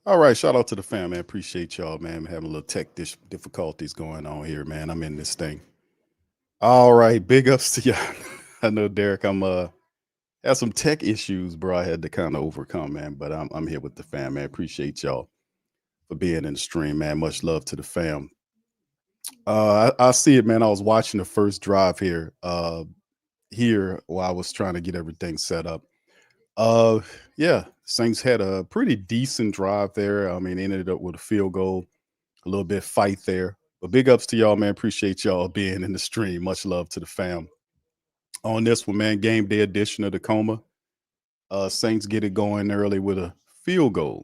All right, shout out to the fam, man. Appreciate y'all, man. Having a little tech difficulties going on here, man. I'm in this thing. All right, big ups to y'all. I know, Derek. I'm had some tech issues, bro. I had to kind of overcome, man. But I'm here with the fam, man. Appreciate y'all for being in the stream, man. Much love to the fam. I see it, man. I was watching the first drive here while I was trying to get everything set up. Uh, yeah, Saints had a pretty decent drive there. I mean, they ended up with a field goal, a little bit fight there. But big ups to y'all, man. Appreciate y'all being in the stream. Much love to the fam. On this one, man, game day edition of the Coma. Saints get it going early with a field goal,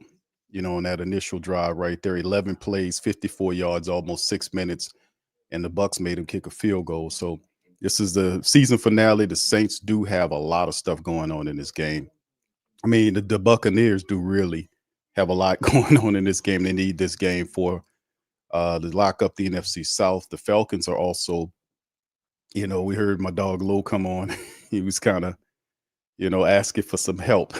on that initial drive right there. 11 plays, 54 yards, almost 6 minutes, and the Bucs made him kick a field goal. So this is the season finale. The Saints do have a lot of stuff going on in this game. I mean, the Buccaneers do really have a lot going on in this game. They need this game for to lock up the NFC South. The Falcons are also, we heard my dog Low come on. He was kind of, asking for some help.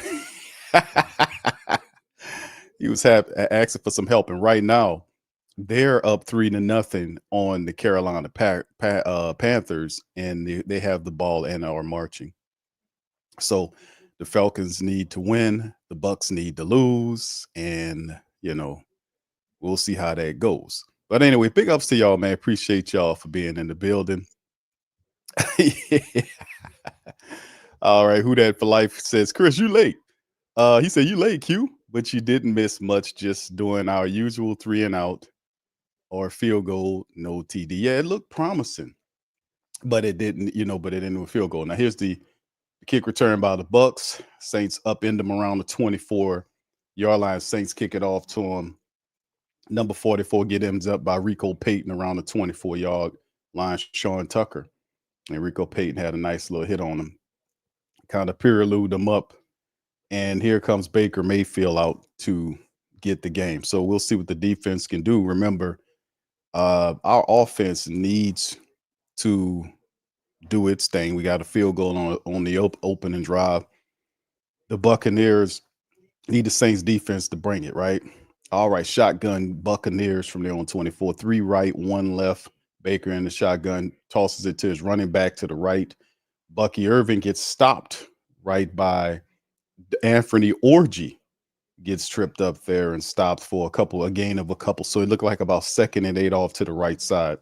He was asking for some help, and right now they're up 3-0 on the Carolina Panthers, and they have the ball and are marching. So the Falcons need to win, the Bucs need to lose, and we'll see how that goes. But anyway, big ups to y'all, man. Appreciate y'all for being in the building. All right, who that for life says, Chris, you late. He said you late, Q, but you didn't miss much. Just doing our usual 3-and-out or field goal, no TD. Yeah, it looked promising, but it didn't. But it didn't field goal. Now here's the kick return by the Bucs. Saints up in them around the 24-yard line. Saints kick it off to him. Number 44 get ends up by Rico Payton around the 24-yard line. Sean Tucker. And Rico Payton had a nice little hit on him. Kind of prelude them up. And here comes Baker Mayfield out to get the game. So we'll see what the defense can do. Remember, our offense needs to do its thing. We got a field goal on the opening drive. The Buccaneers need the Saints defense to bring it, right? All right, shotgun Buccaneers from there on 24. 3 right, 1 left. Baker in the shotgun tosses it to his running back to the right. Bucky Irving gets stopped right by Anthony Orgy. Gets tripped up there and stopped for a gain of a couple. So it looked like about 2nd and 8 off to the right side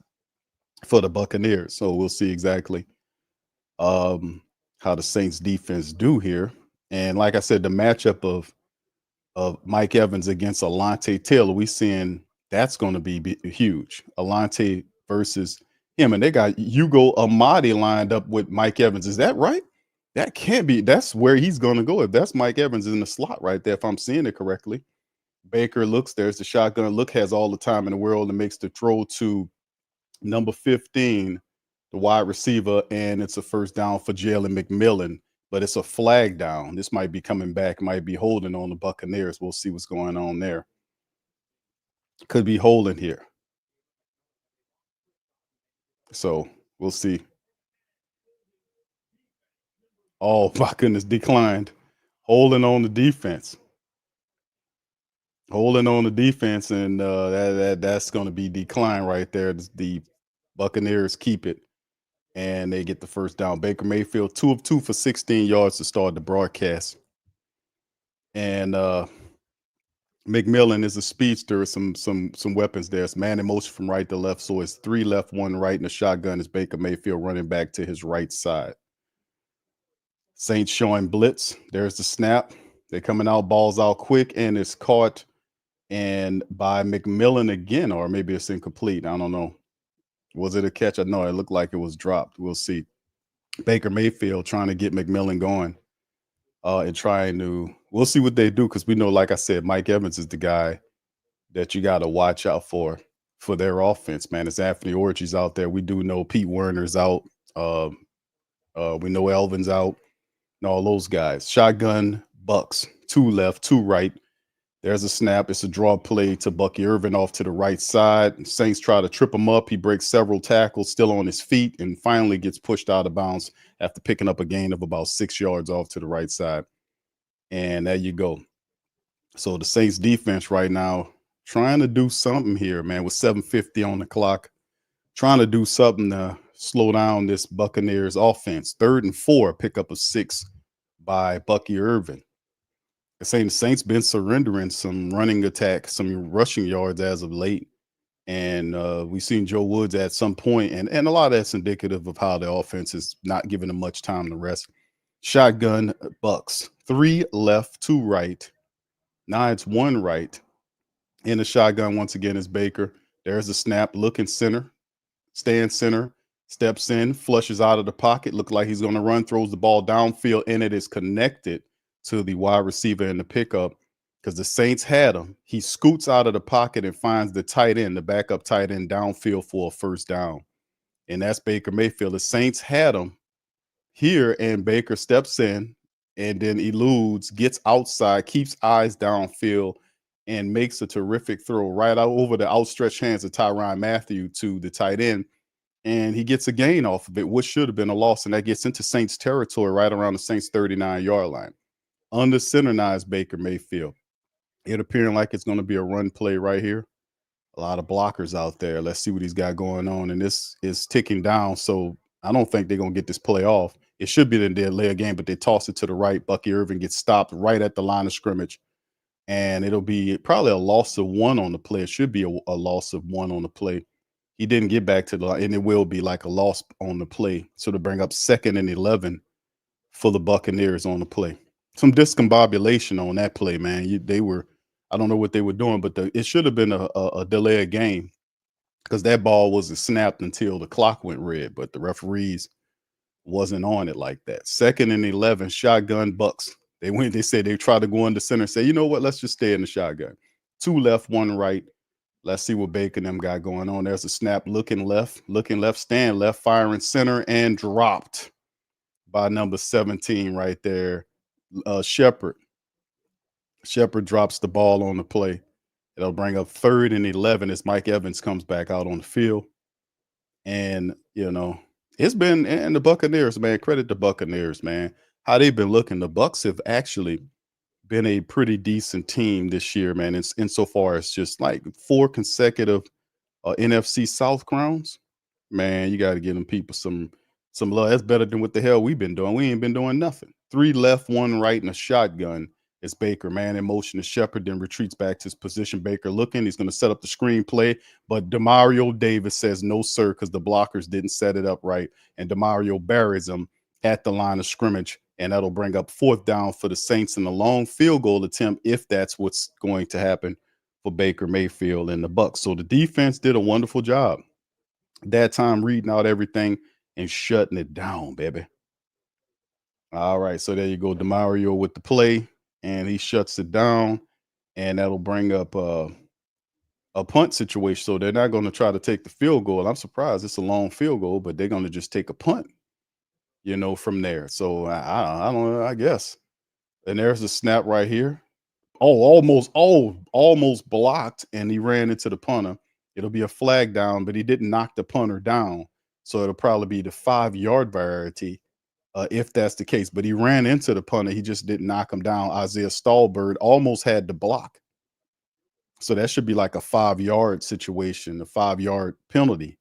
for the Buccaneers. So we'll see exactly how the Saints defense do here. And like I said, the matchup of Mike Evans against Alante Taylor, we seeing that's going to be huge. Alante versus him, and they got Hugo Amadi lined up with Mike Evans. Is that right? That can't be. That's where he's going to go. If that's Mike Evans in the slot right there, if I'm seeing it correctly. Baker looks, there's the shotgun. Look, has all the time in the world and makes the throw to number 15, the wide receiver, and it's a first down for Jalen McMillan. But it's a flag down. This might be coming back, might be holding on the Buccaneers. We'll see what's going on there. Could be holding here. So we'll see. Oh my goodness, declined. Holding on the defense. Holding on the defense, and that's going to be decline right there. The Buccaneers keep it, and they get the first down. Baker Mayfield 2 of 2 for 16 yards to start the broadcast. And McMillan is a speedster. Some weapons there. It's man in motion from right to left. So it's 3 left, 1 right, and the shotgun is Baker Mayfield running back to his right side. Saints showing blitz. There's the snap. They're coming out, balls out quick, and it's caught and by McMillan again, or maybe it's incomplete. I don't know. Was it a catch? No, it looked like it was dropped. We'll see. Baker Mayfield trying to get McMillan going. And trying to, we'll see what they do, because we know, like I said, Mike Evans is the guy that you got to watch out for their offense, man. It's Anthony Orgy's out there. We do know Pete Werner's out. We know Elvin's out and all those guys. Shotgun Bucs, 2 left, 2 right. There's a snap. It's a draw play to Bucky Irvin off to the right side. Saints try to trip him up. He breaks several tackles, still on his feet, and finally gets pushed out of bounds after picking up a gain of about 6 yards off to the right side. And there you go. So the Saints defense right now trying to do something here, man, with 7:50 on the clock, trying to do something to slow down this Buccaneers offense. 3rd and 4, pickup of 6 by Bucky Irvin. Saying the Saints been surrendering some running attack, some rushing yards as of late. And we've seen Joe Woods at some point, and a lot of that's indicative of how the offense is not giving them much time to rest. Shotgun Bucks, 3 left, 2 right. Now it's 1 right. In the shotgun once again is Baker. There's a snap, looking center, stand center, steps in, flushes out of the pocket, look like he's going to run, throws the ball downfield, and it is connected to the wide receiver in the pickup because the Saints had him. He scoots out of the pocket and finds the tight end, the backup tight end, downfield for a first down. And that's Baker Mayfield. The Saints had him here, and Baker steps in and then eludes, gets outside, keeps eyes downfield, and makes a terrific throw right out over the outstretched hands of Tyrann Mathieu to the tight end. And he gets a gain off of it, which should have been a loss. And that gets into Saints territory right around the Saints 39-yard line. Under center now is Baker Mayfield. It appearing like it's going to be a run play right here. A lot of blockers out there. Let's see what he's got going on. And this is ticking down. So I don't think they're going to get this play off. It should be the delay game, but they toss it to the right. Bucky Irvin gets stopped right at the line of scrimmage. And it'll be probably a loss of 1 on the play. It should be a loss of 1 on the play. He didn't get back to the line, and it will be like a loss on the play. So to bring up 2nd and 11 for the Buccaneers on the play. Some discombobulation on that play, man. They were, I don't know what they were doing, but it should have been a delay of game because that ball wasn't snapped until the clock went red, but the referees wasn't on it like that. 2nd and 11, shotgun Bucks. They said they tried to go into center, say, you know what, let's just stay in the shotgun. 2 left, 1 right. Let's see what Baker and them got going on. There's a snap, looking left, stand left, firing center, and dropped by number 17 right there. Shepard drops the ball on the play. It'll bring up 3rd and 11 as Mike Evans comes back out on the field. And, it's been, and the Buccaneers, man, credit the Buccaneers, man. How they've been looking. The Bucs have actually been a pretty decent team this year, man. It's insofar as just like 4 consecutive NFC South crowns. Man, you got to give them people some love. That's better than what the hell we've been doing. We ain't been doing nothing. 3 left, 1 right, and a shotgun. It's Baker, man, in motion to Shepard, then retreats back to his position. Baker looking. He's going to set up the screen play, but Demario Davis says no, sir, because the blockers didn't set it up right. And Demario buries him at the line of scrimmage, and that'll bring up 4th down for the Saints in a long field goal attempt, if that's what's going to happen for Baker Mayfield and the Bucs. So the defense did a wonderful job that time reading out everything and shutting it down, baby. All right, so there you go, Demario with the play, and he shuts it down, and that'll bring up a punt situation. So they're not going to try to take the field goal. I'm surprised it's a long field goal, but they're going to just take a punt, from there. So I don't know, I guess. And there's a snap right here. Oh, almost blocked, and he ran into the punter. It'll be a flag down, but he didn't knock the punter down. So it'll probably be the 5-yard variety, if that's the case. But he ran into the punter. He just didn't knock him down. Isaiah Stallbird almost had the block. So that should be like a 5-yard situation, a 5-yard penalty,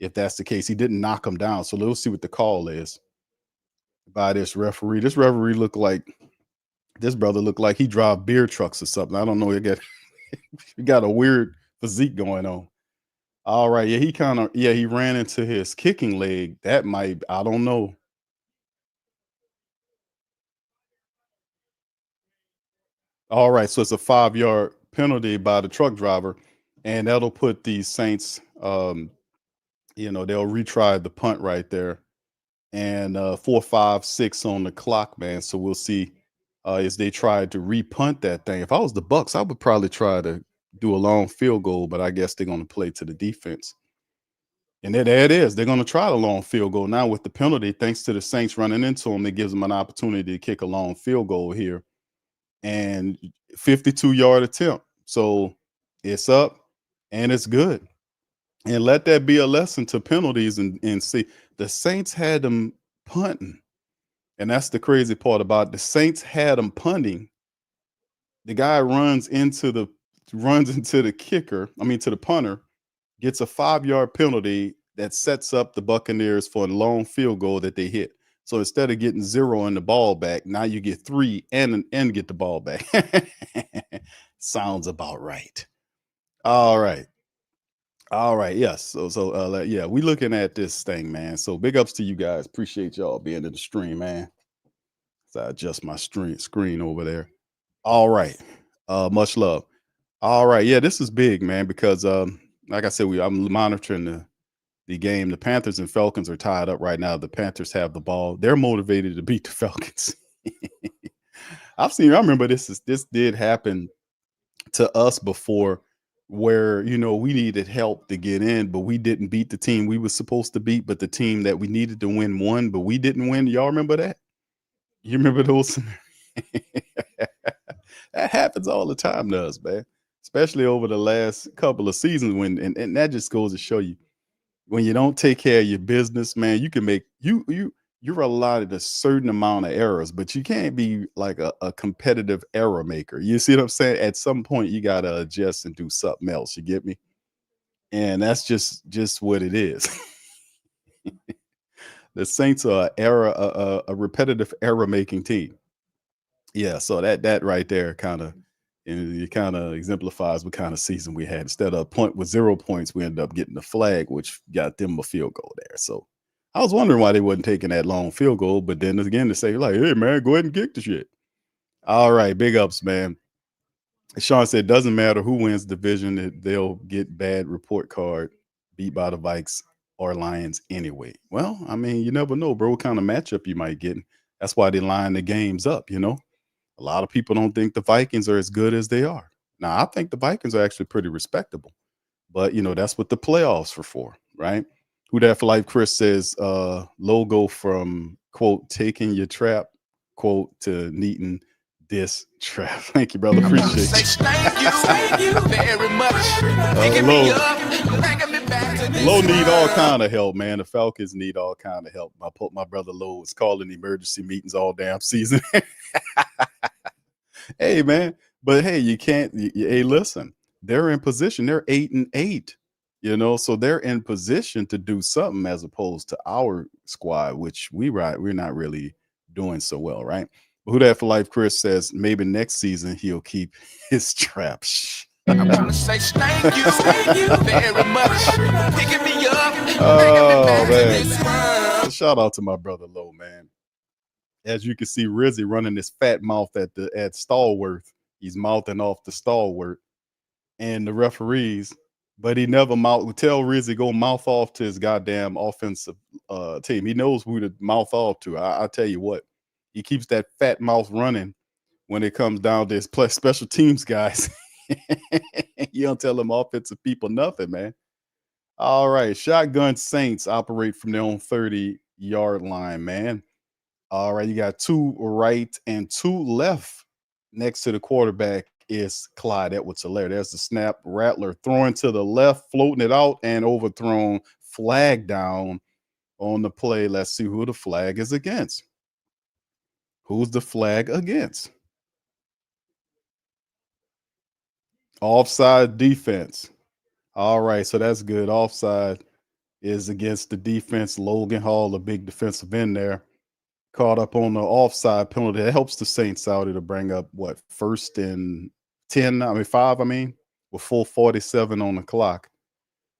if that's the case. He didn't knock him down. So let's see what the call is by this referee. This referee this brother looked like he drive beer trucks or something. I don't know. He got a weird physique going on. All right. Yeah, he ran into his kicking leg. That might, I don't know. All right. So it's a 5-yard penalty by the truck driver, and that'll put the Saints, they'll retry the punt right there. And 4, 5, 6 on the clock, man. So we'll see as they try to repunt that thing. If I was the Bucs, I would probably try to do a long field goal, but I guess they're going to play to the defense. And there it is. They're going to try the long field goal now with the penalty. Thanks to the Saints running into them, it gives them an opportunity to kick a long field goal here. And 52-yard attempt. So it's up and it's good. And let that be a lesson to penalties and see. The Saints had them punting. And that's the crazy part about it. The Saints had them punting The guy runs into the kicker, I mean to the punter, gets a 5-yard penalty that sets up the Buccaneers for a long field goal that they hit. So instead of getting 0 and the ball back, now you get 3 and get the ball back. Sounds about right. All right. All right. Yes. Yeah, we looking at this thing, man. So big ups to you guys. Appreciate y'all being in the stream, man. So I adjust my screen over there. All right. Much love. All right. Yeah, this is big, man, because like I said, I'm monitoring the game. The Panthers and Falcons are tied up right now. The Panthers have the ball. They're motivated to beat the Falcons. I remember this did happen to us before, where we needed help to get in, but we didn't beat the team we were supposed to beat, but the team that we needed to win won, but we didn't win. Y'all remember that? You remember those? That happens all the time to us, man. Especially over the last couple of seasons, and that just goes to show you, when you don't take care of your business, man, you can make you're allotted a certain amount of errors, but you can't be like a competitive error maker. You see what I'm saying? At some point, you gotta adjust and do something else. You get me? And that's just what it is. The Saints are a repetitive error making team. Yeah, so that right there it kind of exemplifies what kind of season we had. Instead of a point with 0 points, we ended up getting the flag, which got them a field goal there. So I was wondering why they wasn't taking that long field goal, but then again to say like, hey man, go ahead and kick the shit. All right, big ups, man. Sean said, doesn't matter who wins the division, they'll get bad report card, beat by the Vikes or Lions anyway. Well, I mean, you never know, bro, what kind of matchup you might get. That's why they line the games up. A lot of people don't think the Vikings are as good as they are. Now, I think the Vikings are actually pretty respectable, but that's what the playoffs are for, right? Who that for life? Chris says, logo from quote taking your trap quote to Neaton this trap. Thank you, brother. Appreciate you. Thank you very much. Low need all kind of help, man. The Falcons need all kind of help. My brother Low is calling emergency meetings all damn season. Hey, man, but hey, you can't. Hey, listen, they're in position. They're 8-8. So they're in position to do something, as opposed to our squad, which we're not really doing so well, right? Who that for life? Chris says maybe next season he'll keep his traps. I'm trying to say thank you very much. Picking me up, Oh man! Shout out to my brother Low, man. As you can see, Rizzy running his fat mouth at Stallworth. He's mouthing off the Stallworth and the referees, but he never tell Rizzy go mouth off to his goddamn offensive team. He knows who to mouth off to. I tell you what, he keeps that fat mouth running when it comes down to his special teams guys. You don't tell them offensive people nothing, man. All right, shotgun Saints operate from their own 30-yard line, man. All right, you got 2 right and 2 left. Next to the quarterback is Clyde Edwards-Helaire. There's the snap. Rattler throwing to the left, floating it out, and overthrown. Flag down on the play. Let's see who the flag is against. Who's the flag against? Offside defense. All right, so that's good. Offside is against the defense. Logan Hall, a big defensive end there, caught up on the offside penalty. That helps the Saints out. It'll bring up what, 1st and 5, with full 47 on the clock,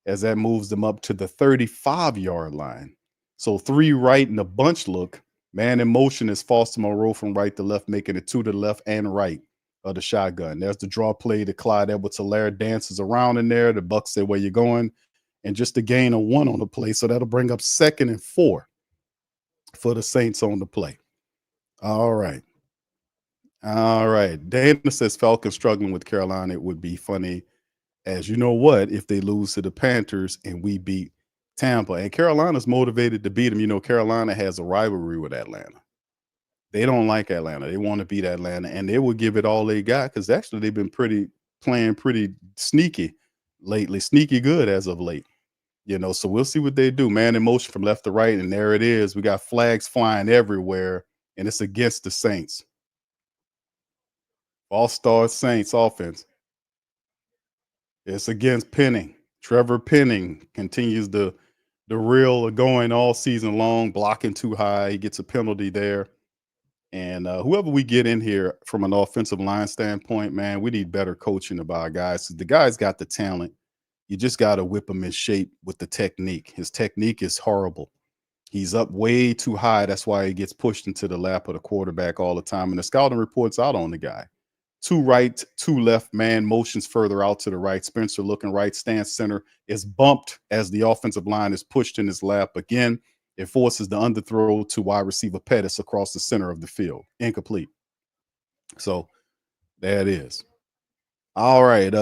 as that moves them up to the 35-yard line. So 3 right and a bunch look. Man in motion is Foster Moreau from right to left, making it 2 to the left and right of the shotgun. There's the draw play to Clyde Edwards-Helaire, dances around in there. The Bucs say, where you going? And just a gain of 1 on the play. So that'll bring up 2nd and 4 for the Saints on the play. All right. All right. Dana says Falcons struggling with Carolina. It would be funny, as you know what, if they lose to the Panthers and we beat Tampa. And Carolina's motivated to beat them. Carolina has a rivalry with Atlanta. They don't like Atlanta. They want to beat Atlanta, and they will give it all they got, because actually they've been playing pretty sneaky lately, sneaky good as of late. So we'll see what they do. Man in motion from left to right, and there it is. We got flags flying everywhere, and it's against the Saints. All-star Saints offense. It's against Penning. Trevor Penning continues the reel of going all season long, blocking too high. He gets a penalty there. And whoever we get in here from an offensive line standpoint, man, we need better coaching of our guys. The guy's got the talent. You just got to whip him in shape with the technique. His technique is horrible. He's up way too high. That's why he gets pushed into the lap of the quarterback all the time. And the scouting reports out on the guy. 2 right, 2 left, man motions further out to the right. Spencer looking right, stance center is bumped as the offensive line is pushed in his lap. Again, it forces the underthrow to wide receiver Pettis across the center of the field. Incomplete. So there it is. All right.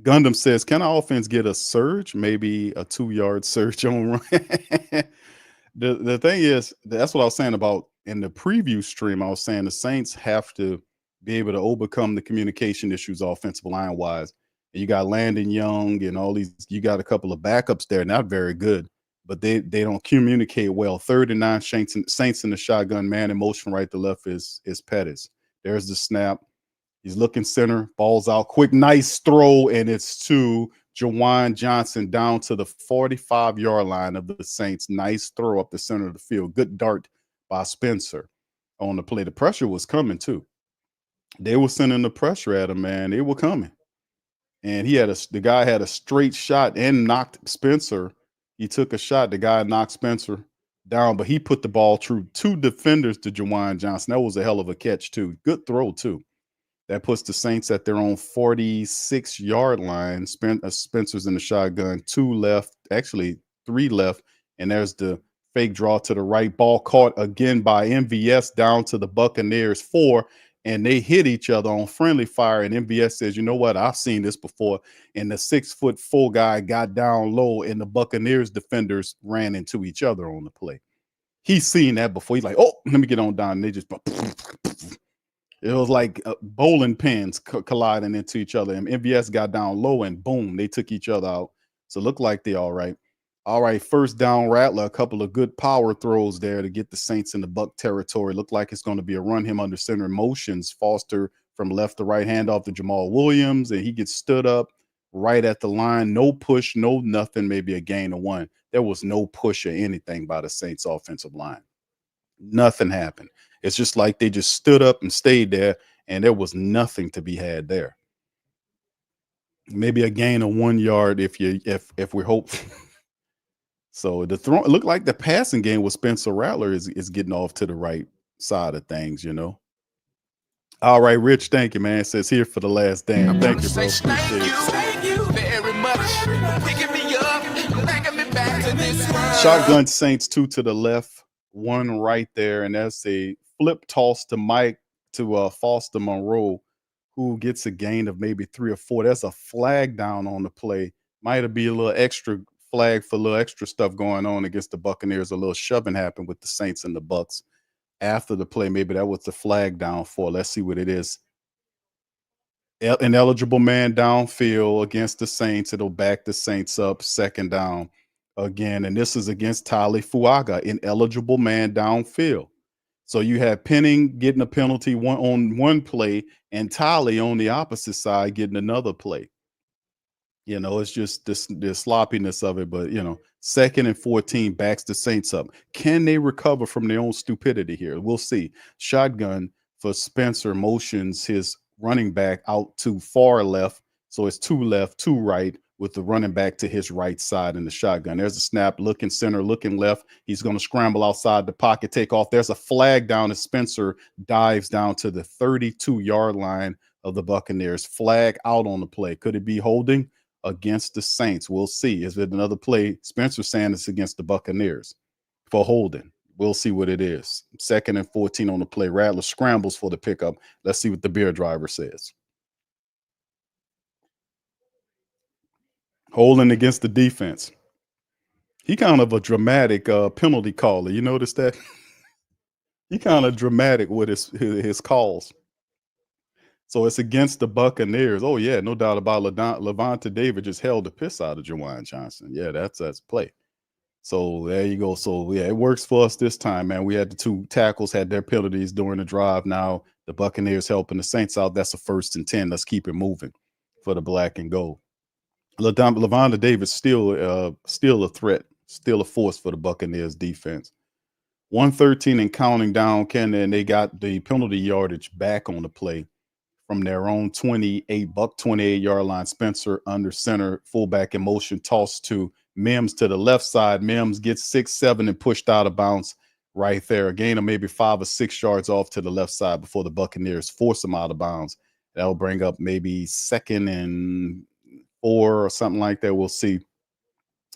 Gundam says, can our offense get a surge? Maybe a 2-yard surge on run. The thing is, that's what I was saying about in the preview stream. I was saying the Saints have to be able to overcome the communication issues offensive line wise. And you got Landon Young and all these, you got a couple of backups there, not very good, but they don't communicate well. 3rd and 9, Saints in the shotgun, man in motion right to left is Pettis. There's the snap. He's looking center, balls out, quick, nice throw, and it's to Jawan Johnson down to the 45-yard line of the Saints. Nice throw up the center of the field. Good dart by Spencer on the play. The pressure was coming too. They were sending the pressure at him, man. They were coming. And the guy had a straight shot and knocked Spencer. He took a shot. The guy knocked Spencer down, but he put the ball through 2 defenders to Jawan Johnson. That was a hell of a catch too. Good throw too. That puts the Saints at their own 46-yard line. Spencer's in the shotgun, 2 left, actually 3 left. And there's the fake draw to the right. Ball caught again by MVS down to the Buccaneers 4. And they hit each other on friendly fire. And MVS says, you know what? I've seen this before. And the 6'4" guy got down low, and the Buccaneers defenders ran into each other on the play. He's seen that before. He's like, oh, let me get on down. And they just it was like bowling pins colliding into each other. And MVS got down low, and boom, they took each other out. So it looked like they all right. All right, first down, Rattler, a couple of good power throws there to get the Saints in the Buck territory. Looked like it's going to be a run, him under center motions. Foster from left to right, handoff to Jamal Williams, and he gets stood up right at the line. No push, no nothing, maybe a gain of 1. There was no push or anything by the Saints offensive line. Nothing happened. It's just like they just stood up and stayed there, and there was nothing to be had there. Maybe a gain of 1 yard if we hope. So the throw, it looked like the passing game with Spencer Rattler is getting off to the right side of things, you know. All right, Rich, thank you, man. It says here for the last damn. Thank you, bro. Appreciate it. Thank you very much. Picking me up, bringing me back to this world. Shotgun Saints 2 to the left, 1 right there, and that's a flip toss to Foster Monroe, who gets a gain of maybe 3 or 4. That's a flag down on the play. Might have been a little extra flag for a little extra stuff going on against the Buccaneers. A little shoving happened with the Saints and the Bucs after the play. Maybe that was the flag down for. Let's see what it is. An eligible man downfield against the Saints. It'll back the Saints up, 2nd down again. And this is against Tali Fuaga, ineligible man downfield. So you have Penning getting a penalty on one play and Tali on the opposite side getting another play. You know, it's just the sloppiness of it. But, you know, 2nd and 14 backs the Saints up. Can they recover from their own stupidity here? We'll see. Shotgun for Spencer motions his running back out to far left. So it's 2 left, 2 right, with the running back to his right side in the shotgun. There's a snap, looking center, looking left. He's going to scramble outside the pocket, take off. There's a flag down as Spencer dives down to the 32-yard line of the Buccaneers. Flag out on the play. Could it be holding against the Saints? We'll see. Is it another play? Spencer saying it's against the Buccaneers for holding. We'll see what it is. 2nd and 14 on the play. Rattler scrambles for the pickup. Let's see what the beer driver says. Holding against the defense. He kind of a dramatic penalty caller. You notice that? He kind of dramatic with his calls. So it's against the Buccaneers. Oh, yeah, no doubt about Levante David just held the piss out of Jawan Johnson. Yeah, that's play. So there you go. So, yeah, it works for us this time, man. We had the 2 tackles, had their penalties during the drive. Now The Buccaneers helping the Saints out. That's a 1st and 10. Let's keep it moving for the black and gold. Lavonda Davis still a threat, still a force for the Buccaneers defense. 113 and counting down, Canada, and they got the penalty yardage back on the play from their own 28-yard line. Spencer under center, fullback in motion, tossed to Mims to the left side. Mims gets 6-7 and pushed out of bounds right there. A gain of maybe 5 or 6 yards off to the left side before the Buccaneers force him out of bounds. That'll bring up maybe 2nd and 4 or something like that. We'll see.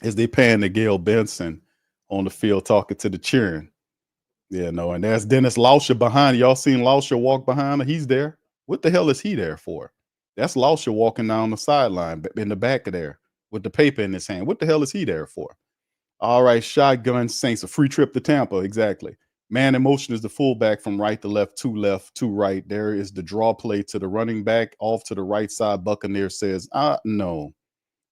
As they pan to Gail Benson on the field talking to the cheering. Yeah, no, and there's Dennis Lauscher behind. Y'all seen Lauscher walk behind her? He's there. What the hell is he there for? That's Lauscher walking down the sideline in the back of there with the paper in his hand. What the hell is he there for? All right, shotgun Saints, a free trip to Tampa. Exactly. Man in motion is the fullback from right to right. There is the draw play to the running back off to the right side. Buccaneer says, no.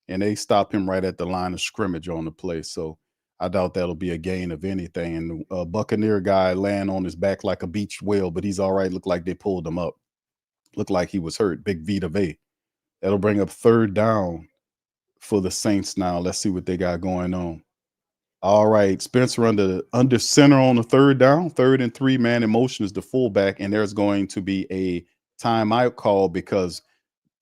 And they stop him right at the line of scrimmage on the play. So I doubt that'll be a gain of anything. And the Buccaneer guy laying on his back like a beached whale, but he's all right. Looked like they pulled him up. Looked like he was hurt. Big Vita V. That'll bring up 3rd down for the Saints now. Let's see what they got going on. All right, Spencer under center on the 3rd down. 3rd and 3, man in motion is the fullback, and there's going to be a timeout call because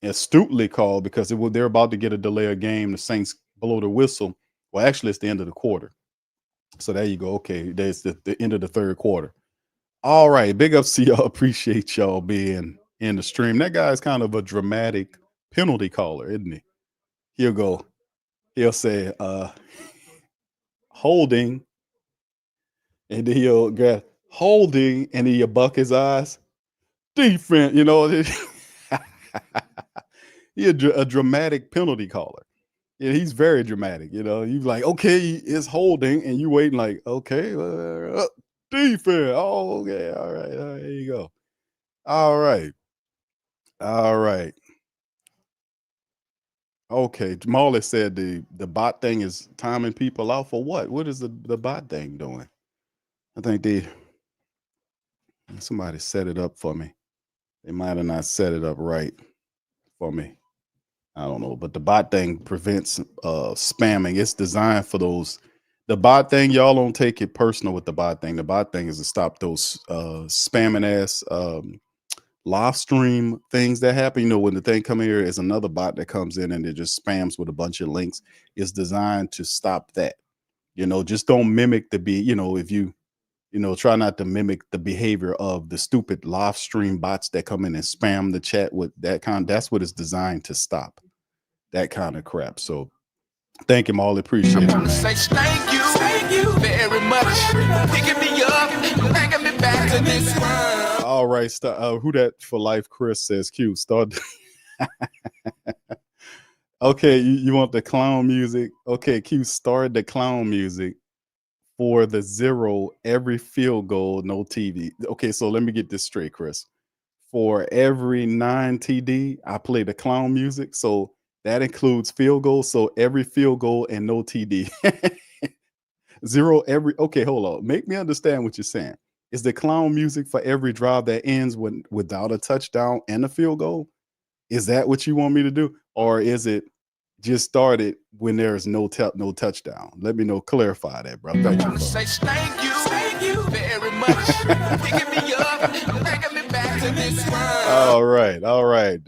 astutely called because they're about to get a delay of game. The Saints blow the whistle. Well, actually, it's the end of the quarter. So there you go. Okay, there's the end of the 3rd quarter. All right, big ups to y'all. Appreciate y'all being in the stream. That guy's kind of a dramatic penalty caller, isn't he? He'll say, holding, and then he'll get holding, and then he'll buck his eyes. Defense, He's a dramatic penalty caller. Yeah, he's very dramatic. You're like, okay, it's holding, and you waiting like, okay, defense. Oh, okay, all right, there you go. All right. Okay, Molly said the bot thing is timing people out for what? What is the bot thing doing? I think somebody set it up for me. They might have not set it up right for me. I don't know, but the bot thing prevents spamming. It's designed for those. The bot thing, y'all don't take it personal with the bot thing. The bot thing is to stop those spamming ass live stream things that happen. When the thing come here is another bot that comes in and it just spams with a bunch of links. It's designed to stop that. Just don't mimic if you try not to mimic the behavior of the stupid live stream bots that come in and spam the chat with that's what it's designed to stop. That kind of crap. So thank him all. Appreciate it, man. Say thank you very much. Picking me up, bringing me back to this world. All right, Who Dat for Life? Chris says, Q, start. Okay, you want the clown music? Okay, Q, start the clown music for the 0 every field goal, no TV. Okay, so let me get this straight, Chris. For every 9 TD, I play the clown music. So that includes field goals. So every field goal and no TD. 0 every. Okay, hold on. Make me understand what you're saying. Is the clown music for every drive that ends without a touchdown and a field goal? Is that what you want me to do? Or is it just started when there is no touchdown? Let me know. Clarify that, bro. Thank you. Say thank you very much. Picking me up, bringing me back to this world. All right.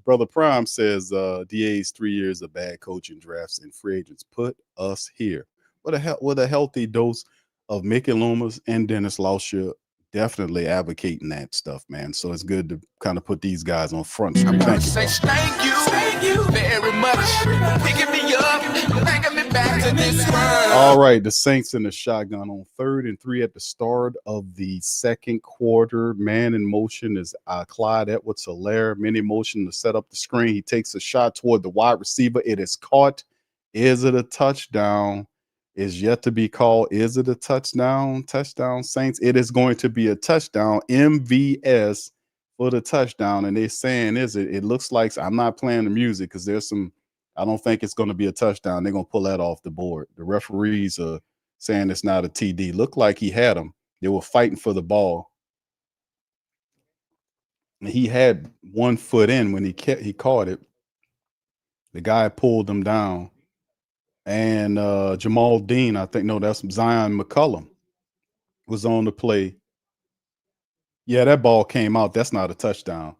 Brother Prime says DA's 3 years of bad coaching, drafts, and free agents put us here. What a healthy dose of Mickey Loomis and Dennis Lauscher definitely advocating that stuff, man. So it's good to kind of put these guys on Front Street. Thank you. Say thank you very much. Picking me up, bringing me back to this world. All right, the Saints in the shotgun on 3rd and 3 at the start of the 2nd quarter. Man in motion is Clyde Edwards-Helaire. Man in motion to set up the screen. He takes a shot toward the wide receiver. It is caught. Is it a touchdown? Is yet to be called. Is it a touchdown? Touchdown, Saints. It is going to be a touchdown. MVS for the touchdown. And they're saying, is it? It looks like, I'm not playing the music because there's some, I don't think it's going to be a touchdown. They're going to pull that off the board. The referees are saying it's not a TD. Looked like he had him. They were fighting for the ball. And he had 1 foot in when he caught it. The guy pulled him down. And Jamal Dean, I think, no, that's Zion McCullum, was on the play. Yeah, that ball came out. That's not a touchdown.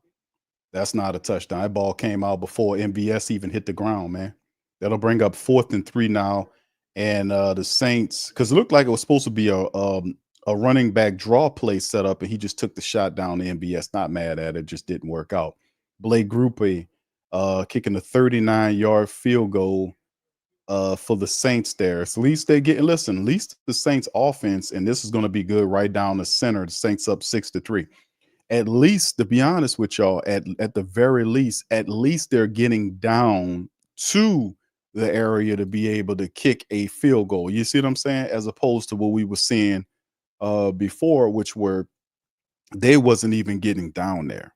That's not a touchdown. That ball came out before MVS even hit the ground, man. That'll bring up 4th and 3 now. And the Saints, because it looked like it was supposed to be a running back draw play set up, and he just took the shot down to MVS. Not mad at it, just didn't work out. Blake Grupe kicking a 39-yard field goal for the Saints there. So at least they're getting, listen, at least the Saints offense, and this is going to be good right down the center. The Saints up 6-3. At least, to be honest with y'all, at the very least, at least they're getting down to the area to be able to kick a field goal. You see what I'm saying? As opposed to what we were seeing before, which were they wasn't even getting down there,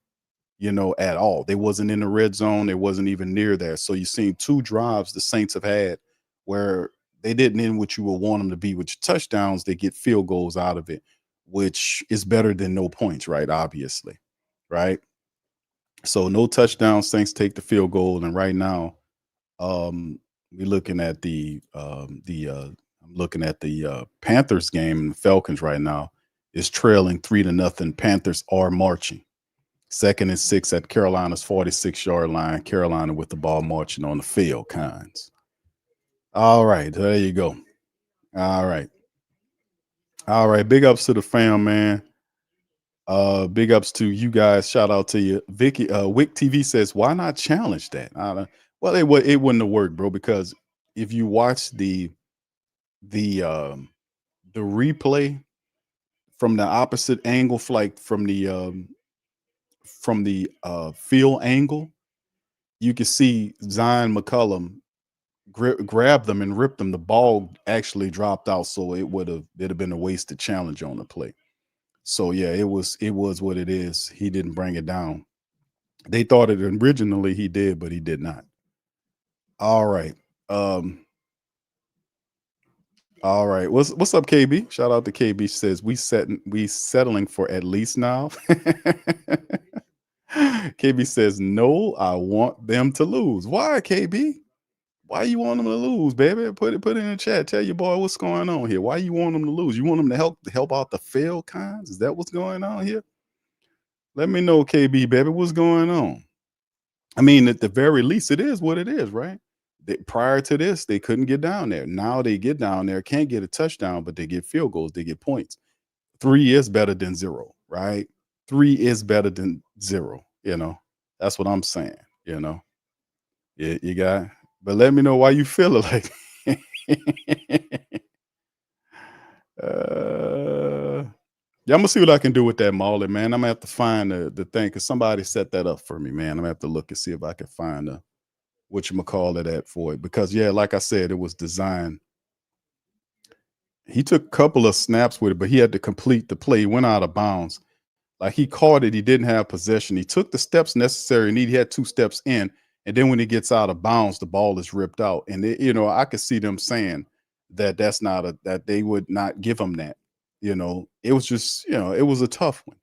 at all. They wasn't in the red zone. They wasn't even near there. So you've seen 2 drives the Saints have had where they didn't end what you would want them to be, which touchdowns. They get field goals out of it, which is better than no points, right? Obviously, right? So no touchdowns, Saints take the field goal, and right now, we're looking at I'm looking at the Panthers game, and the Falcons right now is trailing 3-0. Panthers are marching. 2nd and 6 at Carolina's 46-yard line. Carolina with the ball marching on the field, Cons. All right, there you go. All right. Big ups to the fam, man. Big ups to you guys. Shout out to you, Vicky. Wick TV says, "Why not challenge that?" Well, it wouldn't have worked, bro. Because if you watch the replay from the opposite angle, like from the field angle, you can see Zion McCullum grabbed them and ripped them. The ball actually dropped out, so it'd have been a wasted challenge on the play. So yeah, it was what it is. He didn't bring it down. They thought it originally he did, but he did not. All right. All right. What's up, KB? Shout out to KB. Says we settling for at least now. KB says no. I want them to lose. Why, KB? Why you want them to lose, baby? Put it in the chat. Tell your boy what's going on here. Why you want them to lose? You want them to help out the fail Cons? Is that what's going on here? Let me know, KB, baby. What's going on? I mean, at the very least, it is what it is, right? Prior to this, they couldn't get down there. Now they get down there, can't get a touchdown, but they get field goals, they get points. 3 is better than 0, right? 3 is better than 0. That's what I'm saying. You got. But let me know why you feel it like. Yeah, I'm gonna see what I can do with that Marley, man. I'm gonna have to find the thing because somebody set that up for me, man. I'm gonna have to look and see if I can find whatchamacallit at for it. Because yeah, like I said, it was designed. He took a couple of snaps with it, but he had to complete the play. He went out of bounds. Like he caught it, he didn't have possession. He took the steps necessary, and he had 2 steps in. And then when he gets out of bounds, the ball is ripped out. And I could see them saying that that they would not give him that. It was just, it was a tough one.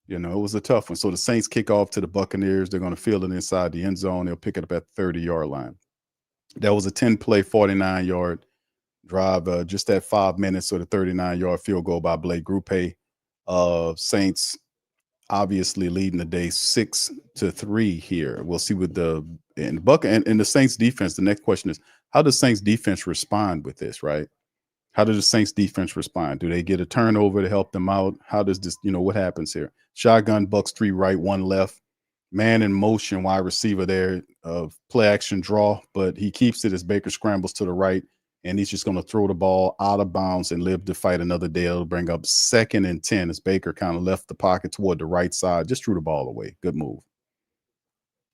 It was a tough one. So the Saints kick off to the Buccaneers. They're going to field it inside the end zone. They'll pick it up at the 30-yard line. That was a 10-play, 49-yard drive, just at 5 minutes. So the 39-yard field goal by Blake Grupe. Saints obviously leading the day 6-3 here. We'll see with the Saints defense. The next question is, how does Saints defense respond with this, right? How does the Saints defense respond? Do they get a turnover to help them out? How does this, what happens here? Shotgun, Bucs 3 right, 1 left. Man in motion, wide receiver there, play action draw, but he keeps it as Baker scrambles to the right, and he's just going to throw the ball out of bounds and live to fight another day. It'll bring up 2nd and 10 as Baker kind of left the pocket toward the right side, just threw the ball away. Good move.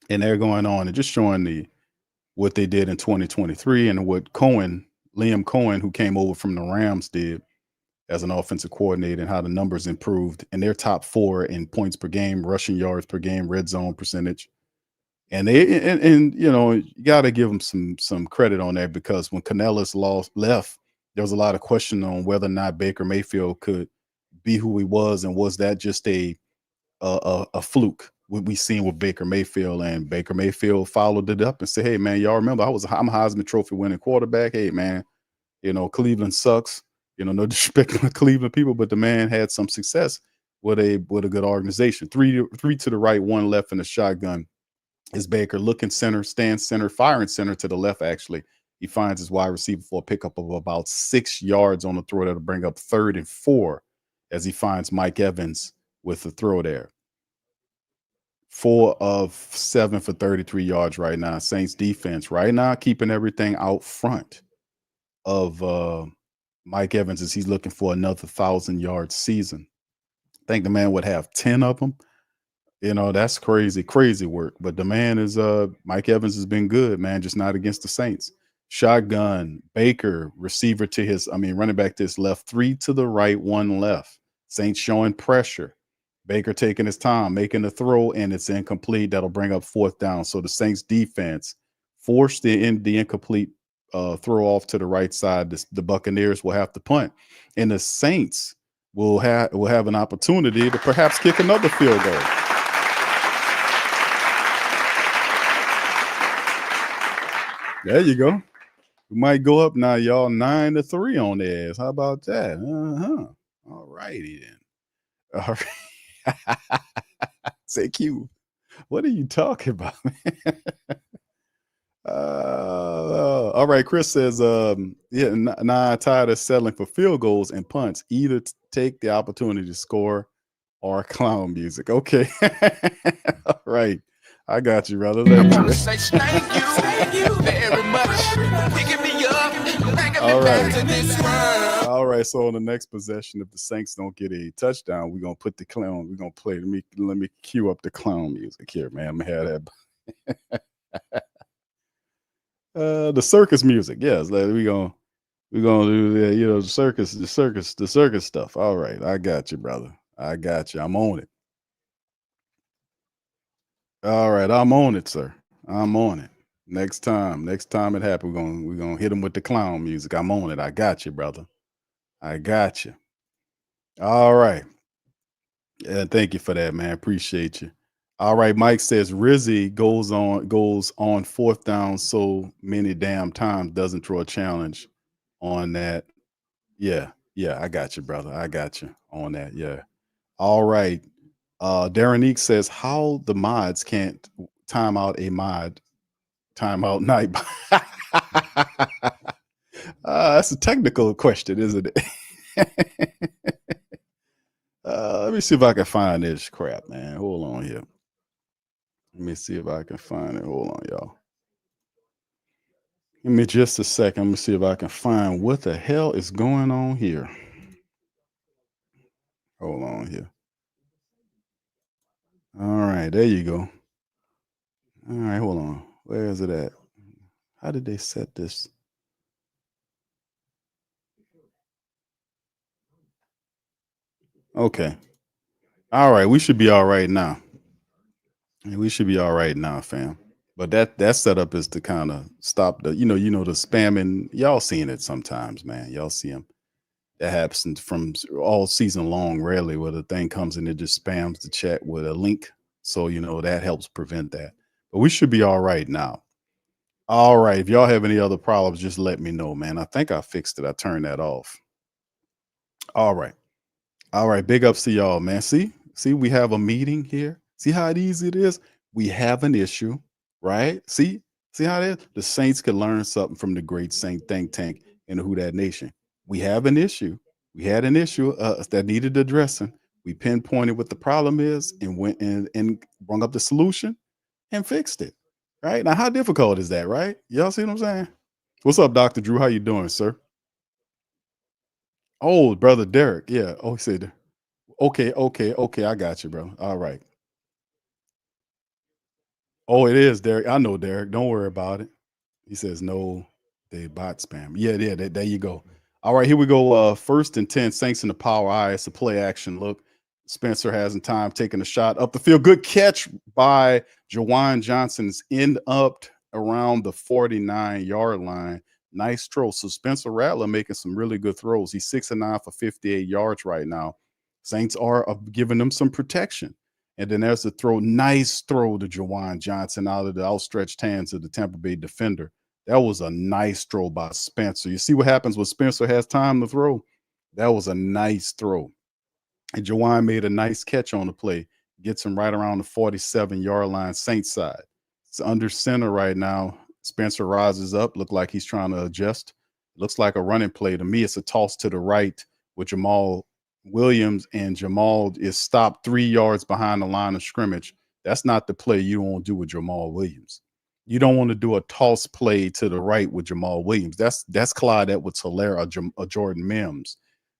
And they're going on and just showing what they did in 2023 and what Liam Cohen, who came over from the Rams, did as an offensive coordinator, and how the numbers improved. And they're top 4 in points per game, rushing yards per game, red zone percentage. And you got to give them some credit on that, because when Canellis left, there was a lot of question on whether or not Baker Mayfield could be who he was, and was that just a a fluke. What we seen with Baker Mayfield, and Baker Mayfield followed it up and said, "Hey man, y'all remember I'm a Heisman Trophy winning quarterback. Hey man, Cleveland sucks. No disrespect to Cleveland people, but the man had some success with a good organization. Three to the right, one left in the shotgun. Is Baker looking center, stand center, firing center to the left? Actually, he finds his wide receiver for a pickup of about 6 yards on the throw that'll bring up 3rd and 4 as he finds Mike Evans with the throw there. 4 of 7 for 33 yards right now. Saints defense right now keeping everything out front of Mike Evans as he's looking for another 1,000-yard season. I think the man would have 10 of them. That's crazy work. But the man is Mike Evans has been good, man, just not against the Saints. Shotgun, Baker, receiver to running back to his left, 3 to the right, 1 left. Saints showing pressure. Baker taking his time, making the throw, and it's incomplete. That'll bring up 4th down. So the Saints defense forced the incomplete throw off to the right side. The Buccaneers will have to punt, and the Saints will have an opportunity to perhaps kick another field goal. There you go. We might go up now, y'all. 9-3 on the ass. How about that? All righty then. All right. Say Q. What are you talking about, man? All right. Chris says, I'm tired of settling for field goals and punts. Either take the opportunity to score or clown music. Okay. All right. I got you, brother. Thank you very much. Picking me up, bringing me back to this world. All right. So on the next possession, if the Saints don't get a touchdown, we're gonna put the clown. We're gonna play. Let me cue up the clown music here, man. I'm gonna have that. The circus music. Yes, we're gonna do the circus stuff. All right. I got you, brother. I got you. I'm on it. All right, I'm on it, sir. I'm on it. Next time it happens, we're gonna hit him with the clown music. I'm on it. I got you, brother. I got you. All right. Yeah, thank you for that, man. Appreciate you. All right, Mike says Rizzy goes on 4th down so many damn times, doesn't throw a challenge on that. Yeah, I got you, brother. I got you on that. Yeah. All right. Darren Eek says how the mods can't time out a mod timeout night. That's a technical question, isn't it? Let me see if I can find this crap, man. Hold on here. Let me see if I can find it. Hold on, y'all. Give me just a second. Let me see if I can find what the hell is going on here. Hold on here. All right, there you go. All right, hold on. Where is it at? How did they set this? Okay. All right, we should be all right now. We should be all right now, fam. But that setup is to kind of stop the, the spamming. Y'all seeing it sometimes, man. Y'all see them. That happens from all season long, rarely, where the thing comes and it just spams the chat with a link. So, that helps prevent that. But we should be all right now. All right. If y'all have any other problems, just let me know, man. I think I fixed it. I turned that off. All right. All right. Big ups to y'all, man. See, we have a meeting here. See how easy it is? We have an issue, right? See how it is? The Saints could learn something from the great Saint think tank in the Who Dat Nation. We have an issue. We had an issue that needed addressing. We pinpointed what the problem is and went and brought up the solution and fixed it. Right now, how difficult is that? Right? Y'all see what I'm saying? What's up, Dr. Drew? How you doing, sir? Oh, brother Derek. Yeah. Oh, he said, okay. I got you, bro. All right. Oh, it is, Derek. I know, Derek. Don't worry about it. He says no, they bot spam. Yeah, there you go. All right, here we go. 1st and 10, Saints in the power eye. It's a play action look. Spencer hasn't time taking a shot up the field. Good catch by Jawan Johnson's end up around the 49-yard line. Nice throw. So Spencer Rattler making some really good throws. He's 6 and 9 for 58 yards right now. Saints are giving them some protection. And then there's the throw. Nice throw to Jawan Johnson out of the outstretched hands of the Tampa Bay defender. That was a nice throw by Spencer. You see what happens when Spencer has time to throw? That was a nice throw. And Jawan made a nice catch on the play. Gets him right around the 47-yard line, Saints side. It's under center right now. Spencer rises up. Look like he's trying to adjust. Looks like a running play. To me, it's a toss to the right with Jamal Williams, and Jamal is stopped 3 yards behind the line of scrimmage. That's not the play you want to do with Jamal Williams. You don't want to do a toss play to the right with Jamal Williams. That's Clyde Edwards-Helaire or Jordan Mims.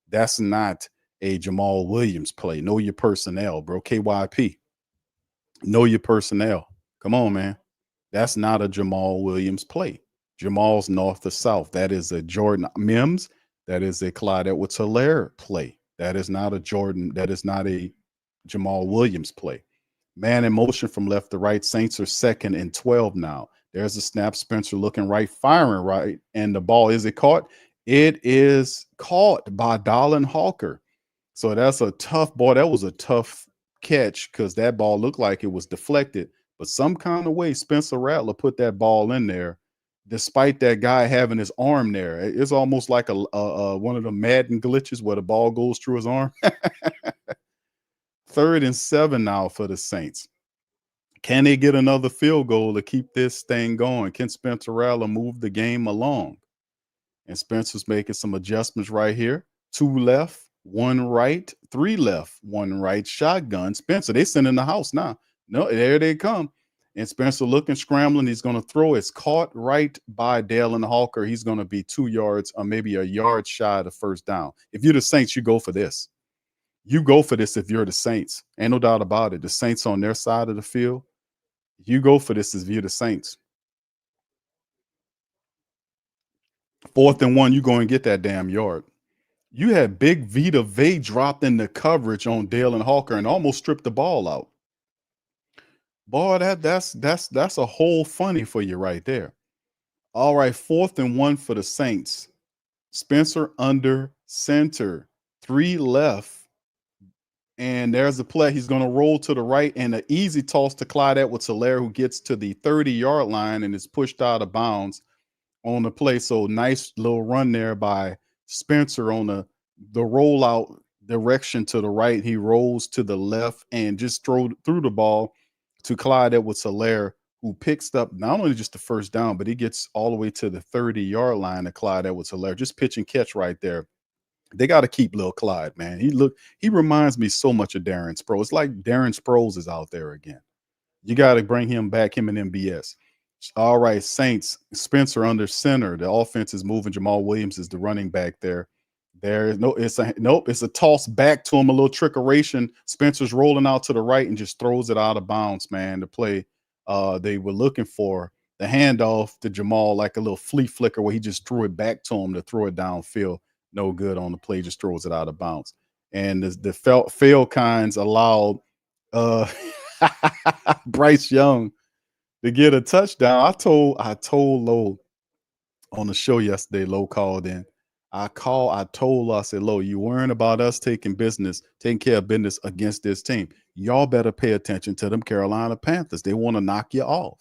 That's not a Jamal Williams play. Know your personnel, bro. KYP. Know your personnel. Come on, man. That's not a Jamal Williams play. Jamal's north to south. That is a Jordan Mims. That is a Clyde Edwards-Helaire play. That is not a Jordan. That is not a Jamal Williams play. Man in motion from left to right. Saints are 2nd and 12 now. There's a snap. Spencer looking right, firing right. And the ball, is it caught? It is caught by Dallin Hawker. So that's a tough ball. That was a tough catch because that ball looked like it was deflected. But some kind of way, Spencer Rattler put that ball in there, despite that guy having his arm there. It's almost like a one of the Madden glitches where the ball goes through his arm. 3rd and 7 now for the Saints. Can they get another field goal to keep this thing going? Can Spencer Rattler move the game along? And Spencer's making some adjustments right here. 2 left, 1 right, 3 left, 1 right. Shotgun. Spencer, they send in the house now. No, there they come. And Spencer looking, scrambling. He's going to throw. It's caught right by Dallin Hawker. He's going to be 2 yards or maybe a yard shy of first down. If you're the Saints, you go for this. You go for this if you're the Saints. Ain't no doubt about it. The Saints on their side of the field. You go for this if you're the Saints. 4th and 1, you go and get that damn yard. You had Big Vita Vey dropped in the coverage on Dallin Hawker and almost stripped the ball out. Boy, that's a whole funny for you right there. All right, 4th and 1 for the Saints. Spencer under center, 3 left. And there's a play. He's going to roll to the right and an easy toss to Clyde Edwards-Helaire, who gets to the 30-yard line and is pushed out of bounds on the play. So nice little run there by Spencer on the rollout direction to the right. He rolls to the left and just threw the ball to Clyde Edwards-Helaire, who picks up not only just the first down, but he gets all the way to the 30-yard line to Clyde Edwards-Helaire. Just pitch and catch right there. They got to keep Lil Clyde, man. He reminds me so much of Darren Sproles. It's like Darren Sproles is out there again. You got to bring him back, him and MBS. All right, Saints, Spencer under center. The offense is moving. Jamal Williams is the running back there. It's a toss back to him, a little trickeration. Spencer's rolling out to the right and just throws it out of bounds, man. The play they were looking for, the handoff to Jamal, like a little flea flicker where he just threw it back to him to throw it downfield. No good on the play, just throws it out of bounds. And the fail kinds allowed Bryce Young to get a touchdown. I told Lo on the show yesterday, Lo called in. I told I said, Lo, you worrying about us taking care of business against this team. Y'all better pay attention to them Carolina Panthers. They want to knock you off.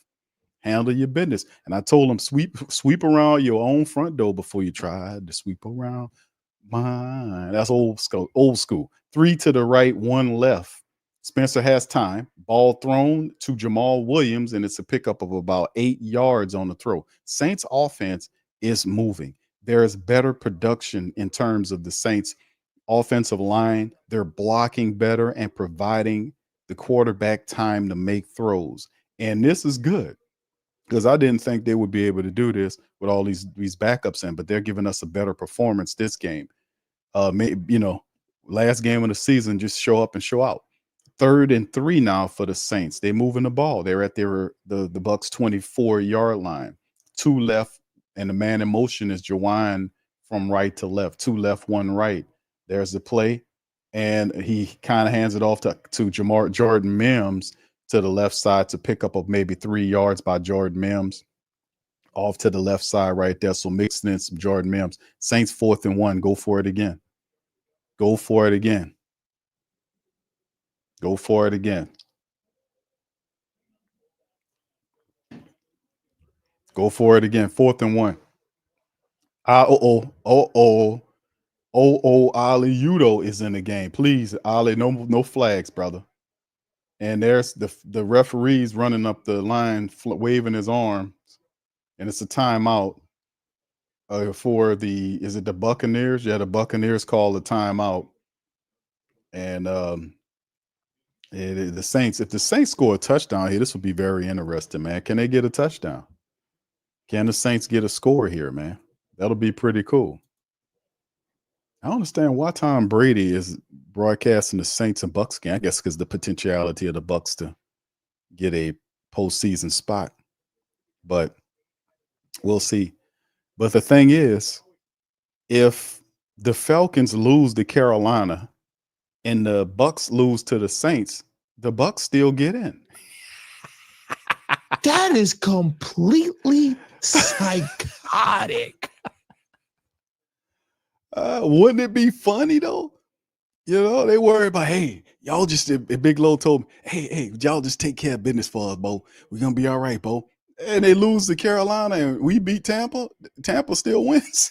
Handle your business. And I told him, sweep around your own front door before you try to sweep around mine. That's old school. 3 to the right, 1 left. Spencer has time. Ball thrown to Jamal Williams, and it's a pickup of about 8 yards on the throw. Saints offense is moving. There's better production in terms of the Saints offensive line. They're blocking better and providing the quarterback time to make throws. And this is good, because I didn't think they would be able to do this with all these backups in, but they're giving us a better performance this game. Last game of the season, just show up and show out. 3rd and 3 now for the Saints. They're moving the ball. They're at the Bucs 24-yard line. 2 left, and the man in motion is Jawan from right to left. 2 left, 1 right. There's the play, and he kind of hands it off to Jordan Mims to the left side to pick up of maybe 3 yards by Jordan Mims. Off to the left side right there. So mixing in some Jordan Mims. Saints 4th and 1. Go for it again. Go for it again. Go for it again. Go for it again. 4th and 1. Ali Udo is in the game. Please, Ali, no flags, brother. And there's the referee's running up the line, waving his arm, and it's a timeout for is it the Buccaneers? Yeah, the Buccaneers call the timeout, and the Saints. If the Saints score a touchdown here, this will be very interesting, man. Can they get a touchdown? Can the Saints get a score here, man? That'll be pretty cool. I don't understand why Tom Brady is broadcasting the Saints and Bucs game. I guess because the potentiality of the Bucs to get a postseason spot, but we'll see. But the thing is, if the Falcons lose to Carolina and the Bucs lose to the Saints, the Bucs still get in. That is completely psychotic. Wouldn't it be funny though? You know, they worry about, hey, y'all just, Big Low told me, hey, y'all just take care of business for us, Bo. We're going to be all right, Bo. And they lose to Carolina and we beat Tampa. Tampa still wins.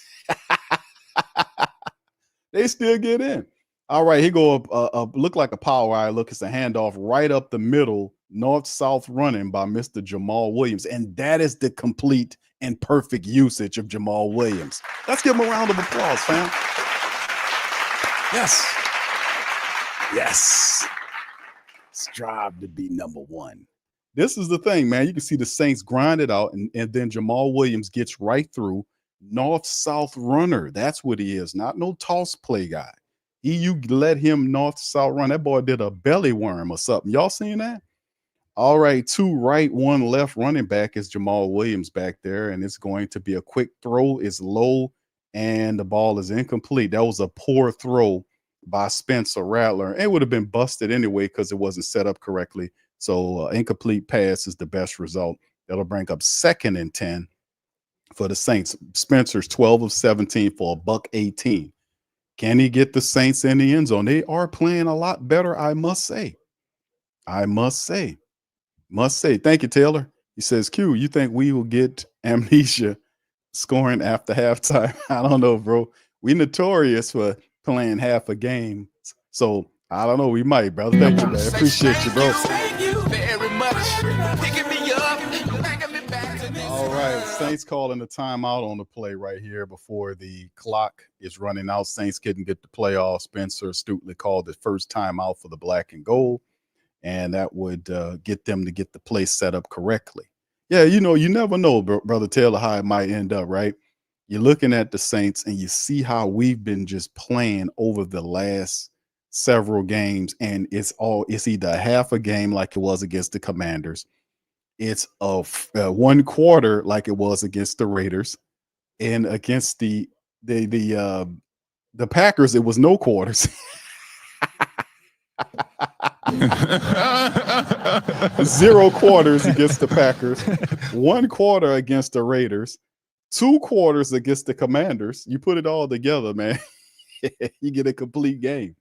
They still get in. All right, here go look like a power eye. Look, it's a handoff right up the middle, north-south running by Mr. Jamal Williams. And that is the complete and perfect usage of Jamal Williams. Let's give him a round of applause, fam. Yes. Yes. Strive to be number one. This is the thing, man. You can see the Saints grind it out, and then Jamal Williams gets right through. North-south runner. That's what he is. Not no toss play guy. You let him north-south run. That boy did a belly worm or something. Y'all seen that? All right, 2 right, 1 left running back is Jamal Williams back there, and it's going to be a quick throw. It's low, and the ball is incomplete. That was a poor throw by Spencer Rattler. It would have been busted anyway because it wasn't set up correctly. So incomplete pass is the best result. That'll bring up 2nd and 10 for the Saints. Spencer's 12 of 17 for a $1.18. Can he get the Saints in the end zone? They are playing a lot better, I must say. Thank you, Taylor. He says, Q, you think we will get amnesia scoring after halftime? I don't know, bro. We notorious for playing half a game. So I don't know. We might, brother. Thank you, man. Appreciate you, bro. Thank you very much. Picking me up, bringing me back to this. All right. Saints calling the timeout on the play right here before the clock is running out. Saints couldn't get the playoff. Spencer astutely called the first timeout for the black and gold, and that would get them to get the play set up correctly. Yeah, you know, you never know, Brother Taylor, how it might end up, right? You're looking at the Saints and you see how we've been just playing over the last several games, and it's either a half a game like it was against the Commanders. It's a 1 quarter like it was against the Raiders, and against the Packers, it was no quarters. 0 quarters against the Packers, 1 quarter against the Raiders, 2 quarters against the Commanders. You put it all together, man. You get a complete game.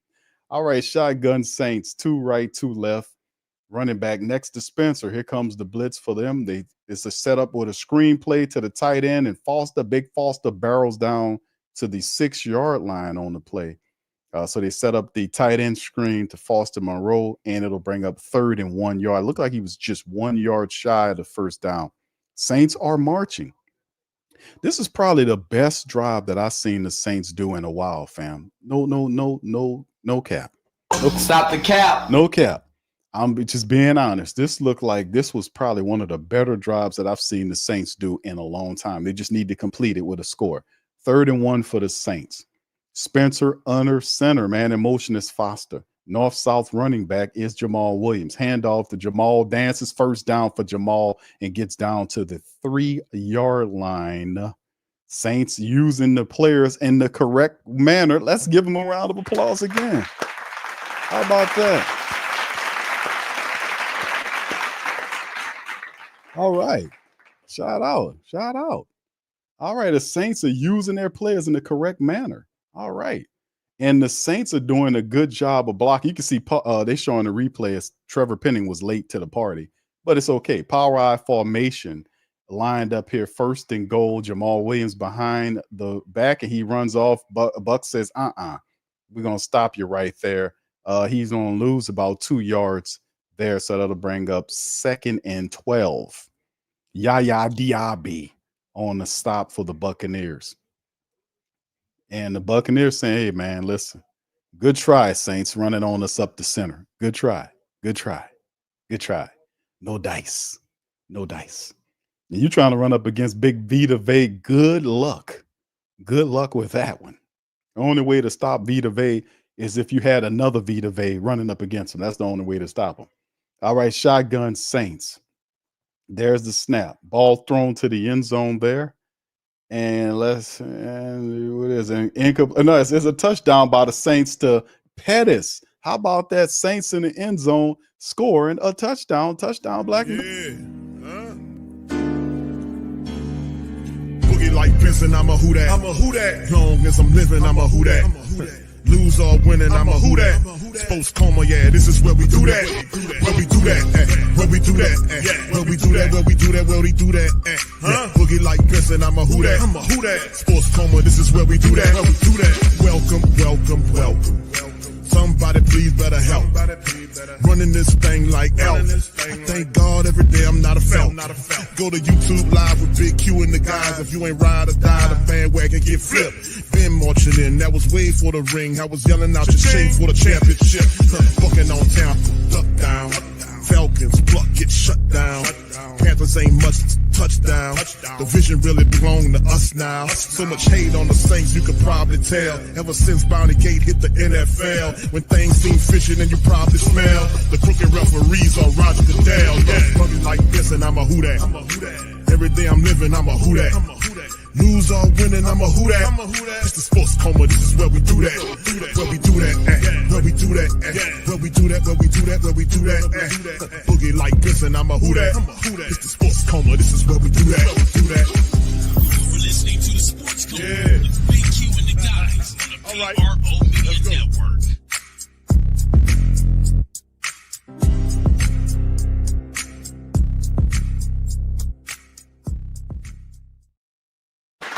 All right, shotgun Saints, 2 right, 2 left. Running back next to Spencer. Here comes the blitz for them. It's a setup with a screenplay to the tight end, and Big Foster barrels down to the 6-yard line on the play. So they set up the tight end screen to Foster Monroe, and it'll bring up 3rd and 1 yard. Looked like he was just 1 yard shy of the first down. Saints are marching. This is probably the best drive that I've seen the Saints do in a while, fam. No cap. Stop the cap. No cap. I'm just being honest. This looked like this was probably one of the better drives that I've seen the Saints do in a long time. They just need to complete it with a score. 3rd and 1 for the Saints. Spencer under center, man. In motion is Foster. North-south running back is Jamal Williams. Handoff to Jamal. Dances first down for Jamal and gets down to the 3-yard line. Saints using the players in the correct manner. Let's give them a round of applause again. How about that? All right. Shout out. All right. The Saints are using their players in the correct manner. All right. And the Saints are doing a good job of blocking. You can see they showing the replay as Trevor Penning was late to the party, but it's okay. Power eye formation. lined up here, 1st and goal. Jamal Williams behind the back, and he runs off. Buck says, we're going to stop you right there. He's going to lose about 2 yards there, so that'll bring up 2nd and 12. Yaya Diaby on the stop for the Buccaneers. And the Buccaneers saying, hey, man, listen, good try, Saints, running on us up the center. Good try. Good try. Good try. No dice. No dice. And you trying to run up against Big Vita Vey. Good luck. Good luck with that one. The only way to stop Vita Vey is if you had another Vita Vey running up against him. That's the only way to stop him. All right, shotgun Saints. There's the snap. Ball thrown to the end zone there. And what is it? No, it's a touchdown by the Saints to Pettis. How about that? Saints in the end zone scoring a touchdown. Touchdown, Black. Yeah. Boogie like Benson, I'm a Who Dat. I'm a Who Dat. Long as I'm living, I'm a Who Dat. Lose or winning, I'm a Who Dat. Sports Coma, yeah, this is where we do that. Where we do that, where we do that, where we do that, where we do that, where we do that. Boogie like Benson, I'm a Who Dat. I'm a Who Dat. Sports Coma, this is where we do that. Where we do that. Welcome, welcome, welcome. Somebody please better help. Running this thing like Elf. I thank God every day I'm not a felt. Go to YouTube Live with Big Q and the guys. If you ain't ride or die, the bandwagon get flipped. Been marching in, that was way for the ring. I was yelling out your shame for the championship. Bucking on town, duck down. Falcons, pluck, get shut down. Panthers ain't much touchdown. The vision really belong to us now. So much hate on the Saints, you could probably tell. Ever since Bounty Gate hit the NFL, when things seem fishy, then you probably smell the crooked referees on Roger Goodell. Yeah, probably like this, and I'm a Who Dat. Every day I'm living, I'm a Who Dat. Lose or winning, I'm a Who Dat. It's the Sports Coma, this is where we do that. Where we do that, where we do that, where we do that, where we do that, where we do that. Boogie like this, and I'm a Who Dat. It's the Sports Coma, this is where we do that. You're listening to the Sports Coma with Big Q and the guys on the PRO Media Network.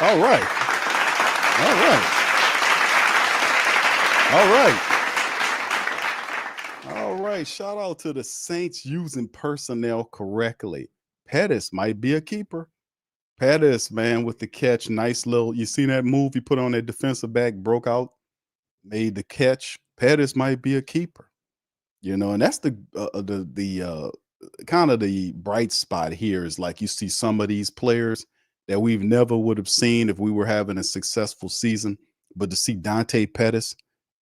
All right. All right. All right. All right. Shout out to the Saints using personnel correctly. Pettis might be a keeper. Pettis, man, with the catch. Nice little, you seen that move he put on that defensive back, broke out, made the catch. Pettis might be a keeper. You know, and that's the kind of the bright spot here is like you see some of these players that we've never would have seen if we were having a successful season. But to see Dante Pettis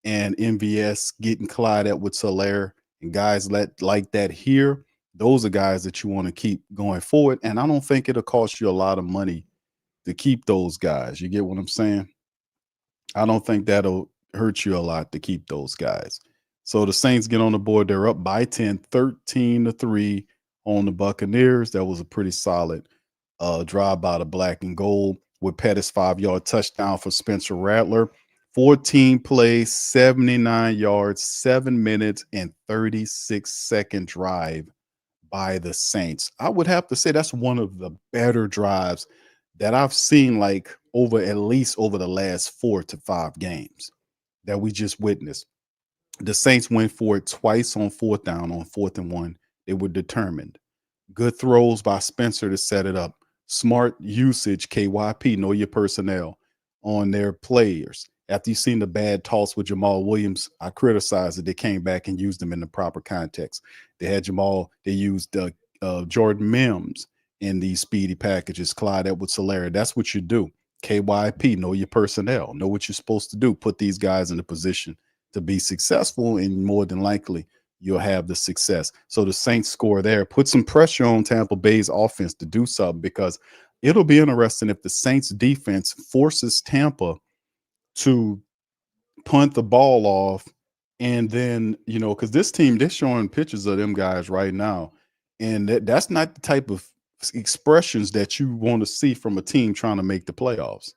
and MVS getting collided with Soler and guys like that here, those are guys that you want to keep going forward. And I don't think it'll cost you a lot of money to keep those guys. You get what I'm saying? I don't think that'll hurt you a lot to keep those guys. So the Saints get on the board. They're up by 10, 13-3 on the Buccaneers. That was a pretty solid drive by the black and gold with Pettis 5-yard touchdown for Spencer Rattler. 14 plays, 79 yards, 7 minutes and 36-second drive by the Saints. I would have to say that's one of the better drives that I've seen like at least over the last 4 to 5 games that we just witnessed. The Saints went for it twice on 4th down on 4th and 1. They were determined. Good throws by Spencer to set it up. Smart usage, KYP, know your personnel on their players. After you seen the bad toss with Jamal Williams, I criticized that they came back and used them in the proper context. They had Jamal, they used Jordan Mims in these speedy packages, Clyde Edwards-Helaire. That's what you do. KYP, know your personnel, know what you're supposed to do. Put these guys in a position to be successful, and more than likely you'll have the success. So the Saints score there, put some pressure on Tampa Bay's offense to do something, because it'll be interesting if the Saints defense forces Tampa to punt the ball off. And then, you know, because this team, they're showing pictures of them guys right now. And that's not the type of expressions that you want to see from a team trying to make the playoffs.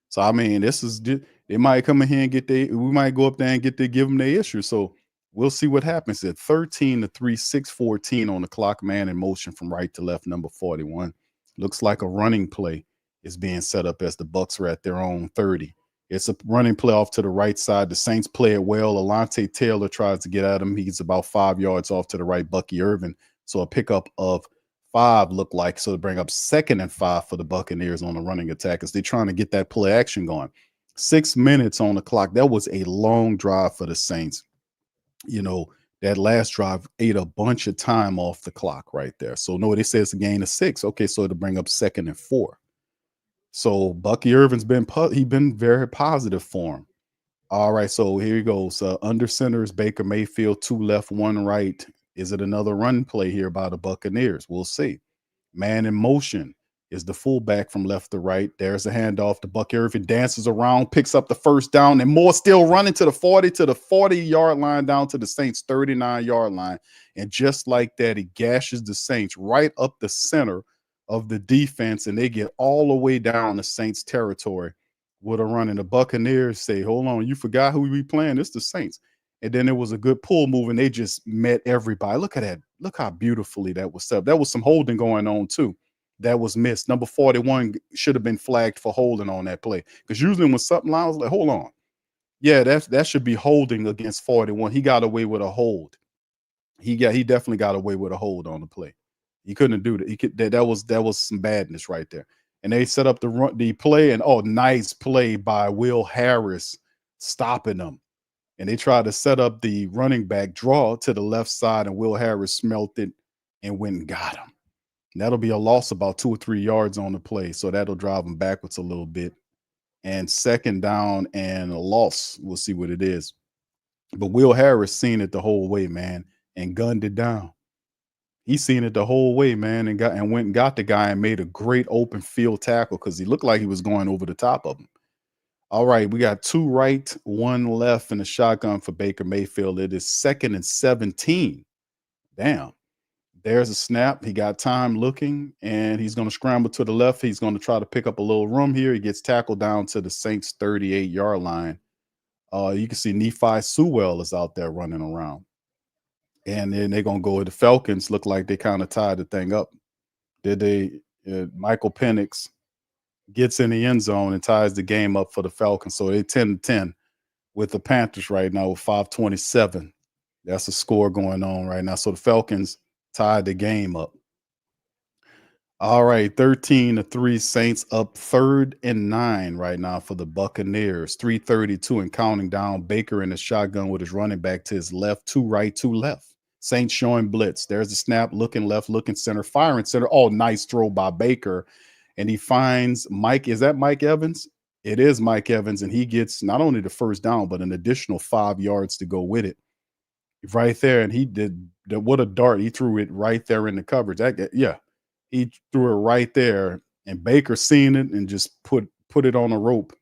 So, I mean, they might come in here and we might go up there and give them their issue. So we'll see what happens at 13-3, 6:14 on the clock, man in motion from right to left, number 41. Looks like a running play is being set up as the Bucs are at their own 30. It's a running play off to the right side. The Saints play it well. Alontae Taylor tries to get at him. He's about 5 yards off to the right. Bucky Irvin. So a pickup of 5 looked like. So to bring up 2nd and 5 for the Buccaneers on the running attack as they're trying to get that play action going. 6 minutes on the clock. That was a long drive for the Saints. You know, that last drive ate a bunch of time off the clock right there. So no, they say it's a gain of 6. Okay, so to bring up 2nd and 4. So Bucky Irvin's been very positive for him. All right, so here he goes. Under center is Baker Mayfield, 2 left, 1 right. Is it another run play here by the Buccaneers? We'll see. Man in motion is the fullback from left to right. There's a handoff to Bucky Irvin, dances around, picks up the first down, and more still running to the 40-yard line down to the Saints 39-yard line. And just like that, he gashes the Saints right up the center of the defense, and they get all the way down the Saints territory with a run. And the Buccaneers say, hold on, you forgot who we playing? It's the Saints. And then it was a good pull move, and they just met everybody. Look at that. Look how beautifully that was set up. That was some holding going on, too. That was missed. Number 41 should have been flagged for holding on that play. Because usually when something lines like, hold on. Yeah, that should be holding against 41. He got away with a hold. He definitely got away with a hold on the play. He couldn't do that. That was some badness right there. And they set up the play, and nice play by Will Harris stopping them. And they tried to set up the running back draw to the left side, and Will Harris smelt it and went and got him. And that'll be a loss about 2 or 3 yards on the play. So that'll drive them backwards a little bit. And 2nd down and a loss. We'll see what it is. But Will Harris seen it the whole way, man, and gunned it down. He seen it the whole way, man, and went and got the guy and made a great open field tackle because he looked like he was going over the top of him. All right, we got 2 right, 1 left in the shotgun for Baker Mayfield. It is 2nd and 17. Damn. There's a snap. He got time looking, and he's going to scramble to the left. He's going to try to pick up a little room here. He gets tackled down to the Saints 38-yard line. You can see Nephi Sewell is out there running around. And then they're going to go with the Falcons. Look like they kind of tied the thing up. Michael Penix gets in the end zone and ties the game up for the Falcons. So they're 10-10 with the Panthers right now with 5:27. That's a score going on right now. So the Falcons tied the game up. All right, 13-3 Saints up 3rd and 9 right now for the Buccaneers. 3:32 and counting down. Baker in the shotgun with his running back to his left, 2 right, 2 left. Saints showing blitz. There's the snap, looking left, looking center, firing center. Oh, nice throw by Baker. And he finds Mike. Is that Mike Evans? It is Mike Evans, and he gets not only the first down, but an additional 5 yards to go with it. Right there, and he did what a dart. He threw it right there in the coverage. He threw it right there, and Baker seen it and just put it on a rope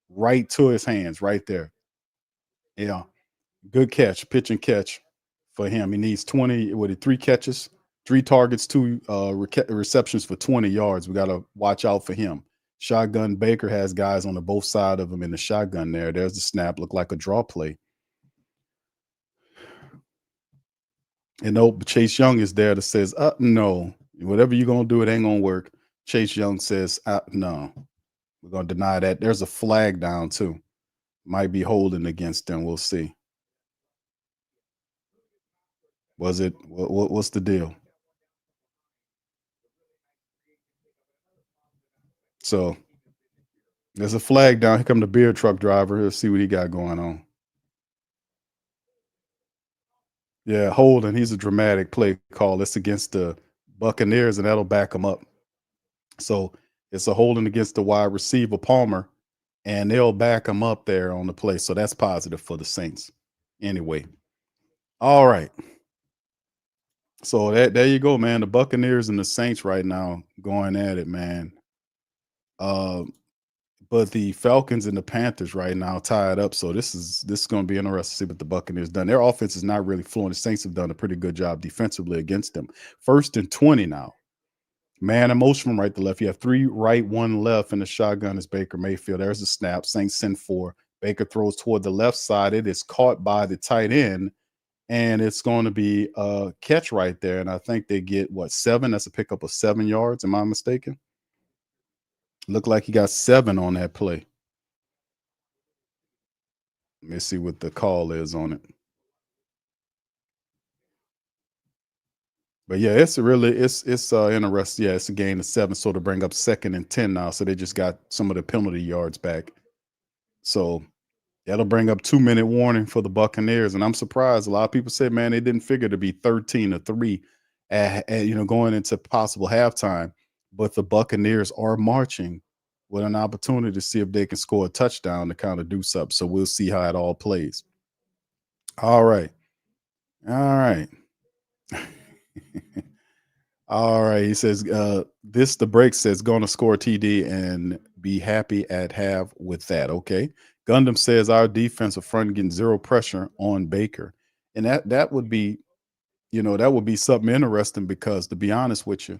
right to his hands right there. Yeah, good catch, pitch and catch for him. He needs 3 catches, 3 targets, 2 receptions for 20 yards. We got to watch out for him. Shotgun Baker has guys on the both side of him in the shotgun there. There's the snap, looked like a draw play. And Chase Young is there that says, no, whatever you're going to do, it ain't going to work. Chase Young says, no, we're going to deny that. There's a flag down too. Might be holding against them. We'll see. Was it, what's the deal? So there's a flag down. Here come the beer truck driver. Let's see what he got going on. Yeah, holding. He's a dramatic play call. It's against the Buccaneers, and that'll back them up. So it's a holding against the wide receiver, Palmer, and they'll back him up there on the play. So that's positive for the Saints. Anyway, all right. So there you go, man. The Buccaneers and the Saints right now going at it, man. But the Falcons and the Panthers right now tied up. So this is going to be interesting to see what the Buccaneers done. Their offense is not really flowing. The Saints have done a pretty good job defensively against them. 1st and 20 now. Man in motion from right to left. You have 3 right, 1 left, and the shotgun is Baker Mayfield. There's the snap. Saints send 4. Baker throws toward the left side. It is caught by the tight end, and it's going to be a catch right there. And I think they get, 7? That's a pickup of 7 yards. Am I mistaken? Looked like he got 7 on that play. Let me see what the call is on it. But yeah, it's interesting. Yeah, it's a gain of 7, so to bring up 2nd and 10 now. So they just got some of the penalty yards back. So that'll bring up 2-minute warning for the Buccaneers. And I'm surprised. A lot of people said, man, they didn't figure to be 13-3 going into possible halftime. But the Buccaneers are marching with an opportunity to see if they can score a touchdown to kind of do something. So we'll see how it all plays. All right. All right. He says, the break says going to score TD and be happy at half with that. Okay. Gundam says our defensive front getting 0 pressure on Baker. And that would be, that would be something interesting because, to be honest with you,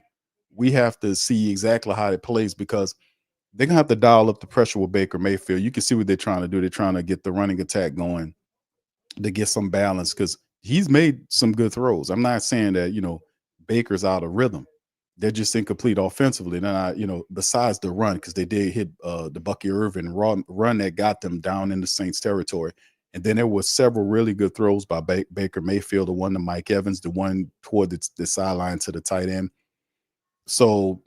we have to see exactly how it plays because they're going to have to dial up the pressure with Baker Mayfield. You can see what they're trying to do. They're trying to get the running attack going to get some balance because he's made some good throws. I'm not saying that, Baker's out of rhythm. They're just incomplete offensively. They're not, besides the run, because they did hit the Bucky Irvin run that got them down in the Saints territory. And then there were several really good throws by Baker Mayfield, the one to Mike Evans, the one toward the sideline to the tight end. So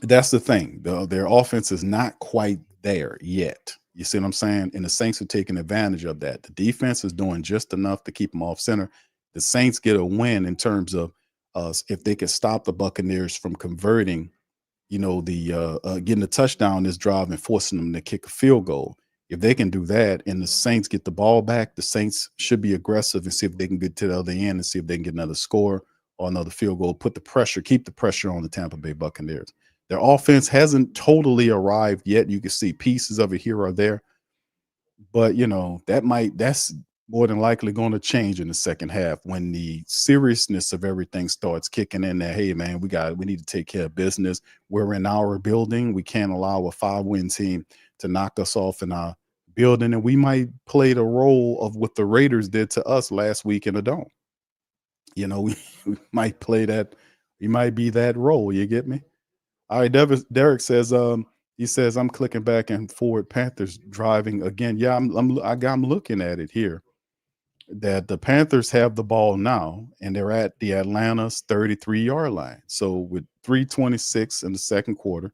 that's the thing. Their offense is not quite there yet. You see what I'm saying? And the Saints are taking advantage of that. The defense is doing just enough to keep them off center. The Saints get a win in terms of if they can stop the Buccaneers from converting, getting the touchdown this drive and forcing them to kick a field goal. If they can do that and the Saints get the ball back, the Saints should be aggressive and see if they can get to the other end and see if they can get another score or another field goal, keep the pressure on the Tampa Bay Buccaneers. Their offense hasn't totally arrived yet. You can see pieces of it here or there, but that's more than likely going to change in the second half when the seriousness of everything starts kicking in. That, hey man, we need to take care of business. We're in our building. We can't allow a 5-win team to knock us off in our building, and we might play the role of what the Raiders did to us last week in the Dome. We might play that. We might be that role. You get me? All right, Derek says, he says, I'm clicking back and forward. Panthers driving again. Yeah, I'm looking at it here that the Panthers have the ball now, and they're at the Atlanta's 33-yard line. So with 3:26 in the second quarter,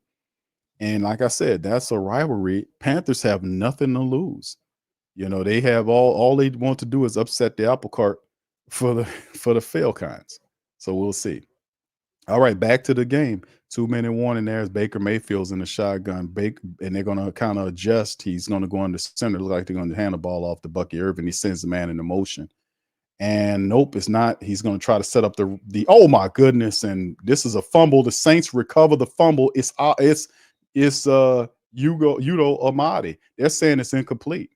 and like I said, that's a rivalry. Panthers have nothing to lose. They have all they want to do is upset the apple cart for the Falcons. So we'll see. All right, back to the game. 2-minute warning there as Baker Mayfield's in the shotgun. And they're going to kind of adjust. He's going to go in the center. Look like they're going to hand the ball off to Bucky Irvin. He sends the man into motion. And nope, it's not. He's going to try to set up the oh my goodness. And this is a fumble. The Saints recover the fumble. It's Yugo Amadi. They're saying it's incomplete.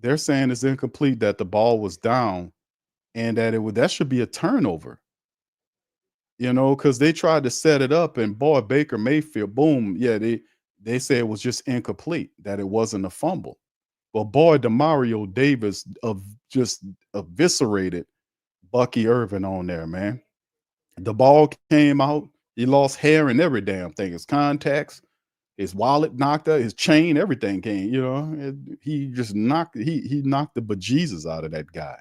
That the ball was down and that should be a turnover. Because they tried to set it up and boy, Baker Mayfield, boom. Yeah, they say it was just incomplete, that it wasn't a fumble. But boy, Demario Davis just eviscerated Bucky Irvin on there, man. The ball came out. He lost hair and every damn thing. His contacts, his wallet knocked out, his chain, everything came, he just knocked the bejesus out of that guy.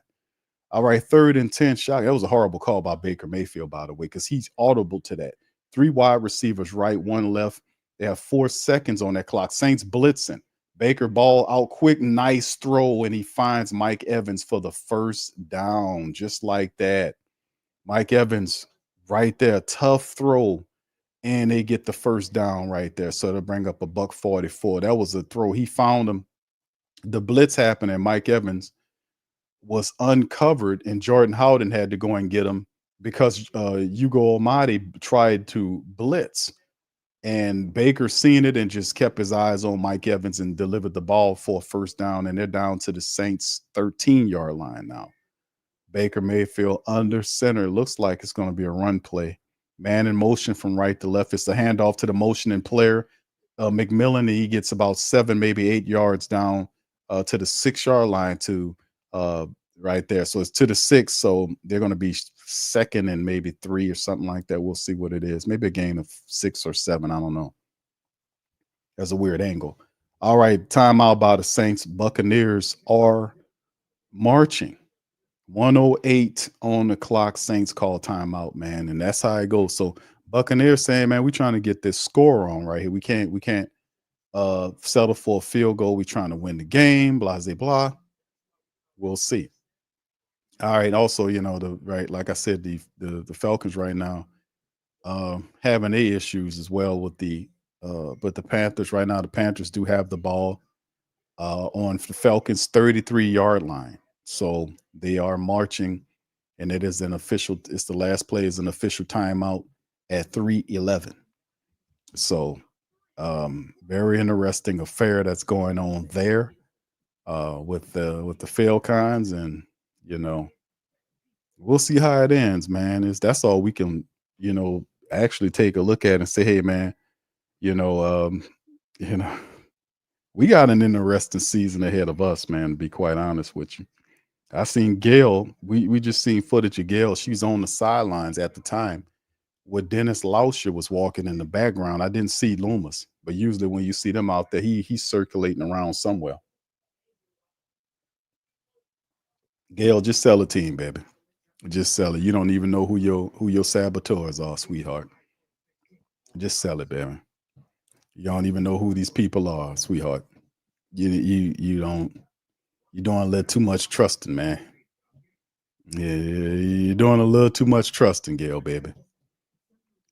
All right, 3rd and 10 shot. That was a horrible call by Baker Mayfield, by the way, because he's audible to that. 3 wide receivers, right, 1 left. They have 4 seconds on that clock. Saints blitzing. Baker ball out quick, nice throw, and he finds Mike Evans for the first down, just like that. Mike Evans right there, tough throw, and they get the first down right there. So they'll bring up a $144. That was a throw. He found him. The blitz happened, and Mike Evans was uncovered, and Jordan Howden had to go and get him because Yugo Amadi tried to blitz, and Baker seen it and just kept his eyes on Mike Evans and delivered the ball for a first down, and they're down to the Saints 13-yard line now. Baker Mayfield under center. Looks like it's going to be a run play. Man in motion from right to left. It's a handoff to the motioning player, McMillan. He gets about 7, maybe 8 yards down to the 6-yard line to right there. So it's to the 6. So they're going to be 2nd and maybe 3 or something like that. We'll see what it is. Maybe a gain of 6 or 7. I don't know. That's a weird angle. All right, timeout by the Saints. Buccaneers are marching. 108 on the clock. Saints call timeout, man, and that's how it goes. So Buccaneers saying, man, we're trying to get this score on right here. We can't settle for a field goal. We're trying to win the game. Blah blah blah. We'll see. All right. Also, like I said, the Falcons right now having a issues as well with the Panthers right now. The Panthers do have the ball on the Falcons 33-yard line. So they are marching, and it's the last play is an official timeout at 3:11. So very interesting affair that's going on there with the Falcons, and we'll see how it ends, man. That's all we can, actually take a look at and say, hey, man, you know, we got an interesting season ahead of us, man, to be quite honest with you. I seen Gail. We just seen footage of Gail. She's on the sidelines at the time where Dennis Lauscher was walking in the background. I didn't see Loomis, but usually when you see them out there, he's circulating around somewhere. Gail, just sell a team, baby. Just sell it. You don't even know who your saboteurs are, sweetheart. Just sell it, baby. You don't even know who these people are, sweetheart. You don't. You're doing a little too much trusting, man. Yeah, you're doing a little too much trusting, Gail, baby.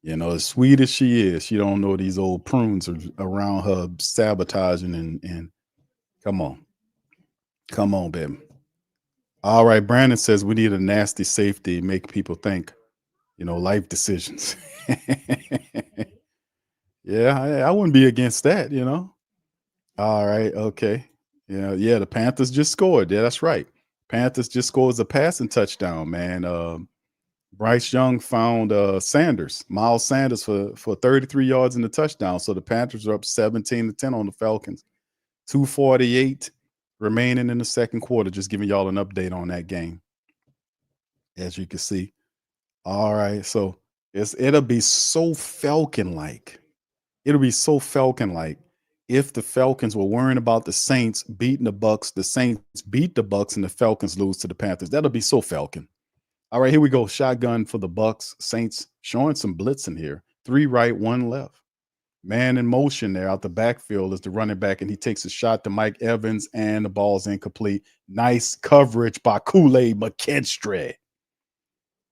As sweet as she is, she don't know these old prunes are around her sabotaging and come on, baby. All right, Brandon says we need a nasty safety, make people think, life decisions. Yeah, I wouldn't be against that, All right, okay. Yeah, the Panthers just scored. Yeah, that's right. Panthers just scored a passing touchdown, man. Bryce Young found Miles Sanders for 33 yards in the touchdown. So the Panthers are up 17-10 on the Falcons. 2:48 remaining in the second quarter. Just giving y'all an update on that game, as you can see. All right, so it'll be so Falcon-like. It'll be so Falcon-like if the Falcons were worrying about the Saints beating the Bucs, the Saints beat the Bucs, and the Falcons lose to the Panthers. That'll be so Falcon. All right, here we go. Shotgun for the Bucs. Saints showing some blitzing here. 3 right, 1 left. Man in motion there out the backfield is the running back, and he takes a shot to Mike Evans, and the ball's incomplete. Nice coverage by Kool-Aid McKinstry.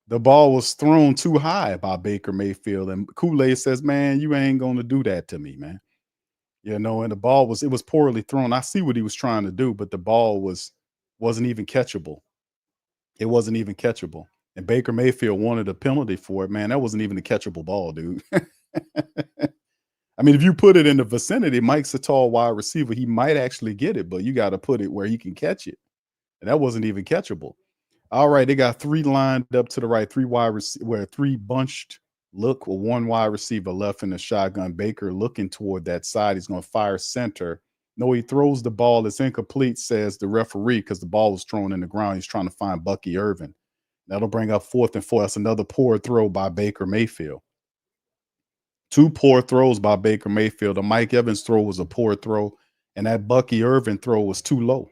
The ball was thrown too high by Baker Mayfield, and Kool-Aid says, man, you ain't going to do that to me, man. And the ball was poorly thrown. I see what he was trying to do, but the ball wasn't even catchable. It wasn't even catchable. And Baker Mayfield wanted a penalty for it, man. That wasn't even a catchable ball, dude. I mean, if you put it in the vicinity, Mike's a tall wide receiver. He might actually get it, but you got to put it where he can catch it. And that wasn't even catchable. All right, they got 3 lined up to the right, 3 bunched look with 1 wide receiver left in the shotgun. Baker looking toward that side. He's going to fire center. No, he throws the ball. It's incomplete, says the referee, because the ball was thrown in the ground. He's trying to find Bucky Irvin. That'll bring up 4th and 4. That's another poor throw by Baker Mayfield. 2 poor throws by Baker Mayfield. The Mike Evans throw was a poor throw, and that Bucky Irvin throw was too low.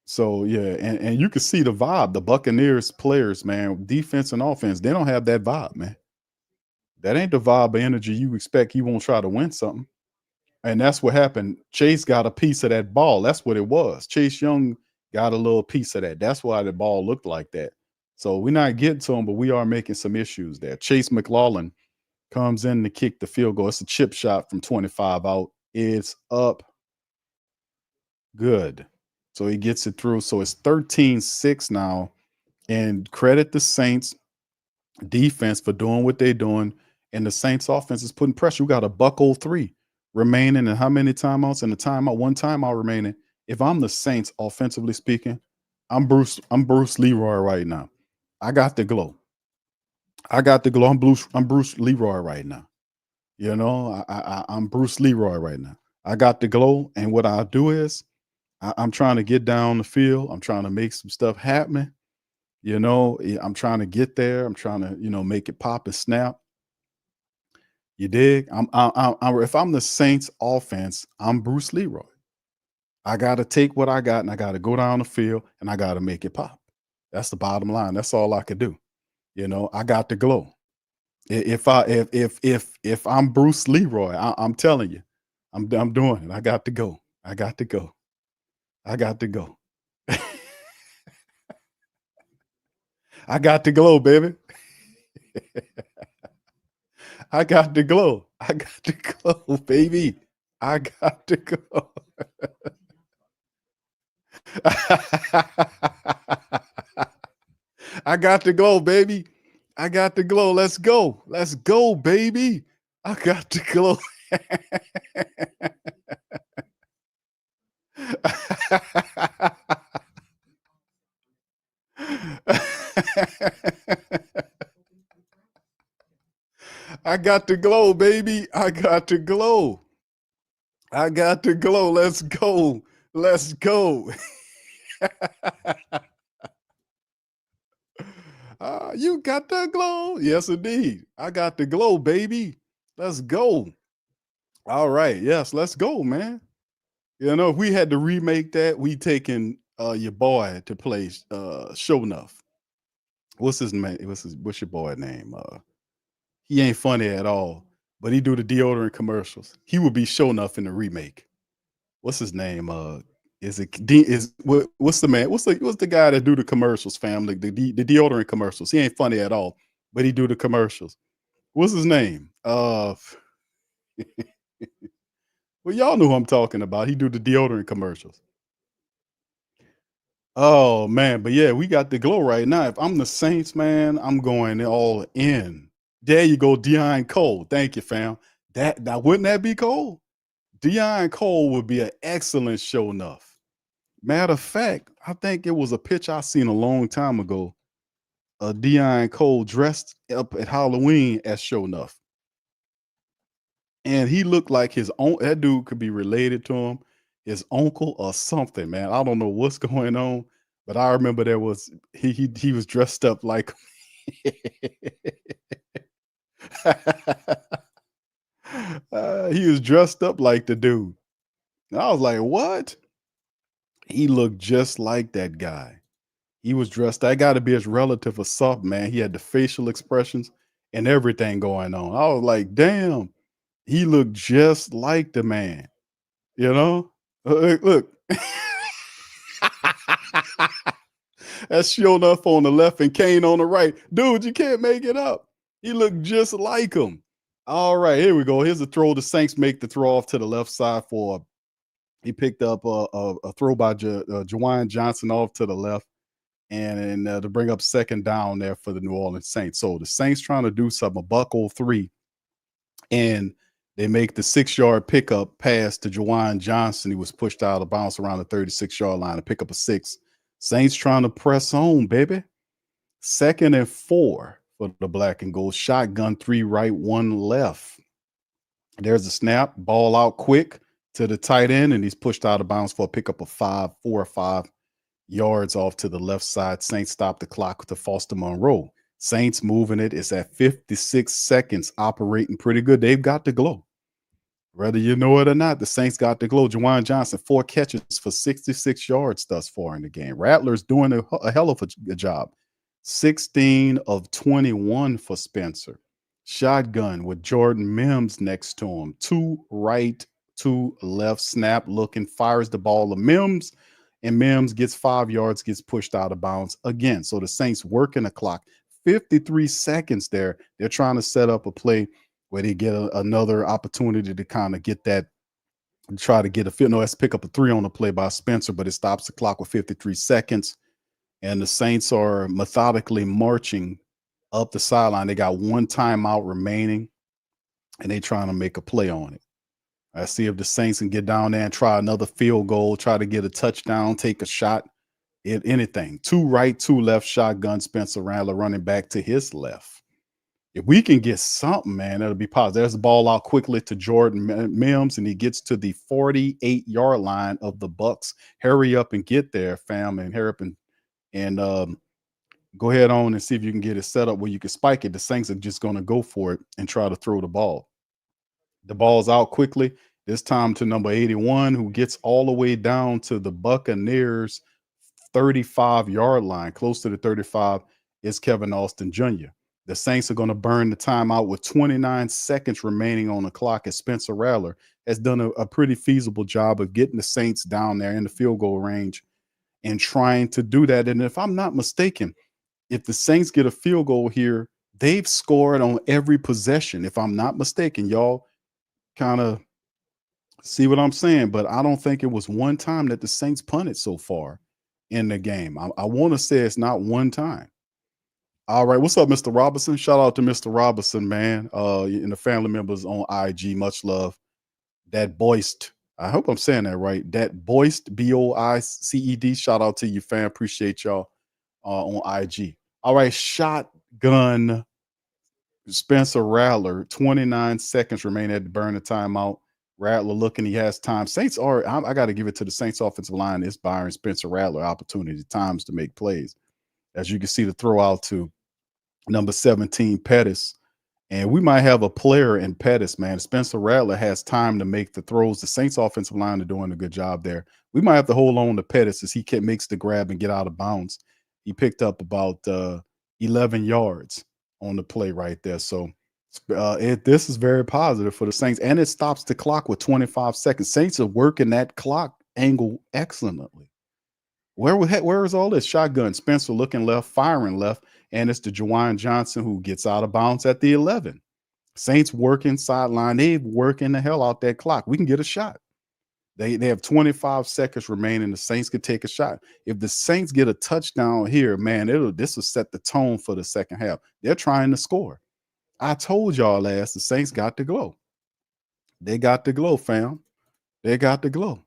So, yeah, and you can see the vibe. The Buccaneers players, man, defense and offense, they don't have that vibe, man. That ain't the vibe of energy you expect. You won't try to win something. And that's what happened. Chase got a piece of that ball. That's what it was. Chase Young got a little piece of that. That's why the ball looked like that. So we're not getting to him, but we are making some issues there. Chase McLaughlin comes in to kick the field goal. It's a chip shot from 25 out. It's up. Good. So he gets it through. So it's 13-6 now. And credit the Saints defense for doing what they're doing. And the Saints offense is putting pressure. We got a $103 remaining, and how many timeouts? And the timeout, 1 timeout remaining. If I'm the Saints, offensively speaking, I'm Bruce Leroy right now. I got the glow. I'm Bruce Leroy right now. I'm Bruce Leroy right now. I got the glow, and what I do is I'm trying to get down the field. I'm trying to make some stuff happen. I'm trying to get there. I'm trying to, make it pop and snap. You dig? If I'm the Saints offense, I'm Bruce Leroy. I got to take what I got and I got to go down the field and I got to make it pop. That's the bottom line. That's all I could do. You know, I got the glow. If I'm Bruce Leroy, I'm telling you, I'm doing it. I got to go. I got to go. I got to go. I got the glow, baby. I got the glow. I got the glow, baby. I got to go. I got the glow, baby. I got the glow. Let's go. Let's go, baby. I got the glow. I got the glow, baby. I got the glow. I got the glow. Let's go. Let's go. You got the glow. Yes, indeed. I got the glow, baby. Let's go. All right. Yes, let's go, man. You know, if we had to remake that, we taking your boy to play Show Enough. What's his name? What's your boy name? He ain't funny at all, but he do the deodorant commercials. He would be Show Enough in the remake. What's his name? What's the man? What's the guy that do the commercials, family? The deodorant commercials. He ain't funny at all, but he do the commercials. What's his name? Well, y'all know who I'm talking about. He do the deodorant commercials. Oh man, but yeah, we got the glow right now. If I'm the Saints, man, I'm going all in. There you go, Deion Cole. Thank you, fam. Now wouldn't that be cool? Deion Cole would be an excellent Show Enough. Matter of fact, I think it was a pitch I seen a long time ago. Deion Cole dressed up at Halloween as Show Enough. And he looked like his own. That dude could be related to him, his uncle or something, man. I don't know what's going on, but I remember there was he was dressed up like he was dressed up like the dude. And I was like, what? He looked just like that guy. He was dressed. That got to be his relative or something, man. He had the facial expressions and everything going on. I was like, damn, he looked just like the man. You know? Look. That's Show Enough on the left and Kane on the right. Dude, you can't make it up. He looked just like him. All right, here we go. Here's a throw. The Saints make the throw off to the left side for he picked up a throw by Juwan Johnson off to the left and to bring up second down there for the New Orleans Saints. So the Saints trying to do something, a Buc-03, and they make the 6-yard pickup pass to Juwan Johnson. He was pushed out of bounds around the 36-yard line to pick up a 6. Saints trying to press on, baby. 2nd and 4 for the black and gold. Shotgun, 3 right, 1 left. There's a snap, ball out quick to the tight end, and he's pushed out of bounds for a pickup of 4 or 5 yards off to the left side. Saints stop the clock to Foster Monroe. Saints moving it. It's at 56 seconds, operating pretty good. They've got the glow. Whether you know it or not, the Saints got the glow. Juwan Johnson, 4 catches for 66 yards thus far in the game. Rattlers doing a hell of a job. 16 of 21 for Spencer. Shotgun with Jordan Mims next to him. 2 right, 2 left, snap looking, fires the ball to Mims, and Mims gets 5 yards, gets pushed out of bounds again. So the Saints working the clock. 53 seconds there. They're trying to set up a play where they get another opportunity to kind of get that, try to get a field. No, that's pick up a 3 on the play by Spencer, but it stops the clock with 53 seconds. And the Saints are methodically marching up the sideline. They got 1 timeout remaining, and they trying to make a play on it. I see if the Saints can get down there and try another field goal, try to get a touchdown, take a shot, anything. 2 right, 2 left, shotgun, Spencer Rattler running back to his left. If we can get something, man, that'll be positive. There's the ball out quickly to Jordan Mims, and he gets to the 48-yard line of the Bucs. Hurry up and get there, fam, and hurry up and go ahead on and see if you can get it set up where you can spike it. The Saints are just going to go for it and try to throw the ball. The ball's out quickly. This time to number 81, who gets all the way down to the Buccaneers 35-yard line, close to the 35, is Kevin Austin Jr. The Saints are going to burn the timeout with 29 seconds remaining on the clock, as Spencer Rattler has done a pretty feasible job of getting the Saints down there in the field goal range and trying to do that. And if I'm not mistaken, if the Saints get a field goal here, they've scored on every possession. If I'm not mistaken, y'all kind of see what I'm saying, but I don't think it was one time that the Saints punted so far in the game. I want to say it's not one time. All right, what's up, Mr. Robinson? Shout out to Mr. Robinson, man, and the family members on IG. Much love. That Boist, I hope I'm saying that right. That Boist, Boiced. Shout out to you, fam. Appreciate y'all on IG. All right, shotgun Spencer Rattler. 29 seconds remain at the burn the timeout. Rattler looking, he has time. Saints are, I got to give it to the Saints offensive line. It's Byron Spencer Rattler opportunity, times to make plays. As you can see, the throw out to number 17, Pettis. And we might have a player in Pettis, man. Spencer Rattler has time to make the throws. The Saints offensive line are doing a good job there. We might have to hold on to Pettis as he makes the grab and get out of bounds. He picked up about 11 yards on the play right there. So this is very positive for the Saints. And it stops the clock with 25 seconds. Saints are working that clock angle excellently. Where is all this? Shotgun. Spencer looking left, firing left. And it's the Juwan Johnson who gets out of bounds at the 11. Saints working sideline. They working the hell out that clock. We can get a shot. They have 25 seconds remaining. The Saints could take a shot. If the Saints get a touchdown here, man, this will set the tone for the second half. They're trying to score. I told y'all the Saints got to glow. They got to glow, fam. They got to glow.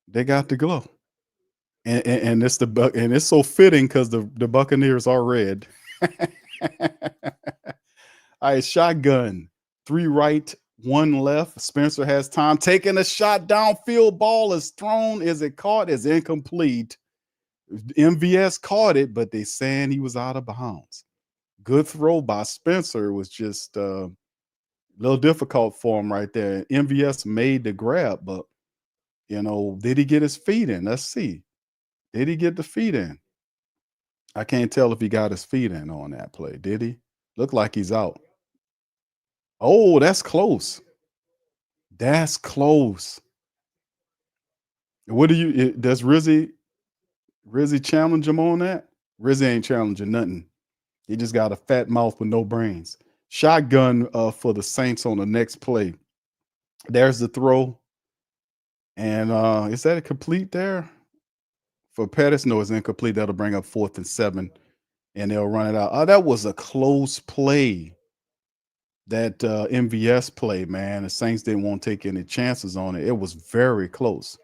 They got to glow. And it's and it's so fitting because the Buccaneers are red. All right, shotgun. 3 right, 1 left. Spencer has time. Taking a shot downfield. Ball is thrown. Is it caught? Is incomplete. MVS caught it, but they saying he was out of bounds. Good throw by Spencer. It was just a little difficult for him right there. MVS made the grab, but, did he get his feet in? Let's see. Did he get the feet in? I can't tell if he got his feet in on that play. Did he? Looked like he's out. Oh, that's close. That's close. What does Rizzy challenge him on that? Rizzy ain't challenging nothing. He just got a fat mouth with no brains. Shotgun for the Saints on the next play. There's the throw. And is that a complete there? For Pettis, no, it's incomplete. That'll bring up 4th and 7, and they'll run it out. Oh, that was a close play. That MVS play, man. The Saints didn't want to take any chances on it. It was very close.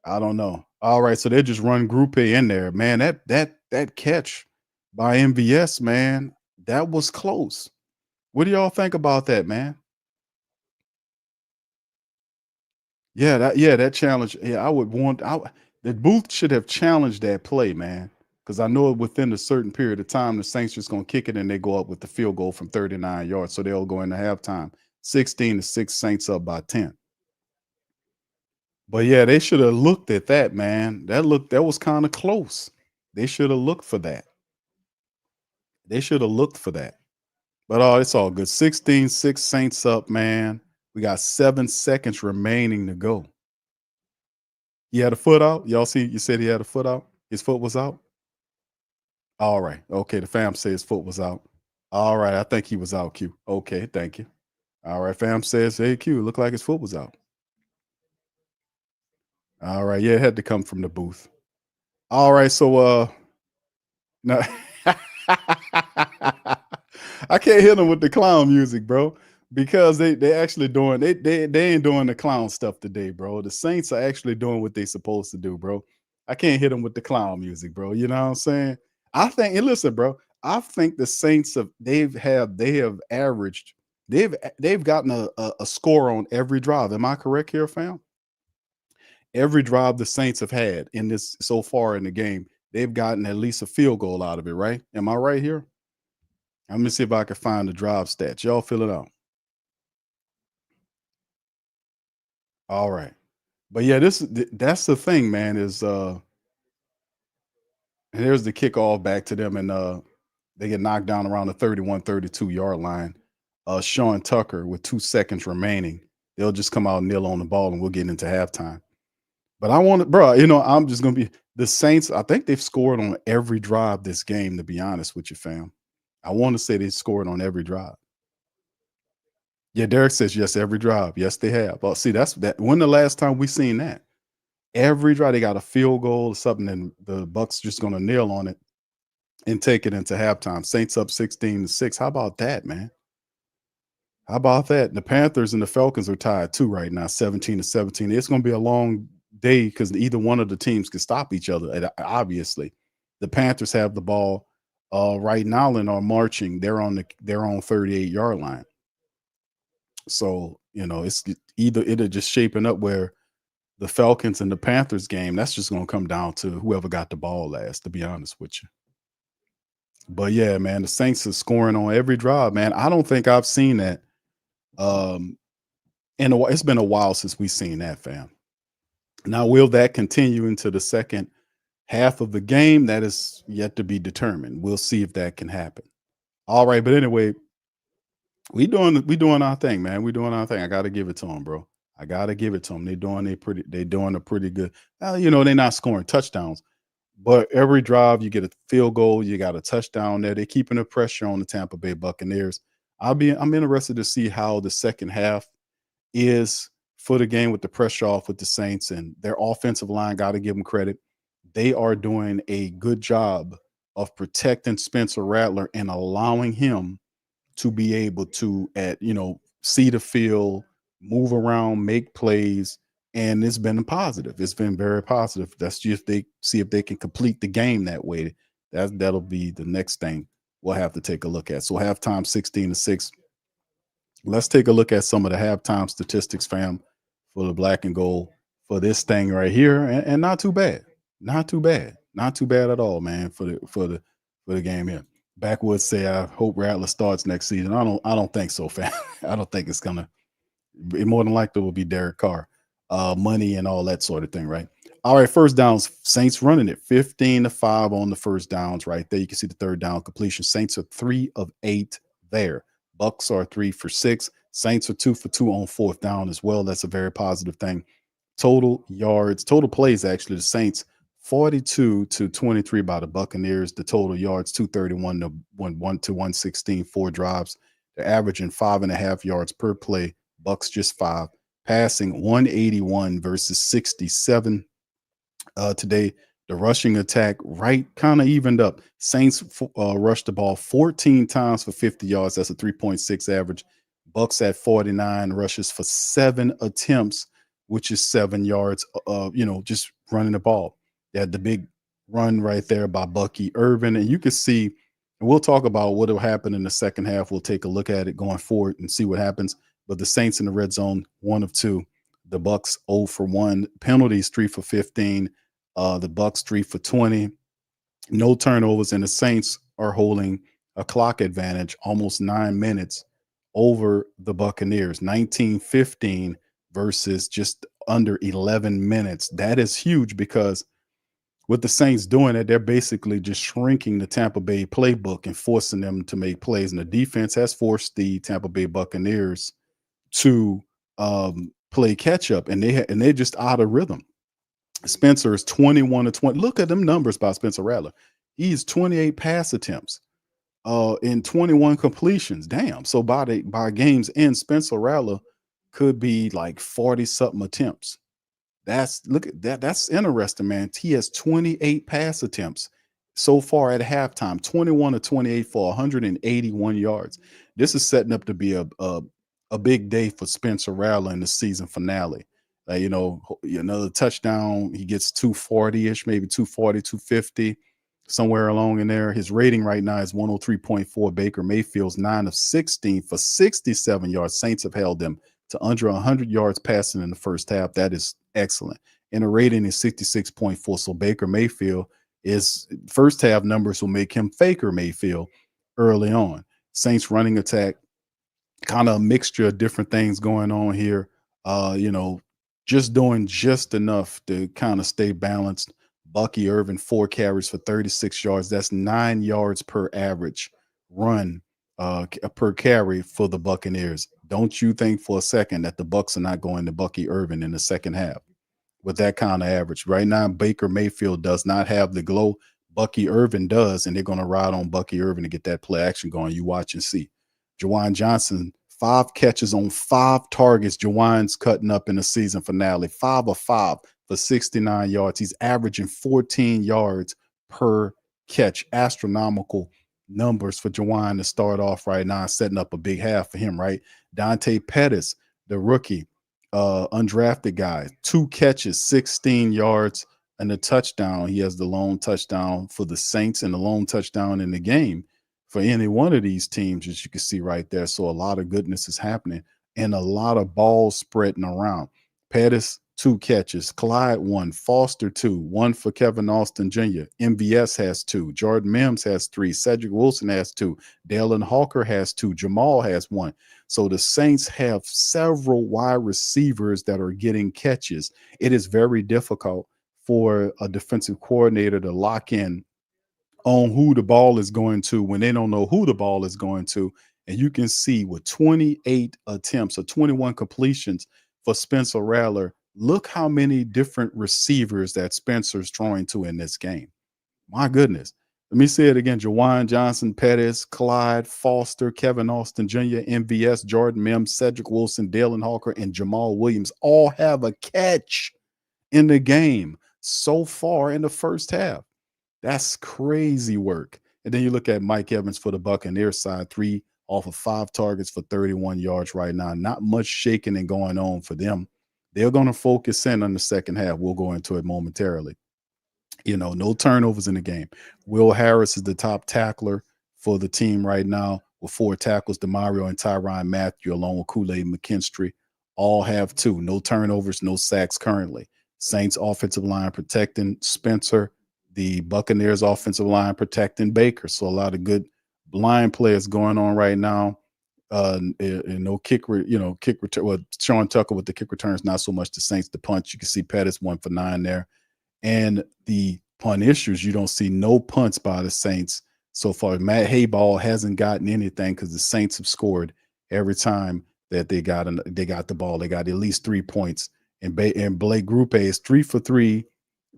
I don't know. All right, so they just run Group A in there, man. That catch by MVS, man, that was close. What do y'all think about that, man? Yeah, that challenge. Yeah, the booth should have challenged that play, man, because I know within a certain period of time, the Saints just going to kick it and they go up with the field goal from 39 yards. So they'll go into halftime 16-6, Saints up by 10. But yeah, they should have looked at that, man. That was kind of close. They should have looked for that. But it's all good. 16-6, Saints up, man. We got 7 seconds remaining to go. He had a foot out. Y'all see, you said he had a foot out. His foot was out. All right. Okay. The fam says his foot was out. All right. I think he was out, Q. Okay. Thank you. All right. Fam says, hey, Q, looked like his foot was out. All right. Yeah, it had to come from the booth. All right. So, no, I can't hit him with the clown music, bro, because they actually doing, they ain't doing the clown stuff today, bro. The Saints are actually doing what they supposed to do, bro. I can't hit them with the clown music, bro. You know what I'm saying? I think, and listen, bro, I think the Saints they've gotten a score on every drive. Am I correct here, fam? Every drive the Saints have had in this so far in the game, they've gotten at least a field goal out of it, right? Am I right here? Let me see if I can find the drive stats. Y'all fill it out. All right. But yeah, that's the thing, man, is and here's the kickoff back to them, and they get knocked down around the 31-32 yard line. Sean Tucker with 2 seconds remaining. They'll just come out and kneel on the ball and we'll get into halftime. But I want to, bro, I'm just gonna be the Saints. I think they've scored on every drive this game, to be honest with you, fam. I want to say they scored on every drive. Yeah, Derek says yes, every drive. Yes, they have. Well, see, that's that. When the last time we seen that? Every drive they got a field goal or something, and the Bucs just gonna nail on it and take it into halftime. Saints up 16-6. How about that, man? How about that? The Panthers and the Falcons are tied too right now, 17-17. It's gonna be a long day because either one of the teams can stop each other. Obviously, the Panthers have the ball right now and are marching. They're on 38-yard line. So it's either it'll just shaping up where the Falcons and the Panthers game, that's just gonna come down to whoever got the ball last, to be honest with you. But yeah, man, the Saints are scoring on every drive, man. I don't think I've seen that. And it's been a while since we've seen that, fam. Now, will that continue into the second half of the game? That is yet to be determined. We'll see if that can happen. All right, but anyway, we doing our thing, man. We doing our thing. I got to give it to them, bro. I got to give it to them. They're doing a pretty good. They're not scoring touchdowns, but every drive you get a field goal, you got a touchdown there. They're keeping the pressure on the Tampa Bay Buccaneers. I'm interested to see how the second half is for the game with the pressure off with the Saints, and their offensive line, got to give them credit. They are doing a good job of protecting Spencer Rattler and allowing him to be able to see the field, move around, make plays, and it's been positive. It's been very positive. That's just they see if they can complete the game that way. That'll be the next thing we'll have to take a look at. So halftime 16-6. Let's take a look at some of the halftime statistics, fam, for the black and gold for this thing right here, and not too bad, not too bad at all, man. For the game here. Backwoods say, I hope Rattler starts next season. I don't think so, fam. I don't think it's gonna. It more than likely will be Derek Carr, money and all that sort of thing, right? All right, first downs. Saints running it 15-5 on the first downs right there. You can see the third down completion. Saints are 3 of 8 there. Bucs are 3 for 6. Saints are 2 for 2 on fourth down as well. That's a very positive thing. Total yards, total plays, actually, the Saints 42-23 by the Buccaneers. The total yards 231 to 116, 4 drives. They're averaging 5.5 yards per play. Bucs just 5. Passing 181 versus 67 today. The rushing attack kind of evened up. Saints rushed the ball 14 times for 50 yards. That's a 3.6 average. Bucs at 49 rushes for 7 attempts, which is 7 yards. Just running the ball. They had the big run right there by Bucky Irvin, and you can see. And we'll talk about what will happen in the second half. We'll take a look at it going forward and see what happens. But the Saints in the red zone, 1 of 2. The Bucs 0 for 1. Penalties 3 for 15. The Bucs 3 for 20. No turnovers, and the Saints are holding a clock advantage, almost 9 minutes over the Buccaneers, 19-15 versus just under 11 minutes. That is huge because with the Saints doing it, they're basically just shrinking the Tampa Bay playbook and forcing them to make plays. And the defense has forced the Tampa Bay Buccaneers to play catch up, and they're just out of rhythm. Spencer is 21-20. Look at them numbers by Spencer Rattler. He's 28 pass attempts in 21 completions. Damn. So by game's end, Spencer Rattler could be like 40-something attempts. Look at that. That's interesting, man. He has 28 pass attempts so far at halftime, 21-28 for 181 yards. This is setting up to be a big day for Spencer Rattler in the season finale. Another touchdown, he gets 240-ish, maybe 240, 250, somewhere along in there. His rating right now is 103.4. Baker Mayfield's 9 of 16 for 67 yards. Saints have held them to under 100 yards passing in the first half. That is excellent. And the rating is 66.4. So Baker Mayfield is first half numbers will make him Faker Mayfield early on. Saints running attack, kind of a mixture of different things going on here. just doing just enough to kind of stay balanced. Bucky Irvin, 4 carries for 36 yards. That's 9 yards per average run per carry for the Buccaneers. Don't you think for a second that the Bucs are not going to Bucky Irvin in the second half with that kind of average? Right now, Baker Mayfield does not have the glow. Bucky Irvin does, and they're going to ride on Bucky Irvin to get that play action going. You watch and see. Juwan Johnson, 5 catches on 5 targets. Juwan's cutting up in the season finale. 5 of 5 for 69 yards. He's averaging 14 yards per catch. Astronomical numbers for Juwan to start off right now, setting up a big half for him, right? Dante Pettis, the rookie, undrafted guy, 2 catches, 16 yards, and a touchdown. He has the lone touchdown for the Saints and the lone touchdown in the game for any one of these teams, as you can see right there. So a lot of goodness is happening and a lot of balls spreading around. Pettis, 2 catches. Clyde, 1. Foster, 2. 1 for Kevin Austin Jr. MVS has 2. Jordan Mims has 3. Cedric Wilson has 2. Dalen Hawker has 2. Jamal has 1. So the Saints have several wide receivers that are getting catches. It is very difficult for a defensive coordinator to lock in on who the ball is going to when they don't know who the ball is going to. And you can see with 28 attempts or 21 completions for Spencer Rattler, look how many different receivers that Spencer's throwing to in this game. My goodness. Let me say it again. Juwan Johnson, Pettis, Clyde, Foster, Kevin Austin Jr., MVS, Jordan Mims, Cedric Wilson, Dalen Hawker, and Jamal Williams all have a catch in the game so far in the first half. That's crazy work. And then you look at Mike Evans for the Buccaneers side, 3 off of 5 targets for 31 yards right now. Not much shaking and going on for them. They're going to focus in on the second half. We'll go into it momentarily. You know, no turnovers in the game. Will Harris is the top tackler for the team right now with 4 tackles. DeMario and Tyrann Mathieu, along with Kool-Aid McKinstry, all have 2. No turnovers, no sacks currently. Saints offensive line protecting Spencer. The Buccaneers offensive line protecting Baker. So a lot of good line players going on right now. No kick return. Well, Sean Tucker with the kick returns, not so much the Saints. The punch, you can see Pettis 1 for 9 there. And the punt issues, you don't see no punts by the Saints so far. Matt Hayball hasn't gotten anything because the Saints have scored every time that they got the ball. They got at least 3 points. And Blake Grupe is 3 for 3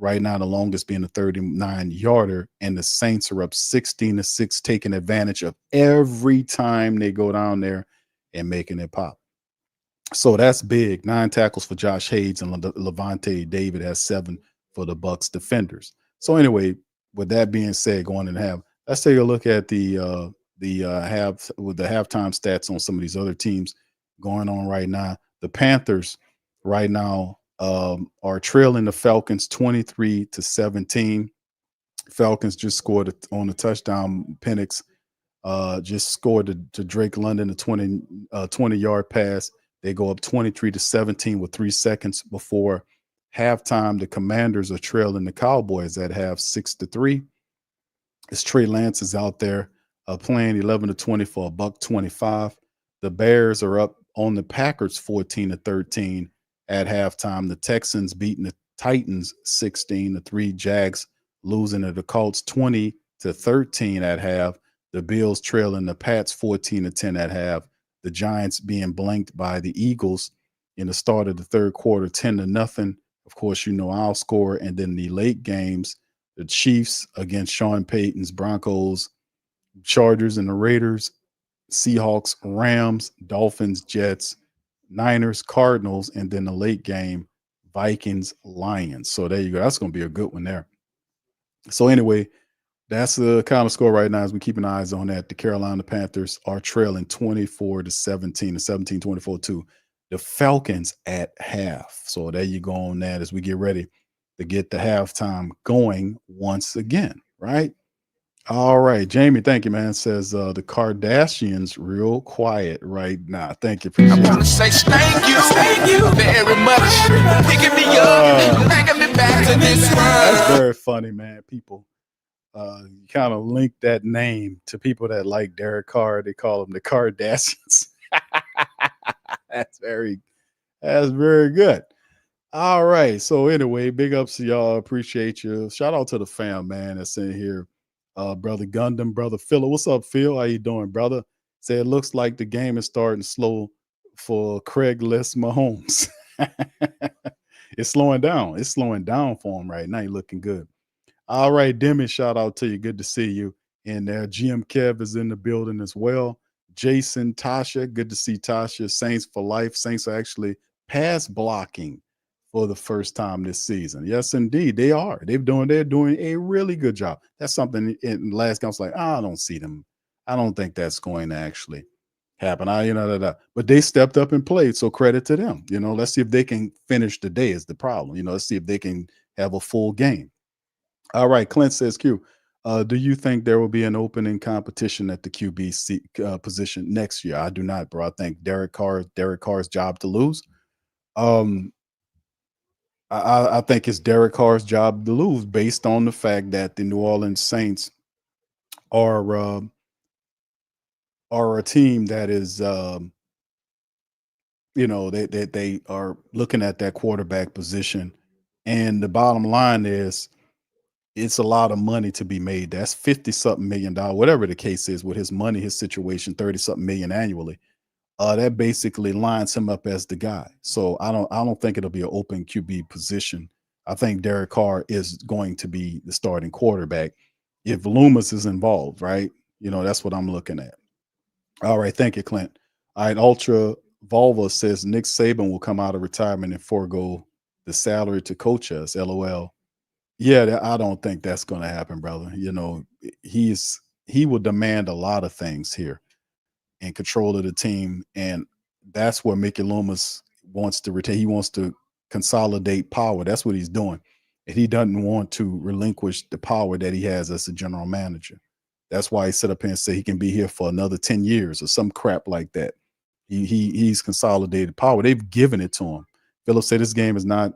right now, the longest being a 39-yarder. And the Saints are up 16-6, taking advantage of every time they go down there and making it pop. So that's big. 9 tackles for Josh Hayes, and Levante David has 7 for the Bucs defenders. So anyway, with that being said, going into half, let's take a look at the halftime stats on some of these other teams going on right now. The Panthers right now are trailing the Falcons 23-17. Falcons just scored on a touchdown. Penix just scored to Drake London a 20-yard pass. They go up 23-17 with 3 seconds before halftime. The Commanders are trailing the Cowboys at half 6-3. As Trey Lance is out there playing 11-20 for $125. The Bears are up on the Packers 14-13 at halftime. The Texans beating the Titans 16-3. Jags losing to the Colts 20-13 at half. The Bills trailing the Pats 14-10 at half. The Giants being blanked by the Eagles in the start of the third quarter 10-0. Of course, you know our score. And then the late games, the Chiefs against Sean Payton's Broncos, Chargers and the Raiders, Seahawks, Rams, Dolphins, Jets, Niners, Cardinals, and then the late game, Vikings, Lions. So there you go. That's going to be a good one there. So anyway, that's the kind of score right now as we keep an eyes on that. The Carolina Panthers are trailing 24-17, 17-24 to the Falcons at half. So there you go on that as we get ready to get the halftime going once again, right? All right, Jamie, thank you, man. Says the Kardashians real quiet right now. Thank you. Appreciate I want to say thank you very much. Picking me up, bringing me back to this world. That's very funny, man. People kind of link that name to people that like Derek Carr. They call them the Kardashians. That's very good. All right. So anyway, big ups to y'all. Appreciate you. Shout out to the fam, man, that's in here. Brother Gundam, brother Phil. What's up, Phil? How you doing, brother? Say it looks like the game is starting slow for Craigslist Mahomes. It's slowing down. It's slowing down for him right now. He looking good. All right, Demi, shout out to you. Good to see you in there. GM Kev is in the building as well. Jason, Tasha, good to see Tasha. Saints for life. Saints are actually pass blocking for the first time this season. Yes, indeed, they are. They're doing a really good job. That's something in the last game. I was like, I don't see them. I don't think that's going to actually happen. But they stepped up and played. So credit to them. Let's see if they can finish the day is the problem. Let's see if they can have a full game. All right, Clint says, Q, do you think there will be an opening competition at the QB position next year? I do not, bro. I think Derek Carr's job to lose. I think it's Derek Carr's job to lose based on the fact that the New Orleans Saints are a team that is, they are looking at that quarterback position, and the bottom line is, it's a lot of money to be made. That's 50 something $million, whatever the case is with his money, his situation, 30 something million annually. That basically lines him up as the guy. So I don't think it'll be an open QB position. I think Derek Carr is going to be the starting quarterback if Loomis is involved, right? That's what I'm looking at. All right, thank you, Clint. All right, Ultra Volva says Nick Saban will come out of retirement and forego the salary to coach us. LOL. Yeah, I don't think that's going to happen, brother. He will demand a lot of things here and control of the team, and that's what Mickey Loomis wants to retain. He wants to consolidate power. That's what he's doing, and he doesn't want to relinquish the power that he has as a general manager. That's why he set up here and said he can be here for another 10 years or some crap like that. He's consolidated power. They've given it to him. Phillips said this game is not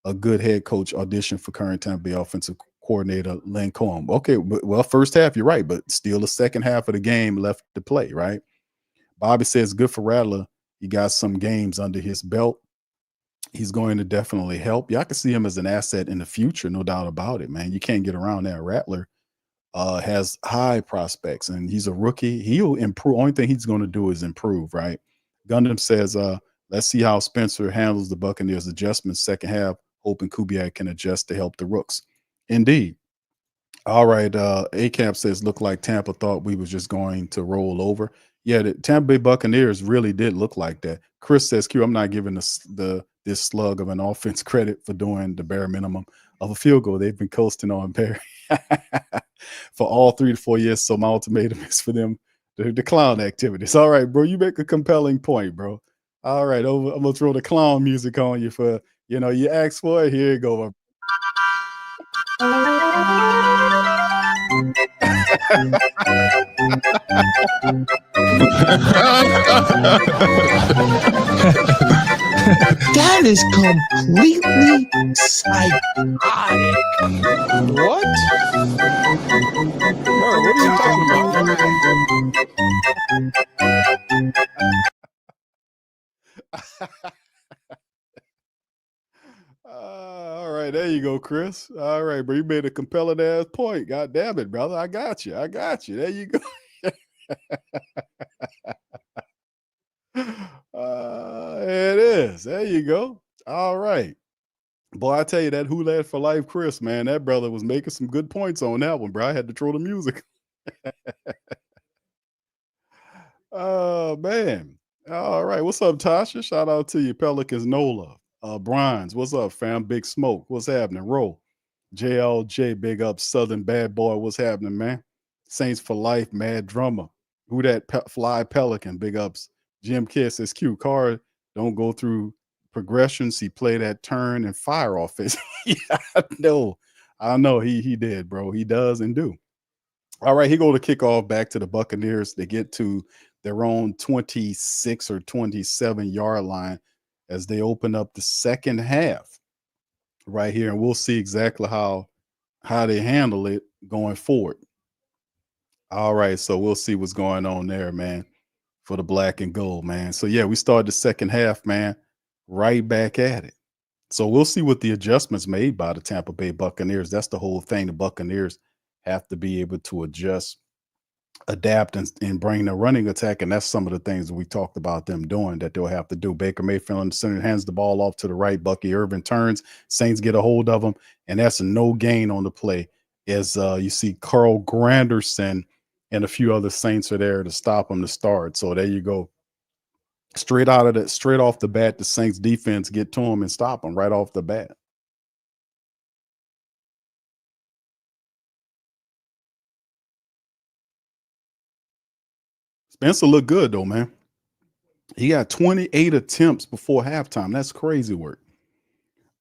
a good head coach audition for current Tampa Bay offensive coordinator Lynn Coma. Okay, well, first half, you're right, but still the second half of the game left to play, right? Bobby says good for Rattler. He got some games under his belt. He's going to definitely help. Yeah, I can see him as an asset in the future, no doubt about it, man. You can't get around that. Rattler has high prospects, and he's a rookie. He'll improve. Only thing he's going to do is improve, right? Gundam says, let's see how Spencer handles the Buccaneers adjustments second half, hoping Kubiak can adjust to help the Rooks. Indeed. All right. ACAP says, look like Tampa thought we was just going to roll over. Yeah, the Tampa Bay Buccaneers really did look like that. Chris says, Q, I'm not giving this slug of an offense credit for doing the bare minimum of a field goal. They've been coasting on Barry for all 3 to 4 years. So my ultimatum is for them to clown activities. All right, bro, you make a compelling point, bro. All right, I'm going to throw the clown music on you for, you asked for it. Here you go. That is completely psychotic. What? Bro, what are you talking about? All right, there you go, Chris. All right, bro, you made a compelling ass point. God damn it, brother. I got you. There you go. It is. There you go. All right. Boy, I tell you, that Who Dat for Life Chris, man, that brother was making some good points on that one, bro. I had to throw the music. Oh, man. All right. What's up, Tasha? Shout out to you. Pelicans Nola. Bronze, what's up, fam? Big Smoke, what's happening? Roll. JLJ, big up. Southern Bad Boy, what's happening, man? Saints for Life, Mad Drummer. Who that Fly Pelican, big ups. Jim Kiss says, Q, Carr don't go through progressions. He play that turn and fire off it. Yeah, I know he did, bro. He does and do. All right, he go to kickoff back to the Buccaneers. They get to their own 26 or 27 yard line as they open up the second half right here, and we'll see exactly how they handle it going forward. All right, so we'll see what's going on there, man, for the black and gold, man. So yeah, we started the second half, man, right back at it. So we'll see what the adjustments made by the Tampa Bay Buccaneers. That's the whole thing. The Buccaneers have to be able to adjust, adapt, and bring the running attack. And that's some of the things that we talked about them doing that they'll have to do. Baker Mayfield in the center hands the ball off to the right. Bucky Irvin turns. Saints get a hold of him, and that's a no gain on the play. As you see Carl Granderson and a few other Saints are there to stop him to start. So there you go. Straight off the bat, the Saints defense get to him and stop him right off the bat. Spencer looked good though, man. He got 28 attempts before halftime. That's crazy work.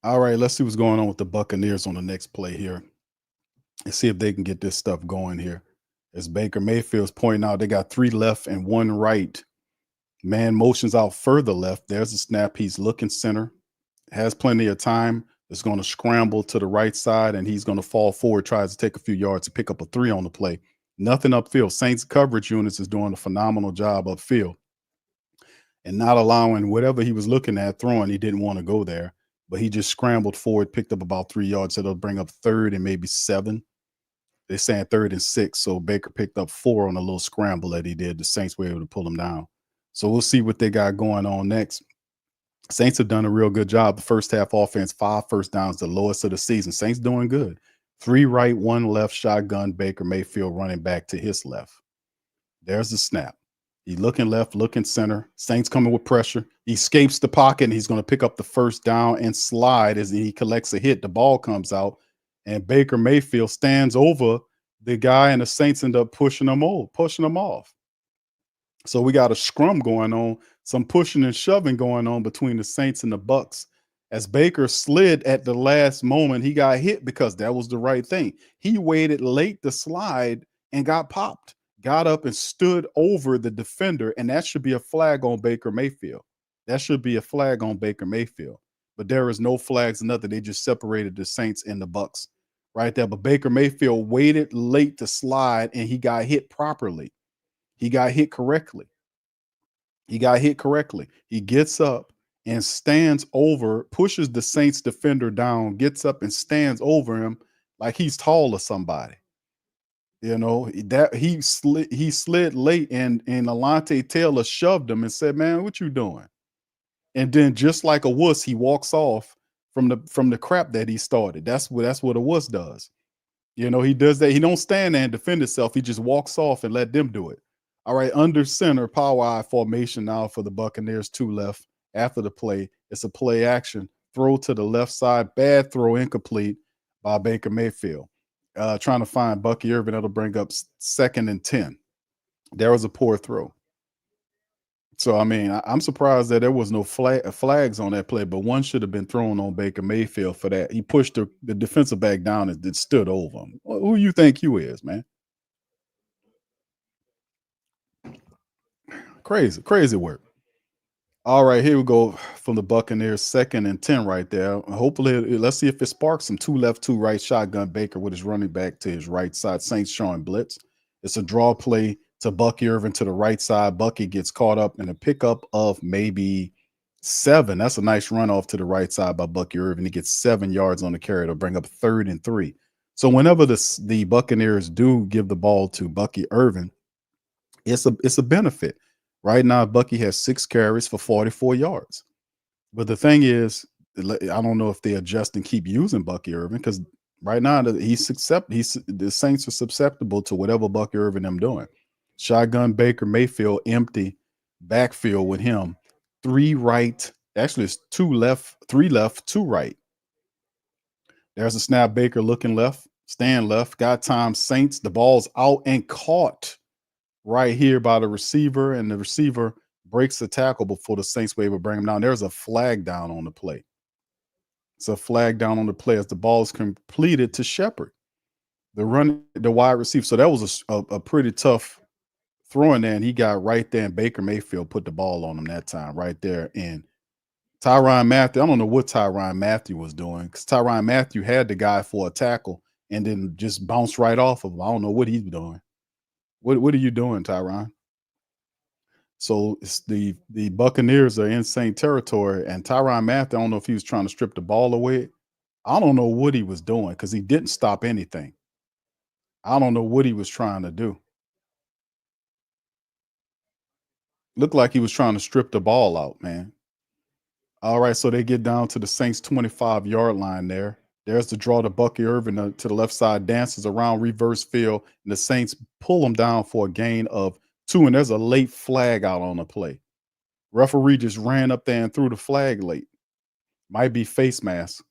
All right, let's see what's going on with the Buccaneers on the next play here and see if they can get this stuff going here. As Baker Mayfield's pointing out, they got 3 left and 1 right. Man motions out further left. There's a snap. He's looking center. Has plenty of time. Is going to scramble to the right side, and he's going to fall forward, tries to take a few yards to pick up a 3 on the play. Nothing upfield. Saints coverage units is doing a phenomenal job upfield and not allowing whatever he was looking at throwing. He didn't want to go there, but he just scrambled forward, picked up about 3 yards. So they'll bring up 3rd and maybe 7. They're saying 3rd and 6. So Baker picked up 4 on a little scramble that he did. The Saints were able to pull him down. So we'll see what they got going on next. Saints have done a real good job. The first half offense, 5 first downs, the lowest of the season. Saints doing good. 3 right, 1 left, shotgun. Baker Mayfield running back to his left. There's the snap. He's looking left, looking center. Saints coming with pressure. He escapes the pocket, and he's going to pick up the first down and slide as he collects a hit. The ball comes out, and Baker Mayfield stands over the guy, and the Saints end up pushing him off. So we got a scrum going on, some pushing and shoving going on between the Saints and the Bucs. As Baker slid at the last moment, he got hit because that was the right thing. He waited late to slide and got popped, got up and stood over the defender, and that should be a flag on Baker Mayfield. That should be a flag on Baker Mayfield. But there is no flags, nothing. They just separated the Saints and the Bucs right there. But Baker Mayfield waited late to slide, and he got hit properly. He got hit correctly. He gets up and stands over, pushes the Saints defender down, gets up and stands over him like he's tall or somebody. You know, that he slid late, and Alante Taylor shoved him and said, "Man, what you doing?" And then just like a wuss, he walks off from the crap that he started. That's what a wuss does. You know, he does that. He don't stand there and defend himself. He just walks off and let them do it. All right, under center, power I formation now for the Buccaneers, 2 left after the play. It's a play action. Throw to the left side. Bad throw, incomplete by Baker Mayfield. Trying to find Bucky Irvin. That'll bring up 2nd and 10. There was a poor throw. So, I mean, I'm surprised that there was no flags on that play, but one should have been thrown on Baker Mayfield for that. He pushed the defensive back down and stood over him. Who you think you is, man? Crazy work. All right, here we go from the Buccaneers, 2nd and 10 right there. Hopefully, let's see if it sparks some 2 left, 2 right. Shotgun Baker with his running back to his right side. Saints showing blitz. It's a draw play to Bucky Irvin to the right side. Bucky gets caught up in a pickup of maybe 7. That's a nice run off to the right side by Bucky Irvin. He gets 7 yards on the carry to bring up 3rd and 3. So whenever the Buccaneers do give the ball to Bucky Irvin, it's a benefit. Right now, Bucky has 6 carries for 44 yards. But the thing is, I don't know if they adjust and keep using Bucky Irvin, because right now the Saints are susceptible to whatever Bucky Irvin them doing. Shotgun Baker Mayfield, empty backfield with him. 3 right. Actually, it's 2 left, 3 left, 2 right. There's a snap. Baker looking left, stand left, got time. Saints, the ball's out and caught right here by the receiver, and the receiver breaks the tackle before the Saints were able to bring him down. There's a flag down on the play. It's a flag down on the play as the ball is completed to Shepard, the wide receiver. So that was a pretty tough throw in there, and he got right there, and Baker Mayfield put the ball on him that time right there. And Tyrann Mathieu, I don't know what Tyrann Mathieu was doing, because Tyrann Mathieu had the guy for a tackle and then just bounced right off of him. I don't know what he's doing. What are you doing, Tyrann? So it's the Buccaneers are in Saint territory, and Tyrann Mathieu, I don't know if he was trying to strip the ball away. I don't know what he was doing because he didn't stop anything. I don't know what he was trying to do. Looked like he was trying to strip the ball out, man. All right, so they get down to the Saints 25-yard line there. There's the draw to Bucky Irvin to the left side, dances around reverse field, and the Saints pull him down for a gain of 2, and there's a late flag out on the play. Referee just ran up there and threw the flag late. Might be face mask.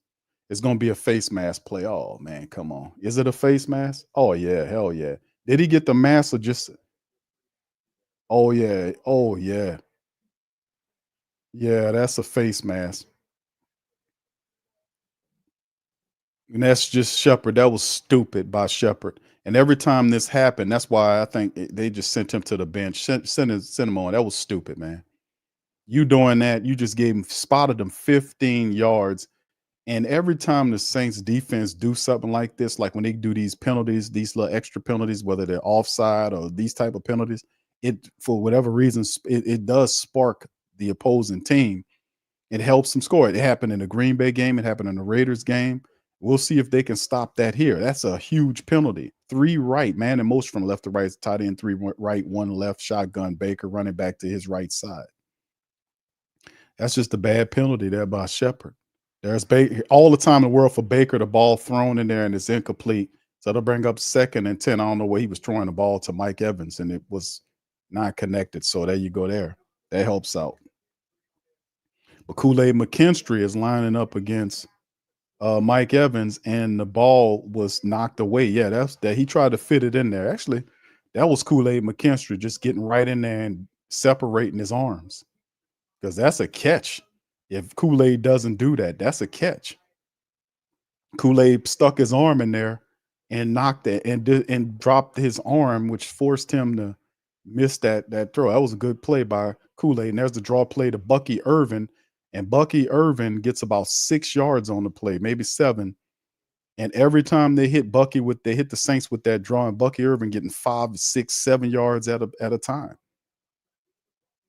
It's going to be a face mask play. Oh, man, come on. Is it a face mask? Oh, yeah, hell yeah. Did he get the mask or just – oh, yeah, oh, yeah. Yeah, that's a face mask. And that's just Shepard. That was stupid by Shepard. And every time this happened, that's why I think they just sent him to the bench. Send him on. That was stupid, man. You doing that, you just spotted them 15 yards. And every time the Saints defense do something like this, like when they do these penalties, these little extra penalties, whether they're offside or these type of penalties, it, for whatever reason, it does spark the opposing team. It helps them score. It happened in the Green Bay game. It happened in the Raiders game. We'll see if they can stop that here. That's a huge penalty. 3 right, man, and most from left to right. Tight end 3 right, 1 left. Shotgun Baker running back to his right side. That's just a bad penalty there by Shepard. There's all the time in the world for Baker, the ball thrown in there and it's incomplete. So they'll bring up 2nd and 10. I don't know where he was throwing the ball to Mike Evans, and it was not connected. So there you go there. That helps out. But Kool-Aid McKinstry is lining up against Mike Evans, and the ball was knocked away. Yeah, that's that. He tried to fit it in there. Actually, that was Kool-Aid McKinstry just getting right in there and separating his arms, because that's a catch. If Kool-Aid doesn't do that, that's a catch. Kool-Aid stuck his arm in there and knocked it and dropped his arm, which forced him to miss that throw. That was a good play by Kool-Aid. And there's the draw play to Bucky Irvin. And Bucky Irvin gets about 6 yards on the play, maybe 7. And every time they hit Bucky they hit the Saints with that draw, and Bucky Irvin getting 5, 6, 7 yards at a time.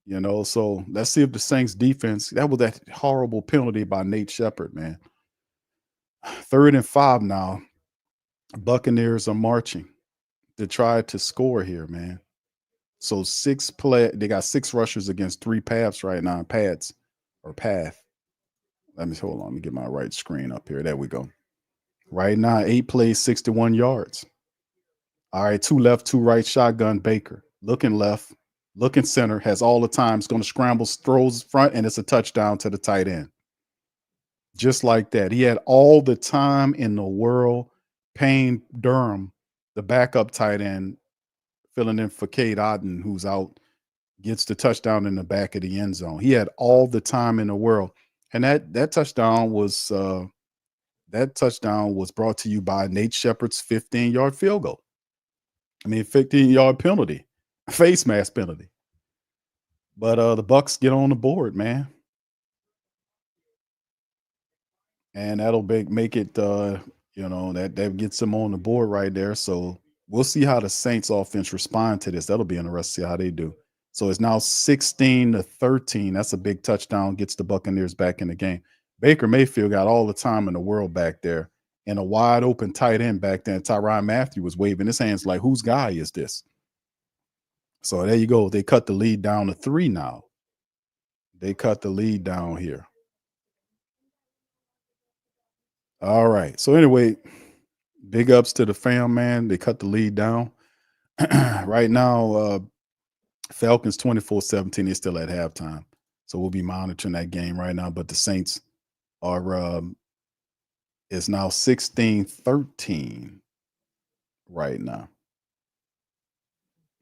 You know, so let's see if the Saints defense, that was that horrible penalty by Nate Shepard, man. 3rd and 5 now. Buccaneers are marching to try to score here, man. So they got 6 rushers against 3 paths right now, pads or path. Let me get my right screen up here. There we go. Right now, 8 plays, 61 yards. All right, 2 left, 2 right, shotgun Baker. Looking left, looking center, has all the time. It's going to scramble, throws front, and it's a touchdown to the tight end. Just like that. He had all the time in the world. Payne Durham, the backup tight end, filling in for Cade Otton, who's out, gets the touchdown in the back of the end zone. He had all the time in the world. And that touchdown was brought to you by Nate Shepard's 15-yard field goal. 15-yard penalty, face mask penalty. But the Bucs get on the board, man. And that'll make it, that gets them on the board right there. So we'll see how the Saints offense respond to this. That'll be interesting to see how they do. So it's now 16-13. That's a big touchdown, gets the Buccaneers back in the game. Baker Mayfield got all the time in the world back there, and a wide open tight end back there. Tyrann Mathieu was waving his hands like, whose guy is this? So there you go. They cut the lead down to 3 now. They cut the lead down here. All right. So anyway, big ups to the fam, man. They cut the lead down. Right now, Falcons 24-17. They're still at halftime. So we'll be monitoring that game right now. But the Saints are is now 16-13 right now.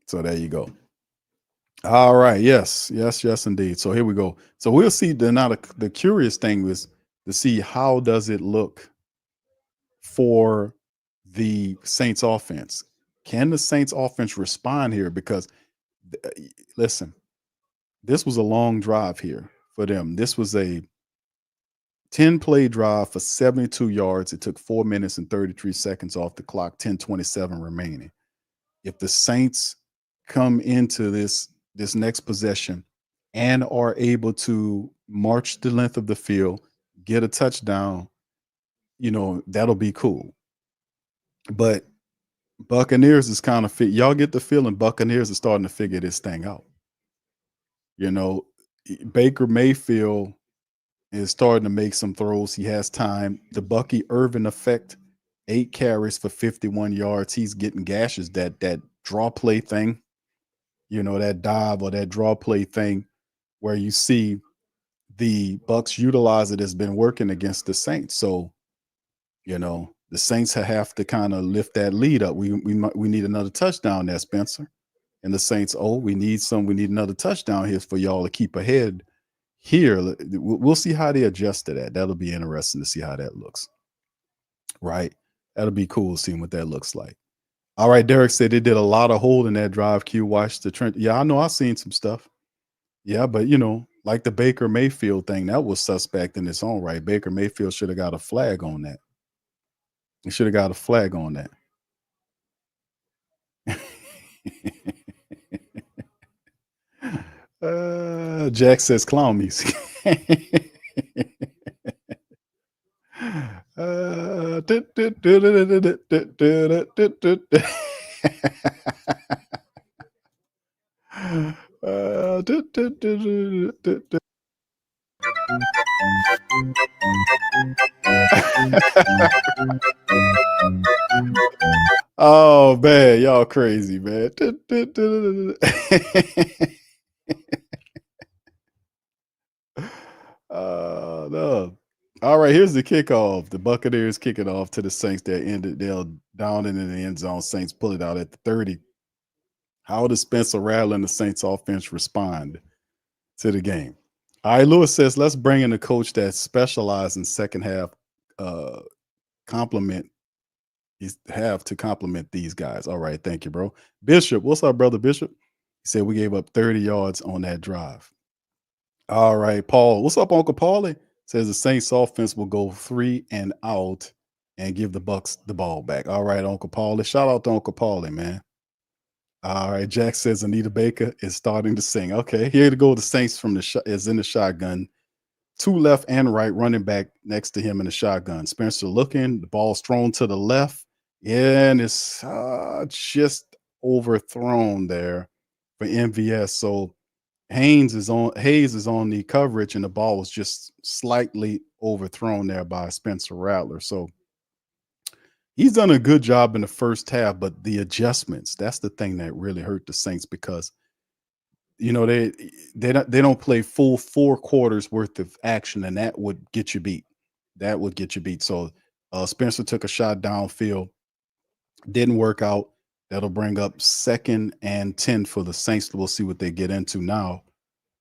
So there you go. All right. Yes, indeed. So here we go. So we'll see. Now the curious thing was to see how does it look for the Saints offense. Can the Saints offense respond here? Because listen, this was a long drive here for them. This was a 10-play drive for 72 yards. It took 4 minutes and 33 seconds off the clock, 10:27 remaining. If the Saints come into this this next possession and are able to march the length of the field, get a touchdown, that'll be cool. But Buccaneers is kind of y'all get the feeling Buccaneers are starting to figure this thing out. Baker Mayfield is starting to make some throws. He has time. The Bucky Irvin effect, 8 carries for 51 yards. He's getting gashes. That draw play thing, that dive or that draw play thing where you see the Bucs utilize it has been working against the Saints. So, the Saints have to kind of lift that lead up. We need another touchdown there, Spencer. And the Saints, we need another touchdown here for y'all to keep ahead here. We'll see how they adjust to that. That'll be interesting to see how that looks. Right? That'll be cool seeing what that looks like. All right, Derek said they did a lot of holding that drive. Q, watch the trend. Yeah, I know. I've seen some stuff. Yeah, but like the Baker Mayfield thing, that was suspect in its own right. Baker Mayfield should have got a flag on that. He should have got a flag on that. Jack says clown music. Oh man, y'all crazy, man. No. All right, here's the kickoff. The Buccaneers kick it off to the Saints. They're down in the end zone. Saints pull it out at the 30. How does Spencer Rattler and the Saints offense respond to the game? All right, Lewis says, let's bring in a coach that specializes in second half complement these guys. All right, thank you, bro. Bishop, what's up, brother Bishop? He said we gave up 30 yards on that drive. All right, Paul. What's up, Uncle Paulie? Says the Saints offense will go 3 and out and give the Bucs the ball back. All right, Uncle Paulie. Shout out to Uncle Paulie, man. All right, Jack says Anita Baker is starting to sing. Okay, here to go. The Saints is in the shotgun. 2 left and right, running back next to him in the shotgun. Spencer looking, the ball's thrown to the left. Yeah, and it's just overthrown there for MVS. So Hayes is on the coverage, and the ball was just slightly overthrown there by Spencer Rattler. So he's done a good job in the first half, but the adjustments, that's the thing that really hurt the Saints because they don't play full 4 quarters worth of action, and that would get you beat. So Spencer took a shot downfield, didn't work out. That'll bring up 2nd and 10 for the Saints. We'll see what they get into now,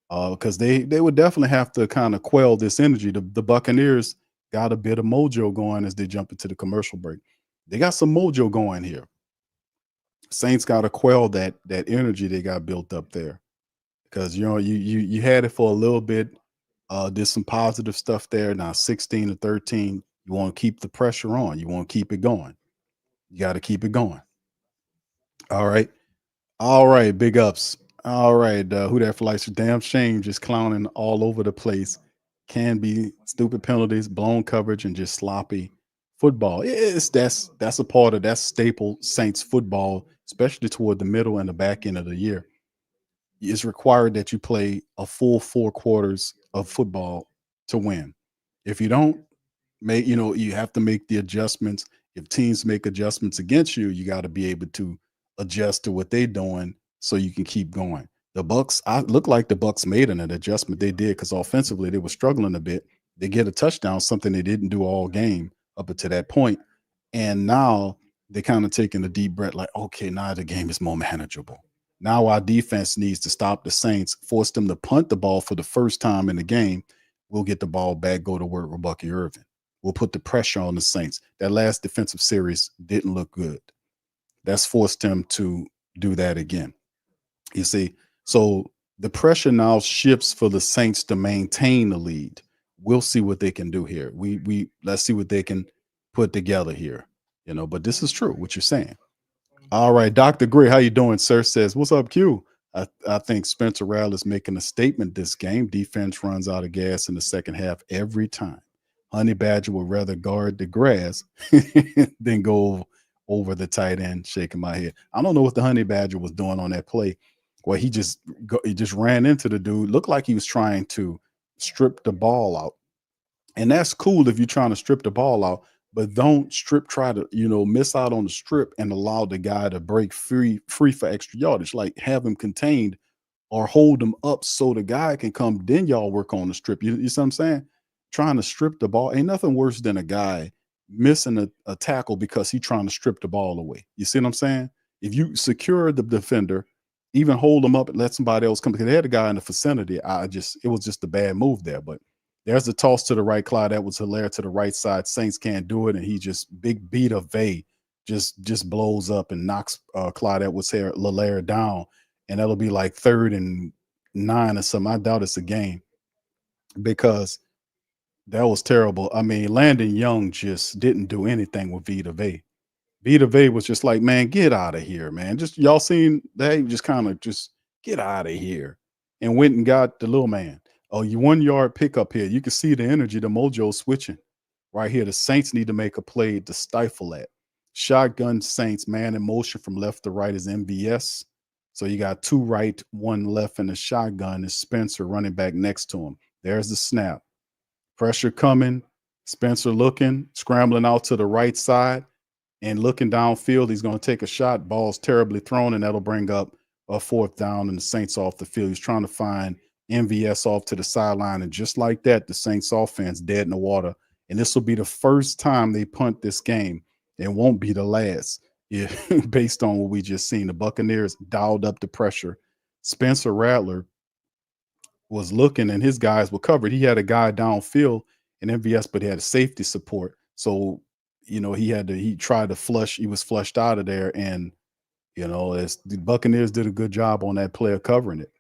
because they would definitely have to kind of quell this energy. The Buccaneers got a bit of mojo going as they jump into the commercial break. They got some mojo going here. Saints got to quell that energy they got built up there, because you had it for a little bit. Did some positive stuff there. Now 16-13. You want to keep the pressure on. You want to keep it going. You got to keep it going. All right, big ups. All right, Who Dat for Life's damn shame, just clowning all over the place. Can be stupid penalties, blown coverage, and just sloppy football. That's a part of that staple Saints football, especially toward the middle and the back end of the year. It's required that you play a full 4 quarters of football to win. If you don't you have to make the adjustments. If teams make adjustments against you, you got to be able to adjust to what they're doing so you can keep going. The Bucs, look like the Bucs made an adjustment. They did, because offensively they were struggling a bit. They get a touchdown, something they didn't do all game up until that point. And now they're kind of taking a deep breath, like, okay, now the game is more manageable. Now our defense needs to stop the Saints, force them to punt the ball for the first time in the game. We'll get the ball back, go to work with Bucky Irvin. We'll put the pressure on the Saints. That last defensive series didn't look good. That's forced them to do that again. You see, so the pressure now shifts for the Saints to maintain the lead. We'll see what they can do here. Let's see what they can put together here. But this is true, what you're saying. All right, Dr. Gray, how you doing, sir? Says, what's up, Q? I think Spencer Rattler is making a statement this game. Defense runs out of gas in the second half every time. Honey Badger would rather guard the grass than go over the tight end. Shaking my head. I don't know what the Honey Badger was doing on that play. Well, he just ran into the dude. Looked like he was trying to strip the ball out. And that's cool if you're trying to strip the ball out, but don't try to, miss out on the strip and allow the guy to break free for extra yardage. Like have him contained or hold him up so the guy can come. Then y'all work on the strip. You see what I'm saying? Trying to strip the ball. Ain't nothing worse than a guy missing a tackle because he's trying to strip the ball away. You see what I'm saying? If you secure the defender, even hold him up and let somebody else come, because they had a guy in the vicinity. It was just a bad move there. But there's a toss to the right, Clyde. That was hilarious to the right side. Saints can't do it, and he just big beat of Vay just blows up and knocks Clyde Edwards-Helaire down, and that'll be like 3rd and 9 or something. I doubt it's a game because that was terrible. I mean, Landon Young just didn't do anything with Vita Vay. Vita Vay was just like, man, get out of here, man. Just y'all seen that? He just kind of just get out of here, and went and got the little man. Oh, you 1 yard pickup here. You can see the energy, the mojo switching right here. The Saints need to make a play to stifle that. Shotgun Saints, man in motion from left to right is MVS. So you got 2 right, 1 left, and the shotgun is Spencer running back next to him. There's the snap. Pressure coming. Spencer looking, scrambling out to the right side and looking downfield. He's going to take a shot. Ball's terribly thrown, and that'll bring up a 4th down and the Saints off the field. He's trying to find MVS off to the sideline, and just like that, the Saints offense dead in the water. And this will be the first time they punt this game. It won't be the last. Yeah, based on what we just seen. The Buccaneers dialed up the pressure. Spencer Rattler was looking, and his guys were covered. He had a guy downfield in MVS, but he had a safety support. So, he tried to flush. He was flushed out of there, and the Buccaneers did a good job on that play of covering it.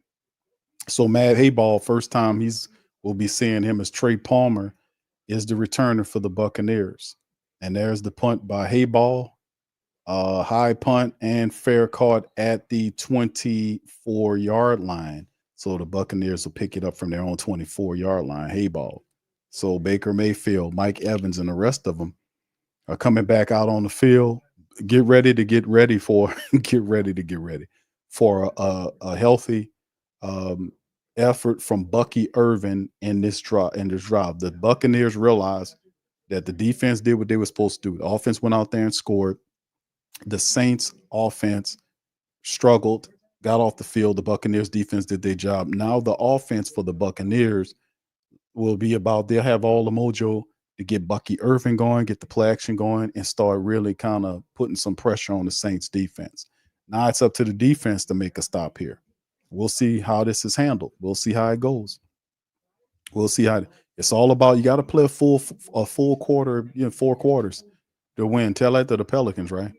So Matt Hayball, first time we'll be seeing him as Trey Palmer, is the returner for the Buccaneers. And there's the punt by Hayball, high punt and fair caught at the 24-yard line. So the Buccaneers will pick it up from their own 24-yard line, Hayball. So Baker Mayfield, Mike Evans, and the rest of them are coming back out on the field. Get ready for a healthy effort from Bucky Irvin in this drive. The Buccaneers realized that the defense did what they were supposed to do. The offense went out there and scored. The Saints offense struggled, got off the field. The Buccaneers defense did their job. Now the offense for the Buccaneers will be about, they'll have all the mojo to get Bucky Irvin going, get the play action going, and start really kind of putting some pressure on the Saints defense. Now it's up to the defense to make a stop here. We'll see how this is handled. We'll see how it goes. We'll see how it's all about. You got to play a full quarter, 4 quarters to win. Tell that to the Pelicans, right?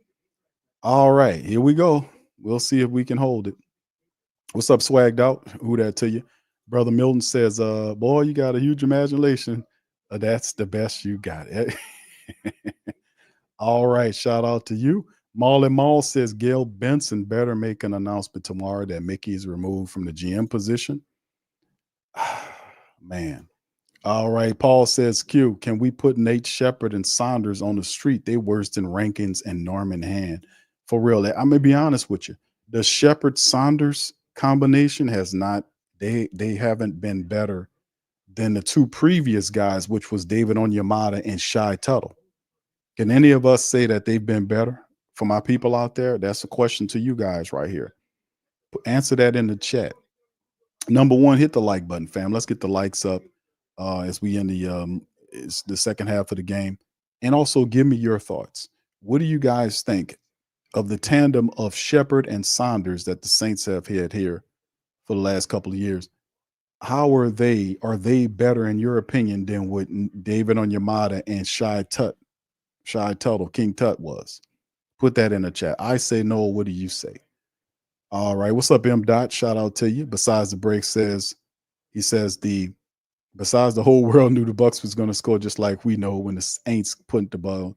All right, here we go. We'll see if we can hold it. What's up, Swagged Out? Who that to you? Brother Milton says, boy, you got a huge imagination. That's the best you got. All right, shout out to you. Marley Mall says Gail Benson better make an announcement tomorrow that Mickey is removed from the GM position. Man. All right. Paul says, Q, can we put Nate Shepard and Saunders on the street? They worse than Rankins and Norman Hand. For real. I'm going to be honest with you. The Shepard-Saunders combination has not, they haven't been better than the 2 previous guys, which was David Onyemata and Shai Tuttle. Can any of us say that they've been better? For my people out there, that's a question to you guys right here. Answer that in the chat. Number 1, hit the like button, fam. Let's get the likes up as we end the second half of the game. And also give me your thoughts. What do you guys think of the tandem of Shepard and Saunders that the Saints have had here for the last couple of years? How are they? Are they better, in your opinion, than what David Onyemata and Shai Tuttle, King Tut was? Put that in the chat. I say no. What do you say? All right. What's up, M. Dot? Shout out to you. Besides the break besides the whole world knew the Bucs was going to score, just like we know when the Saints put the ball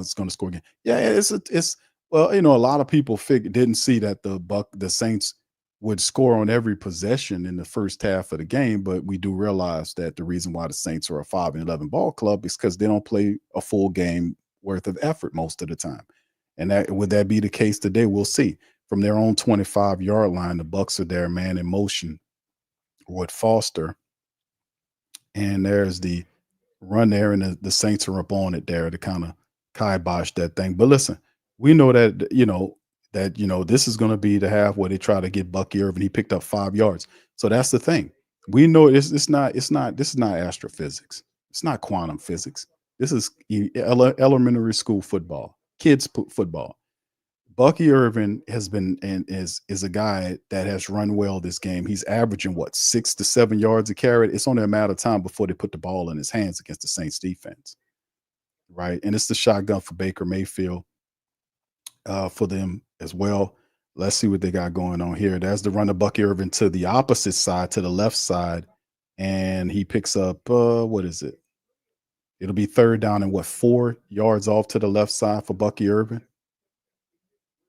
is going to score again. Yeah, it's well, a lot of people didn't see that the Saints would score on every possession in the first half of the game, but we do realize that the reason why the Saints are a 5-11 ball club is because they don't play a full game worth of effort most of the time. And that would that be the case today? We'll see. From their own 25-yard line, the Bucs are there, man in motion with Foster. And there's the run there, and the Saints are up on it there to kind of kibosh that thing. But listen, we know that, this is going to be the half where they try to get Bucky Irvin. He picked up 5 yards. So that's the thing. We know this is not astrophysics. It's not quantum physics. This is elementary school football, kids football. Bucky Irvin has been and is a guy that has run well this game. He's averaging 6 to 7 yards a carry. It's only a matter of time before they put the ball in his hands against the Saints defense, right? And it's the shotgun for Baker Mayfield for them as well. Let's see what they got going on here. There's the run of Bucky Irvin to the opposite side, to the left side, and he picks up what is it? It'll be 3rd down and 4 yards off to the left side for Bucky Irvin.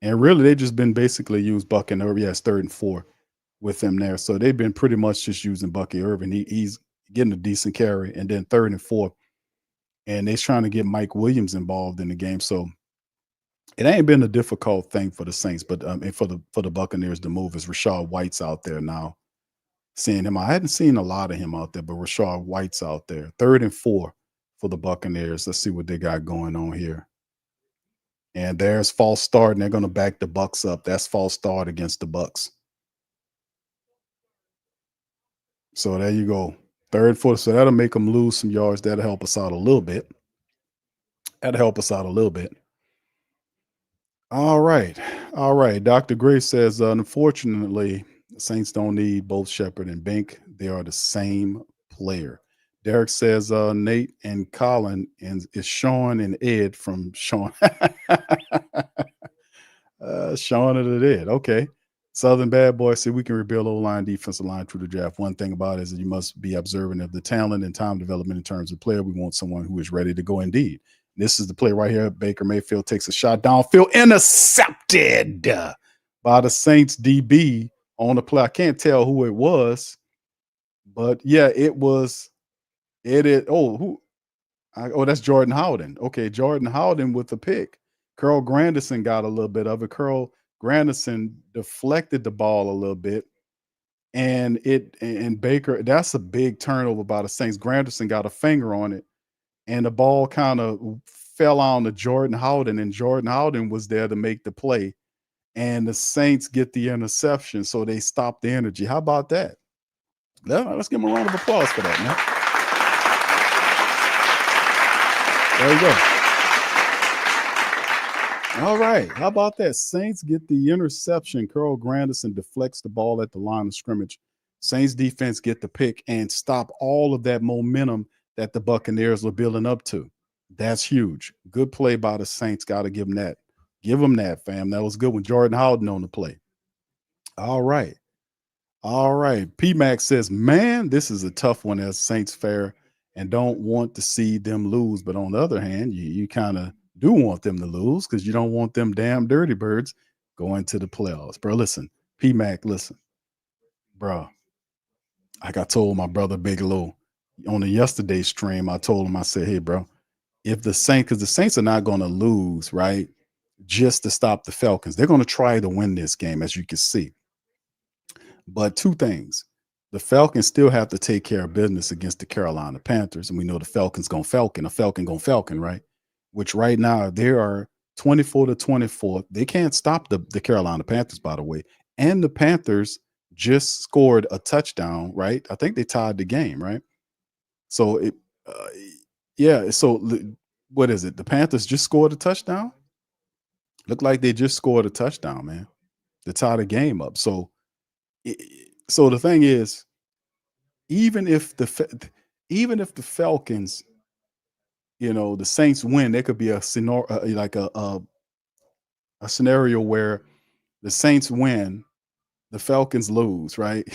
And really, they just been basically used Buck and Irvin. Yeah, it's 3rd and 4 with them there. So they've been pretty much just using Bucky Irvin. He's getting a decent carry, and then 3rd and 4. And they're trying to get Mike Williams involved in the game. So it ain't been a difficult thing for the Saints, but and for the Buccaneers to move is Rachaad White's out there now. Seeing him, I hadn't seen a lot of him out there, but Rachaad White's out there. 3rd and 4 for the Buccaneers. Let's see what they got going on here. And there's false start, and they're going to back the Bucs up. That's false start against the Bucs. So there you go. 3rd, 4th. So that'll make them lose some yards. That'll help us out a little bit. All right. Dr. Gray says, unfortunately, the Saints don't need both Shepard and Bink. They are the same player. Derek says, Nate and Colin and is Sean and Ed from Sean. Sean and Ed. Okay. Southern Bad Boy said we can rebuild O-line, defensive line through the draft. One thing about it is that you must be observant of the talent and time development in terms of player. We want someone who is ready to go indeed. This is the play right here. Baker Mayfield takes a shot downfield, intercepted by the Saints DB on the play. I can't tell who it was, but yeah, it was. That's Jordan Howden. Okay, Jordan Howden with the pick. Carl Granderson got a little bit of it. Carl Granderson deflected the ball a little bit, and Baker. That's a big turnover by the Saints. Granderson got a finger on it, and the ball kind of fell on to Jordan Howden, and Jordan Howden was there to make the play, and the Saints get the interception, so they stop the energy. How about that? Let's give them a round of applause for that, man. There you go. All right. How about that? Saints get the interception. Carl Granderson deflects the ball at the line of scrimmage. Saints defense get the pick and stop all of that momentum that the Buccaneers were building up to. That's huge. Good play by the Saints. Got to give them that. Give them that, fam. That was good with Jordan Howden on the play. All right. P-Mac says, man, this is a tough one as Saints fair and don't want to see them lose. But on the other hand, you kind of do want them to lose because you don't want them damn dirty birds going to the playoffs. Bro, listen, P-Mac, listen. Bro, like I told my brother Bigelow on the yesterday stream, I told him, I said, hey, bro, if the Saints, because the Saints are not going to lose, right, just to stop the Falcons. They're going to try to win this game, as you can see. But 2 things. The Falcons still have to take care of business against the Carolina Panthers. And we know the Falcons going Falcon, a Falcon going Falcon, right? Which right now they are 24-24. They can't stop the Carolina Panthers, by the way. And the Panthers just scored a touchdown, right? I think they tied the game, right? So, So what is it? The Panthers just scored a touchdown? Looked like they just scored a touchdown, man. They tied the game up. So the thing is, even if the Falcons, the Saints win, there could be a scenario like a scenario where the Saints win, the Falcons lose, right?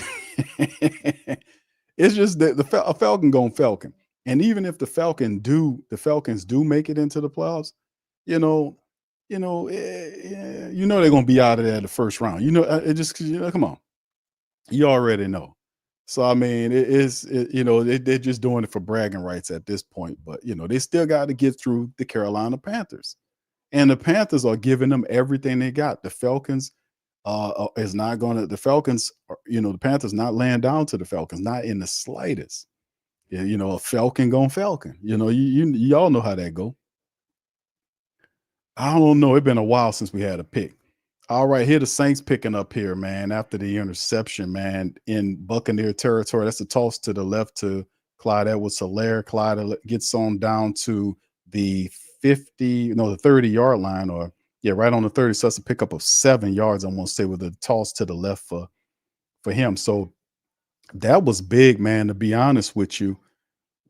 It's just that a Falcon going Falcon, and even if the Falcons do make it into the playoffs, they're gonna be out of there the first round. It just come on. You already know. So I mean, they're just doing it for bragging rights at this point. But they still got to get through the Carolina Panthers, and the Panthers are giving them everything they got. The Falcons is not going to. The Falcons, the Panthers not laying down to the Falcons, not in the slightest. Yeah, a Falcon going Falcon. Y'all know how that go. I don't know. It's been a while since we had a pick. All right, here the Saints picking up here, man, after the interception, man, in Buccaneer territory. That's a toss to the left to Clyde Edwards-Helaire. Clyde gets on down to the 30-yard line, right on the 30. So that's a pickup of 7 yards, I'm going to say, with a toss to the left for him. So that was big, man, to be honest with you.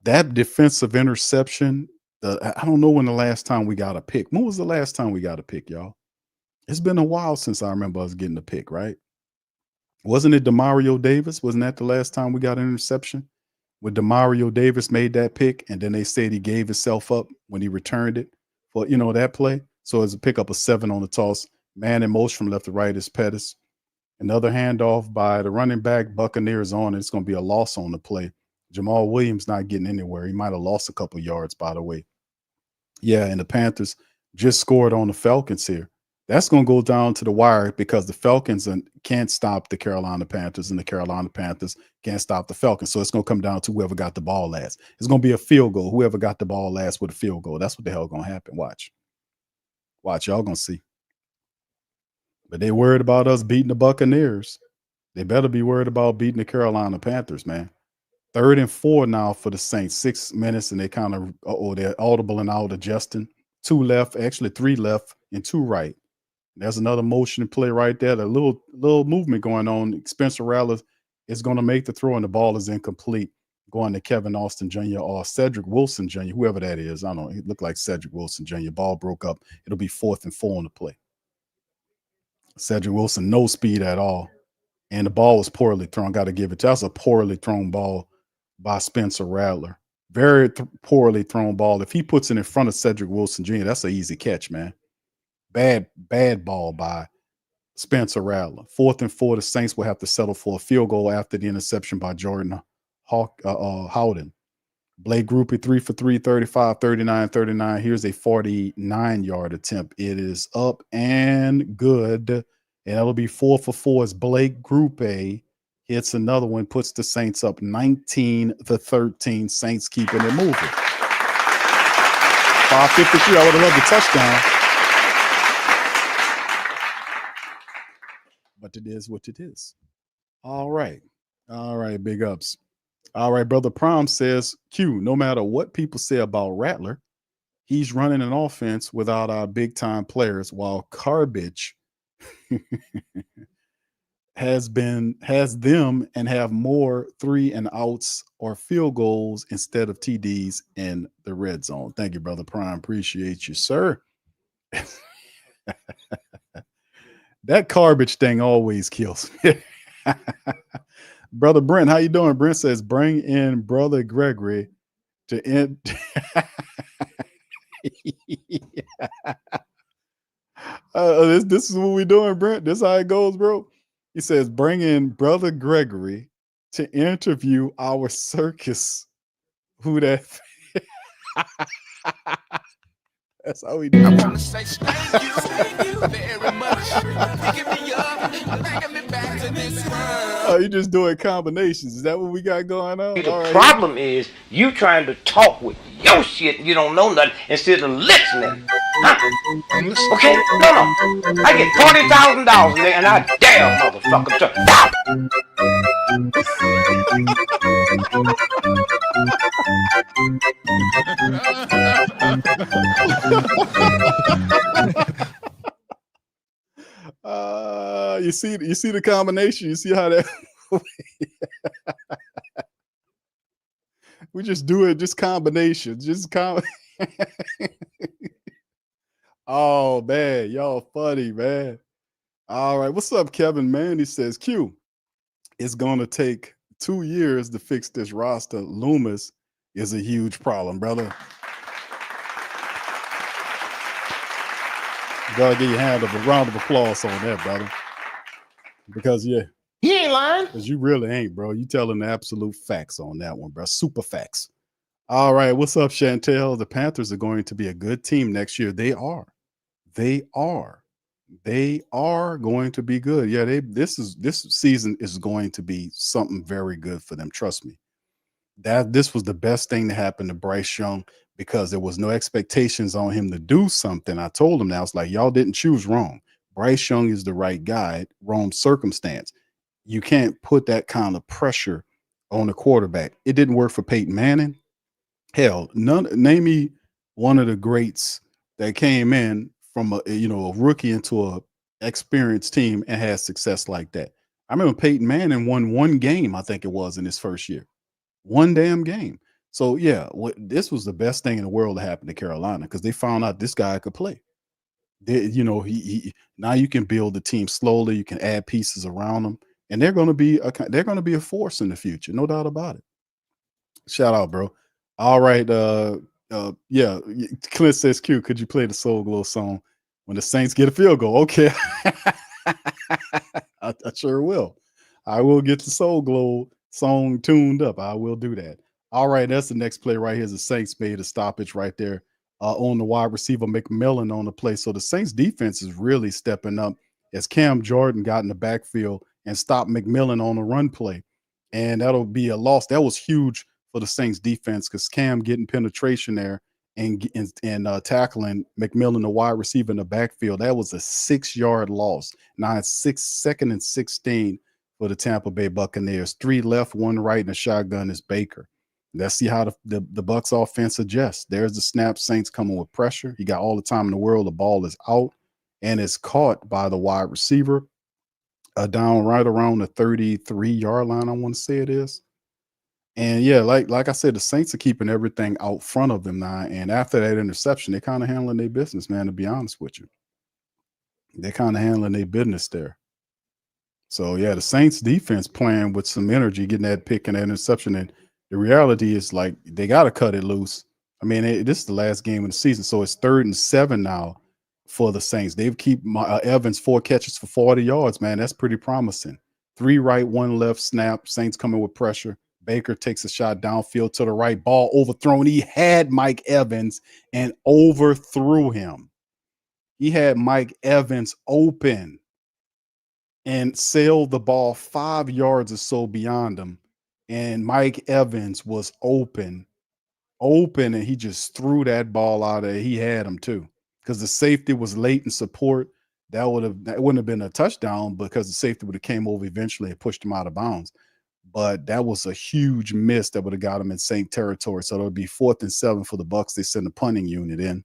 That defensive interception, I don't know when the last time we got a pick. When was the last time we got a pick, y'all? It's been a while since I remember us getting a pick, right? Wasn't it Demario Davis? Wasn't that the last time we got an interception? When Demario Davis made that pick, and then they said he gave himself up when he returned it for, that play. So it's a pickup of 7 on the toss. Man in motion from left to right is Pettis. Another handoff by the running back. Buccaneers on it. It's going to be a loss on the play. Jamal Williams not getting anywhere. He might have lost a couple yards, by the way. Yeah, and the Panthers just scored on the Falcons here. That's going to go down to the wire because the Falcons can't stop the Carolina Panthers, and the Carolina Panthers can't stop the Falcons. So it's going to come down to whoever got the ball last. It's going to be a field goal. Whoever got the ball last with a field goal. That's what the hell going to happen. Watch. Y'all going to see. But they worried about us beating the Buccaneers. They better be worried about beating the Carolina Panthers, man. 3rd and 4 now for the Saints. 6 minutes, and they kind of, they're audible and out adjusting. 2 left, actually 3 left and 2 right. There's another motion play right there. A little movement going on. Spencer Rattler is going to make the throw, and the ball is incomplete, going to Kevin Austin Jr. or Cedric Wilson Jr., whoever that is. I don't know. He looked like Cedric Wilson Jr. Ball broke up. It'll be 4th and 4 on the play. Cedric Wilson, no speed at all. And the ball was poorly thrown. Got to give it to us. A poorly thrown ball by Spencer Rattler. Very poorly thrown ball. If he puts it in front of Cedric Wilson Jr., that's an easy catch, man. Bad ball by Spencer Rattler. 4th and 4, the Saints will have to settle for a field goal after the interception by Jordan Howden. Blake Grupe, 3 for 3, 35, 39, 39. Here's a 49-yard attempt. It is up and good. And that'll be 4 for 4 as Blake Grupe hits another one, puts the Saints up 19-13. Saints keeping it moving. 5:53. I would have loved a touchdown. But it is what it is. All right, big ups. All right, Brother Prom says, Q, no matter what people say about Rattler, he's running an offense without our big-time players, while Garbage has them and have more 3-and-outs or field goals instead of TDs in the red zone. Thank you, Brother Prime. Appreciate you, sir. That garbage thing always kills me. Brother Brent, how you doing? Brent says, bring in Brother Gregory to end. This is what we're doing, Brent. This is how it goes, bro. He says, bring in Brother Gregory to interview our circus. Who that? That's how we do it. I want to say thank you very much for picking me up and bringing me back to this world. Oh, you just doing combinations. Is that what we got going on? The problem is you trying to talk with your shit and you don't know nothing instead of listening. Huh? Okay? No. I get $40,000 and I dare motherfucker to You see the combination. You see how that we just do it, just combinations, Oh man, y'all funny, man. All right, what's up, Kevin? Man, he says, Q, it's gonna take 2 years to fix this roster. Loomis is a huge problem, brother. Gotta give you a round of applause on that, brother. Because He ain't lying. Because you really ain't, bro. You telling the absolute facts on that one, bro. Super facts. All right. What's up, Chantel? The Panthers are going to be a good team next year. They are. They are. They are going to be good. Yeah, this season is going to be something very good for them. Trust me. This was the best thing to happen to Bryce Young because there was no expectations on him to do something. I told him that. I was like, y'all didn't choose wrong. Bryce Young is the right guy, wrong circumstance. You can't put that kind of pressure on the quarterback. It didn't work for Peyton Manning. Hell, name me one of the greats that came in from a rookie into a experienced team and had success like that. I remember Peyton Manning won one game, I think it was, in his first year. One damn game. So yeah, this was the best thing in the world to happen to Carolina because they found out this guy could play. He now you can build the team slowly. You can add pieces around them, and they're going to be a force in the future, no doubt about it. Shout out, bro. All right, yeah. Clint says, "Q, could you play the Soul Glow song when the Saints get a field goal?" Okay, I sure will. I will get the Soul Glow song tuned up. I will do that. All right, that's the next play right here. Is the Saints made a stoppage right there on the wide receiver McMillan on the play. So the Saints defense is really stepping up as Cam Jordan got in the backfield and stopped McMillan on the run play. And that'll be a loss. That was huge for the Saints defense because Cam getting penetration there and tackling McMillan, the wide receiver in the backfield. That was a 6-yard loss. Now it's 2nd and 16 for the Tampa Bay Buccaneers. 3 left, 1 right, and a shotgun is Baker. Let's see how the Bucs offense adjusts. There's the snap. Saints coming with pressure. He got all the time in the world. The ball is out and it's caught by the wide receiver down right around the 33-yard line, I want to say it is. And yeah, like I said, the Saints are keeping everything out front of them now. And after that interception, they're kind of handling their business, man, to be honest with you. They're kind of handling their business there. So yeah, the Saints defense playing with some energy, getting that pick and that interception. And the reality is like they got to cut it loose. I mean, this is the last game of the season. So it's 3rd and 7 now for the Saints. They've keep Evans 4 catches for 40 yards, man. That's pretty promising. 3 right, 1 left snap. Saints coming with pressure. Baker takes a shot downfield to the right, ball overthrown. He had Mike Evans and overthrew him. He had Mike Evans open and sailed the ball 5 yards or so beyond him. And Mike Evans was open, and he just threw that ball out there. He had him too, because the safety was late in support. That wouldn't have been a touchdown because the safety would have came over eventually and pushed him out of bounds. But that was a huge miss that would have got him in Saint territory. So it would be 4th and 7 for the Bucs. They send the punting unit in.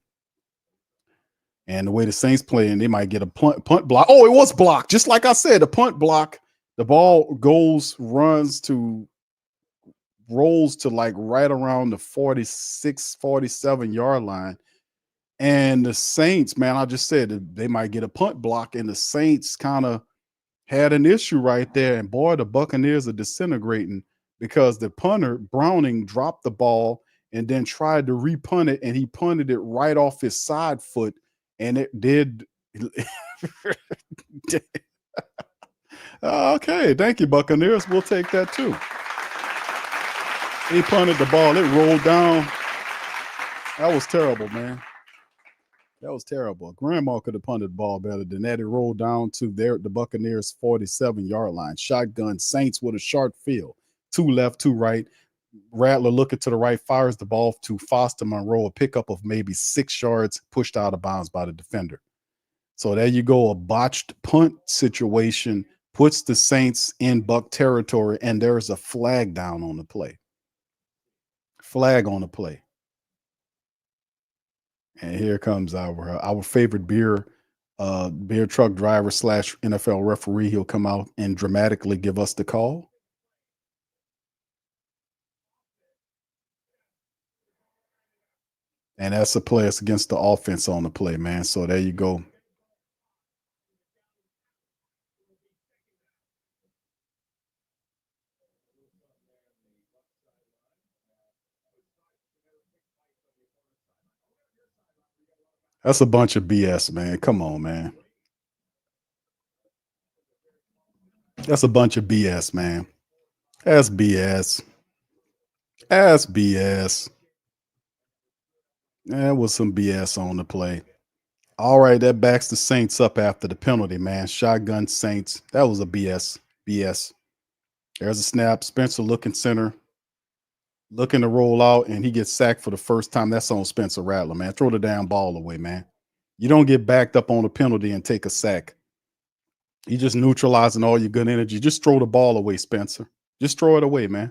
And the way the Saints playing, they might get a punt block. Oh, it was blocked. Just like I said, a punt block. The ball rolls to like right around the 46, 47-yard line. And the Saints, man, I just said they might get a punt block. And the Saints kind of had an issue right there. And boy, the Buccaneers are disintegrating because the punter, Browning, dropped the ball and then tried to repunt it. And he punted it right off his side foot. And it did. Okay, thank you, Buccaneers. We'll take that too. He punted the ball. It rolled down. That was terrible, man. That was terrible. Grandma could have punted the ball better than that. It rolled down to the Buccaneers' 47-yard line. Shotgun, Saints with a sharp field. 2 left, 2 right. Rattler looking to the right, fires the ball to Foster Monroe, a pickup of maybe 6 yards, pushed out of bounds by the defender. So there you go. A botched punt situation puts the Saints in Buck territory, and there's a flag down on the play. Flag on the play. And here comes our favorite beer truck driver / NFL referee. He'll come out and dramatically give us the call. And that's a play. It's against the offense on the play, man. So there you go. That's a bunch of BS, man. Come on, man. That's a bunch of BS, man. That's BS. That's BS. That was some BS on the play. All right, that backs the Saints up after the penalty, man. Shotgun Saints. That was a BS. BS. There's a snap. Spencer looking center, looking to roll out, and he gets sacked for the first time. That's on Spencer Rattler, man. Throw the damn ball away, man. You don't get backed up on a penalty and take a sack. You just neutralizing all your good energy. Just throw the ball away, Spencer. Just throw it away, man.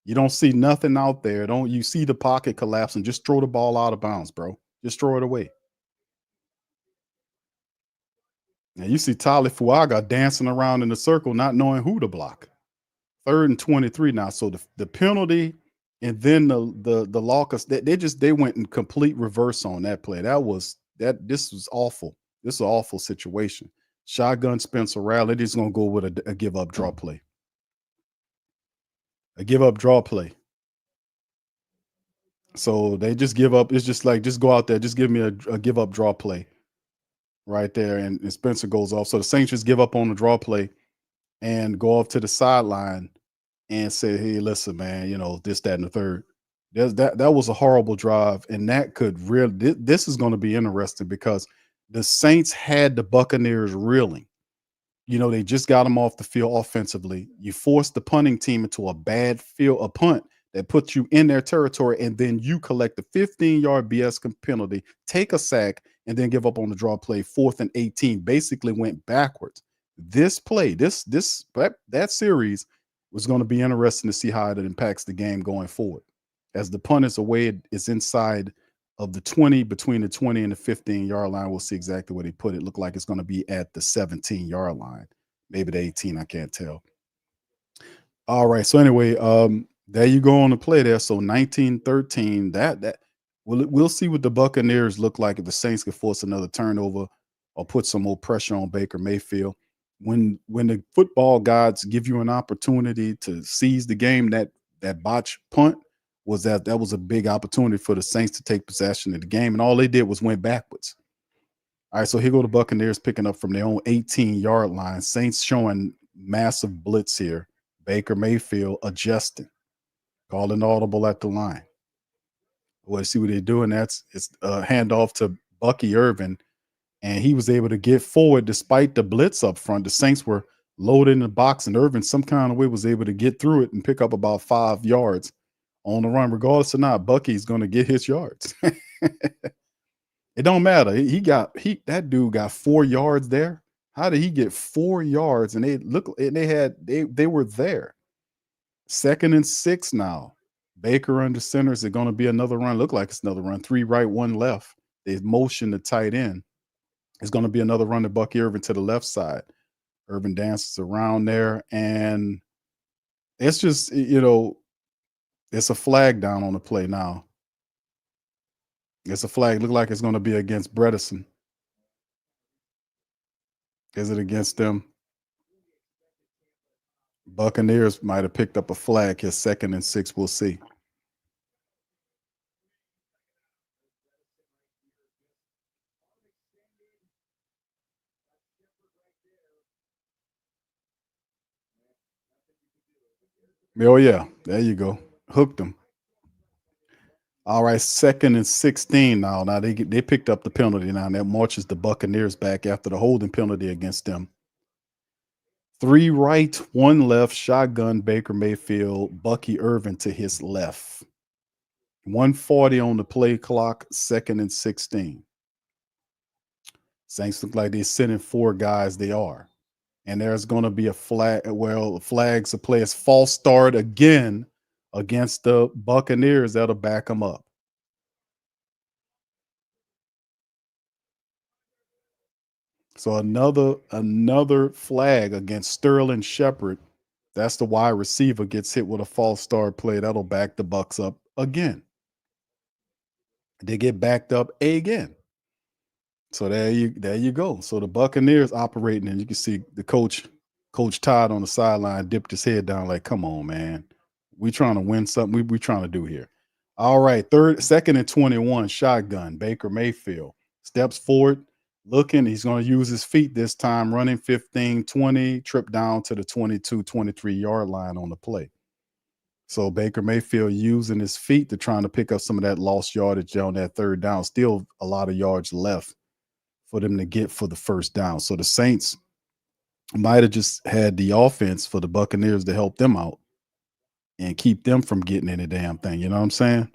You don't see nothing out there. Don't you see the pocket collapsing? Just throw the ball out of bounds, bro. Just throw it away. Now you see Tyler Fuaga dancing around in the circle, not knowing who to block. 3rd and 23 now. So the penalty and then the Locust, they went in complete reverse on that play. This was awful. This is an awful situation. Shotgun Spencer Rattler. He's gonna go with a give up draw play. A give up draw play. So they just give up. It's just like, just go out there, just give me a give up draw play right there. And Spencer goes off. So the Saints just give up on the draw play and go off to the sideline and say, hey, listen, man, this, that, and the third. That was a horrible drive. And that could really, this is going to be interesting because the Saints had the Buccaneers reeling. They just got them off the field offensively. You forced the punting team into a punt that puts you in their territory, and then you collect the 15-yard BS penalty, take a sack, and then give up on the draw play. 4th and 18 basically went backwards. This play, that series was going to be interesting to see how it impacts the game going forward. As the punt is away, it's inside of the 20, between the 20 and the 15-yard line. We'll see exactly where they put it. Look like it's going to be at the 17-yard line, maybe the 18. I can't tell. All right. So anyway, there you go on the play there. So 19-13. That we'll see what the Buccaneers look like if the Saints can force another turnover or put some more pressure on Baker Mayfield. When the football gods give you an opportunity to seize the game, that botch punt was that was a big opportunity for the Saints to take possession of the game, and all they did was went backwards. All right, so here go the Buccaneers picking up from their own 18-yard line. Saints showing massive blitz here. Baker Mayfield adjusting, calling audible at the line. Well, see what they're doing. It's a handoff to Bucky Irvin, and he was able to get forward despite the blitz up front. The Saints were loaded in the box, and Irvin some kind of way was able to get through it and pick up about 5 yards on the run. Regardless or not, Bucky's going to get his yards. It don't matter. That dude got 4 yards there. How did he get 4 yards? And they were there. 2nd and 6 now. Baker under center. Is it going to be another run? Look like it's another run. 3 right, 1 left. They motion the tight end. It's going to be another run to Bucky Irvin to the left side. Irvin dances around there, and it's just, it's a flag down on the play now. It's a flag. Look like it's going to be against Bredesen. Is it against them? Buccaneers might have picked up a flag. His 2nd and 6. We'll see. Oh, yeah. There you go. Hooked them. All right, 2nd and 16 now. Now they picked up the penalty now, and that marches the Buccaneers back after the holding penalty against them. 3 right, 1 left, shotgun Baker Mayfield, Bucky Irvin to his left. 140 on the play clock, 2nd and 16. Saints look like they're sending 4 guys. They are. And there's going to be a flag. Well, flags a player's false start again against the Buccaneers. That'll back them up. So another flag against Sterling Shepard. That's the wide receiver gets hit with a false start play. That'll back the Bucs up again. They get backed up again. So there you go. So the Buccaneers operating, and you can see the coach Todd on the sideline dipped his head down like, come on, man. We trying to win something. We trying to do here. All right, 2nd and 21, shotgun. Baker Mayfield steps forward, looking. He's going to use his feet this time, running 15, 20, trip down to the 22, 23-yard line on the play. So Baker Mayfield using his feet to trying to pick up some of that lost yardage on that third down. Still a lot of yards left for them to get for the first down. So the Saints might have just had the offense for the Buccaneers to help them out and keep them from getting any damn thing. You know what I'm saying?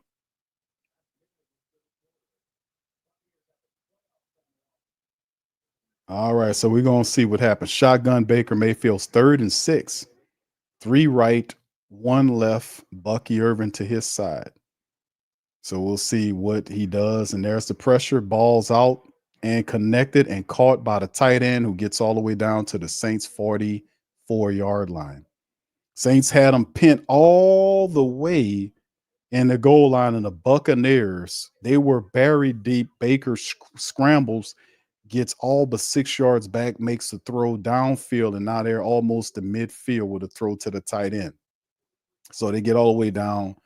All right, so we're going to see what happens. Shotgun Baker Mayfield's 3rd and 6. 3 right, 1 left, Bucky Irvin to his side. So we'll see what he does. And there's the pressure, balls out and connected and caught by the tight end who gets all the way down to the Saints 44-yard line. Saints had him pinned all the way in the goal line, and the Buccaneers, they were buried deep. Baker scrambles, gets all but 6 yards back, makes the throw downfield, and now they're almost to midfield with a throw to the tight end. So they get all the way down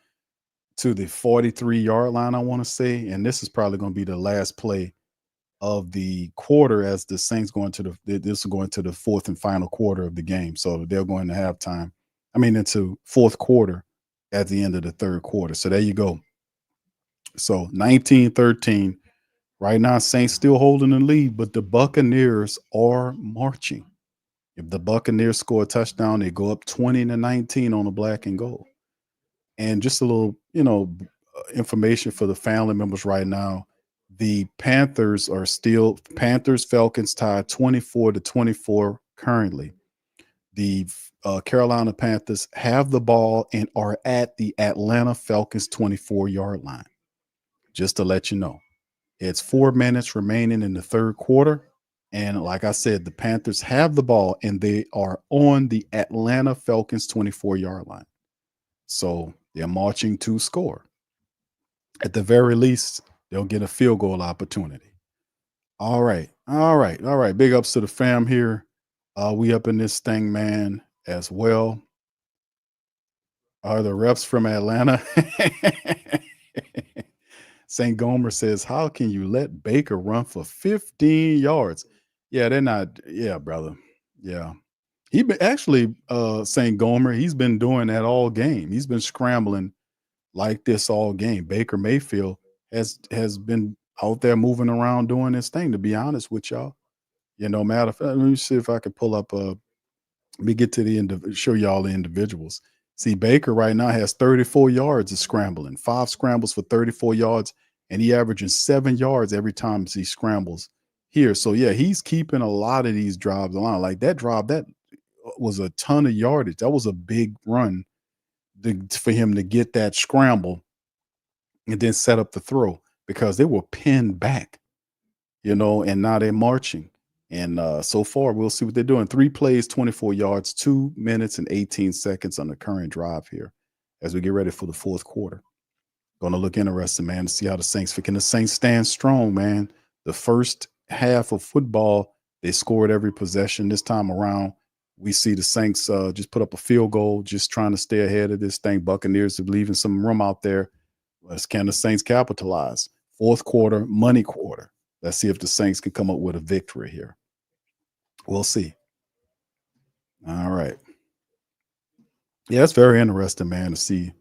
to the 43-yard line, I want to say, and this is probably going to be the last play of the quarter as the Saints going to this is going to the 4th and final quarter of the game. So they're going to halftime. Into 4th quarter at the end of the 3rd quarter. So there you go. So 19-13. Right now, Saints still holding the lead, but the Buccaneers are marching. If the Buccaneers score a touchdown, they go up 20-19 on the black and gold. And just a little, information for the family members right now. The Panthers are still Falcons tied 24-24 currently. The Carolina Panthers have the ball and are at the Atlanta Falcons 24-yard line. Just to let you know. It's 4 minutes remaining in the 3rd quarter. And like I said, the Panthers have the ball and they are on the Atlanta Falcons 24-yard line. So they're marching to score. At the very least, they'll get a field goal opportunity. All right. Big ups to the fam here. We up in this thing, man, as well. Are the reps from Atlanta? St. Gomer says, how can you let Baker run for 15 yards? Yeah, they're not. Yeah, brother. Yeah. He been actually, St. Gomer, he's been doing that all game. He's been scrambling like this all game. Baker Mayfield has been out there moving around doing his thing, to be honest with y'all. Matter of fact, let me see if I can pull up. Let me get to the end, show y'all the individuals. See, Baker right now has 34 yards of scrambling, 5 scrambles for 34 yards, and he averaging 7 yards every time he scrambles here. So, yeah, he's keeping a lot of these drives alive. Like that drive, that was a ton of yardage. That was a big run for him to get that scramble and then set up the throw because they were pinned back, and now they're marching. And so far, we'll see what they're doing. 3 plays, 24 yards, 2 minutes and 18 seconds on the current drive here as we get ready for the 4th quarter. Going to look interesting, man, to see how the Saints fit. Can the Saints stand strong, man? The first half of football, they scored every possession. This time around, we see the Saints just put up a field goal, just trying to stay ahead of this thing. Buccaneers are leaving some room out there. Can the Saints capitalize? 4th quarter, money quarter. Let's see if the Saints can come up with a victory here. We'll see. All right. Yeah, it's very interesting, man, to see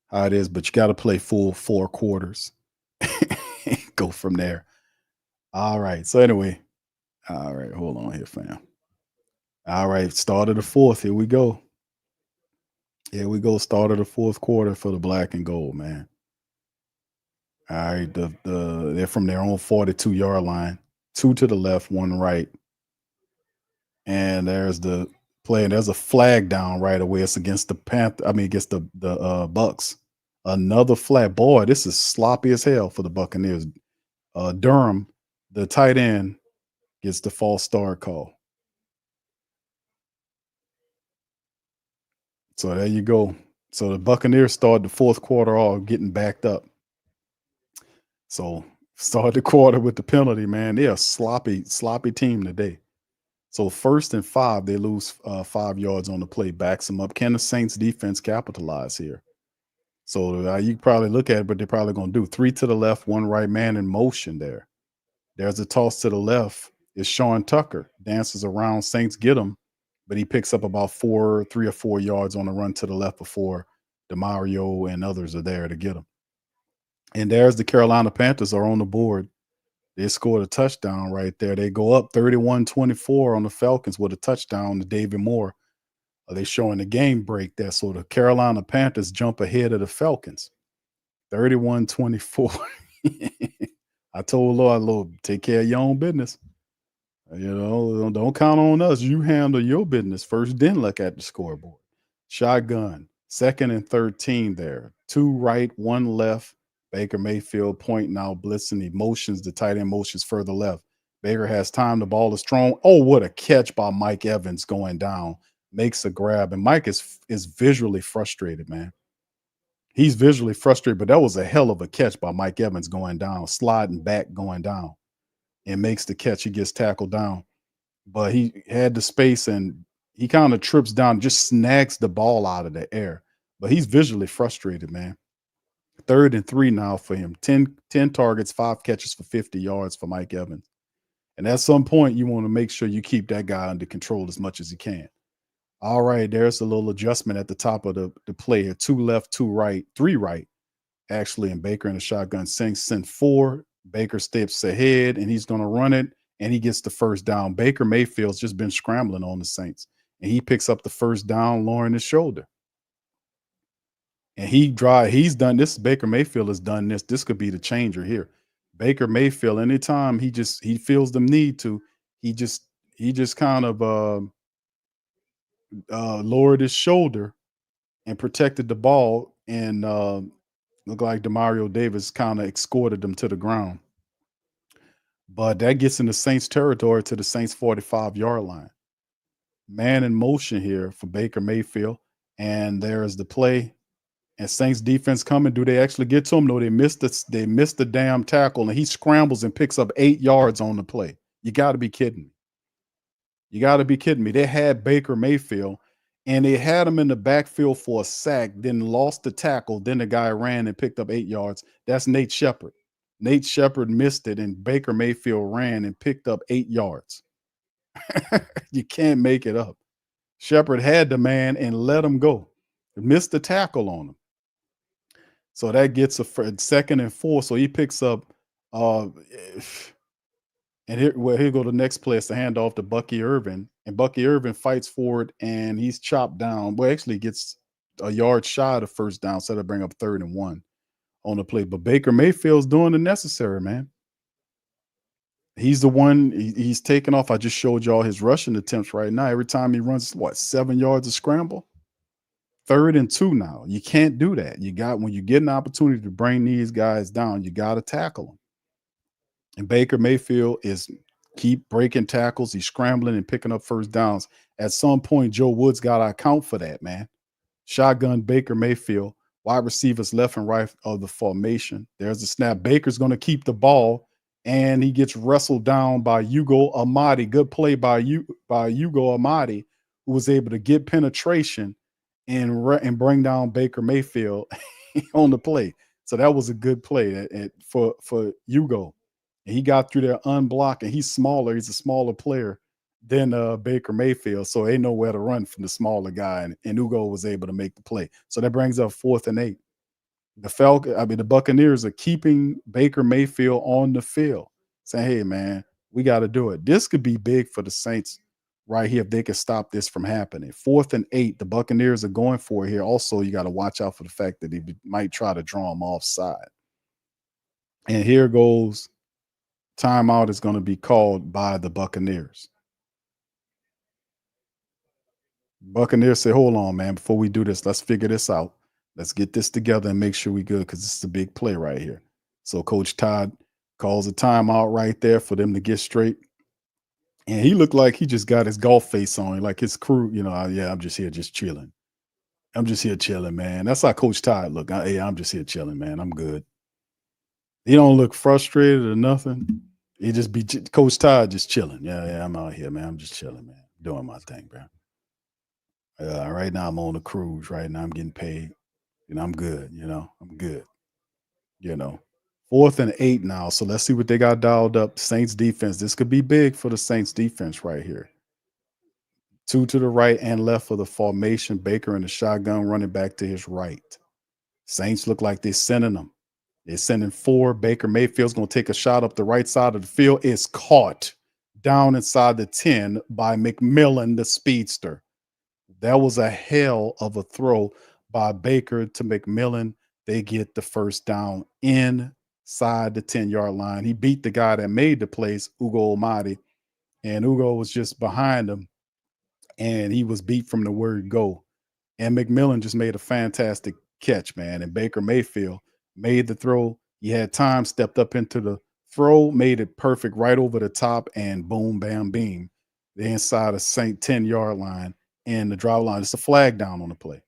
how it is, but you got to play full 4 quarters. Go from there. All right. So anyway, all right, hold on here, fam. All right, start of the 4th. Here we go. Start of the 4th quarter for the black and gold, man. All right, they're from their own 42-yard line. 2 to the left, 1 right. And there's the play, and there's a flag down right away. It's against the against the Bucs. Another flag. Boy, this is sloppy as hell for the Buccaneers. Durham, the tight end, gets the false start call. So there you go. So the Buccaneers started the 4th quarter all getting backed up. So start the quarter with the penalty, man. They're a sloppy team today. So 1st and 5, they lose 5 yards on the play, backs them up. Can the Saints defense capitalize here? So you probably look at it, but they're probably going to do 3 to the left, 1 right, man in motion there. There's a toss to the left. is Sean Tucker. Dances around, Saints get him, but he picks up about 3 or 4 yards on the run to the left before DeMario and others are there to get him. And there's the Carolina Panthers are on the board. They scored a touchdown right there. They go up 31-24 on the Falcons with a touchdown to David Moore. They showing the game break there. So the Carolina Panthers jump ahead of the Falcons. 31-24. I told Lord, take care of your own business. You know, don't count on us. You handle your business first, then look at the scoreboard. Shotgun, 2nd and 13 there. 2 right, 1 left. Baker Mayfield pointing out, blitzing the motions, the tight end motions further left. Baker has time. The ball is strong. Oh, what a catch by Mike Evans going down. Makes a grab. And Mike is visually frustrated, man. He's visually frustrated, but that was a hell of a catch by Mike Evans going down, sliding back, going down, and makes the catch. He gets tackled down. But he had the space, and he kind of trips down, just snags the ball out of the air. But he's visually frustrated, man. 3rd and 3 now for him. 10 targets, 5 catches for 50 yards for Mike Evans. And at some point, you want to make sure you keep that guy under control as much as you can. All right, there's a little adjustment at the top of the play here. 2 left, 2 right, 3 right, actually, and Baker in the shotgun. Saints sent 4. Baker steps ahead, and he's going to run it, and he gets the first down. Baker Mayfield's just been scrambling on the Saints, and he picks up the first down, lowering his shoulder. And he's done this. Baker Mayfield has done this. This could be the changer here. Baker Mayfield, anytime he feels the need to, he just kind of lowered his shoulder and protected the ball, and looked like Demario Davis kind of escorted them to the ground. But that gets in the Saints territory to the Saints 45-yard line. Man in motion here for Baker Mayfield, and there's the play. And Saints defense coming. Do they actually get to him? No, they missed the damn tackle, and he scrambles and picks up 8 yards on the play. You got to be kidding me. You got to be kidding me. They had Baker Mayfield, and they had him in the backfield for a sack, then lost the tackle. Then the guy ran and picked up 8 yards. That's Nate Shepard. Nate Shepard missed it, and Baker Mayfield ran and picked up 8 yards. You can't make it up. Shepard had the man and let him go. Missed the tackle on him. So that gets a 2nd and 4. So he picks up, and here go the next play. It's the handoff to Bucky Irvin, and Bucky Irvin fights forward, and he's chopped down. Well, actually gets a yard shy of first down, so to bring up 3rd and 1 on the play. But Baker Mayfield's doing the necessary, man. He's the one. He's taking off. I just showed y'all his rushing attempts right now. Every time he runs, 7 yards of scramble. 3rd and 2 now. You can't do that. When you get an opportunity to bring these guys down, you got to tackle them. And Baker Mayfield keep breaking tackles. He's scrambling and picking up first downs. At some point, Joe Woods got to account for that, man. Shotgun Baker Mayfield, wide receivers left and right of the formation. There's the snap. Baker's going to keep the ball, and he gets wrestled down by Ugo Amadi. Good play by Ugo Amadi, who was able to get penetration and bring down Baker Mayfield on the play. So that was a good play for Ugo. And he got through there unblocked, and he's smaller. He's a smaller player than Baker Mayfield. So ain't nowhere to run from the smaller guy. And Ugo was able to make the play. So that brings up 4th and 8. The Buccaneers are keeping Baker Mayfield on the field, saying, hey, man, we got to do it. This could be big for the Saints right here if they could stop this from happening. 4th and 8, the Buccaneers are going for it here. Also, you got to watch out for the fact that he might try to draw him offside. And here goes. Timeout is going to be called by the Buccaneers. Buccaneers say, hold on, man, before we do this, let's figure this out. Let's get this together and make sure we good, because this is a big play right here. So Coach Todd calls a timeout right there for them to get straight. And he looked like he just got his golf face on, like his crew, I'm just here just chilling. I'm just here chilling, man. That's how Coach Todd look. I'm just here chilling, man. I'm good. He don't look frustrated or nothing. He just be Coach Todd just chilling. Yeah, I'm out here, man. I'm just chilling, man. Doing my thing, bro. Right now I'm on a cruise. Right now I'm getting paid. I'm good. I'm good. 4th and 8 now. So let's see what they got dialed up. Saints defense. This could be big for the Saints defense right here. 2 to the right and left for the formation. Baker in the shotgun running back to his right. Saints look like they're sending them. They're sending 4. Baker Mayfield's going to take a shot up the right side of the field. It's caught down inside the 10 by McMillan, the speedster. That was a hell of a throw by Baker to McMillan. They get the first down inside the 10-yard line. He beat the guy that made the plays, Ugo Amadi, and Ugo was just behind him, and he was beat from the word go. And McMillan just made a fantastic catch, man. And Baker Mayfield made the throw. He had time, stepped up into the throw, made it perfect right over the top, and boom, bam, beam. They're inside a Saint 10-yard line and the drive line. It's a flag down on the play.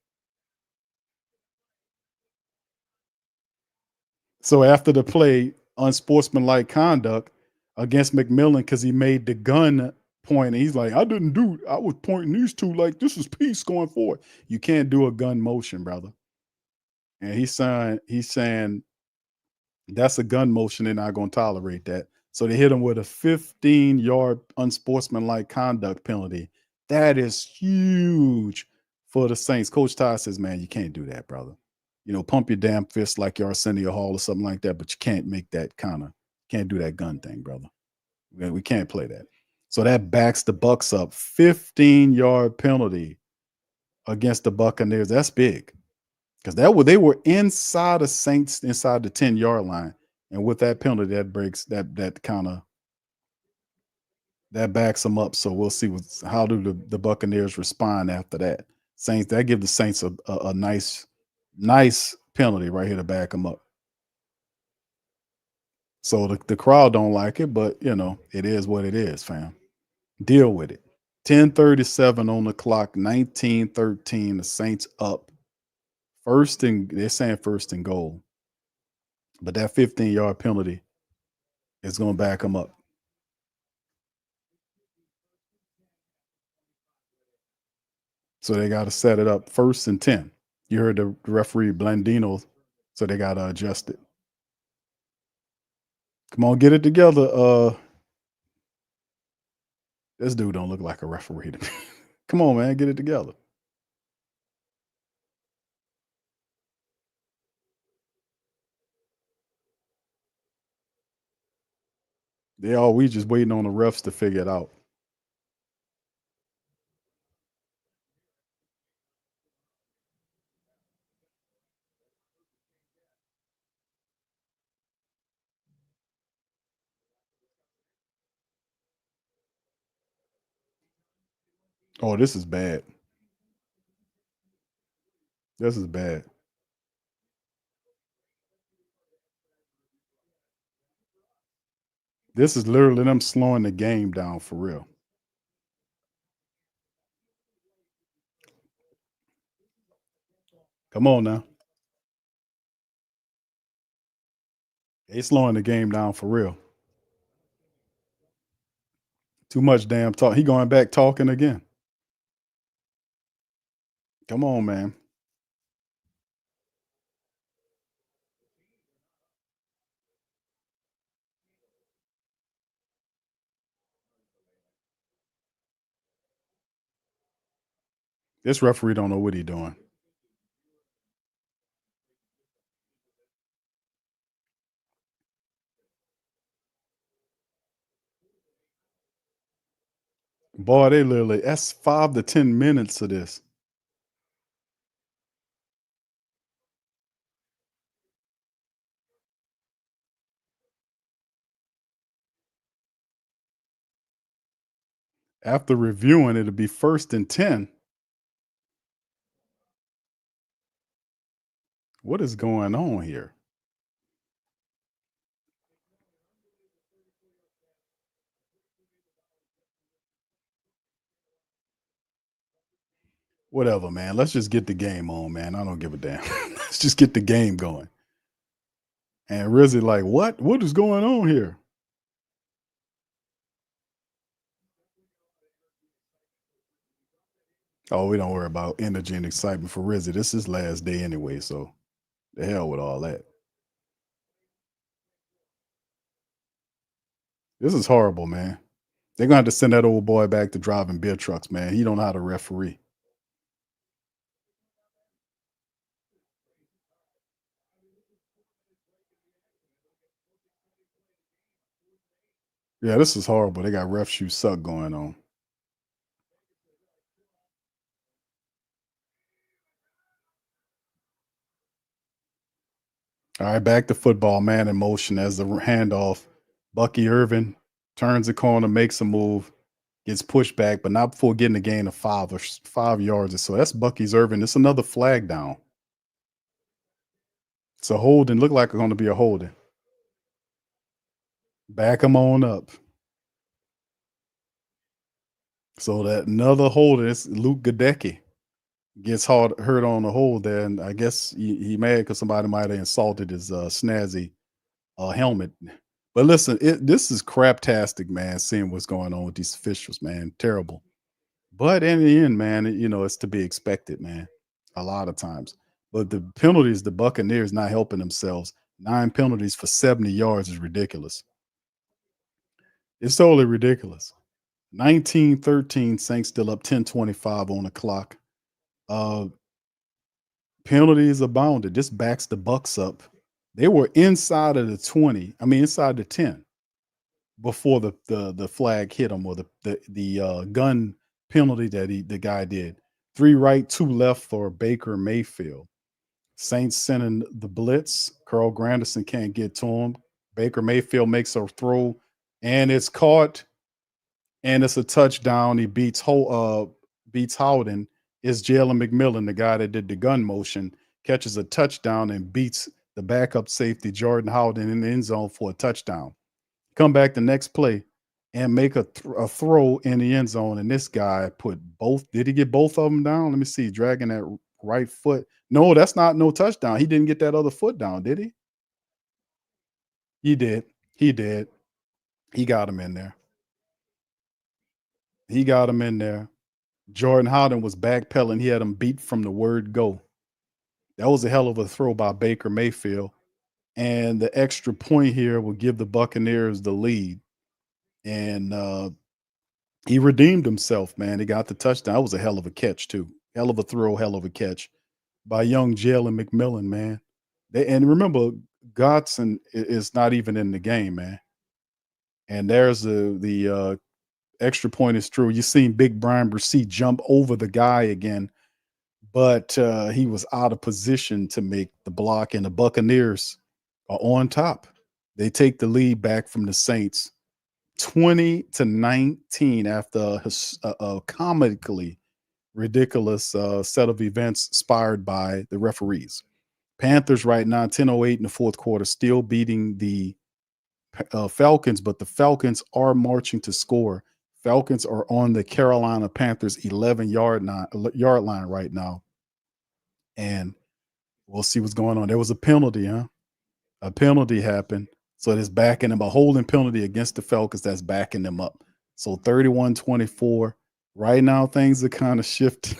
So after the play, unsportsmanlike conduct against McMillan because he made the gun point. And he's like, I was pointing these two like this is peace going forward. You can't do a gun motion, brother. And he's saying that's a gun motion. They're not going to tolerate that. So they hit him with a 15-yard unsportsmanlike conduct penalty. That is huge for the Saints. Coach Ty says, man, you can't do that, brother. You know, pump your damn fist like you're Arsenio Hall or something like that, but you can't make that can't do that gun thing, brother. We can't play that. So that backs the Bucs up. 15-yard penalty against the Buccaneers. That's big. Because they were inside the Saints, inside the 10-yard line. And with that penalty, that breaks that backs them up. So we'll see how do the Buccaneers respond after that. Saints, that give the Saints a nice penalty right here to back them up. So the crowd don't like it, but you know, it is what it is, fam. Deal with it. 10:37 on the clock, 19-13. The Saints up. They're saying first and goal. But that 15-yard penalty is going to back them up. So they got to set it up 1st and 10. You heard the referee Blandino, so they got to adjust it. Come on, get it together. This dude don't look like a referee to me. Come on, man, get it together. We just waiting on the refs to figure it out. Oh, this is bad. This is bad. This is literally them slowing the game down for real. Come on now. They slowing the game down for real. Too much damn talk. He going back talking again. Come on, man. This referee don't know what he doing. Boy, that's 5 to 10 minutes of this. After reviewing, it'll be 1st and 10. What is going on here? Whatever, man. Let's just get the game on, man. I don't give a damn. Let's just get the game going. And Rizzy like, what? What is going on here? Oh, we don't worry about energy and excitement for Rizzy. This is last day anyway, so the hell with all that. This is horrible, man. They're gonna have to send that old boy back to driving beer trucks, man. He don't know how to referee. Yeah, this is horrible. They got ref shoe suck going on. All right, back to football, man in motion as the handoff. Bucky Irvin turns the corner, makes a move, gets pushed back, but not before getting a gain of 5 yards or so. That's Bucky's Irvin. It's another flag down. It's a holding. Look like it's going to be a holding. Back him on up. So that another holding is Luke Gadecki. Gets hurt on the hold there, and I guess he mad because somebody might have insulted his snazzy helmet. But listen, this is craptastic, man, seeing what's going on with these officials, man. Terrible. But in the end, man, it's to be expected, man, a lot of times. But the penalties, the Buccaneers not helping themselves. 9 penalties for 70 yards is ridiculous. It's totally ridiculous. 19-13, Saints still up 10:25 on the clock. Penalties abounded. This backs the Bucs up. They were inside of the 20. I mean, inside the 10 before the flag hit them, or the gun penalty that the guy did. 3 right, 2 left for Baker Mayfield. Saints sending the blitz. Carl Granderson can't get to him. Baker Mayfield makes a throw, and it's caught, and it's a touchdown. He beats Howden. Is Jalen McMillan, the guy that did the gun motion, catches a touchdown and beats the backup safety Jordan Howden in the end zone for a touchdown. Come back the next play and make a throw in the end zone, and this guy did he get both of them down? Let me see, dragging that right foot. No, that's not no touchdown. He didn't get that other foot down, did he? He did. He got him in there. Jordan Howden was backpedaling. He had him beat from the word go. That was a hell of a throw by Baker Mayfield. And the extra point here will give the Buccaneers the lead. And he redeemed himself, man. He got the touchdown. That was a hell of a catch, too. Hell of a throw, hell of a catch by young Jalen McMillan, man. And remember, Godson is not even in the game, man. And there's the extra point is true. You've seen Big Brian Bresee jump over the guy again, but he was out of position to make the block, and the Buccaneers are on top. They take the lead back from the Saints 20-19 after a comically ridiculous set of events inspired by the referees. Panthers right now, 10:08 in the fourth quarter, still beating the Falcons, but the Falcons are marching to score. Falcons are on the Carolina Panthers 11-yard line right now. And we'll see what's going on. There was a penalty, huh? A penalty happened. So it's backing them, a holding penalty against the Falcons that's backing them up. So 31-24. Right now, things are kind of shifting.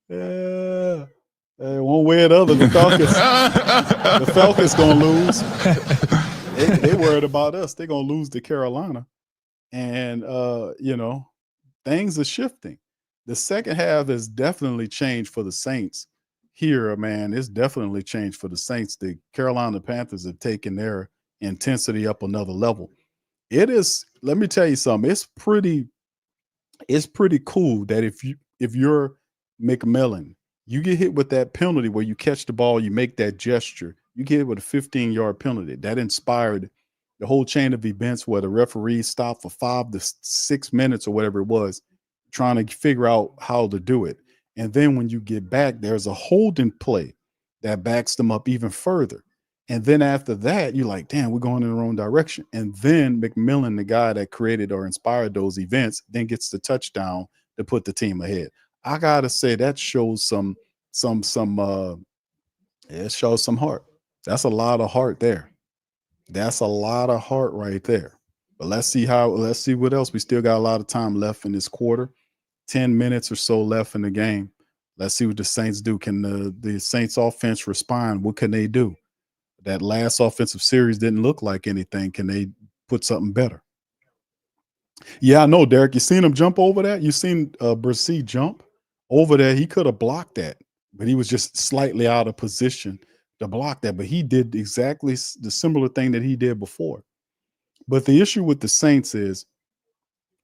Yeah. One way or the other, the Falcons going to lose. They worried about us. They're going to lose to Carolina. And, things are shifting. The second half has definitely changed for the Saints. Here, man, it's definitely changed for the Saints. The Carolina Panthers have taken their intensity up another level. It is, let me tell you something. It's pretty cool that if you're McMillan, you get hit with that penalty where you catch the ball, you make that gesture, you get hit with a 15-yard penalty. That inspired the whole chain of events where the referees stopped for 5 to 6 minutes or whatever it was, trying to figure out how to do it. And then when you get back, there's a holding play that backs them up even further. And then after that, you're like, damn, we're going in the wrong direction. And then McMillan, the guy that created or inspired those events, then gets the touchdown to put the team ahead. I gotta say that shows it shows some heart. That's a lot of heart there. That's a lot of heart right there. But let's see what else. We still got a lot of time left in this quarter. 10 minutes or so left in the game. Let's see what the Saints do. Can the Saints offense respond? What can they do? That last offensive series didn't look like anything. Can they put something better? Yeah, I know, Derek. You seen him jump over that? You seen Brissy jump over there? He could have blocked that, but he was just slightly out of position to block that. But he did exactly the similar thing that he did before. But the issue with the Saints is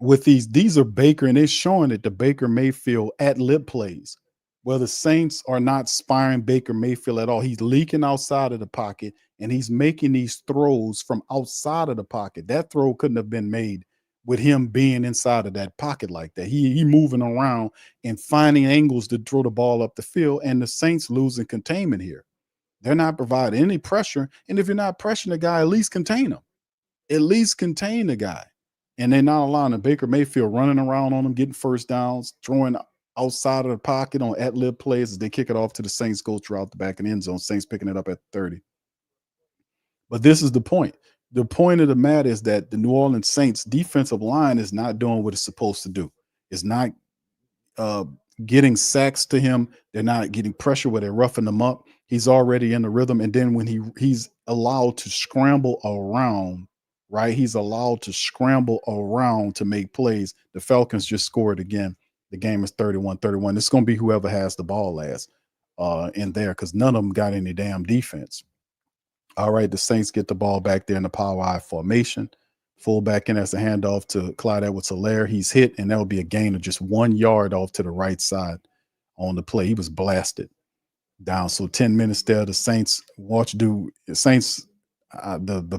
with these are Baker, and they're showing it the Baker Mayfield at lib plays where the Saints are not spiring Baker Mayfield at all. He's leaking outside of the pocket, and he's making these throws from outside of the pocket. That throw couldn't have been made with him being inside of that pocket like that. He moving around and finding angles to throw the ball up the field, and the Saints losing containment here. They're not providing any pressure, and if you're not pressuring the guy, at least contain him. At least contain the guy. And they're not allowing the Baker Mayfield running around on them, getting first downs, throwing outside of the pocket on ad-lib plays as they kick it off to the Saints, go throughout the back and end zone. Saints picking it up at 30. But this is the point. The point of the matter is that the New Orleans Saints defensive line is not doing what it's supposed to do. It's not getting sacks to him. They're not getting pressure where they're roughing them up. He's already in the rhythm. And then when he's allowed to scramble around, right? He's allowed to scramble around to make plays. The Falcons just scored again. The game is 31-31. It's going to be whoever has the ball last in there because none of them got any damn defense. All right, the Saints get the ball back there in the power I formation. Fullback in as a handoff to Clyde Edwards-Helaire. He's hit, and that'll be a gain of just 1 yard off to the right side on the play. He was blasted down. So 10 minutes there. The Saints the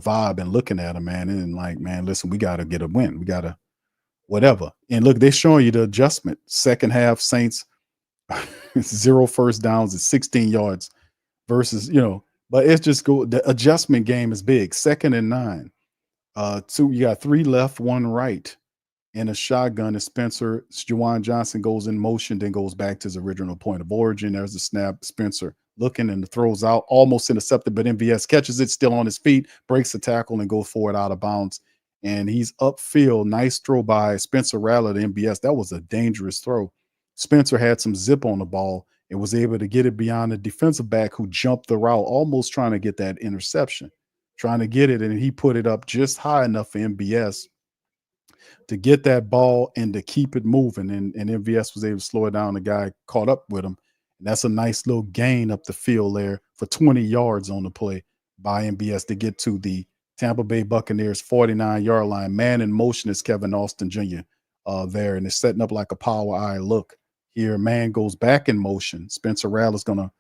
vibe and looking at him, man, and like, man, listen, we got to get a win. We got to whatever. And look, they're showing you the adjustment. Second half, Saints 0 first downs at 16 yards versus, but it's just the adjustment game is big. 2nd and 9. You got 3 left, 1 right. In a shotgun, as Juwan Johnson goes in motion, then goes back to his original point of origin. There's the snap. Spencer looking and the throws out, almost intercepted, but MVS catches it, still on his feet, breaks the tackle, and goes forward out of bounds. And he's upfield. Nice throw by Spencer Rattler to MVS. That was a dangerous throw. Spencer had some zip on the ball and was able to get it beyond the defensive back who jumped the route, almost trying to get that interception, trying to get it, and he put it up just high enough for MVS to get that ball and to keep it moving. And MVS was able to slow it down. The guy caught up with him. And that's a nice little gain up the field there for 20 yards on the play by MVS to get to the Tampa Bay Buccaneers 49-yard line. Man in motion is Kevin Austin Jr. There, and it's setting up like a power eye look here. Man goes back in motion. Spencer Rattler's going to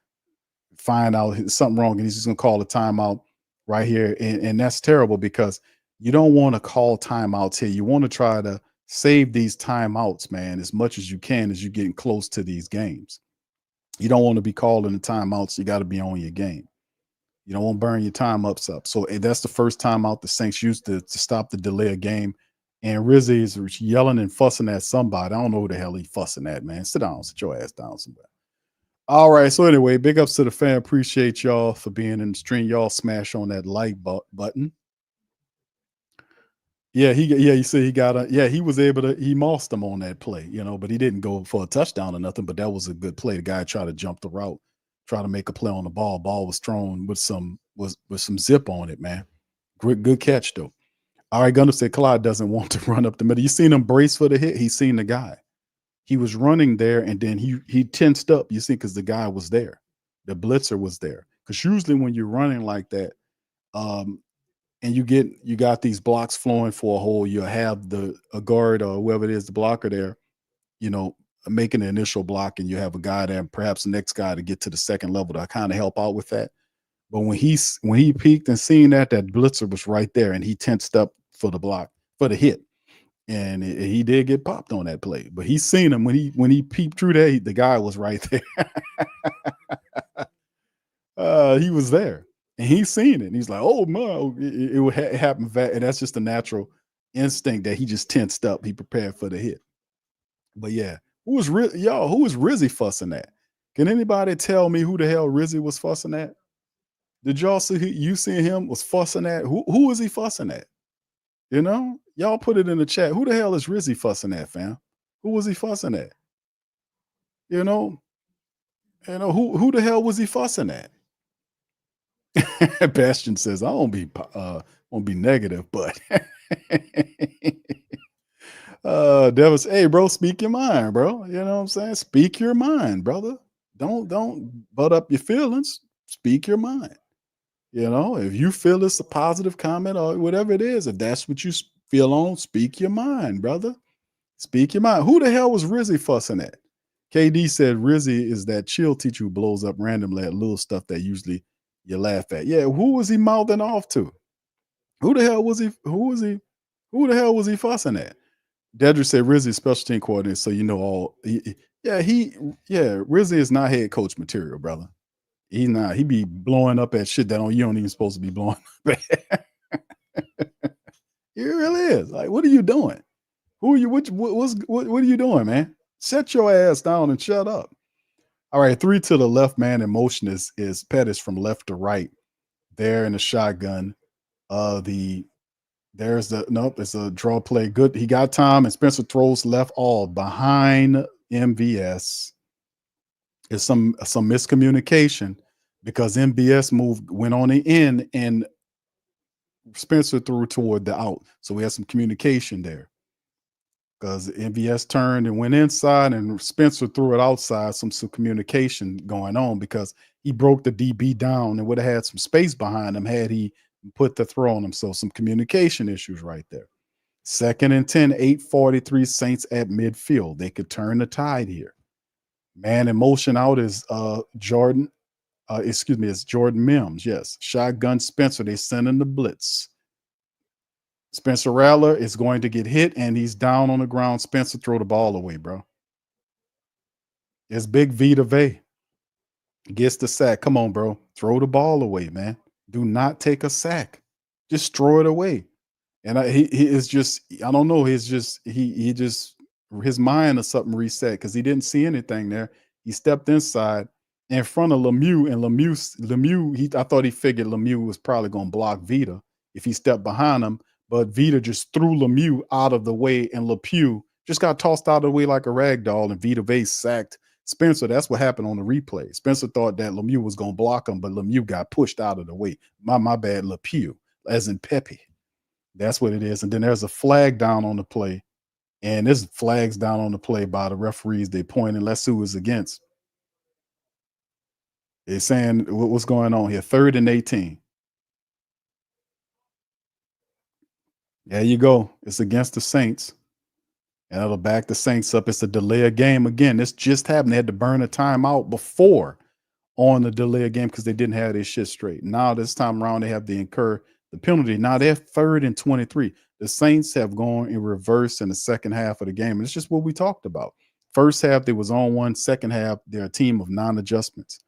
find out something wrong, and he's just going to call a timeout right here. And that's terrible because you don't want to call timeouts here. You want to try to save these timeouts, man, as much as you can as you're getting close to these games. You don't want to be calling the timeouts. You got to be on your game. You don't want to burn your time-ups up. So that's the first timeout the Saints used to stop the delay of game. And Rizzy is yelling and fussing at somebody. I don't know who the hell he's fussing at, man. Sit down. Sit your ass down somewhere. All right. So anyway, big ups to the fan. Appreciate y'all for being in the stream. Y'all smash on that like button. Yeah, you see, he was able to, he mossed him on that play, but he didn't go for a touchdown or nothing, but that was a good play. The guy tried to jump the route, try to make a play on the ball. Ball was thrown with some zip on it, man. Good catch though. All right, Gunner said Clyde doesn't want to run up the middle. You seen him brace for the hit? He's seen the guy. He was running there, and then he tensed up, you see, because the guy was there. The blitzer was there. Because usually when you're running like that, and you got these blocks flowing for a hole, you have a guard or whoever it is, the blocker there, making the initial block, and you have a guy there, perhaps the next guy to get to the second level to kind of help out with that. But when he peeked and seen that blitzer was right there, and he tensed up for the block, for the hit. And he did get popped on that play. But he's seen him when he peeped through there, the guy was right there. He was there. And he's seen it. And he's like, oh, man, it happened. And that's just a natural instinct that he just tensed up. He prepared for the hit. But, yeah, who was Rizzy fussing at? Can anybody tell me who the hell Rizzy was fussing at? Did y'all see you seen him was fussing at? Who was he fussing at? Y'all put it in the chat. Who the hell is Rizzy fussing at, fam? Who was he fussing at? Who the hell was he fussing at? Bastion says, I won't be negative, but Devils, hey, bro, speak your mind, bro. You know what I'm saying? Speak your mind, brother. Don't butt up your feelings. Speak your mind. You know, if you feel it's a positive comment or whatever it is, if that's what you feel on, speak your mind, brother. Speak your mind. Who the hell was Rizzy fussing at? KD said Rizzy is that chill teacher who blows up randomly at little stuff that usually you laugh at. Yeah, who was he mouthing off to? Who the hell was he? Who the hell was he fussing at? Dedrick said Rizzy special team coordinator, so you know all. Rizzy is not head coach material, brother. He's not. He be blowing up at shit that you don't even supposed to be blowing up at. He really is. Like, what are you doing? Who are you? What are you doing, man? Set your ass down and shut up. All right, 3 to the left, man. In motion is Pettis from left to right. There in the shotgun. It's a draw play. Good. He got time, and Spencer throws left all behind MVS. There's some miscommunication because MVS went on the in and Spencer threw toward the out. So we had some communication there. Because MVS turned and went inside and Spencer threw it outside, some communication going on because he broke the DB down and would have had some space behind him had he put the throw on him. So some communication issues right there. 2nd and 10, 8:43 Saints at midfield. They could turn the tide here. Man in motion out is Jordan. It's Jordan Mims. Yes. Shotgun Spencer. They send in the blitz. Spencer Rattler is going to get hit, and he's down on the ground. Spencer, throw the ball away, bro. It's Big Vita Vey. Gets the sack. Come on, bro. Throw the ball away, man. Do not take a sack. Just throw it away. And he is just, I don't know. He's just, his mind or something reset because he didn't see anything there. He stepped inside in front of Lemieux, and Lemieux, I thought he figured Lemieux was probably going to block Vita if he stepped behind him. But Vita just threw Lemieux out of the way, and LePew just got tossed out of the way like a rag doll, and Vita Vey sacked Spencer. That's what happened on the replay. Spencer thought that Lemieux was going to block him, but Lemieux got pushed out of the way. My bad, LePew, as in Pepe. That's what it is. And then there's a flag down on the play, and there's flags down on the play by the referees. They point, and let's see who is against. They're saying what's going on here. 3rd and 18. There you go. It's against the Saints. And it'll back the Saints up. It's a delay of game again. This just happened. They had to burn a timeout before on the delay of game because they didn't have their shit straight. Now this time around, they have to incur the penalty. Now they're 3rd and 23. The Saints have gone in reverse in the second half of the game. And it's just what we talked about. First half, they was on one. Second half, they're a team of non-adjustments.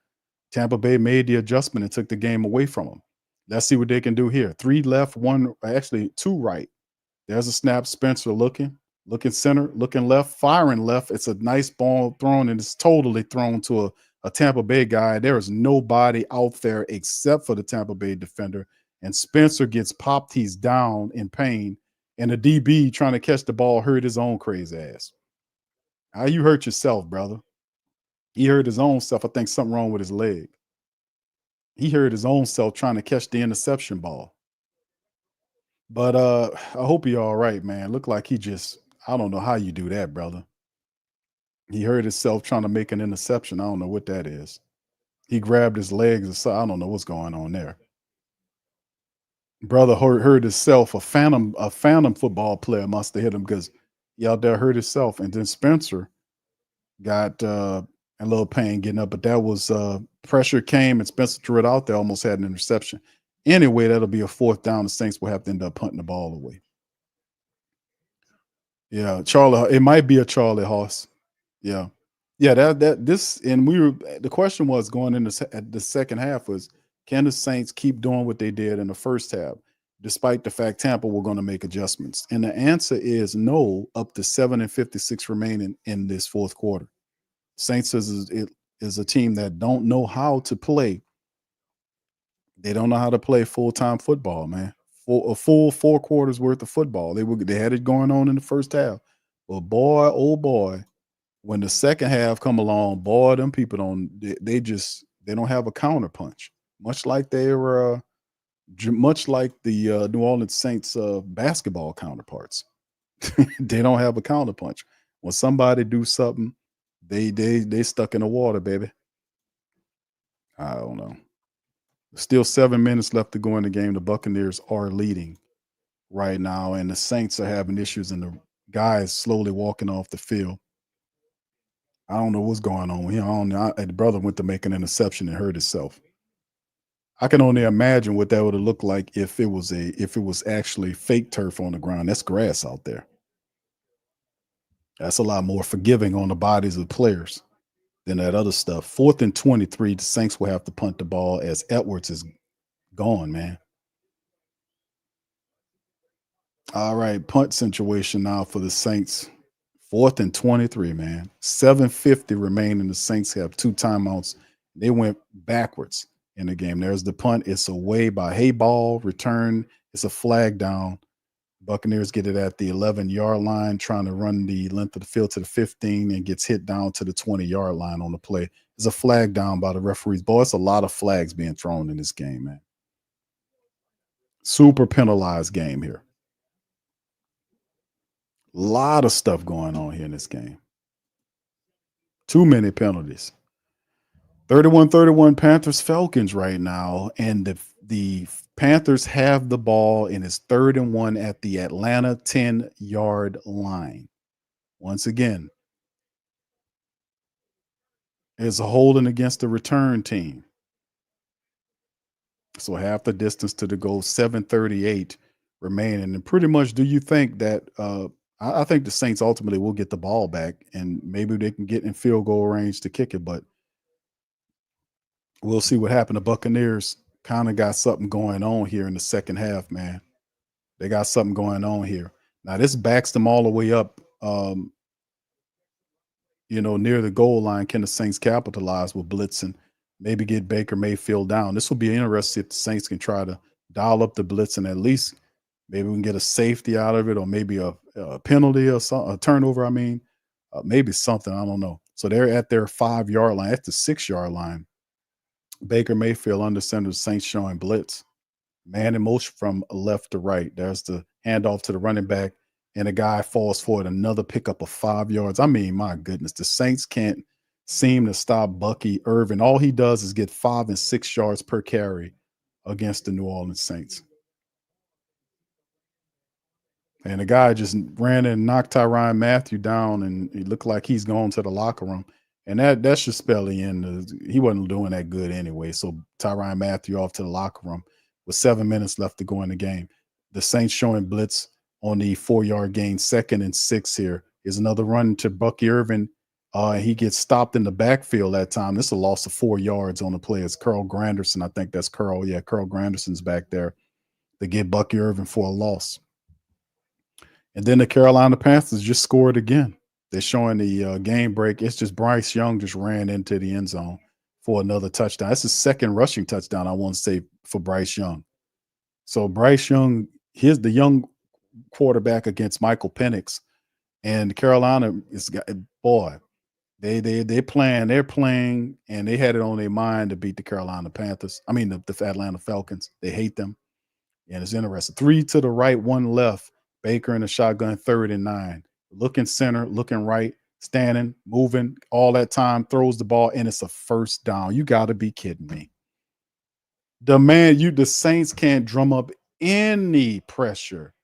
Tampa Bay made the adjustment and took the game away from them. Let's see what they can do here. 3 left, 2 right. There's a snap. Spencer looking center, looking left, firing left. It's a nice ball thrown, and it's totally thrown to a Tampa Bay guy. There is nobody out there except for the Tampa Bay defender. And Spencer gets popped. He's down in pain. And the DB trying to catch the ball hurt his own crazy ass. How you hurt yourself, brother? He hurt his own self. I think something wrong with his leg. He hurt his own self trying to catch the interception ball. But I hope he all right, man. Look like he just, I don't know how you do that, brother. He hurt himself trying to make an interception. I don't know what that is. He grabbed his legs or something. I don't know what's going on there. Brother hurt himself. A phantom football player must have hit him because he out there hurt himself. And then Spencer got a little pain getting up, but that was pressure came and Spencer threw it out there, almost had an interception. Anyway, that'll be a 4th down. The Saints will have to end up punting the ball away. Yeah, it might be a Charlie Hoss. Yeah. The question was going into the second half was, can the Saints keep doing what they did in the first half, despite the fact Tampa were going to make adjustments? And the answer is no, up to 7:56 remaining in this 4th quarter. Saints is a team that don't know how to play. They don't know how to play full-time football, man. For a full 4 quarters worth of football. They had it going on in the first half. But boy, oh boy, when the second half come along, boy, them people don't have a counter punch. much like they were, much like the New Orleans Saints basketball counterparts. They don't have a counterpunch. When somebody do something, they stuck in the water, baby. I don't know. Still 7 minutes left to go in the game. The Buccaneers are leading right now, and the Saints are having issues, and the guys slowly walking off the field. I don't know what's going on here. I don't know. The brother went to make an interception and hurt himself. I can only imagine what that would have looked like if it was actually fake turf on the ground. That's grass out there. That's a lot more forgiving on the bodies of the players than that other stuff. 4th and 23, the Saints will have to punt the ball as Edwards is gone, man. All right, punt situation now for the Saints. 4th and 23, man. 7:50 remaining. The Saints have 2 timeouts. They went backwards in the game. There's the punt. It's away by Hayball. Return. It's a flag down. Buccaneers get it at the 11-yard line, trying to run the length of the field to the 15 and gets hit down to the 20-yard line on the play. There's a flag down by the referees. Boy, it's a lot of flags being thrown in this game, man. Super penalized game here. A lot of stuff going on here in this game. Too many penalties. 31-31 Panthers Falcons right now, and the Panthers have the ball, and it's 3rd and 1 at the Atlanta 10-yard line. Once again, it's a holding against the return team. So half the distance to the goal, 7:38 remaining. And pretty much, do you think that I think the Saints ultimately will get the ball back, and maybe they can get in field goal range to kick it, but we'll see what happened. The Buccaneers kind of got something going on here in the second half, man. They got something going on here. Now, this backs them all the way up, near the goal line. Can the Saints capitalize with blitzing? Maybe get Baker Mayfield down. This will be interesting if the Saints can try to dial up the blitz, and at least maybe we can get a safety out of it, or maybe a penalty or a turnover. I mean, maybe something. I don't know. So they're at their 5-yard line, at the 6-yard line. Baker Mayfield under center, the Saints showing blitz. Man in motion from left to right. There's the handoff to the running back, and the guy falls forward. Another pickup of 5 yards. I mean, my goodness, the Saints can't seem to stop Bucky Irvin. All he does is get 5 and 6 yards per carry against the New Orleans Saints. And the guy just ran and knocked Tyrann Mathieu down, and he looked like he's going to the locker room. And that should spell the end. He wasn't doing that good anyway. So Tyrann Mathieu off to the locker room with 7 minutes left to go in the game. The Saints showing blitz on the 4-yard gain, 2nd and 6 here. Is another run to Bucky Irvin. He gets stopped in the backfield that time. This is a loss of 4 yards on the play. It's Carl Granderson. I think that's Carl. Yeah, Carl Granderson's back there to get Bucky Irvin for a loss. And then the Carolina Panthers just scored again. They're showing the game break. It's just Bryce Young just ran into the end zone for another touchdown. That's his 2nd rushing touchdown, I want to say, for Bryce Young. So Bryce Young, here's the young quarterback against Michael Penix. And Carolina is, boy, they're playing, and they had it on their mind to beat the Carolina Panthers. I mean, the Atlanta Falcons. They hate them. And it's interesting. 3 to the right, 1 left. Baker in the shotgun, 3rd and 9. Looking center, looking right, standing, moving all that time, throws the ball, and it's a 1st down. You got to be kidding me. The Saints can't drum up any pressure.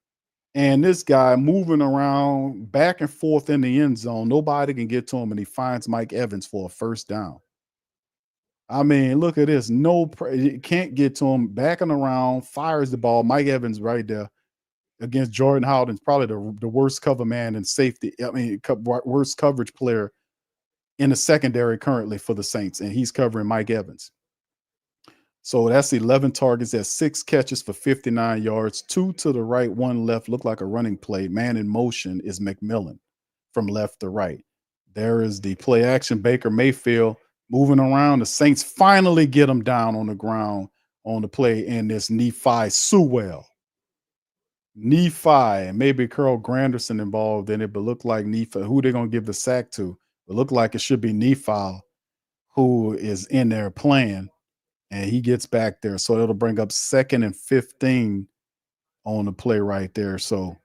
And this guy moving around back and forth in the end zone, nobody can get to him, and he finds Mike Evans for a 1st down. I mean, look at this. You can't get to him, backing around, fires the ball. Mike Evans right there against Jordan Howden's probably the worst cover man in safety. I mean, worst coverage player in the secondary currently for the Saints, and he's covering Mike Evans. So that's 11 targets. That's 6 catches for 59 yards, 2 to the right, 1 left. Look like a running play. Man in motion is McMillan from left to right. There is the play action. Baker Mayfield moving around. The Saints finally get him down on the ground on the play, and this Nephi Sewell. And maybe Carl Granderson involved in it, but look like Nephi, who they're going to give the sack to. It looked like it should be Nephi who is in there playing. and he gets back there. So it'll bring up 2nd and 15 on the play right there. So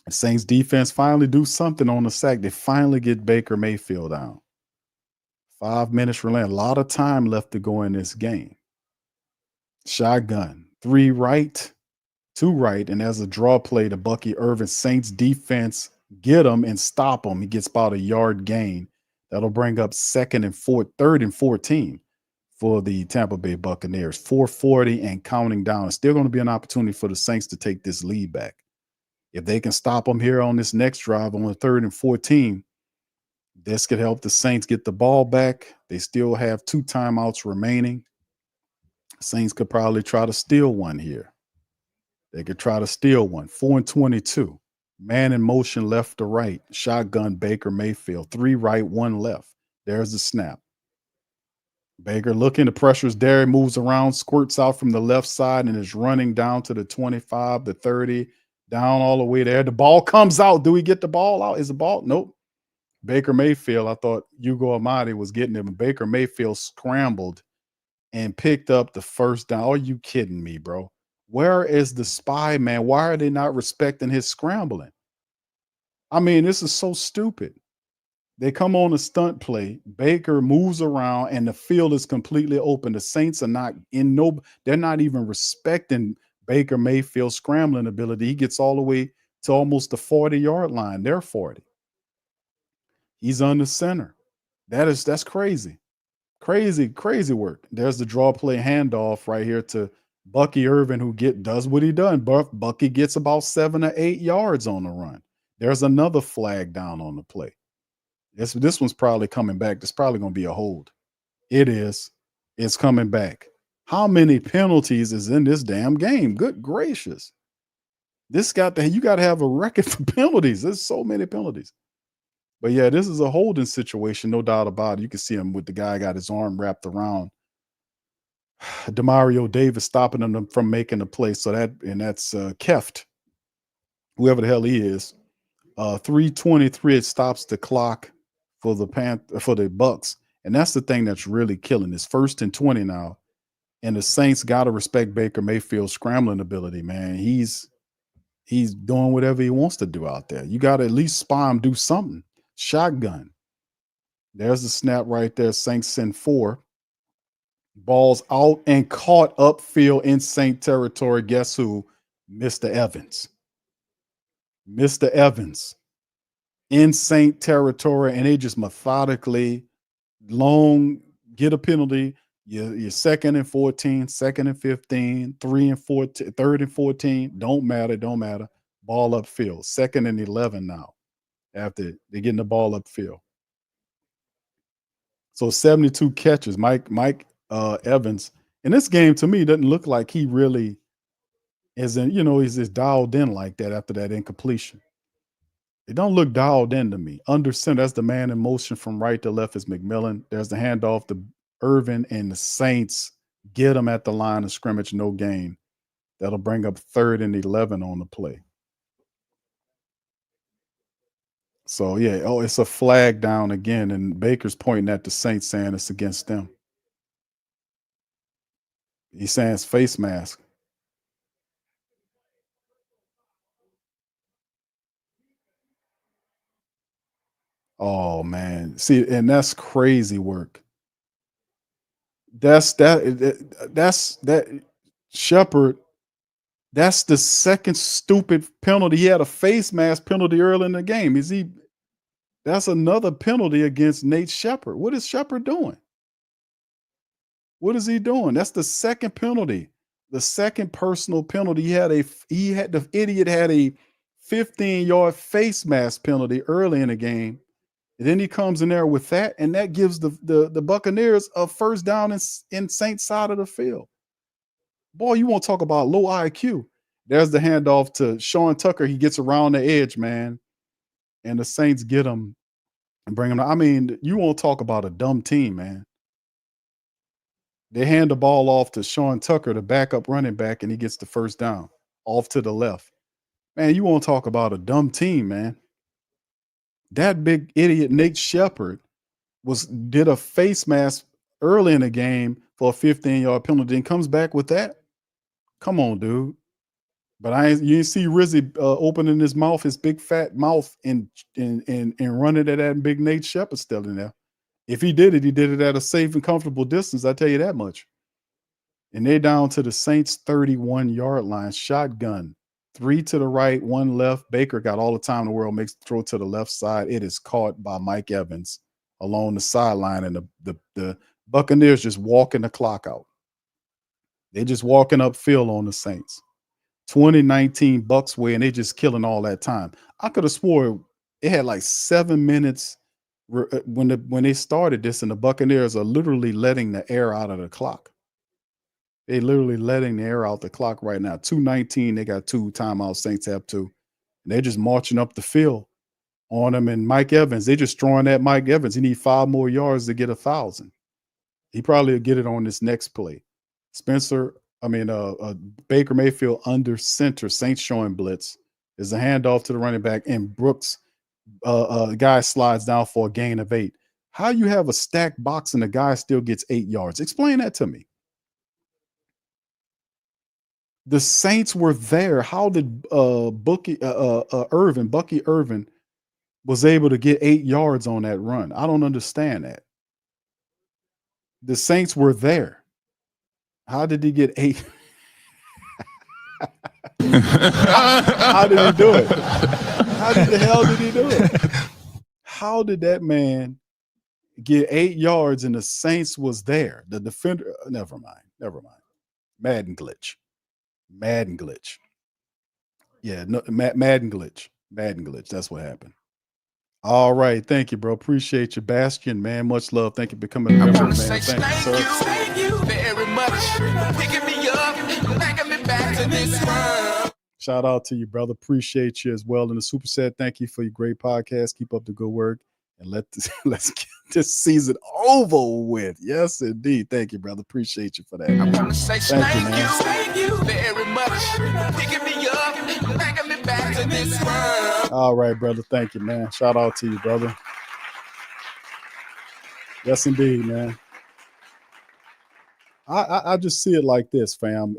the Saints defense finally do something on the sack. They finally get Baker Mayfield down. 5 minutes remaining. A lot of time left to go in this game. Shotgun. 3 right, 2 right, and as a draw play to Bucky Irvin. Saints defense get him and stop him. He gets about a yard gain. That'll bring up 3rd and 14 for the Tampa Bay Buccaneers. 4:40 and counting down. It's still going to be an opportunity for the Saints to take this lead back. If they can stop them here on this next drive on the 3rd and 14, this could help the Saints get the ball back. They still have 2 timeouts remaining. Saints could probably try to steal one here. They could try to steal one. 4 and 22. Man in motion left to right. Shotgun Baker Mayfield. 3 right, 1 left. There's the snap. Baker looking, the pressure's there, moves around, squirts out from the left side, and is running down to the 25, the 30, down all the way there. The ball comes out. Do we get the ball out? Is the ball? Nope. Baker Mayfield, I thought Hugo Amadi was getting it, but Baker Mayfield scrambled and picked up the first down. Are you kidding me, bro? Where is the spy, man? Why are they not respecting his scrambling? I mean, this is so stupid. They come on a stunt play. Baker moves around and the field is completely open. The Saints are not they're not even respecting Baker Mayfield's scrambling ability. He gets all the way to almost the 40-yard line. They're 40. He's on the center. That's crazy. Crazy work. There's the draw play handoff right here to Bucky Irvin, who does what he done. Bucky gets about 7 or 8 yards on the run. There's another flag down on the play. This one's probably coming back. There's probably going to be a hold. It is. It's coming back. How many penalties is in this damn game? Good gracious. You got to have a record for penalties. There's so many penalties. But yeah, this is a holding situation, no doubt about it. You can see him with the guy got his arm wrapped around Demario Davis, stopping him from making a play. So that's Keft, whoever the hell he is. 3:23, it stops the clock for the Bucs, and that's the thing that's really killing. It's 1st and 20 now, and the Saints got to respect Baker Mayfield's scrambling ability. Man, he's doing whatever he wants to do out there. You got to at least spy him, do something. Shotgun. There's the snap right there. Saints send 4. Balls out and caught upfield in Saint territory. Guess who? Mr. Evans. Mr. Evans in Saint territory, and they just methodically get a penalty. You're 2nd and 14, 2nd and 15, 3 and 14, 3rd and 14. Don't matter. Ball upfield. 2nd and 11 now. After they're getting the ball upfield. So 72 catches. Mike Evans. In this game, to me, doesn't look like he really is he's just dialed in like that after that incompletion. It don't look dialed in to me. Under center, that's the man in motion from right to left is McMillan. There's the handoff to Irvin, and the Saints get him at the line of scrimmage, no gain. That'll bring up 3rd and 11 on the play. So, yeah, it's a flag down again, and Baker's pointing at the Saints saying it's against them. He's saying it's face mask. Oh, man. See, and that's crazy work. That's Shepard. That's the second stupid penalty. He had a face mask penalty early in the game. That's another penalty against Nate Shepard. What is Shepard doing? What is he doing? That's the second penalty. The second personal penalty. The idiot had a 15-yard face mask penalty early in the game. And then he comes in there with that, and that gives the Buccaneers a first down in Saints side of the field. Boy, you want to talk about low IQ. There's the handoff to Sean Tucker. He gets around the edge, man. And the Saints get him and bring him. I mean, you want to talk about a dumb team, man. They hand the ball off to Sean Tucker, the backup running back, and he gets the first down off to the left. Man, you want to talk about a dumb team, man. That big idiot Nate Shepard did a face mask early in the game for a 15-yard penalty and comes back with that. Come on, dude. But you didn't see Rizzy opening his mouth, his big fat mouth, and running at that big Nate Shepard still in there. If he did it at a safe and comfortable distance. I tell you that much. And they're down to the Saints 31-yard line, shotgun, 3 to the right, 1 left. Baker got all the time in the world, makes the throw to the left side. It is caught by Mike Evans along the sideline, and the Buccaneers just walking the clock out. They're just walking upfield on the Saints. 2019 Bucs way, and they just killing all that time. I could have swore it had like 7 minutes when they started this, and the Buccaneers are literally letting the air out of the clock. They literally letting the air out the clock right now. 2:19, they got 2 timeouts. Saints have 2. And they're just marching up the field on them. And Mike Evans, they just throwing at Mike Evans. He need 5 more yards to get 1,000. He probably will get it on this next play. Baker Mayfield under center. Saints showing blitz. There's a handoff to the running back, and Brooks, guy slides down for a gain of 8. How you have a stacked box and the guy still gets 8 yards? Explain that to me. The Saints were there. How did Bucky Irvin was able to get 8 yards on that run? I don't understand that. The Saints were there. How did he get 8? How did he do it? How the hell did he do it? How did that man get 8 yards and the Saints was there? The defender, never mind. Madden glitch. Yeah, no, Madden glitch. That's what happened. All right, thank you, bro. Appreciate you, Bastion, man. Much love. Thank you for becoming a member, man. Thank you, sir. Thank you very much. Picking me up, bringing me back to this world. Shout out to you, brother. Appreciate you as well. And the super set, thank you for your great podcast. Keep up the good work, and let's get this season over with. Yes, indeed. Thank you, brother. Appreciate you for that. I want to say Thank you, man. thank you very much. Picking me up, bringing me back to this world. All right, brother. Thank you, man. Shout out to you, brother. Yes, indeed, man. I just see it like this, fam.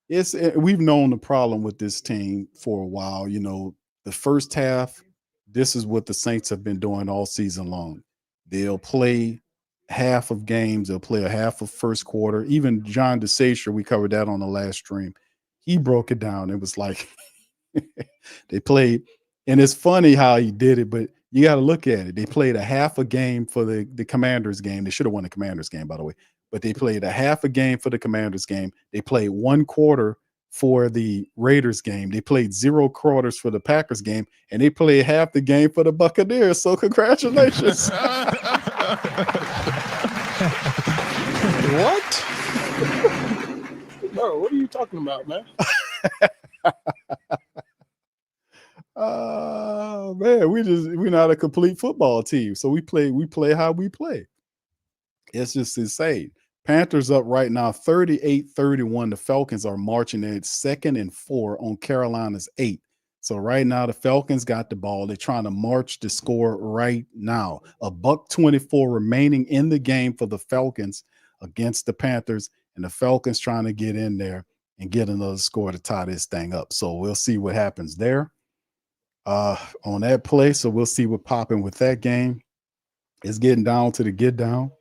We've known the problem with this team for a while. You know, the first half, this is what the Saints have been doing all season long. They'll play half of games. They'll play a half of first quarter. Even John DeSacier, we covered that on the last stream. He broke it down. It was like they played, and it's funny how he did it, but you got to look at it. They played a half a game for the Commanders game. They should have won the Commanders game, by the way, but they played a half a game for the Commanders game. They played 1 quarter for the Raiders game. They played 0 quarters for the Packers game, and they played half the game for the Buccaneers. So congratulations. What? Bro, what are you talking about, man? Man, we're not a complete football team. So we play how we play. It's just insane. Panthers up right now 38-31. The Falcons are marching at 2nd and 4 on Carolina's 8. So right now the Falcons got the ball. They're trying to march the score right now. $1:24 remaining in the game for the Falcons against the Panthers, and the Falcons trying to get in there and get another score to tie this thing up. So we'll see what happens there on that play. So we'll see what popping with that game. It's getting down to the get down.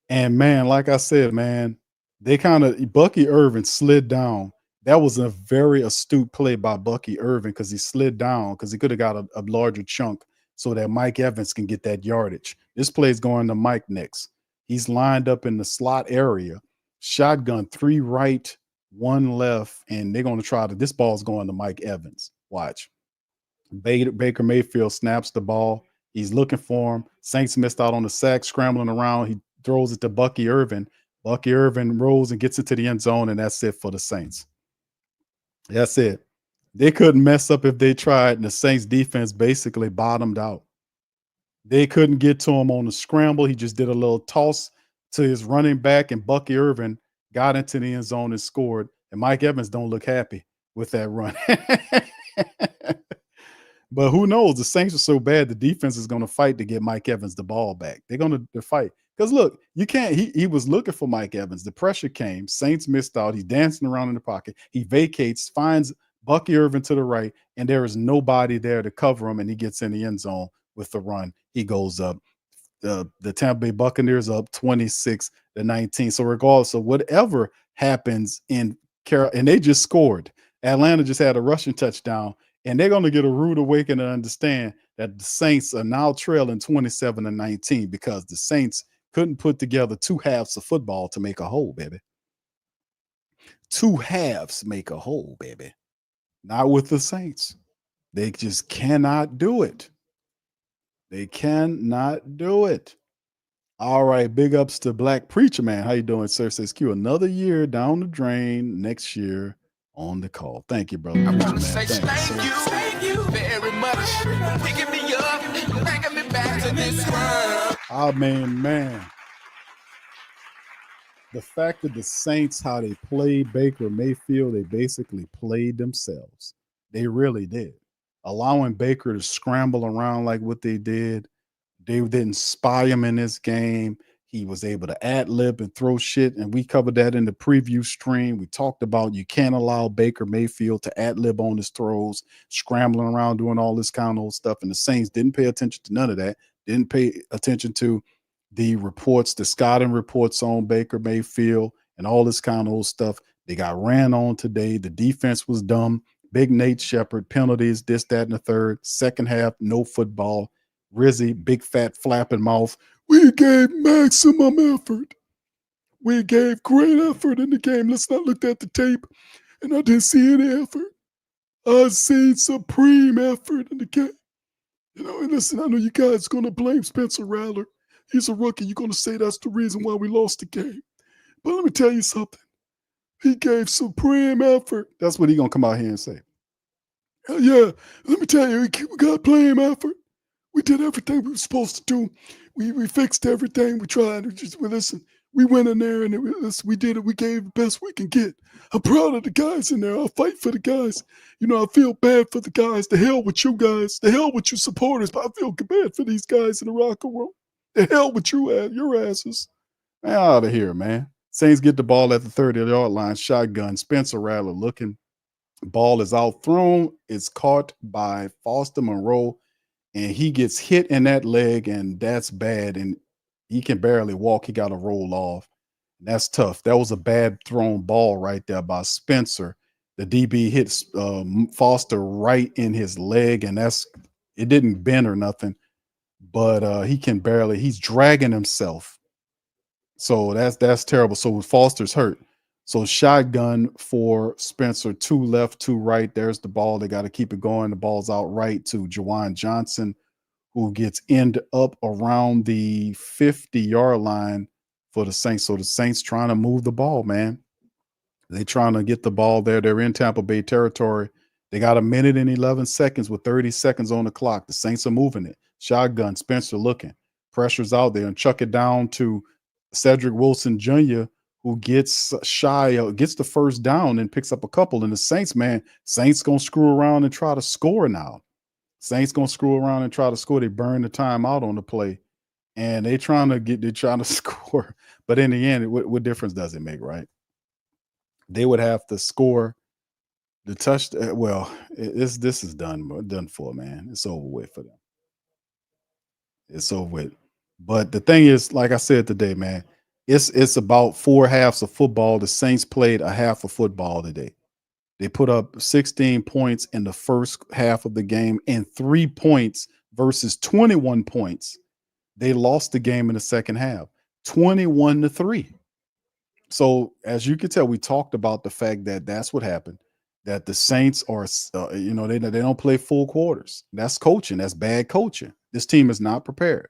And man, like I said, man, Bucky Irvin slid down. That was a very astute play by Bucky Irvin because he slid down because he could have got a larger chunk so that Mike Evans can get that yardage. This play is going to Mike next. He's lined up in the slot area, shotgun, 3 right, 1 left, and they're going to try to. This ball's going to Mike Evans. Watch. Baker Mayfield snaps the ball. He's looking for him. Saints missed out on the sack, scrambling around. He throws it to Bucky Irvin. Bucky Irvin rolls and gets into the end zone, and that's it for the Saints. That's it. They couldn't mess up if they tried, and the Saints defense basically bottomed out. They couldn't get to him on the scramble. He just did a little toss to his running back, and Bucky Irvin got into the end zone and scored. And Mike Evans don't look happy with that run. But who knows? The Saints are so bad, the defense is going to fight to get Mike Evans the ball back. They're going to fight Because look, you can't. He was looking for Mike Evans. The pressure came. Saints missed out. He's dancing around in the pocket. He vacates, finds Bucky Irvin to the right, and there is nobody there to cover him. And he gets in the end zone with the run. He goes up. The Tampa Bay Buccaneers up 26-19. So regardless of whatever happens in Carolina, and they just scored. Atlanta just had a rushing touchdown, and they're going to get a rude awakening and understand that the Saints are now trailing 27-19 because the Saints couldn't put together two halves of football to make a whole, baby. Two halves make a whole, baby. Not with the Saints. They just cannot do it. They cannot do it. All right, big ups to Black Preacher Man. How you doing, sir? Says Q. Another year down the drain. Next year on the call. Thank you, brother. I Preacher want to Man. say thank you very much. Picking me up, bringing me back to this world. I mean, man. The fact that the Saints, how they played Baker Mayfield, they basically played themselves. They really did. Allowing Baker to scramble around like what they did. They didn't spy him in this game. He was able to ad-lib and throw shit, and we covered that in the preview stream. We talked about you can't allow Baker Mayfield to ad-lib on his throws, scrambling around, doing all this kind of old stuff, and the Saints didn't pay attention to none of that, didn't pay attention to the reports, the scouting reports on Baker Mayfield and all this kind of old stuff. They got ran on today. The defense was dumb. Big Nate Shepard, penalties, this, that, and the third. Second half, no football. Rizzy, big fat flapping mouth. We gave maximum effort. We gave great effort in the game. Let's not look at the tape. And I didn't see any effort. I seen supreme effort in the game. You know, and listen, I know you guys going to blame Spencer Rattler. He's a rookie. You're going to say that's the reason why we lost the game. But let me tell you something. He gave supreme effort. That's what he's going to come out here and say. Yeah, let me tell you, we got blame effort. We did everything we were supposed to do. We fixed everything. We tried. Listen, we went in there and we did it. We gave the best we can get. I'm proud of the guys in there. I'll fight for the guys. You know, I feel bad for the guys. The hell with you guys. The hell with you supporters. But I feel bad for these guys in the locker room. The hell with you, your asses. Man, out of here, man. Saints get the ball at the 30-yard line. Shotgun. Spencer Rattler looking. Ball is out thrown. It's caught by Foster Monroe. And he gets hit in that leg, and that's bad. And he can barely walk. He got to roll off. That's tough. That was a bad thrown ball right there by Spencer. The DB hits Foster right in his leg, and it didn't bend or nothing. But he can barely. He's dragging himself. So that's terrible. So Foster's hurt. So shotgun for Spencer, 2 left, 2 right. There's the ball. They got to keep it going. The ball's out right to Jawan Johnson, who gets end up around the 50-yard line for the Saints. So the Saints trying to move the ball, man. They trying to get the ball there. They're in Tampa Bay territory. They got 1 minute and 11 seconds with 30 seconds on the clock. The Saints are moving it. Shotgun, Spencer looking. Pressure's out there and chuck it down to Cedric Wilson Jr., who gets gets the first down and picks up a couple. And the Saints, man, Saints going to screw around and try to score now. Saints going to screw around and try to score. They burn the timeout on the play. And they're trying to score. But in the end, what difference does it make, right? They would have to score the touchdown. Well, this is done for, man. It's over with for them. It's over with. But the thing is, like I said today, man, it's about 4 halves of football. The Saints played a half of football today. They put up 16 points in the first half of the game and 3 points versus 21 points. They lost the game in the second half, 21-3. So as you can tell, we talked about the fact that that's what happened, that the Saints are, they don't play full quarters. That's coaching. That's bad coaching. This team is not prepared.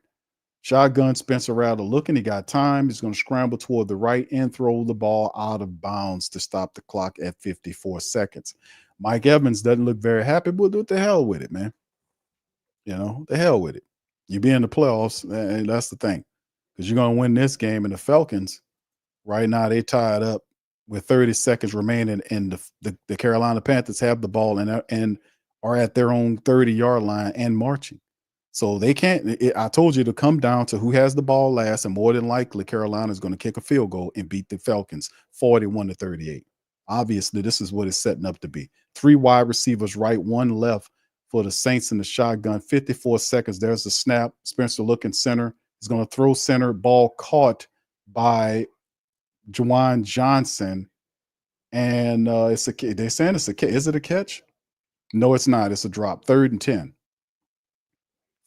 Shotgun, Spencer Rattler looking. He got time. He's going to scramble toward the right and throw the ball out of bounds to stop the clock at 54 seconds. Mike Evans doesn't look very happy, but what the hell with it, man? You know, the hell with it. You be in the playoffs, and that's the thing, because you're going to win this game. And the Falcons, right now, they tied up with 30 seconds remaining, and the Carolina Panthers have the ball and are at their own 30-yard line and marching. So they can't. I told you to come down to who has the ball last, and more than likely, Carolina is going to kick a field goal and beat the Falcons 41-38. Obviously, this is what it's setting up to be. 3 wide receivers right, 1 left for the Saints in the shotgun. 54 seconds. There's the snap. Spencer looking center. He's going to throw center. Ball caught by Juwan Johnson. And it's a. They're saying it's a catch. Is it a catch? No, it's not. It's a drop. 3rd and 10.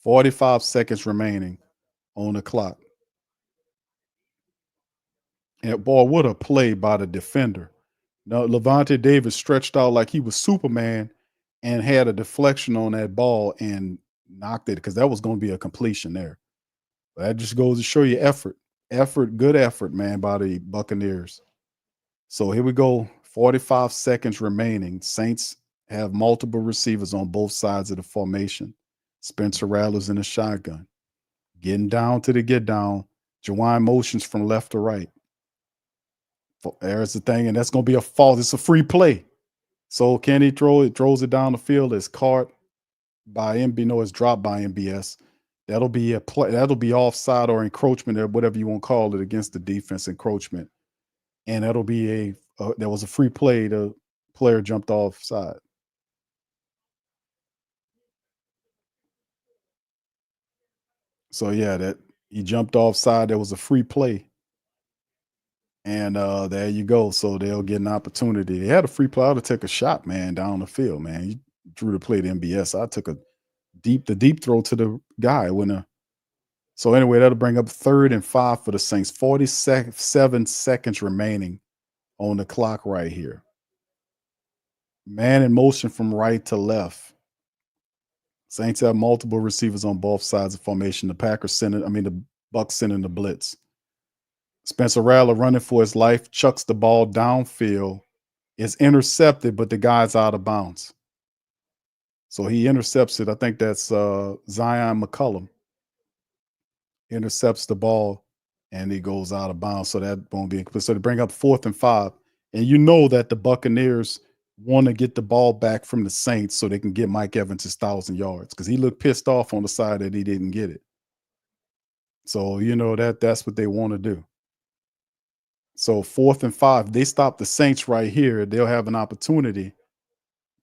45 seconds remaining on the clock. And boy, what a play by the defender. Now, Levante Davis stretched out like he was Superman and had a deflection on that ball and knocked it because that was going to be a completion there. But that just goes to show you effort. Good effort, man, by the Buccaneers. So here we go. 45 seconds remaining. Saints have multiple receivers on both sides of the formation. Spencer Rattler's in the shotgun. Getting down to the get down. Juwan motions from left to right. There's the thing, and that's going to be a fault. It's a free play. So can he throw it? Throws it down the field. It's caught by MB. No, it's dropped by MBS. That'll be a play. That'll be offside or encroachment or whatever you want to call it against the defense encroachment. And that'll be there was a free play. The player jumped offside. So yeah, that he jumped offside. There was a free play. And there you go. So they'll get an opportunity. They had a free play. I would take a shot, man, down the field, man. He drew the play to MBS. I took the deep throw to the guy so anyway, that'll bring up 3rd and 5 for the Saints. 47 seconds remaining on the clock right here. Man in motion from right to left. Saints have multiple receivers on both sides of formation. The Bucs sending the blitz. Spencer Rattler running for his life, chucks the ball downfield. It's intercepted, but the guy's out of bounds. So he intercepts it. I think that's Zion McCullum. Intercepts the ball, and he goes out of bounds. So that won't be incomplete. So they bring up 4th and 5. And you know that the Buccaneers want to get the ball back from the Saints so they can get Mike Evans his 1,000 yards because he looked pissed off on the side that he didn't get it. So you know that's what they want to do. So 4th and 5, they stop the Saints right here. They'll have an opportunity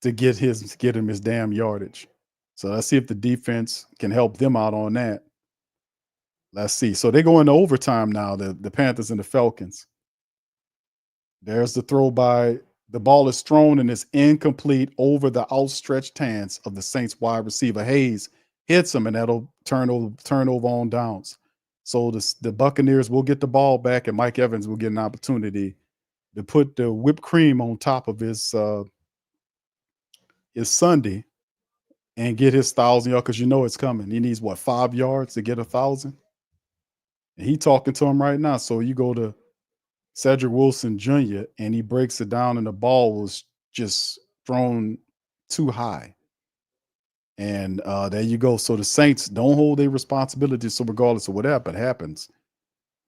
to get him his damn yardage. So let's see if the defense can help them out on that. Let's see. So they go into overtime now, the Panthers and the Falcons. There's the throw by the ball is thrown and it's incomplete over the outstretched hands of the Saints wide receiver. Hayes hits him and that'll turn over on downs. So the Buccaneers will get the ball back and Mike Evans will get an opportunity to put the whipped cream on top of his Sunday and get his 1,000 yards because you know it's coming. He needs 5 yards to get 1,000? And he talking to him right now. So you go to Cedric Wilson Jr. and he breaks it down and the ball was just thrown too high. And there you go. So the Saints don't hold their responsibility. So regardless of what happens,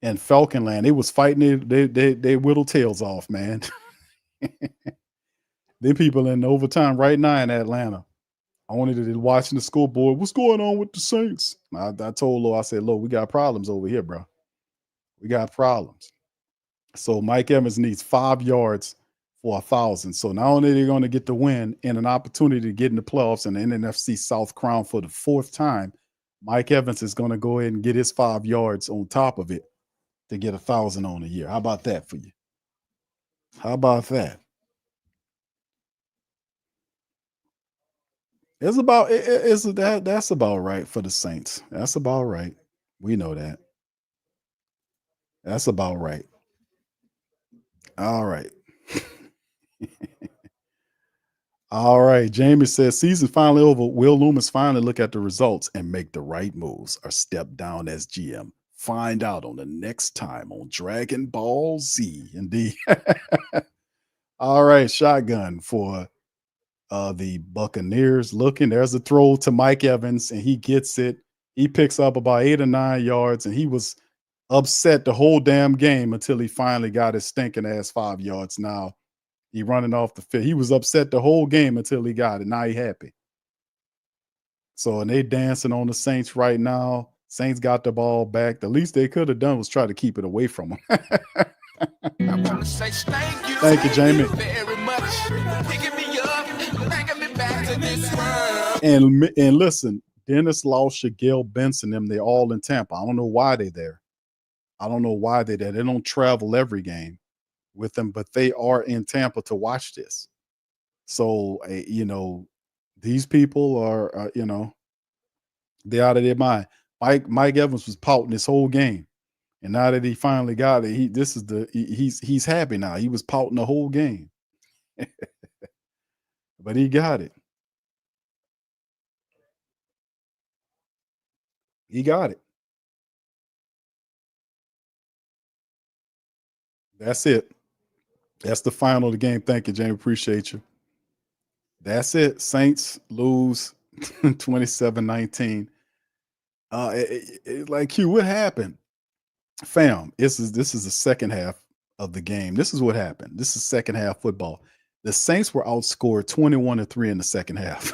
and Falcon Land, they was fighting. They whittle tails off, man. They people in overtime right now in Atlanta. I wanted to watching the scoreboard. What's going on with the Saints? I told Lo, I said, Lo, we got problems over here, bro. We got problems. So Mike Evans needs 5 yards for 1,000. So not only are they going to get the win and an opportunity to get in the playoffs and the NFC South crown for the 4th time, Mike Evans is going to go ahead and get his 5 yards on top of it to get 1,000 on a year. How about that for you? How about that? That's about right for the Saints. That's about right. We know that. That's about right. All right. All right. Jamie says season finally over. Will Loomis finally look at the results and make the right moves or step down as GM? Find out on the next time on Dragon Ball Z. Indeed. All right. Shotgun for the Buccaneers looking. There's a throw to Mike Evans and he gets it. He picks up about 8 or 9 yards and he was upset the whole damn game until he finally got his stinking ass 5 yards. Now he running off the field. He was upset the whole game until he got it. Now he happy. So, and they dancing on the Saints right now. Saints got the ball back. The least they could have done was try to keep it away from them. I want to say thank you. Thank you, Jamie. Very much. Picking me up, bringing me back to this world. And listen, Dennis Lauscher, Gail Benson, them, they all in Tampa. I don't know why they're there. I don't know why they're there. They don't travel every game with them, but they are in Tampa to watch this. So, you know, these people are, you know, they're out of their mind. Mike Evans was pouting this whole game. And now that he finally got it, he's happy now. He was pouting the whole game. But he got it. He got it. That's it. That's the final of the game. Thank you, Jamie. Appreciate you. That's it. Saints lose 27-19. Like, Q, what happened? Fam, this is the second half of the game. This is what happened. This is second half football. The Saints were outscored 21-3 in the second half.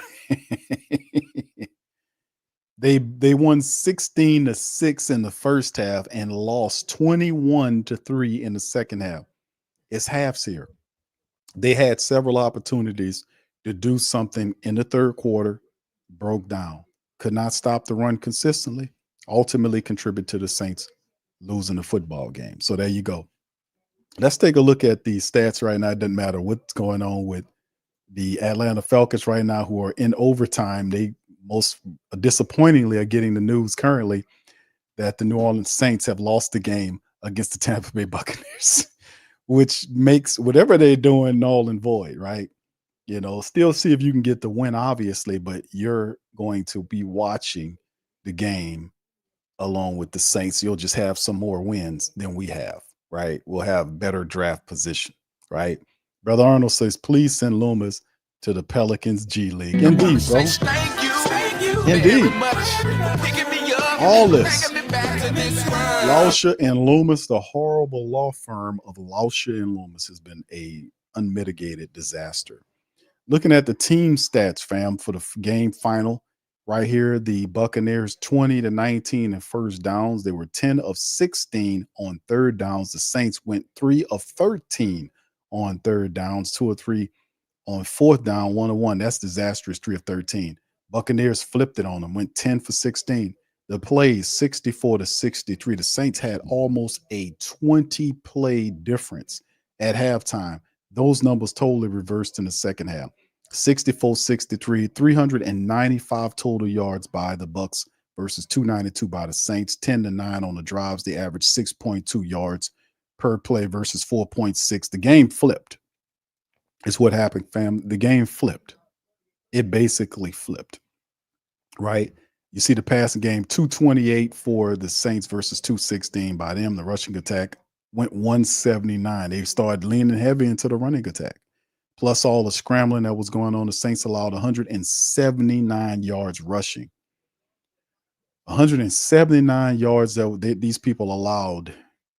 They won 16-6 in the first half and lost 21-3 in the second half. It's halves here. They had several opportunities to do something in the third quarter, broke down, could not stop the run consistently, ultimately contributed to the Saints losing the football game. So there you go. Let's take a look at the stats right now. It doesn't matter what's going on with the Atlanta Falcons right now, who are in overtime. They most disappointingly are getting the news currently that the New Orleans Saints have lost the game against the Tampa Bay Buccaneers, which makes whatever they're doing null and void, right? You know, still see if you can get the win, obviously, but you're going to be watching the game along with the Saints. You'll just have some more wins than we have, right? We'll have better draft position, right? Brother Arnold says, please send Loomis to the Pelicans G League. Indeed, bro. Thank you. Indeed. Very much. Picking me up, All this. bringing me back to this world. Lauscher and Loomis, the horrible law firm of Lauscher and Loomis, has been a unmitigated disaster. Looking at the team stats, fam, for the game final, right here, the Buccaneers 20-19 in first downs. They were 10 of 16 on third downs. The Saints went 3 of 13 on third downs, 2 of 3 on fourth down, 1 of 1. That's disastrous, 3 of 13. Buccaneers flipped it on them, went 10 for 16. The plays 64-63. The Saints had almost a 20-play difference at halftime. Those numbers totally reversed in the second half. 64-63, 395 total yards by the Bucs versus 292 by the Saints. 10-9 on the drives. They averaged 6.2 yards per play versus 4.6. The game flipped. It's what happened, fam. The game flipped. It basically flipped, right? You see the passing game, 228 for the Saints versus 216 by them. The rushing attack went 179. They started leaning heavy into the running attack. Plus all the scrambling that was going on, the Saints allowed 179 yards rushing. 179 yards that these people allowed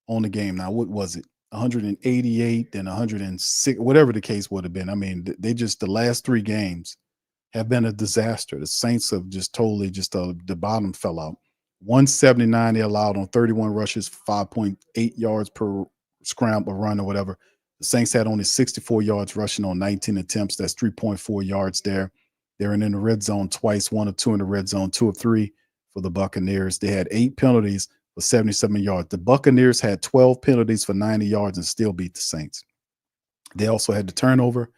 on the game. Now, what was it? 188 and 106, whatever the case would have been. I mean, they just, the last three games have been a disaster. The Saints have just totally the bottom fell out. 179 they allowed on 31 rushes, 5.8 yards per scramble run or whatever. The Saints had only 64 yards rushing on 19 attempts. That's 3.4 yards there. They're in the red zone twice, 1 of 2 in the red zone, 2 of 3 for the Buccaneers. They had 8 penalties for 77 yards. The Buccaneers had 12 penalties for 90 yards and still beat the Saints. They also had the turnover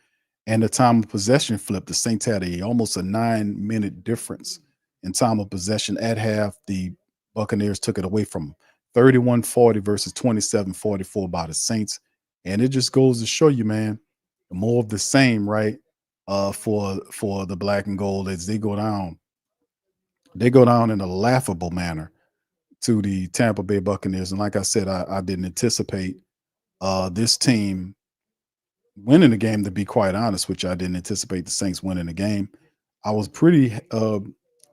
and the time of possession flip. The Saints had almost a 9-minute difference in time of possession at half. The Buccaneers took it away from 31-40 versus 27-44 by the Saints. And it just goes to show you, man, more of the same, right? For the black and gold as they go down. They go down in a laughable manner to the Tampa Bay Buccaneers. And like I said, I didn't anticipate this team winning the game, to be quite honest, which I didn't anticipate the Saints winning the game. I was pretty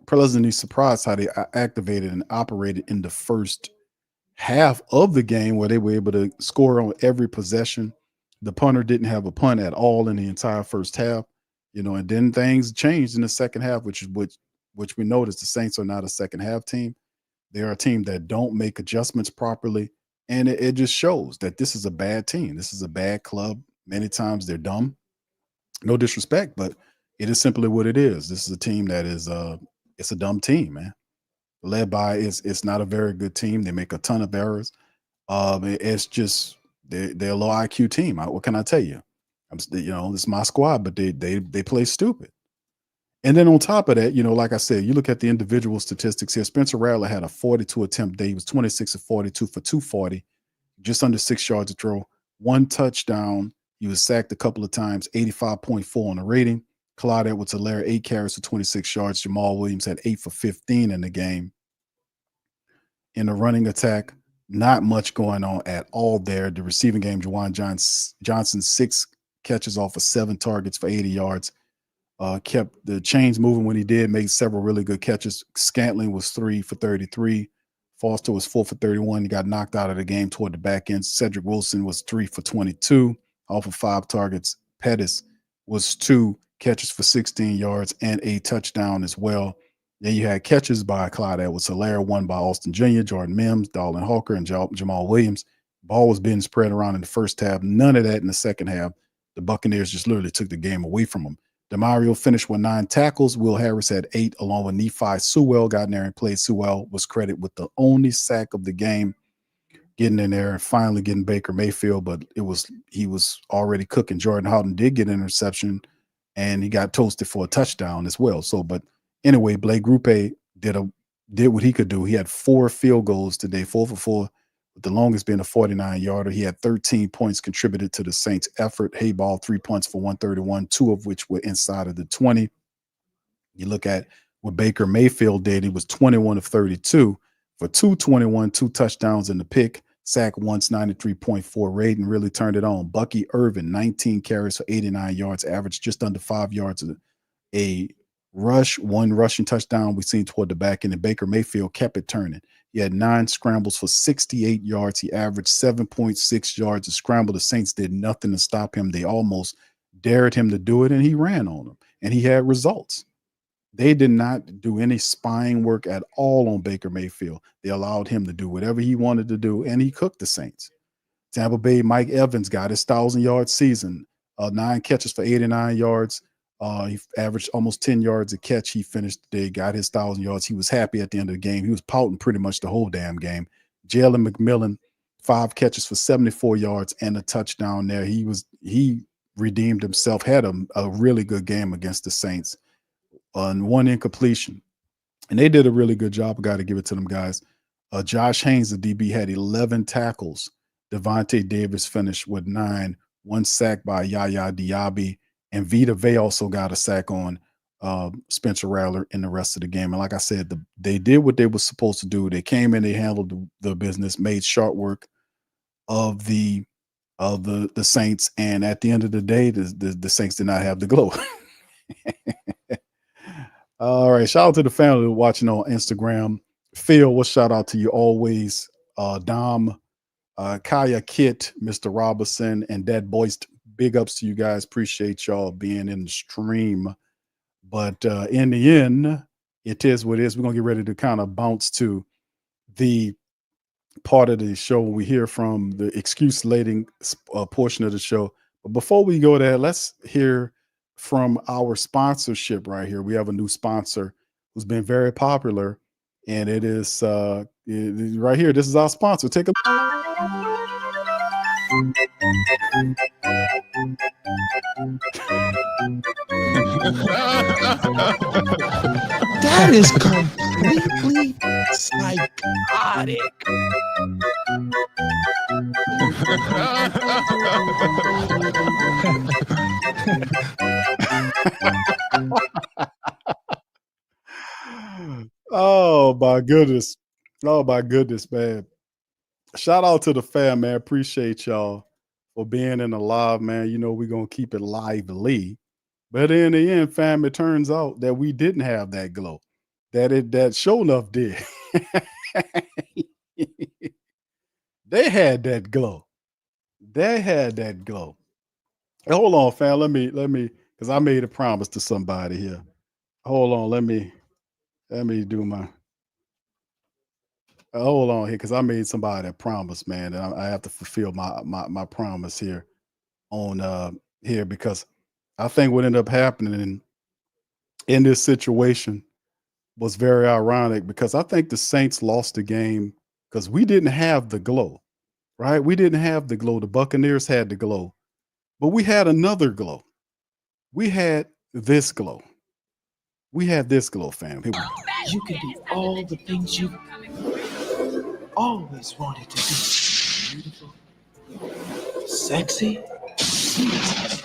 pleasantly surprised how they activated and operated in the first half of the game, where they were able to score on every possession. The punter didn't have a punt at all in the entire first half, and then things changed in the second half, which which we noticed the Saints are not a second half team. They are a team that don't make adjustments properly. And it just shows that this is a bad team. This is a bad club. Many times they're dumb. No disrespect, but it is simply what it is. This is a team that is it's a dumb team, man. Led by it's not a very good team. They make a ton of errors. It's just they're a low IQ team. What can I tell you? This is my squad, but they play stupid. And then on top of that, like I said, you look at the individual statistics here. Spencer Rattler had a 42 attempt day. He was 26 of 42 for 240, just under 6 yards to throw, 1 touchdown. He was sacked a couple of times, 85.4 on the rating. Clyde Edwards-Helaire, 8 carries for 26 yards. Jamal Williams had 8 for 15 in the game. In the running attack, not much going on at all there. The receiving game, Juwan Johnson, 6 catches off of 7 targets for 80 yards. Kept the chains moving when he did, made several really good catches. Scantling was 3 for 33. Foster was 4 for 31. He got knocked out of the game toward the back end. Cedric Wilson was 3 for 22 off of 5 targets. Pettis was 2 catches for 16 yards and a touchdown as well. Then you had catches by Clyde Edwards-Helaire, 1 by Austin Jr., Jordan Mims, Darlin Hawker, and Jamal Williams. Ball was being spread around in the first half. None of that in the second half. The Buccaneers just literally took the game away from them. DeMario finished with 9 tackles. Will Harris had 8, along with Nephi Sewell. Got in there and played. Sewell was credited with the only sack of the game, getting in there and finally getting Baker Mayfield, but he was already cooking. Jordan Houghton did get an interception, and he got toasted for a touchdown as well. So, but anyway, Blake Grupe did what he could do. He had 4 field goals today, 4 for 4, with the longest being a 49-yarder. He had 13 points contributed to the Saints' effort. Hayball, 3 punts for 131, 2 of which were inside of the 20. You look at what Baker Mayfield did. He was 21 of 32 for 221, 2 touchdowns in the pick, sack once, 93.4 rating, really turned it on. Bucky Irvin, 19 carries for 89 yards, averaged just under 5 yards a rush, 1 rushing touchdown we seen toward the back end, and Baker Mayfield kept it turning. He had 9 scrambles for 68 yards. He averaged 7.6 yards a scramble. The Saints did nothing to stop him. They almost dared him to do it, and he ran on them, and he had results. They did not do any spying work at all on Baker Mayfield. They allowed him to do whatever he wanted to do, and he cooked the Saints. Tampa Bay, Mike Evans got his 1,000-yard season, 9 catches for 89 yards. He averaged almost 10 yards a catch. He finished the day, got his 1,000 yards. He was happy at the end of the game. He was pouting pretty much the whole damn game. Jalen McMillan, 5 catches for 74 yards and a touchdown there. He redeemed himself, had a really good game against the Saints on 1 incompletion. And they did a really good job. I got to give it to them guys. Josh Haynes, the DB, had 11 tackles. Devontae Davis finished with 9, 1 sack by Yaya Diaby. And Vita Vey also got a sack on Spencer Rattler in the rest of the game. And like I said, they did what they were supposed to do. They came in, they handled the business, made short work of the Saints. And at the end of the day, the Saints did not have the glow. All right. Shout out to the family watching on Instagram. Phil, what shout out to you always. Dom, Kaya Kit, Mr. Robinson, and Dad Boyst. Big ups to you guys. Appreciate y'all being in the stream. But in the end, it is what it is. We're going to get ready to kind of bounce to the part of the show we hear from the excuse-lating portion of the show. But before we go there, let's hear from our sponsorship right here. We have a new sponsor who's been very popular, and it is right here. This is our sponsor. Take a That is completely psychotic. Oh my goodness. Oh my goodness, man. Shout out to the fam, man. Appreciate y'all for being in the live, man. You know, we're going to keep it lively. But in the end, fam, it turns out that we didn't have that glow. That show enough did. They had that glow. They had that glow. Hey, hold on, fam. Let me, because I made a promise to somebody here. Hold on, let me Let me do my. Hold on here, because I made somebody a promise, man, and I have to fulfill my promise here on here, because I think what ended up happening in this situation was very ironic, because I think the Saints lost the game because we didn't have the glow, right? We didn't have the glow. The Buccaneers had the glow, but we had another glow. We had this glow. We had this glow, fam. Here we go. You can do all the things you always wanted to do. Beautiful, sexy,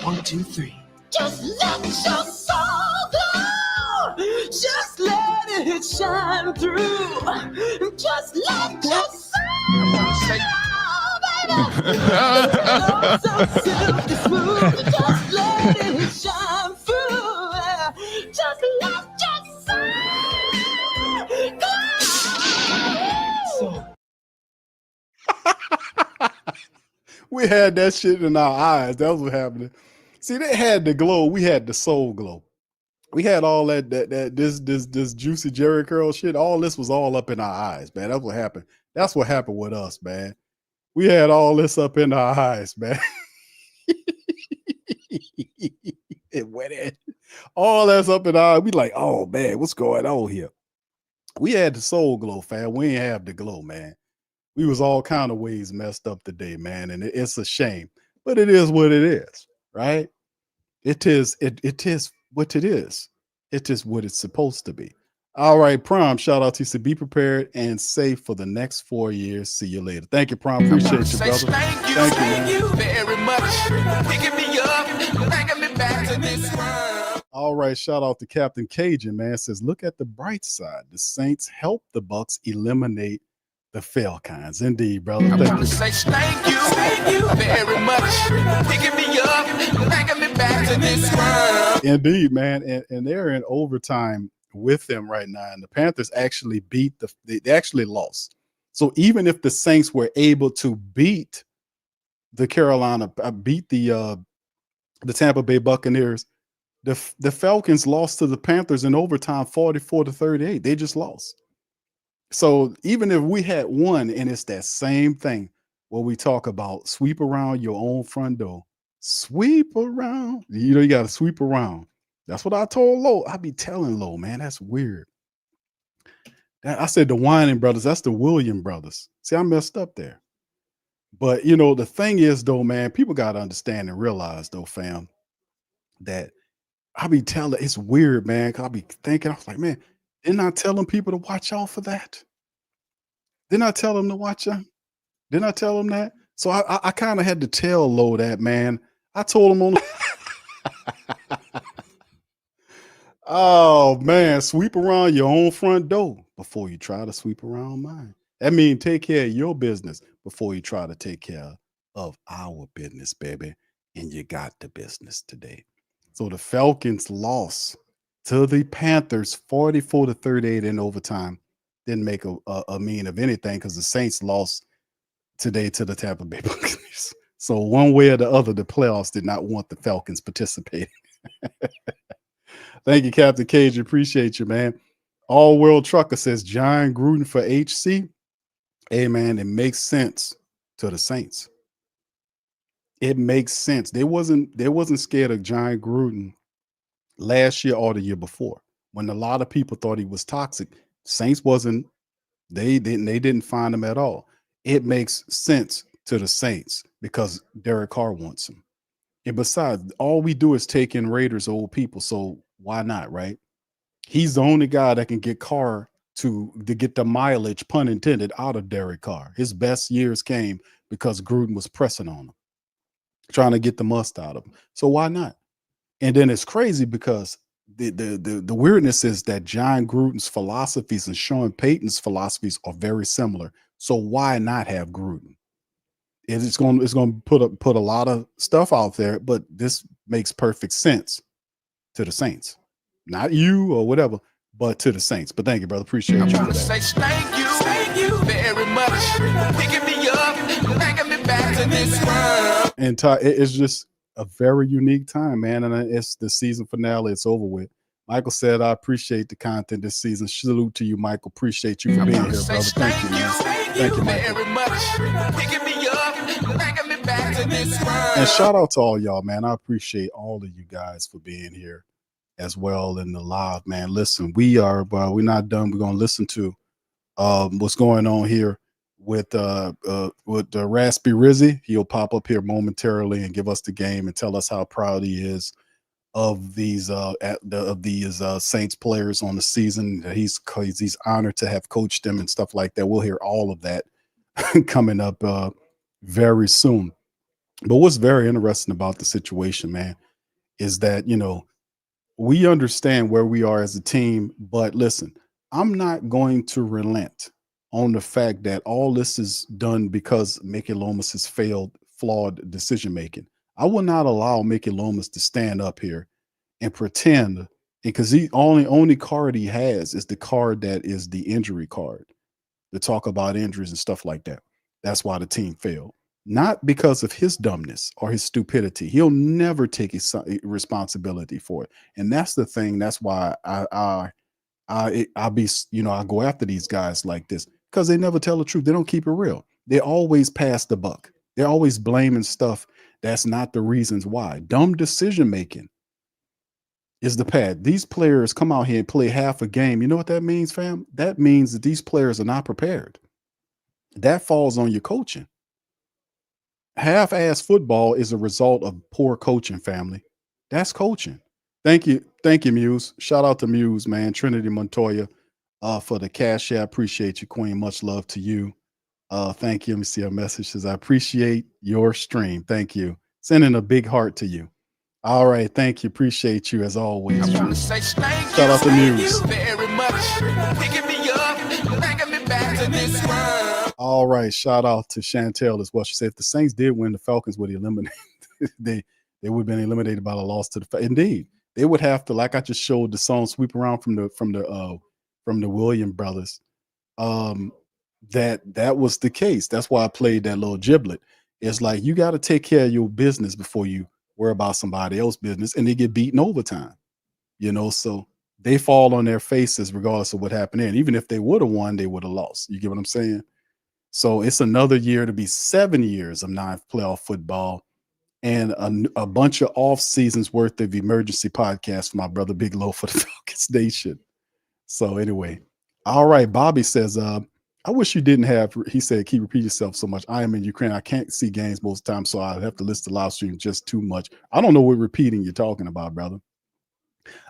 1, 2, 3. Just let your soul glow. Just let it shine through. Just let your soul glow, baby. So silky smooth. Just let it shine through. Just let your soul glow. We had that shit in our eyes. That was what happened. See, they had the glow. We had the soul glow. We had all this juicy Jerry curl shit. All this was all up in our eyes, man. That's what happened. That's what happened with us, man. We had all this up in our eyes, man. It went in. All that's up in our eyes. We like, oh man, what's going on here? We had the soul glow, fam. We ain't have the glow, man. We was all kind of ways messed up today, man, and it's a shame, but it is what it is, right? It is what it is. It is what it's supposed to be. All right, Prom, shout out to you. So be prepared and safe for the next 4 years. See you later. Thank you, Prom. Appreciate you, brother. Thank you very much. Picking me up, bringing me back to this world. All right, shout out to Captain Cajun, man. Says, look at the bright side. The Saints helped the Bucs eliminate the Falcons. Indeed, brother. Thank you very much. Picking me up, bringing me back to this world. Indeed, man. And they're in overtime with them right now. And the Panthers actually they actually lost. So even if the Saints were able to beat the Tampa Bay Buccaneers, the Falcons lost to the Panthers in overtime 44-38. They just lost. So even if we had won, and it's that same thing where we talk about sweep around your own front door, sweep around, you got to sweep around. That's what I told Lo. I be telling Lo, man, that's weird. I said the Whining brothers, that's the William brothers. See, I messed up there. But, the thing is, though, man, people got to understand and realize, though, fam, that I be telling, it's weird, man, because I be thinking, I was like, man, didn't I tell them people to watch out for that? Didn't I tell them to watch out? Didn't I tell them that? So I kind of had to tell Lo that, man. I told him on. Oh, man, sweep around your own front door before you try to sweep around mine. That means take care of your business before you try to take care of our business, baby. And you got the business today. So the Falcons lost to the Panthers 44-38 in overtime. Didn't make a mean of anything because the Saints lost today to the Tampa Bay Buccaneers. So one way or the other, the playoffs did not want the Falcons participating. Thank you, Captain Cage. Appreciate you, man. All World Trucker says John Gruden for HC. Hey, man, it makes sense to the Saints. It makes sense. They wasn't scared of John Gruden last year or the year before, when a lot of people thought he was toxic. Saints wasn't. They didn't find him at all. It makes sense to the Saints because Derek Carr wants him. And besides, all we do is take in Raiders old people, so why not, right? He's the only guy that can get Carr to get the mileage, pun intended, out of Derek Carr. His best years came because Gruden was pressing on him, trying to get the must out of him. So why not? And then it's crazy because the weirdness is that John Gruden's philosophies and Sean Payton's philosophies are very similar. So why not have Gruden? It's going to put a lot of stuff out there, but this makes perfect sense to the Saints. Not you or whatever, but to the Saints. But thank you, brother. Appreciate you. Thank you very much. Picking me up, bringing me back to this world. And it's just a very unique time, man. And it's the season finale. It's over with. Michael said, I appreciate the content this season. Salute to you, Michael. Appreciate you for being here, brother. Thank you, man. Thank you, Michael. very much. Picking me up, bringing me back to this world. And shout out to all y'all, man. I appreciate all of you guys for being here as well in the live, man. Listen, we're not done. We're gonna listen to what's going on here with Raspy Rizzy. He'll pop up here momentarily and give us the game and tell us how proud he is of these Saints players on the season. He's honored to have coached them and stuff like that. We'll hear all of that coming up very soon. But what's very interesting about the situation, man, is that, you know, we understand where we are as a team, but listen, I'm not going to relent on the fact that all this is done because Mickey Lomas has failed, flawed decision-making. I will not allow Mickey Lomas to stand up here and pretend, because the only card he has is the card that is the injury card, to talk about injuries and stuff like that. That's why the team failed. Not because of his dumbness or his stupidity. He'll never take his responsibility for it. And that's the thing. That's why I go after these guys like this, because they never tell the truth. They don't keep it real. They always pass the buck. They're always blaming stuff that's not the reasons why. Dumb decision making is the pad. These players come out here and play half a game. You know what that means, fam? That means that these players are not prepared. That falls on your coaching. Half-ass football is a result of poor coaching, family. That's coaching. Thank you, Muse. Shout out to Muse, man. Trinity Montoya for the cash app. Appreciate you, Queen. Much love to you. Thank you. Let me see our message. Says, I appreciate your stream. Thank you. Sending a big heart to you. All right. Thank you. Appreciate you as always. Shout out to Muse. Very much. Picking me up, bringing me back to this world. All right. Shout out to Chantel as well. She said if the Saints did win, the Falcons would eliminate. they would have been eliminated by the loss to the. Indeed, they would have to, like I just showed the song "Sweep Around" from the Williams brothers. That was the case. That's why I played that little giblet. It's like you got to take care of your business before you worry about somebody else's business, and they get beaten overtime. You know, so they fall on their faces regardless of what happened. And even if they would have won, they would have lost. You get what I'm saying? So it's another year to be 7 years of non-playoff football and a bunch of off seasons worth of emergency podcasts for my brother Big Low for the Falcons Nation. So anyway, all right. Bobby says, I wish you didn't have, he said, keep repeating yourself so much. I am in Ukraine. I can't see games most of the time, so I have to listen to live stream just too much. I don't know what repeating you're talking about, brother.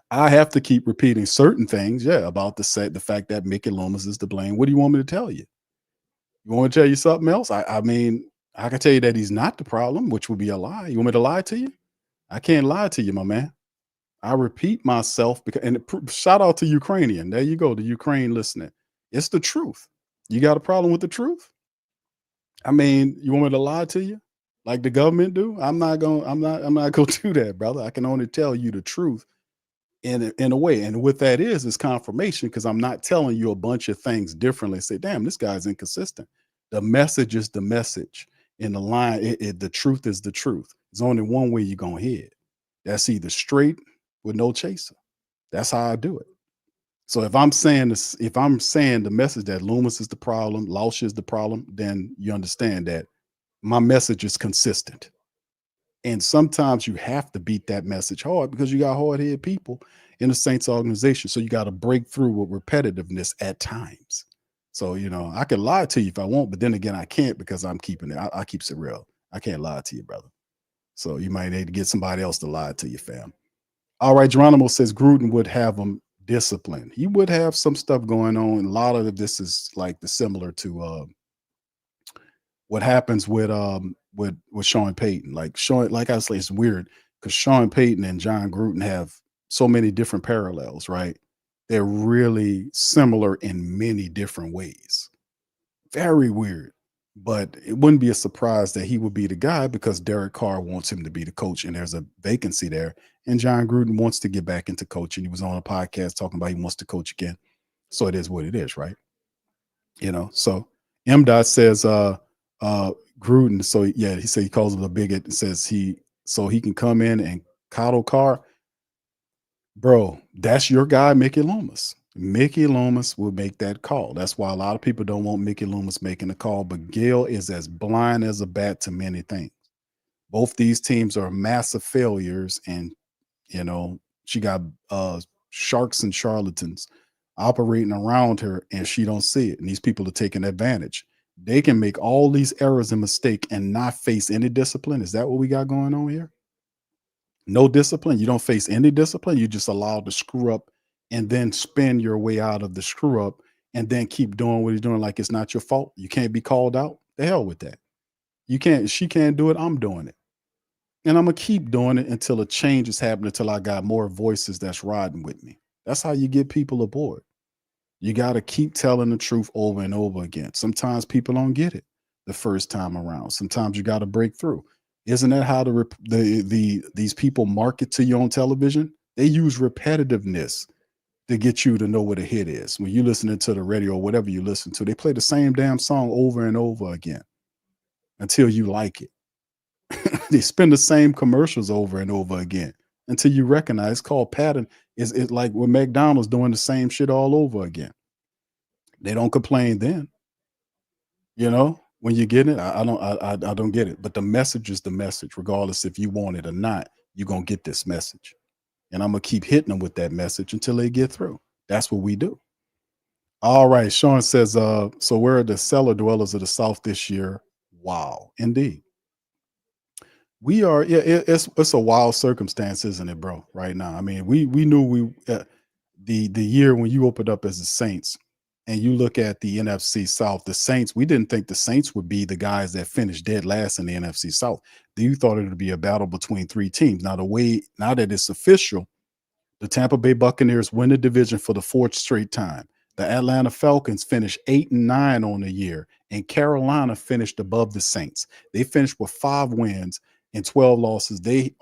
I have to keep repeating certain things, about the fact that Mickey Lomas is to blame. What do you want me to tell you? You want me to tell you something else? I mean, I can tell you that he's not the problem, which would be a lie. You want me to lie to you? I can't lie to you, my man. I repeat myself shout out to Ukrainian. There you go, the Ukraine listening. It's the truth. You got a problem with the truth? I mean, you want me to lie to you like the government do? I'm not gonna do that, brother. I can only tell you the truth in a way. And what that is confirmation, because I'm not telling you a bunch of things differently. Say, damn, this guy's inconsistent. The message is the message. In the line, the truth is the truth. There's only one way you're gonna hear it. That's either straight with no chaser. That's how I do it. So if I'm saying this, if I'm saying the message that Loomis is the problem, Lausch is the problem, then you understand that my message is consistent. And sometimes you have to beat that message hard because you got hard-headed people in the Saints organization. So you got to break through with repetitiveness at times. So, you know, I can lie to you if I want, but then again, I can't because I'm keeping it. I keep it real. I can't lie to you, brother. So you might need to get somebody else to lie to you, fam. All right, Geronimo says Gruden would have them disciplined. He would have some stuff going on. And a lot of this is like similar to what happens with Sean Payton. Like I say, it's weird because Sean Payton and John Gruden have so many different parallels, right? They're really similar in many different ways. Very weird. But it wouldn't be a surprise that he would be the guy because Derek Carr wants him to be the coach and there's a vacancy there. And John Gruden wants to get back into coaching. He was on a podcast talking about he wants to coach again. So it is what it is, right? You know, so M. says Gruden. So yeah, he said he calls him a bigot and says he can come in and coddle Carr. Bro, that's your guy, Mickey Loomis. Mickey Loomis will make that call. That's why a lot of people don't want Mickey Loomis making the call, but Gail is as blind as a bat to many things. Both these teams are massive failures, and she got sharks and charlatans operating around her, and she don't see it. And these people are taking advantage. They can make all these errors and mistake and not face any discipline. Is that what we got going on here? No discipline. You don't face any discipline. You just allowed to screw up and then spin your way out of the screw up and then keep doing what he's doing like it's not your fault. You can't be called out. The hell with that. You can't, she can't do it. I'm doing it. And I'm going to keep doing it until a change is happening, until I got more voices that's riding with me. That's how you get people aboard. You got to keep telling the truth over and over again. Sometimes people don't get it the first time around. Sometimes you got to break through. Isn't that how these people market to you on television? They use repetitiveness to get you to know what a hit is. When you're listening to the radio or whatever you listen to, they play the same damn song over and over again until you like it. They spin the same commercials over and over again until you recognize it's called pattern. It's like when McDonald's doing the same shit all over again. They don't complain then. When you get it, I don't get it. But the message is the message, regardless if you want it or not. You're gonna get this message, and I'm gonna keep hitting them with that message until they get through. That's what we do. All right, Sean says, so where are the cellar dwellers of the South this year? Wow, indeed. We are, yeah, it's a wild circumstance, isn't it, bro? Right now, I mean, we knew the year when you opened up as the Saints, and you look at the NFC South, the Saints, we didn't think the Saints would be the guys that finished dead last in the NFC South. You thought it would be a battle between three teams. Now that it's official, the Tampa Bay Buccaneers win the division for the fourth straight time. The Atlanta Falcons finished 8-9 on the year, and Carolina finished above the Saints. They finished with 5 wins and 12 losses. They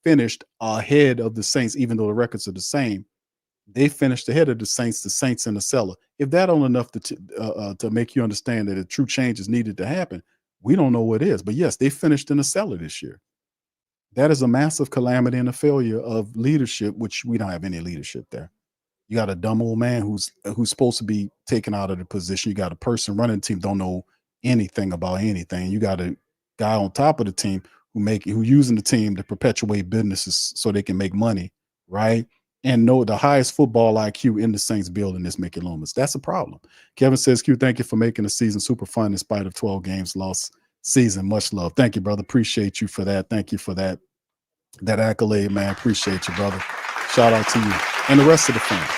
finished ahead of the Saints, even though the records are the same. They finished ahead of the Saints in the cellar. If that don't enough to make you understand that a true change is needed to happen, we don't know what is. But yes, they finished in the cellar this year. That is a massive calamity and a failure of leadership, which we don't have any leadership there. You got a dumb old man who's supposed to be taken out of the position. You got a person running the team, don't know anything about anything. You got a guy on top of the team who using the team to perpetuate businesses so they can make money, right? And know the highest football IQ in the Saints building is Mickey Loomis. That's a problem. Kevin says, Q, thank you for making the season super fun in spite of 12 games lost season. Much love. Thank you, brother. Appreciate you for that. Thank you for that accolade, man. Appreciate you, brother. Shout out to you and the rest of the fans.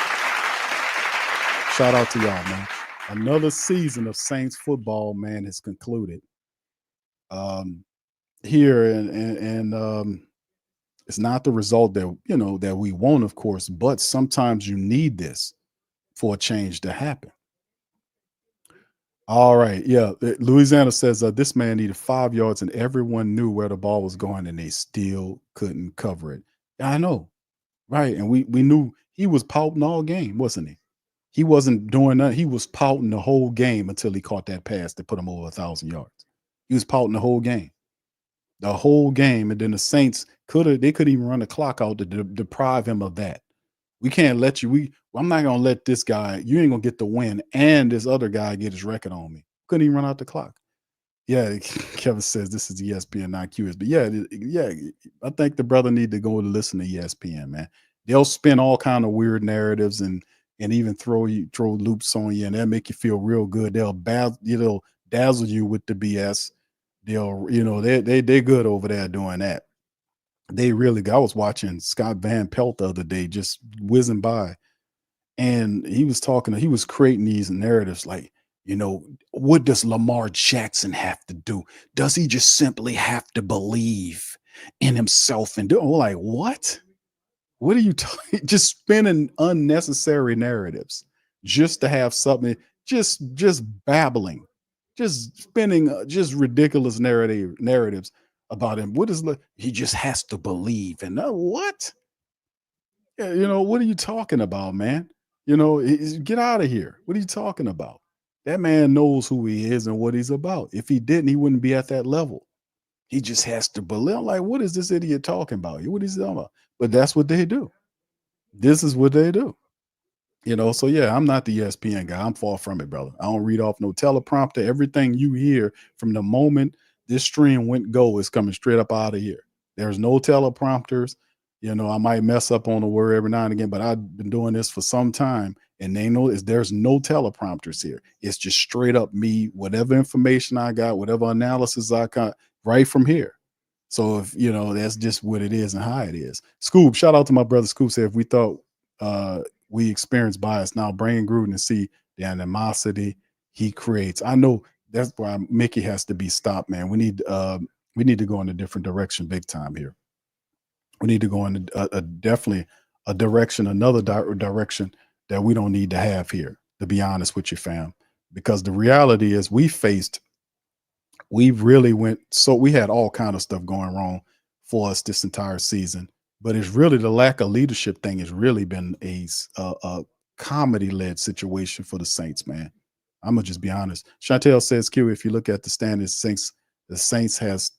Shout out to y'all, man. Another season of Saints football, man, has concluded. Here and it's not the result that we want, of course, but sometimes you need this for a change to happen. All right. Yeah. Louisiana says this man needed 5 yards and everyone knew where the ball was going and they still couldn't cover it. I know. Right. And we knew he was pouting all game, wasn't he? He wasn't doing nothing. He was pouting the whole game until he caught that pass that put him over 1,000 yards. He was pouting the whole game. The whole game. And then the Saints couldn't even run the clock out to deprive him of that. We can't let you. I'm not gonna let this guy. You ain't gonna get the win, and this other guy get his record on me. Couldn't even run out the clock. Yeah, Kevin says this is ESPN, not QS. But yeah. I think the brother need to go to listen to ESPN, man. They'll spin all kind of weird narratives and even throw loops on you, and that make you feel real good. They'll dazzle you with the BS. They're good over there doing that. They really I was watching Scott Van Pelt the other day, just whizzing by, and he was creating these narratives like, what does Lamar Jackson have to do? Does he just simply have to believe in himself and do? I'm like, what? What are you talking? Just spinning unnecessary narratives just to have something, just babbling, just spinning just ridiculous narratives about him. He just has to believe. And what? Yeah, what are you talking about, man? Get out of here. What are you talking about? That man knows who he is and what he's about. If he didn't, he wouldn't be at that level. He just has to believe. I'm like, what is this idiot talking about? What is he talking about? But that's what they do. This is what they do. So yeah, I'm not the ESPN guy. I'm far from it, brother. I don't read off no teleprompter. Everything you hear from the moment this stream went go is coming straight up out of here. There's no teleprompters. I might mess up on a word every now and again, but I've been doing this for some time, and there's no teleprompters here. It's just straight up me, whatever information I got, whatever analysis I got, right from here. So if that's just what it is and how it is. Scoop, shout out to my brother Scoop. Said if we thought we experience bias, now bringing Gruden to see the animosity he creates. I know that's why Mickey has to be stopped, man. We need to go in a different direction, big time here. We need to go in definitely a direction, another direction that we don't need to have here, to be honest with you, fam. Because the reality is we had all kind of stuff going wrong for us this entire season. But it's really the lack of leadership thing has really been a comedy-led situation for the Saints, man. I'm gonna just be honest. Chantel says, Q, if you look at the standings, the Saints has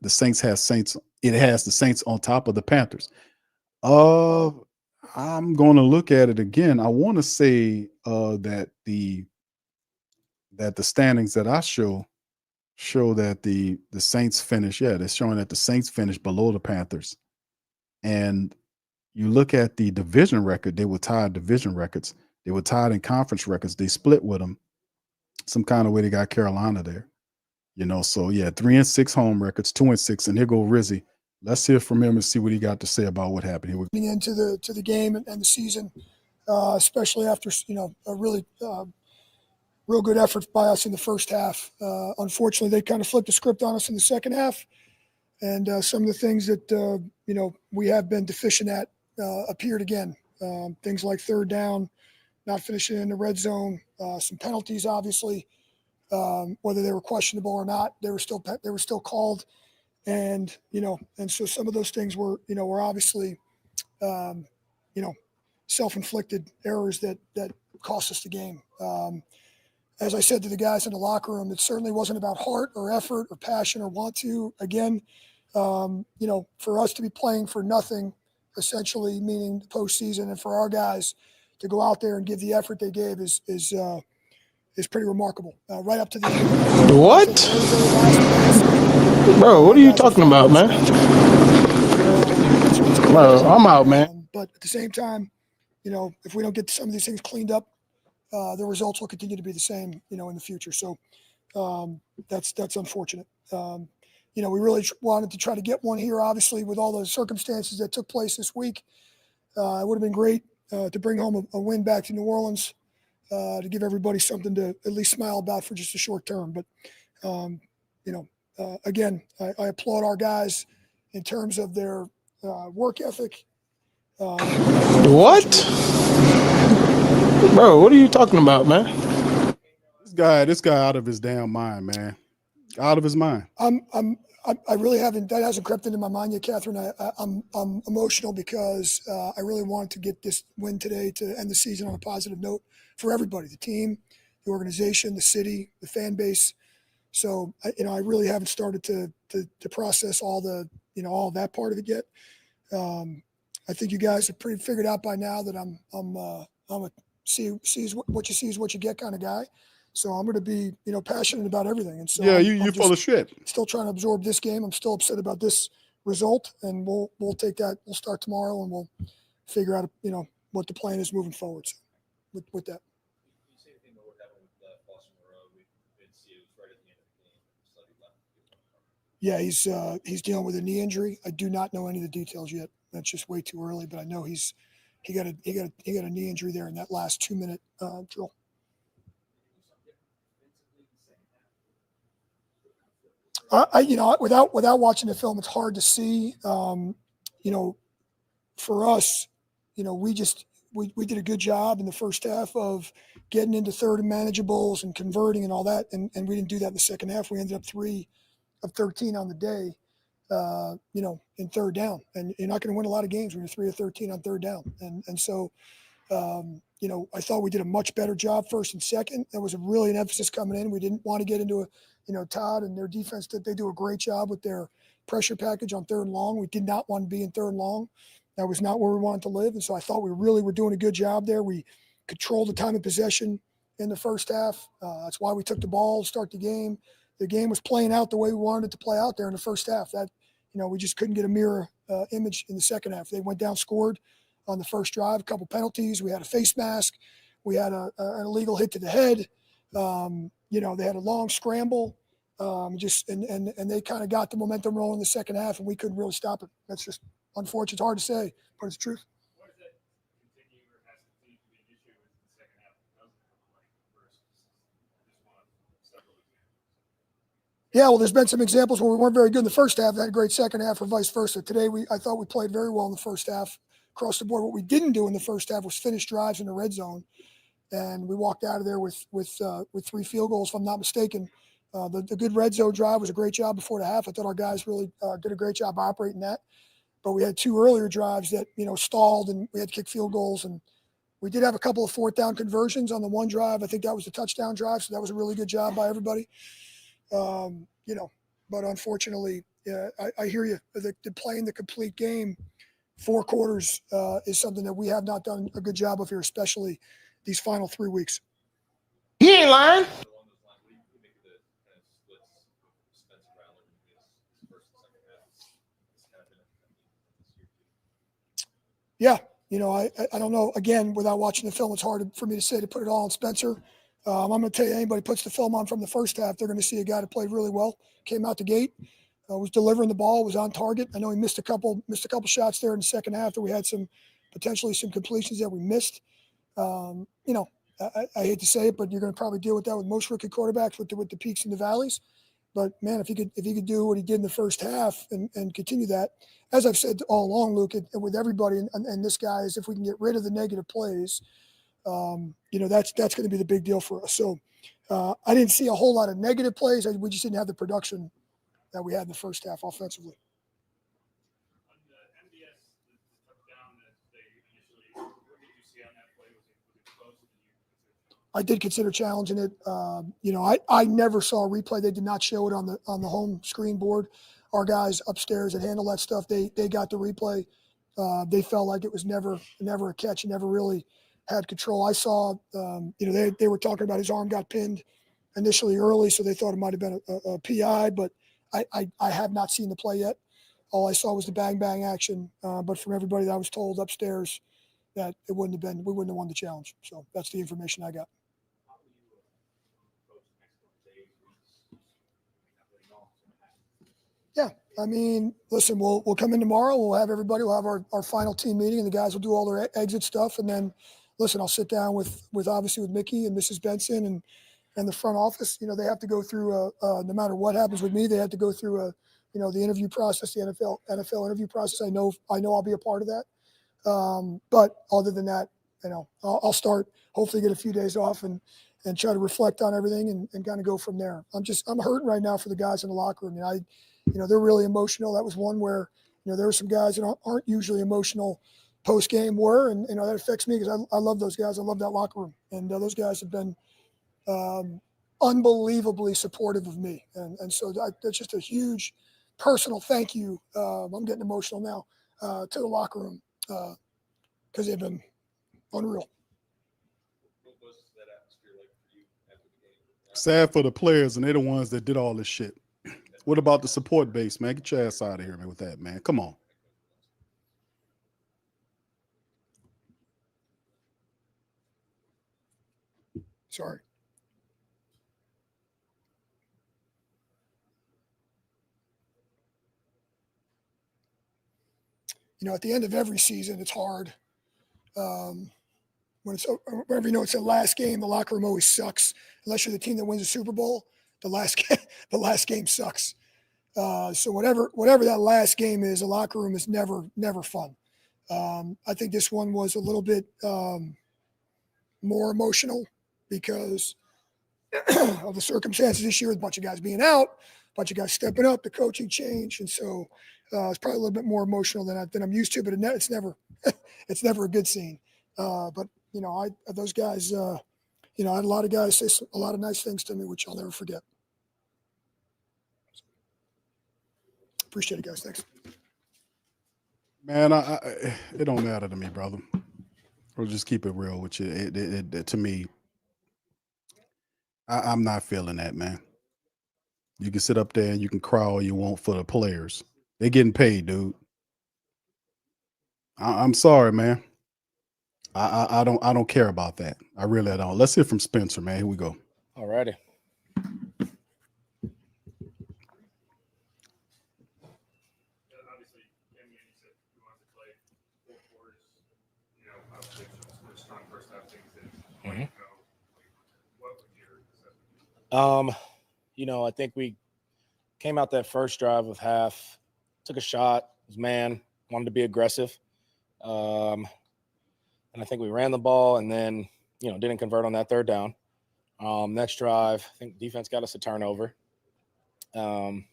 the Saints on top of the Panthers. I'm going to look at it again. I want to say that the standings that I show that the Saints finish. Yeah, they're showing that the Saints finish below the Panthers. And you look at the division record, they were tied division records. They were tied in conference records. They split with them some kind of way. They got Carolina there. So yeah, 3-6 home records, 2-6. And here go Rizzy. Let's hear from him and see what he got to say about what happened here. Coming into the game and the season, especially after a really real good effort by us in the first half. Unfortunately, they kind of flipped the script on us in the second half, and some of the things that we have been deficient at appeared again. Things like third down, not finishing in the red zone, some penalties, obviously, whether they were questionable or not, they were still called, and so some of those things were obviously self-inflicted errors that cost us the game. As I said to the guys in the locker room, it certainly wasn't about heart or effort or passion or want to. Again, for us to be playing for nothing, essentially meaning the postseason, and for our guys to go out there and give the effort they gave is pretty remarkable. Right up to the end. What? Bro, what are you talking about, man? Bro, I'm out, man. But at the same time, if we don't get some of these things cleaned up, the results will continue to be the same, in the future. So that's unfortunate. We really wanted to try to get one here, obviously, with all the circumstances that took place this week. It would have been great to bring home a win back to New Orleans, to give everybody something to at least smile about for just a short term. But, again, I applaud our guys in terms of their work ethic. What? Bro, what are you talking about, man? This guy out of his damn mind, man. Out of his mind. I really haven't. That hasn't crept into my mind yet, Catherine. I'm emotional because I really wanted to get this win today to end the season on a positive note for everybody: the team, the organization, the city, the fan base. So I really haven't started to process all all that part of it yet. I think you guys have pretty figured out by now that I'm a what you see is what you get kind of guy. So I'm going to be, passionate about everything. And so yeah, you're full of shit. Still trying to absorb this game. I'm still upset about this result, and we'll take that. We'll start tomorrow, and we'll figure out, what the plan is moving forward. So with that. Yeah, he's dealing with a knee injury. I do not know any of the details yet. That's just way too early. But I know he got a knee injury there in that last 2-minute drill. Without watching the film, it's hard to see. For us, we did a good job in the first half of getting into third and manageables and converting and all that, and we didn't do that in the second half. We ended up 3 of 13 on the day, in third down, and you're not going to win a lot of games when you're 3 of 13 on third down, and so. I thought we did a much better job first and second. There was really an emphasis coming in. We didn't want to get into Todd and their defense. That they do a great job with their pressure package on third and long. We did not want to be in third and long. That was not where we wanted to live. And so I thought we really were doing a good job there. We controlled the time of possession in the first half. That's why we took the ball to start the game. The game was playing out the way we wanted it to play out there in the first half. That, we just couldn't get a mirror image in the second half. They went down, scored on the first drive, a couple penalties. We had a face mask. We had an illegal hit to the head. They had a long scramble. And they kind of got the momentum rolling in the second half, and we couldn't really stop it. That's just unfortunate. It's hard to say, but it's the truth. What does that continue or has continued to be an issue with the second half versus this one, several examples? Yeah, well, there's been some examples where we weren't very good in the first half, had a great second half, or vice versa. Today, I thought we played very well in the first half across the board. What we didn't do in the first half was finish drives in the red zone, and we walked out of there with 3 field goals, if I'm not mistaken. The good red zone drive was a great job before the half. I thought our guys really did a great job operating that. But we had 2 earlier drives that, stalled, and we had to kick field goals. And we did have a couple of 4th down conversions on the one drive. I think that was the touchdown drive, so that was a really good job by everybody. But unfortunately, I hear you. The playing the complete game, 4 quarters, is something that we have not done a good job of here, especially these final 3 weeks. He ain't lying. Yeah, I don't know. Again, without watching the film, it's hard for me to say to put it all on Spencer. I'm going to tell you, anybody puts the film on from the first half, they're going to see a guy that played really well, came out the gate, was delivering the ball, was on target. I know he missed a couple shots there in the second half that we had potentially some completions that we missed. I hate to say it, but you're going to probably deal with that with most rookie quarterbacks with the peaks and the valleys. But man, if he could do what he did in the first half and continue that, as I've said all along, Luke, with everybody and this guy, is if we can get rid of the negative plays, that's going to be the big deal for us. So I didn't see a whole lot of negative plays. We just didn't have the production that we had in the first half offensively. On the MBS, the touchdown that they initially, what did you see on that play? Was it close? I did consider challenging it. I never saw a replay. They did not show it on the home screen board. Our guys upstairs that handle that stuff, they got the replay. They felt like it was never a catch. He never really had control. I saw, they were talking about his arm got pinned initially early, so they thought it might have been a PI, but I have not seen the play yet. All I saw was the bang action. But from everybody that I was told upstairs that we wouldn't have won the challenge. So that's the information I got. Yeah, I mean, listen, we'll come in tomorrow. We'll have our final team meeting, and the guys will do all their exit stuff. And then, listen, I'll sit down with obviously with Mickey and Mrs. Benson and the front office. They have to go through no matter what happens with me, they have to go through the interview process, the NFL interview process. I know I'll be a part of that. But other than that, I'll start, hopefully get a few days off and try to reflect on everything and kind of go from there. I'm hurting right now for the guys in the locker room. They're really emotional. That was one where, there were some guys that aren't usually emotional post game and that affects me because I love those guys. I love that locker room. And those guys have been unbelievably supportive of me. And so that's just a huge personal thank you. I'm getting emotional now to the locker room because they've been unreal. What was that atmosphere like for you after the game? Sad for the players, and they're the ones that did all this shit. What about the support base, man? Get your ass out of here, man, with that, man. Come on. Sorry. At the end of every season, it's hard. Whenever it's the last game, the locker room always sucks. Unless you're the team that wins the Super Bowl, the last game sucks. So whatever that last game is, the locker room is never fun. I think this one was a little bit more emotional because of the circumstances this year, with a bunch of guys being out, a bunch of guys stepping up, the coaching change, and so it's probably a little bit more emotional than I'm used to. But it's never a good scene. But those guys, I had a lot of guys say a lot of nice things to me, which I'll never forget. Appreciate it, guys. Thanks. Man, it don't matter to me, brother. I'll just keep it real with you. To me, I'm not feeling that, man. You can sit up there and you can cry all you want for the players. They're getting paid, dude. I'm sorry, man. I don't care about that. I really don't. Let's hear from Spencer, man. Here we go. All righty. Obviously, you said you wanted to play full quarters. Obviously, for a strong first half, things didn't go. What would your assessment be? I think we came out that first drive of half, took a shot, was man, wanted to be aggressive. And I think we ran the ball and then, didn't convert on that third down. Next drive, I think defense got us a turnover. And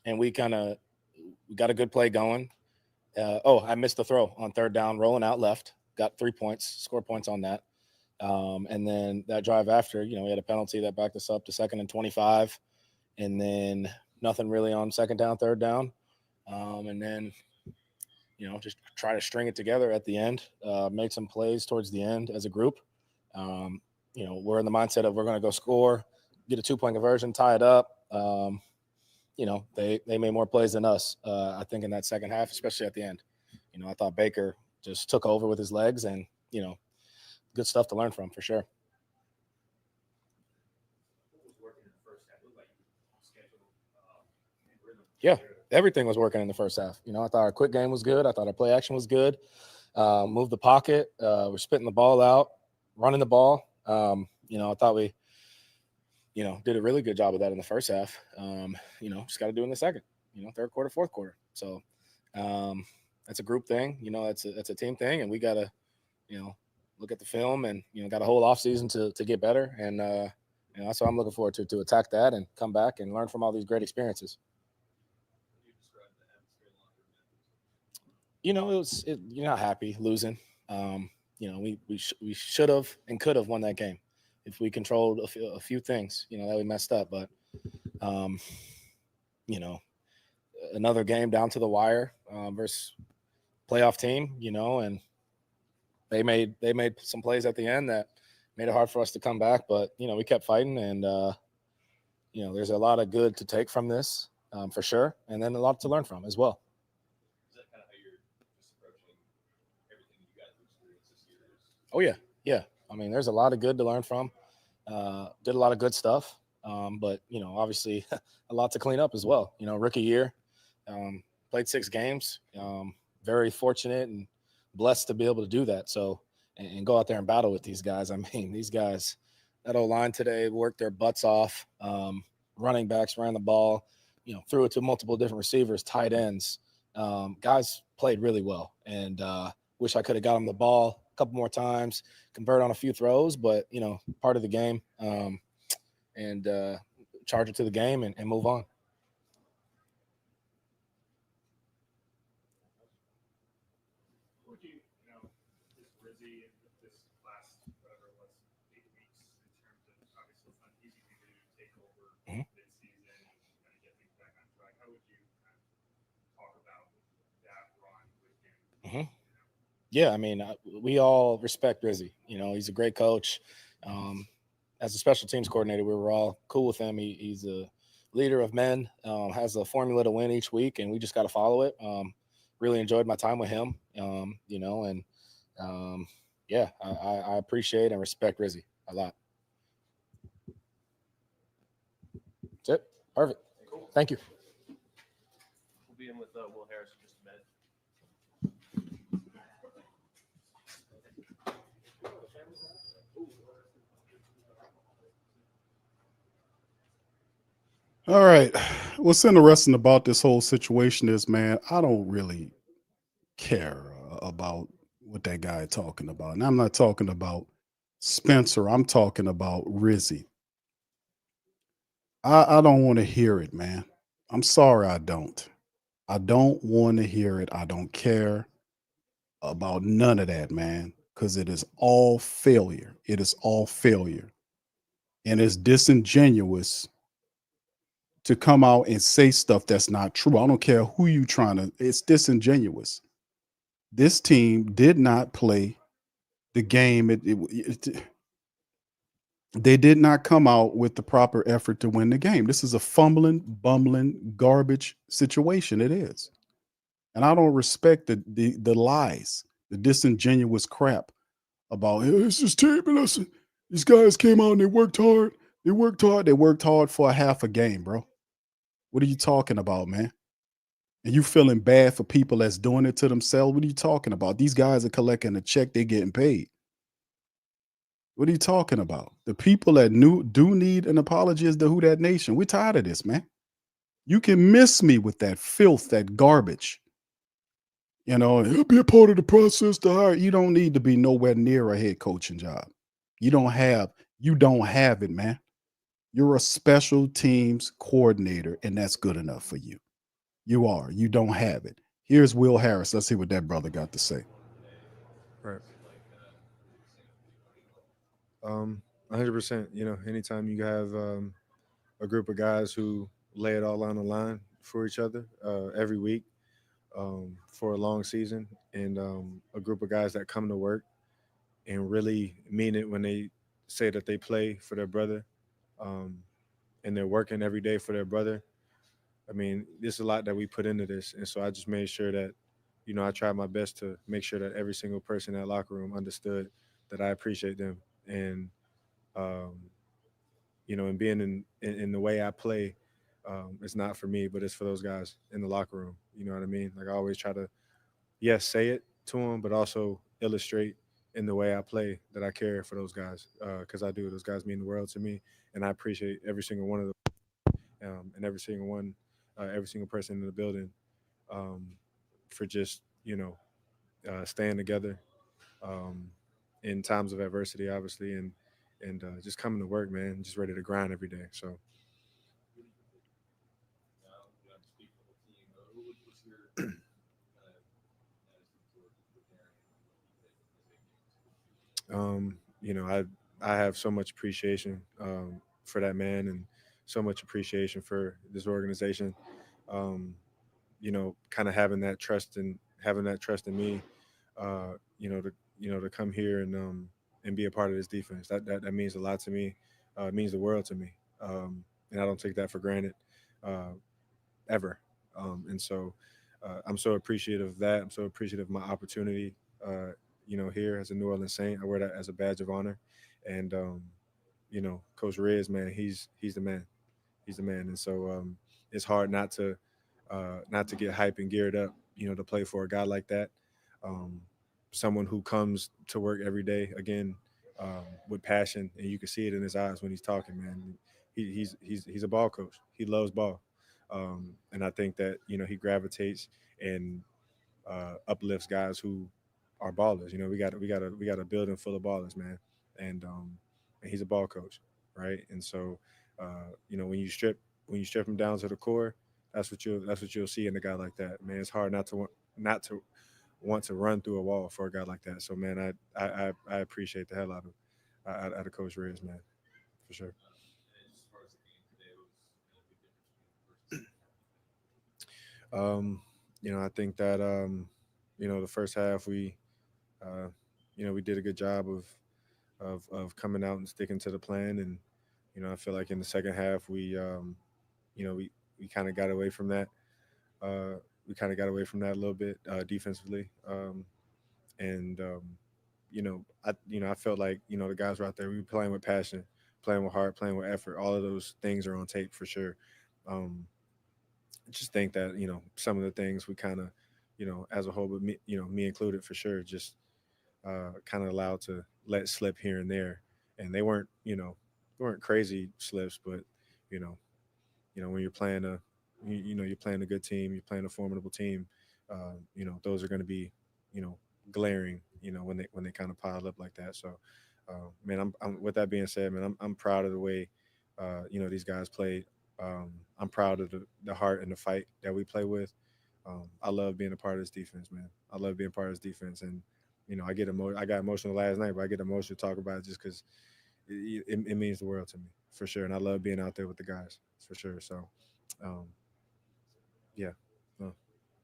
we got a good play going. I missed the throw on third down, rolling out left, got 3 points, scored points on that. And then that drive after, we had a penalty that backed us up to 2nd and 25. And then nothing really on second down, third down. And then, just try to string it together at the end, make some plays towards the end as a group. We're in the mindset of we're going to go score, get a 2-point conversion, tie it up. They made more plays than us, I think, in that second half, especially at the end. I thought Baker just took over with his legs and, good stuff to learn from for sure. Yeah, everything was working in the first half. I thought our quick game was good. I thought our play action was good. Moved the pocket. We're spitting the ball out, running the ball. I thought we, did a really good job of that in the first half. Just got to do it in the second, third quarter, fourth quarter. So that's a group thing. That's a team thing. And we got to, look at the film and, got a whole offseason to get better. And, that's what I'm looking forward to attack that and come back and learn from all these great experiences. You're not happy losing. We should have and could have won that game if we controlled a few things, that we messed up. But, another game down to the wire versus playoff team, and they made some plays at the end that made it hard for us to come back. But, we kept fighting and, there's a lot of good to take from this for sure. And then a lot to learn from as well. Oh, yeah. Yeah. I mean, there's a lot of good to learn from. Did a lot of good stuff. But, obviously a lot to clean up as well. Rookie year, played 6 games. Very fortunate and blessed to be able to do that. So, and go out there and battle with these guys. I mean, these guys, that O-line today worked their butts off. Running backs ran the ball, threw it to multiple different receivers, tight ends. Guys played really well. And wish I could have got them the ball couple more times, convert on a few throws, but part of the game, and charge it to the game and move on. What would you, this Rizzy and this last, whatever it was, 8 weeks in terms of, obviously it's not easy for you to take over mid-season and kind of get things back on track. How would you kind of talk about that run with him? Yeah, I mean, we all respect Rizzy. He's a great coach. As a special teams coordinator, we were all cool with him. He's a leader of men, has a formula to win each week, and we just got to follow it. Really enjoyed my time with him, and I appreciate and respect Rizzy a lot. That's it. Perfect. Cool. Thank you. We'll be in with Will Harris in just a minute. All right. What's interesting about this whole situation is, man, I don't really care about what that guy talking about. And I'm not talking about Spencer. I'm talking about Rizzy. I don't want to hear it, man. I'm sorry, I don't. I don't want to hear it. I don't care about none of that, man, because it is all failure. It is all failure. And it's disingenuous to come out and say stuff that's not true. I don't care who you trying to. It's disingenuous. This team did not play the game. They did not come out with the proper effort to win the game. This is a fumbling, bumbling, garbage situation. It is. And I don't respect the lies, the disingenuous crap about, hey, it's this team. And listen, these guys came out and they worked hard. They worked hard. They worked hard for a half a game, bro. What are you talking about, man? And you feeling bad for people that's doing it to themselves? What are you talking about? These guys are collecting a check. They're getting paid. What are you talking about? The people that do need an apology is the Who Dat Nation. We're tired of this, man. You can miss me with that filth, that garbage. You know, he'll be a part of the process to hire. You don't need to be nowhere near a head coaching job. You don't have it, man. You're a special teams coordinator, and that's good enough for you. You are. You don't have it. Here's Will Harris. Let's see what that brother got to say. Right. 100%. You know, anytime you have a group of guys who lay it all on the line for each other every week for a long season, and a group of guys that come to work and really mean it when they say that they play for their brother, um, and they're working every day for their brother. I mean, there's a lot that we put into this, and so I just made sure that, you know, I tried my best to make sure that every single person in that locker room understood that I appreciate them, and um, you know, and being in the way I play, it's not for me, but it's for those guys in the locker room. You know what I mean? Like I always try to, yes, say it to them, but also illustrate in the way I play that I care for those guys, because I do. Those guys mean the world to me, and I appreciate every single one of them, and every single person in the building, um, for just, you know, staying together um, in times of adversity, obviously, and just coming to work, man, just ready to grind every day. So you know, I have so much appreciation for that man, and so much appreciation for this organization. Um, you know, kind of having that trust in me, you know, to come here and be a part of this defense. That means a lot to me. It means the world to me, and I don't take that for granted uh, ever. And so I'm so appreciative of that. I'm so appreciative of my opportunity. You know, here as a New Orleans Saint, I wear that as a badge of honor. And you know, Coach Riz, man, he's the man. He's the man. And so it's hard not to get hype and geared up, you know, to play for a guy like that. Um, Someone who comes to work every day again, with passion, and you can see it in his eyes when he's talking. Man, he's a ball coach. He loves ball, and I think that, you know, he gravitates and uplifts guys who are ballers. You know, we got a building full of ballers, man, and he's a ball coach, right? And so, you know, when you strip him down to the core, that's what you'll see in a guy like that, man. It's hard not to want to run through a wall for a guy like that. So, man, I appreciate the hell out of Coach Riz, man, for sure. Um, you know, I think that you know, the first half uh, you know, we did a good job of coming out and sticking to the plan, and you know, I feel like in the second half you know, we kind of got away from that. Uh, we kind of got away from that a little bit defensively, and you know, I felt like, you know, the guys were out there. We were playing with passion, playing with heart, playing with effort. All of those things are on tape for sure. Um, just think that, you know, some of the things we kind of, you know, as a whole, but me, you know, me included for sure, just kind of allowed to let slip here and there, and they weren't, you know, weren't crazy slips, but you know, when you're playing you know, you're playing a good team, you're playing a formidable team, you know, those are going to be, you know, glaring, you know, when they kind of pile up like that. So, man, I'm with that being said, man, I'm proud of the way, you know, these guys played. I'm proud of the heart and the fight that we play with. I love being a part of this defense, man. I love being part of this defense, and you know, I got emotional last night, but I get emotional to talk about it just because it means the world to me for sure, and I love being out there with the guys for sure. So, Yeah, no,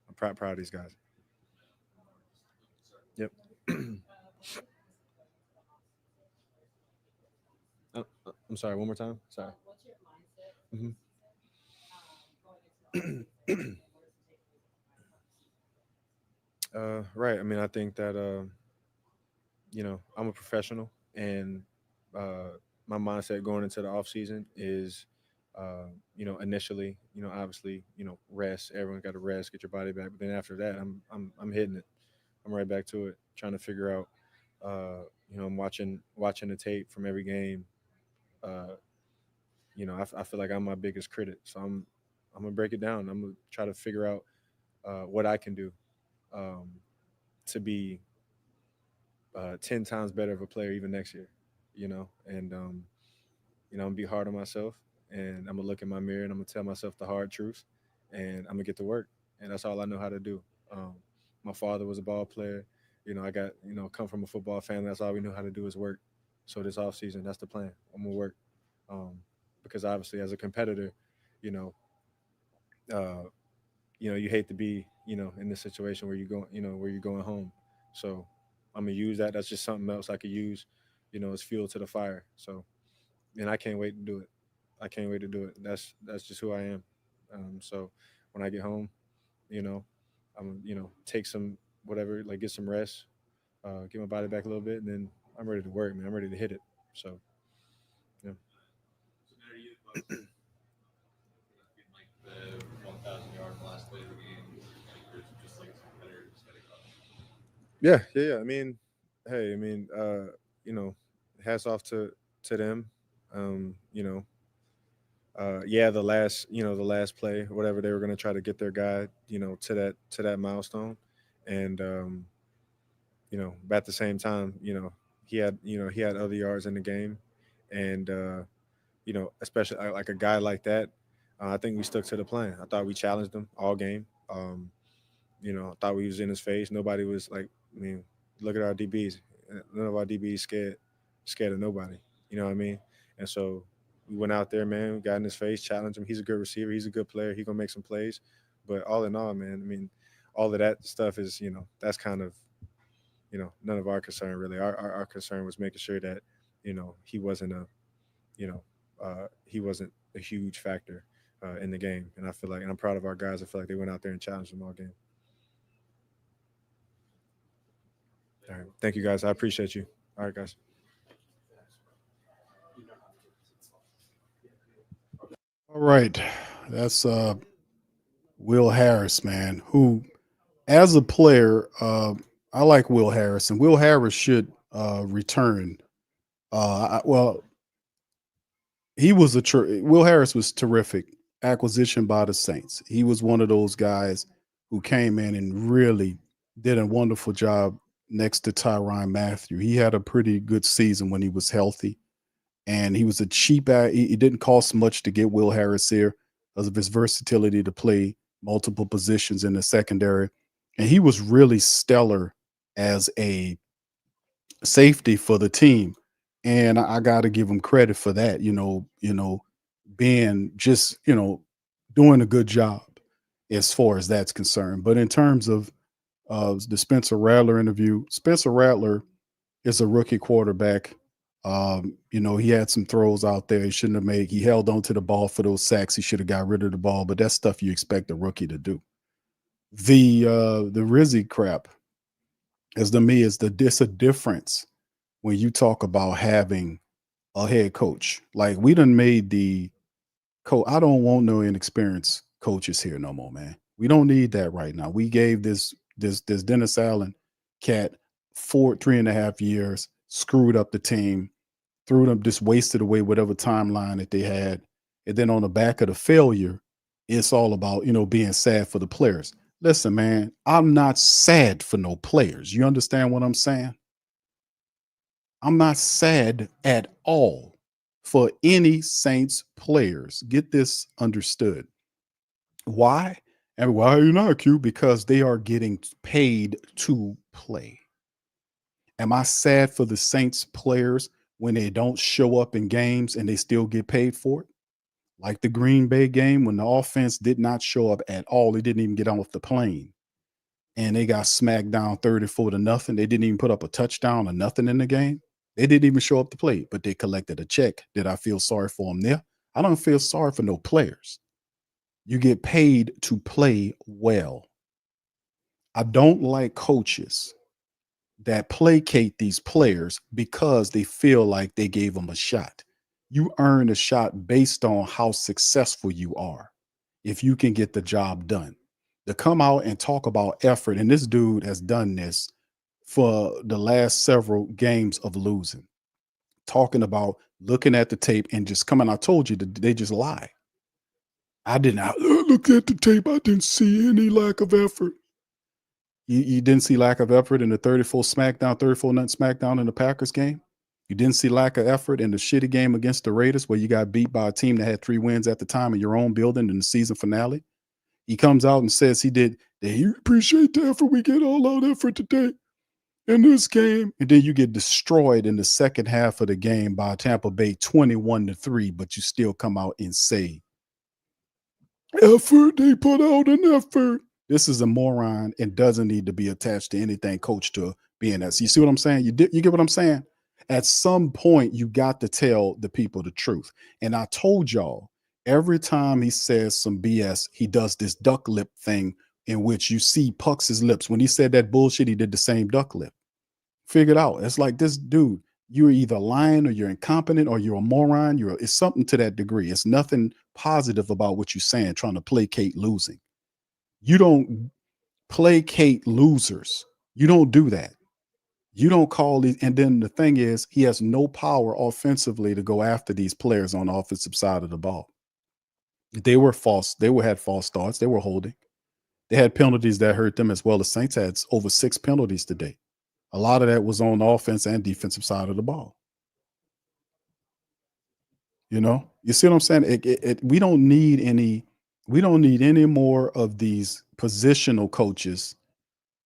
I'm proud of these guys. Yep. I'm sorry. One more time. Sorry. Mhm. Right. I mean, I think that I'm a professional, and uh, my mindset going into the off season is, initially, obviously, rest. Everyone got to rest, get your body back. But then after that, I'm hitting it. I'm right back to it, trying to figure out. I'm watching the tape from every game. Uh, I feel like I'm my biggest critic, so I'm gonna break it down. I'm gonna try to figure out what I can do um, to be 10 times better of a player even next year. And I'm gonna be hard on myself, and I'm gonna look in my mirror and I'm gonna tell myself the hard truth, and I'm gonna get to work, and that's all I know how to do. My father was a ball player. I got come from a football family. That's all we knew how to do is work. So this off season, that's the plan. I'm gonna work um, because obviously as a competitor, you know, uh, you hate to be in this situation where where you're going home. So I'm gonna use that. That's just something else I could use, as fuel to the fire. So and I can't wait to do it. I can't wait to do it. That's just who I am. So when I get home, you know, I'm take some whatever, like get some rest, get my body back a little bit, and then I'm ready to work, man. I'm ready to hit it. So yeah. So now you the Bucs like the 1,000 yard last play of the game, like just like some competitor just got it. Yeah. I mean, hey, hats off to them. Um, you know, yeah, the last play, whatever they were going to try to get their guy, to that milestone, and but at the same time, he had other yards in the game, and especially like a guy like that, I think we stuck to the plan. I thought we challenged him all game. I thought we was in his face. Nobody was like, I mean, look at our DBs. None of our DBs scared of nobody. You know what I mean? And so we went out there, man. We got in his face, challenged him. He's a good receiver. He's a good player. He gonna make some plays. But all in all, man, I mean, all of that stuff is, that's kind of, none of our concern really. Our concern was making sure that, he wasn't he wasn't a huge factor in the game. And I feel like, and I'm proud of our guys. I feel like they went out there and challenged them all game. All right. Thank you, guys. I appreciate you. All right, guys. All right. That's Will Harris, man, who as a player, I like Will Harris, and Will Harris should return. Well, Will Harris was terrific acquisition by the Saints. He was one of those guys who came in and really did a wonderful job next to Tyrann Mathieu. He had a pretty good season when he was healthy, and he was a cheap. It didn't cost much to get Will Harris here because of his versatility to play multiple positions in the secondary, and he was really stellar as a safety for the team. And I got to give him credit for that, being just, doing a good job as far as that's concerned. But in terms of the Spencer Rattler interview, Spencer Rattler is a rookie quarterback. He had some throws out there he shouldn't have made. He held on to the ball for those sacks. He should have got rid of the ball, but that's stuff you expect a rookie to do. The Rizzy crap, as to me, is it's a difference when you talk about having a head coach. Like we done made the coach. I don't want no inexperienced coaches here no more, man. We don't need that right now. We gave this Dennis Allen cat 3.5 years, screwed up the team, threw them, just wasted away whatever timeline that they had. And then on the back of the failure, it's all about, being sad for the players. Listen, man, I'm not sad for no players. You understand what I'm saying? I'm not sad at all for any Saints players. Get this understood. Why? And why are you not, Q? Because they are getting paid to play. Am I sad for the Saints players when they don't show up in games and they still get paid for it? Like the Green Bay game when the offense did not show up at all. They didn't even get off the plane. And they got smacked down 34-0. They didn't even put up a touchdown or nothing in the game. They didn't even show up to play, but they collected a check. Did I feel sorry for them there? I don't feel sorry for no players. You get paid to play well. I don't like coaches that placate these players because they feel like they gave them a shot. You earn a shot based on how successful you are. If you can get the job done. To come out and talk about effort, and this dude has done this for the last several games of losing, talking about looking at the tape and just coming. I told you that they just lie. I didn't look at the tape. I didn't see any lack of effort. You didn't see lack of effort in the 34 SmackDown, 34-0 SmackDown in the Packers game. You didn't see lack of effort in the shitty game against the Raiders where you got beat by a team that had 3 wins at the time in your own building in the season finale. He comes out and says he appreciate the effort. We get all out effort today in this game. And then you get destroyed in the second half of the game by Tampa Bay 21-3, but you still come out and say, effort, they put out an effort. This is a moron and doesn't need to be attached to anything coached to being that. So you see what I'm saying? You get what I'm saying? At some point, you got to tell the people the truth. And I told y'all, every time he says some BS, he does this duck lip thing in which you see Pucks' lips. When he said that bullshit, he did the same duck lip. Figured out. It's like, this dude, you're either lying or you're incompetent or you're a moron. It's something to that degree. It's nothing positive about what you're saying, trying to placate losing. You don't placate losers. You don't do that. You don't call these. And then the thing is, he has no power offensively to go after these players on the offensive side of the ball. They were false. They had false starts. They were holding. They had penalties that hurt them as well. The Saints had over 6 penalties today. A lot of that was on the offense and defensive side of the ball. You know, you see what I'm saying? We don't need any more of these positional coaches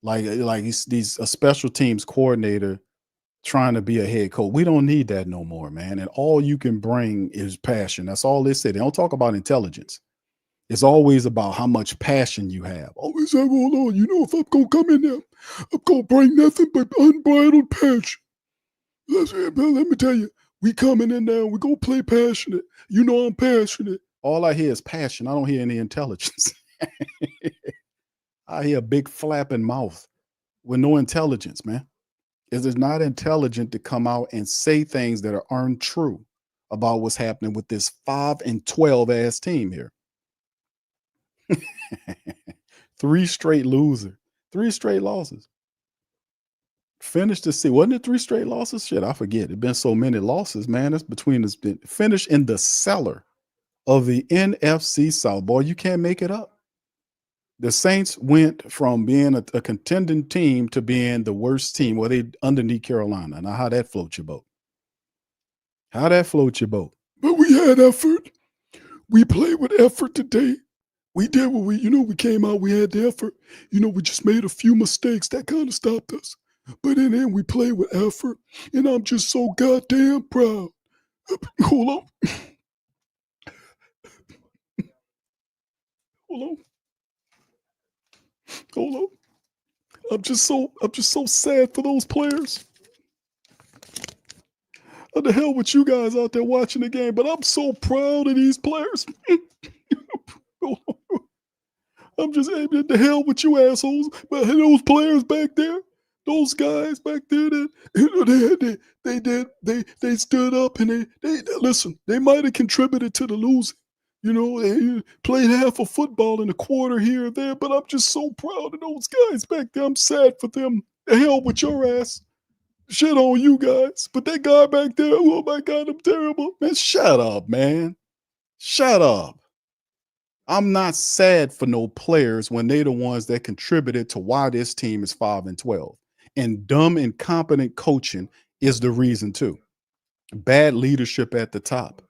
like these a special teams coordinator trying to be a head coach. We don't need that no more, man. And all you can bring is passion. That's all they say. They don't talk about intelligence. It's always about how much passion you have. Always say, hold on, you know, if I'm going to come in there, I'm going to bring nothing but unbridled passion. Let me tell you, we coming in there, we're going to play passionate. You know I'm passionate. All I hear is passion. I don't hear any intelligence. I hear a big flapping mouth with no intelligence, man. It is not intelligent to come out and say things that are untrue about what's happening with this 5-12 ass team here. 3 straight loser, 3 straight losses. Finished the season. Wasn't it 3 straight losses? Shit, I forget. It's been so many losses, man. It's between us. Finish in the cellar of the NFC South. Boy, you can't make it up. The Saints went from being a contending team to being the worst team. Well, they underneath Carolina. Now, how that float your boat? How that float your boat? But we had effort. We played with effort today. We did what we came out, we had the effort. We just made a few mistakes that kind of stopped us. But in the end, we played with effort. And I'm just so goddamn proud. Hold on. Hold on. I'm just so sad for those players. What the hell with you guys out there watching the game? But I'm so proud of these players. I'm just the hell with you assholes. But those players back there, those guys back there that they stood up and they listen. They might have contributed to the losing. They played half a football in a quarter here or there, but I'm just so proud of those guys back there. I'm sad for them. The hell with your ass. Shit on you guys. But that guy back there, oh my God, I'm terrible. Man, shut up, man. Shut up. I'm not sad for no players when they're the ones that contributed to why this team is 5-12. And dumb, incompetent coaching is the reason too. Bad leadership at the top.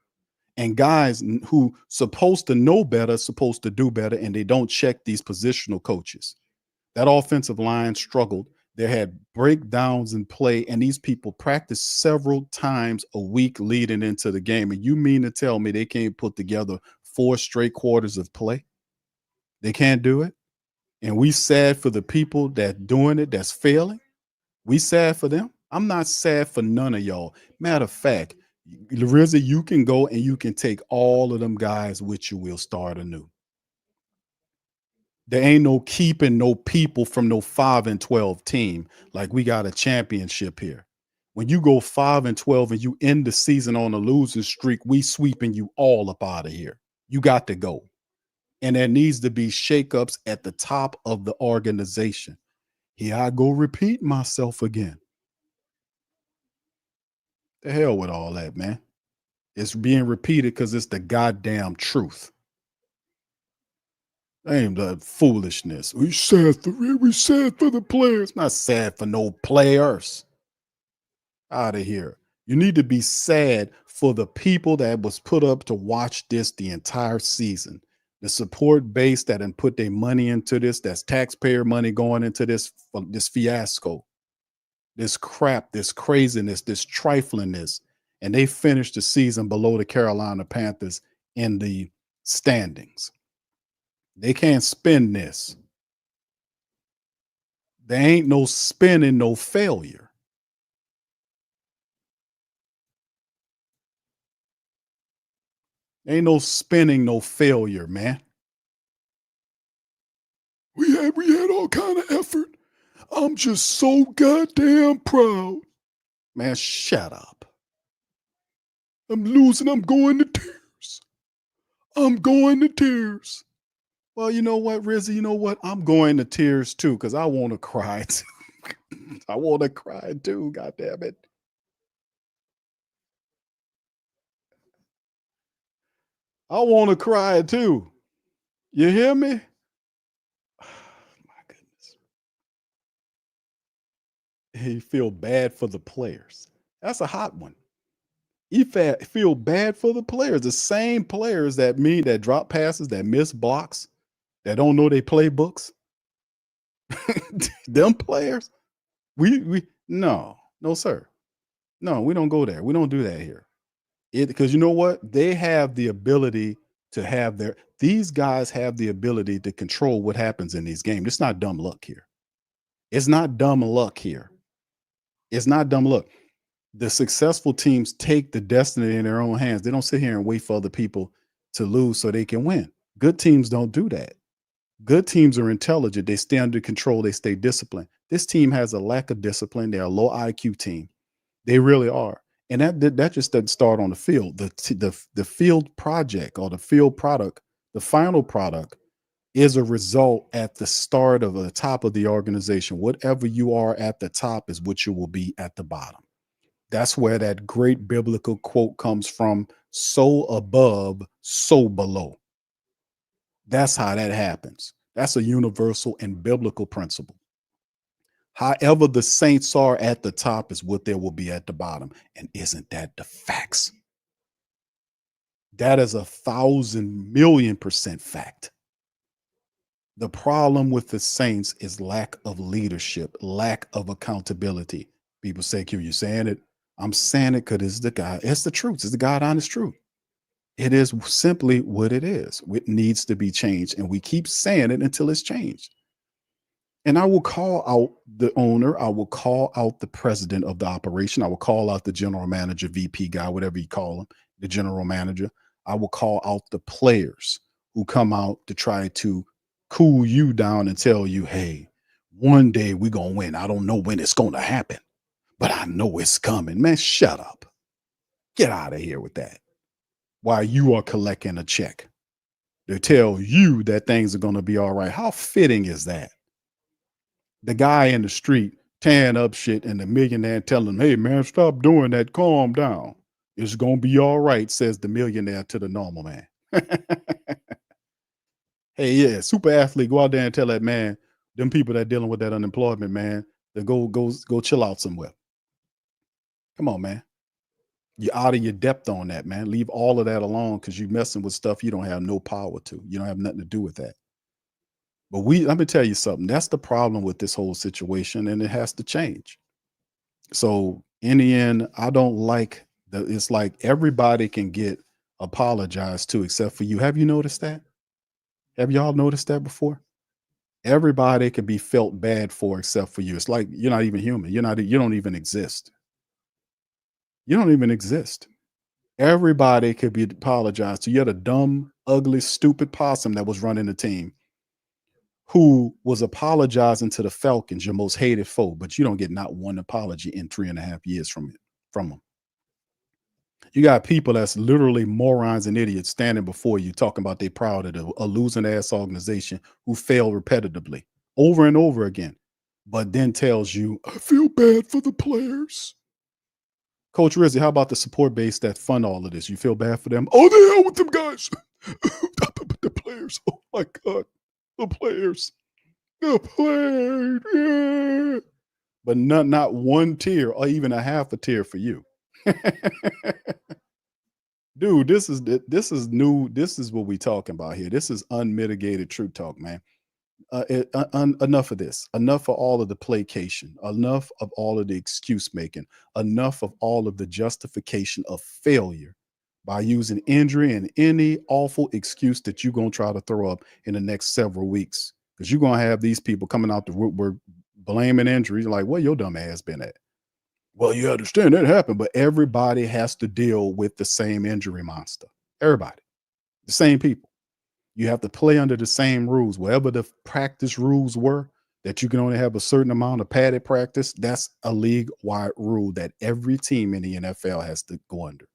And guys who supposed to know better, supposed to do better, and they don't check these positional coaches. That offensive line struggled. They had breakdowns in play, and these people practice several times a week leading into the game. And you mean to tell me they can't put together 4 straight quarters of play? They can't do it? And we sad for the people that doing it, that's failing? We sad for them? I'm not sad for none of y'all. Matter of fact, Rizzy, you can go and you can take all of them guys with you. We'll start anew. There ain't no keeping no people from no 5-12 team like we got a championship here. When you go 5-12 and you end the season on a losing streak, we sweeping you all up out of here. You got to go. And there needs to be shakeups at the top of the organization. Here I go repeat myself again. The hell with all that, man. It's being repeated because it's the goddamn truth. Ain't that foolishness. We sad for the players. Not sad for no players. Out of here. You need to be sad for the people that was put up to watch this the entire season. The support base that done put their money into this, that's taxpayer money going into this fiasco, this crap, this craziness, this triflingness. And they finished the season below the Carolina Panthers in the standings. They can't spin this. There ain't no spinning, no failure. Ain't no spinning, no failure, man. We had all kind of effort. I'm just so goddamn proud. Man, shut up. I'm losing. I'm going to tears. I'm going to tears. Well, you know what, Rizzy? You know what? I'm going to tears too because I want to cry too. I want to cry too, goddamn it. I want to cry too. You hear me? My goodness. You feel bad for the players. That's a hot one. You feel bad for the players. The same players that drop passes, that miss blocks, that don't know they playbooks. Them players. No, sir. No, we don't go there. We don't do that here. Because you know what? They have the ability to these guys have the ability to control what happens in these games. It's not dumb luck here. It's not dumb luck here. It's not dumb luck. The successful teams take the destiny in their own hands. They don't sit here and wait for other people to lose so they can win. Good teams don't do that. Good teams are intelligent. They stay under control. They stay disciplined. This team has a lack of discipline. They're a low IQ team. They really are. And that just doesn't start on the field. The field project or the field product, the final product, is a result at the start of the top of the organization. Whatever you are at the top is what you will be at the bottom. That's where that great biblical quote comes from: so above, so below. That's how that happens. That's a universal and biblical principle. However the saints are at the top is what they will be at the bottom. And isn't that the facts? That is 1,000,000,000% fact. The problem with the saints is lack of leadership, lack of accountability. People say, Q, you saying it? I'm saying it because it's the God. It's the truth. It's the God honest truth. It is simply what it is. It needs to be changed. And we keep saying it until it's changed. And I will call out the owner. I will call out the president of the operation. I will call out the general manager, VP guy, whatever you call him, the general manager. I will call out the players who come out to try to cool you down and tell you, hey, one day we're going to win. I don't know when it's going to happen, but I know it's coming. Man, shut up. Get out of here with that. While you are collecting a check to tell you that things are going to be all right. How fitting is that? The guy in the street tearing up shit and the millionaire telling him, hey, man, stop doing that. Calm down. It's going to be all right, says the millionaire to the normal man. Hey, yeah, super athlete, go out there and tell that man, them people that dealing with that unemployment, man, to go chill out somewhere. Come on, man. You're out of your depth on that, man. Leave all of that alone because you're messing with stuff you don't have no power to. You don't have nothing to do with that. But let me tell you something. That's the problem with this whole situation, and it has to change. So in the end, I don't like that. It's like everybody can get apologized to except for you. Have you noticed that? Have y'all noticed that before? Everybody can be felt bad for except for you. It's like you're not even human. You don't even exist. You don't even exist. Everybody could be apologized to. You're the dumb, ugly, stupid possum that was running the team who was apologizing to the Falcons, your most hated foe, but you don't get not one apology in 3.5 years from them. You got people that's literally morons and idiots standing before you talking about they proud of a losing ass organization who fail repetitively over and over again, but then tells you, I feel bad for the players. Coach Rizzi, how about the support base that fund all of this? You feel bad for them? Oh, the hell with them guys. The players. Oh my God. The players. The players. Yeah. But not one tear or even a half a tear for you. Dude, this is new. This is what we talking about here. This is unmitigated truth talk, man. Enough of this. Enough of all of the placation. Enough of all of the excuse making. Enough of all of the justification of failure by using injury and any awful excuse that you're going to try to throw up in the next several weeks. Because you're going to have these people coming out the woodwork blaming injuries. Like, where your dumb ass been at? Well, you understand that happened, but everybody has to deal with the same injury monster. Everybody. The same people. You have to play under the same rules. Whatever the practice rules were, that you can only have a certain amount of padded practice, that's a league-wide rule that every team in the NFL has to go under.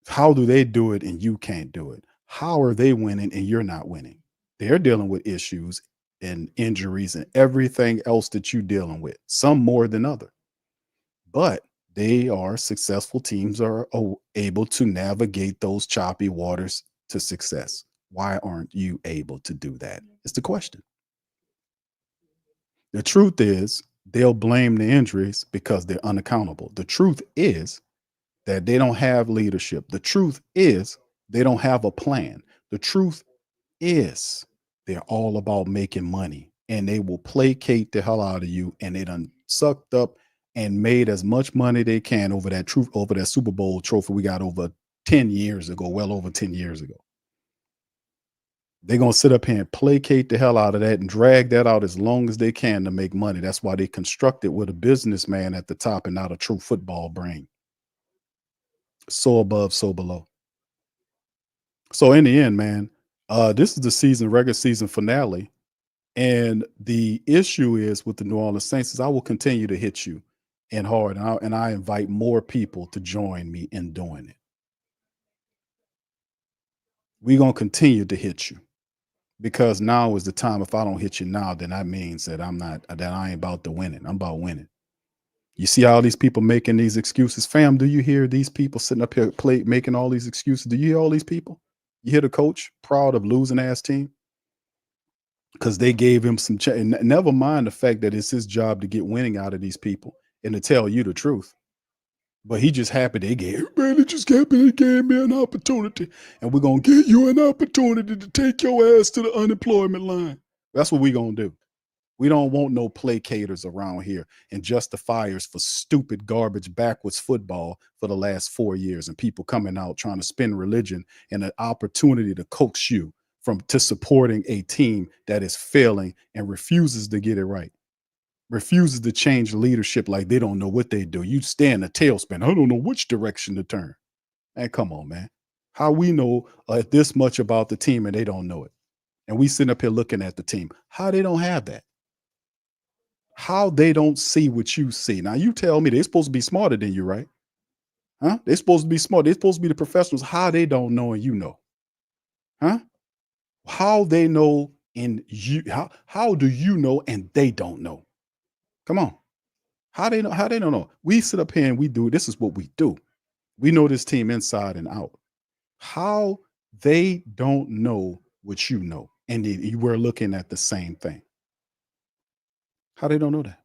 How do they do it and you can't do it? How are they winning and you're not winning? They're dealing with issues and injuries and everything else that you're dealing with, some more than others. But they are successful teams are able to navigate those choppy waters to success. Why aren't you able to do that? It's the question. The truth is they'll blame the injuries because they're unaccountable. The truth is that they don't have leadership. The truth is they don't have a plan. The truth is they're all about making money, and they will placate the hell out of you, and they done sucked up and made as much money they can over that Super Bowl trophy we got over 10 years ago, well over 10 years ago. They're going to sit up here and placate the hell out of that and drag that out as long as they can to make money. That's why they construct it with a businessman at the top and not a true football brain. So above, so below. So in the end, man, this is the regular season finale. And the issue is with the New Orleans Saints is I will continue to hit you and hard. And I invite more people to join me in doing it. We're going to continue to hit you because now is the time. If I don't hit you now, then that means that I ain't about to win it. I'm about winning. You see all these people making these excuses. Fam, do you hear these people sitting up here making all these excuses? Do you hear all these people? You hear the coach proud of losing ass team? Because they gave him some never mind the fact that it's his job to get winning out of these people and to tell you the truth. But he just happy they gave me an opportunity. And we're going to give you an opportunity to take your ass to the unemployment line. That's what we're going to do. We don't want no placators around here and justifiers for stupid garbage backwards football for the last 4 years and people coming out trying to spin religion and an opportunity to coax you to supporting a team that is failing and refuses to get it right. Refuses to change leadership like they don't know what they do. You stay in a tailspin. I don't know which direction to turn. Man, come on, man. How we know this much about the team and they don't know it. And we sitting up here looking at the team. How they don't have that. How they don't see what you see. Now you tell me they're supposed to be smarter than you, right? Huh? They're supposed to be smart. They're supposed to be the professionals. How they don't know and you know. Huh? How they know and you how do you know and they don't know? Come on. How they don't know? We sit up here and we do this is what we do. We know this team inside and out. How they don't know what you know. And we're looking at the same thing. How they don't know that?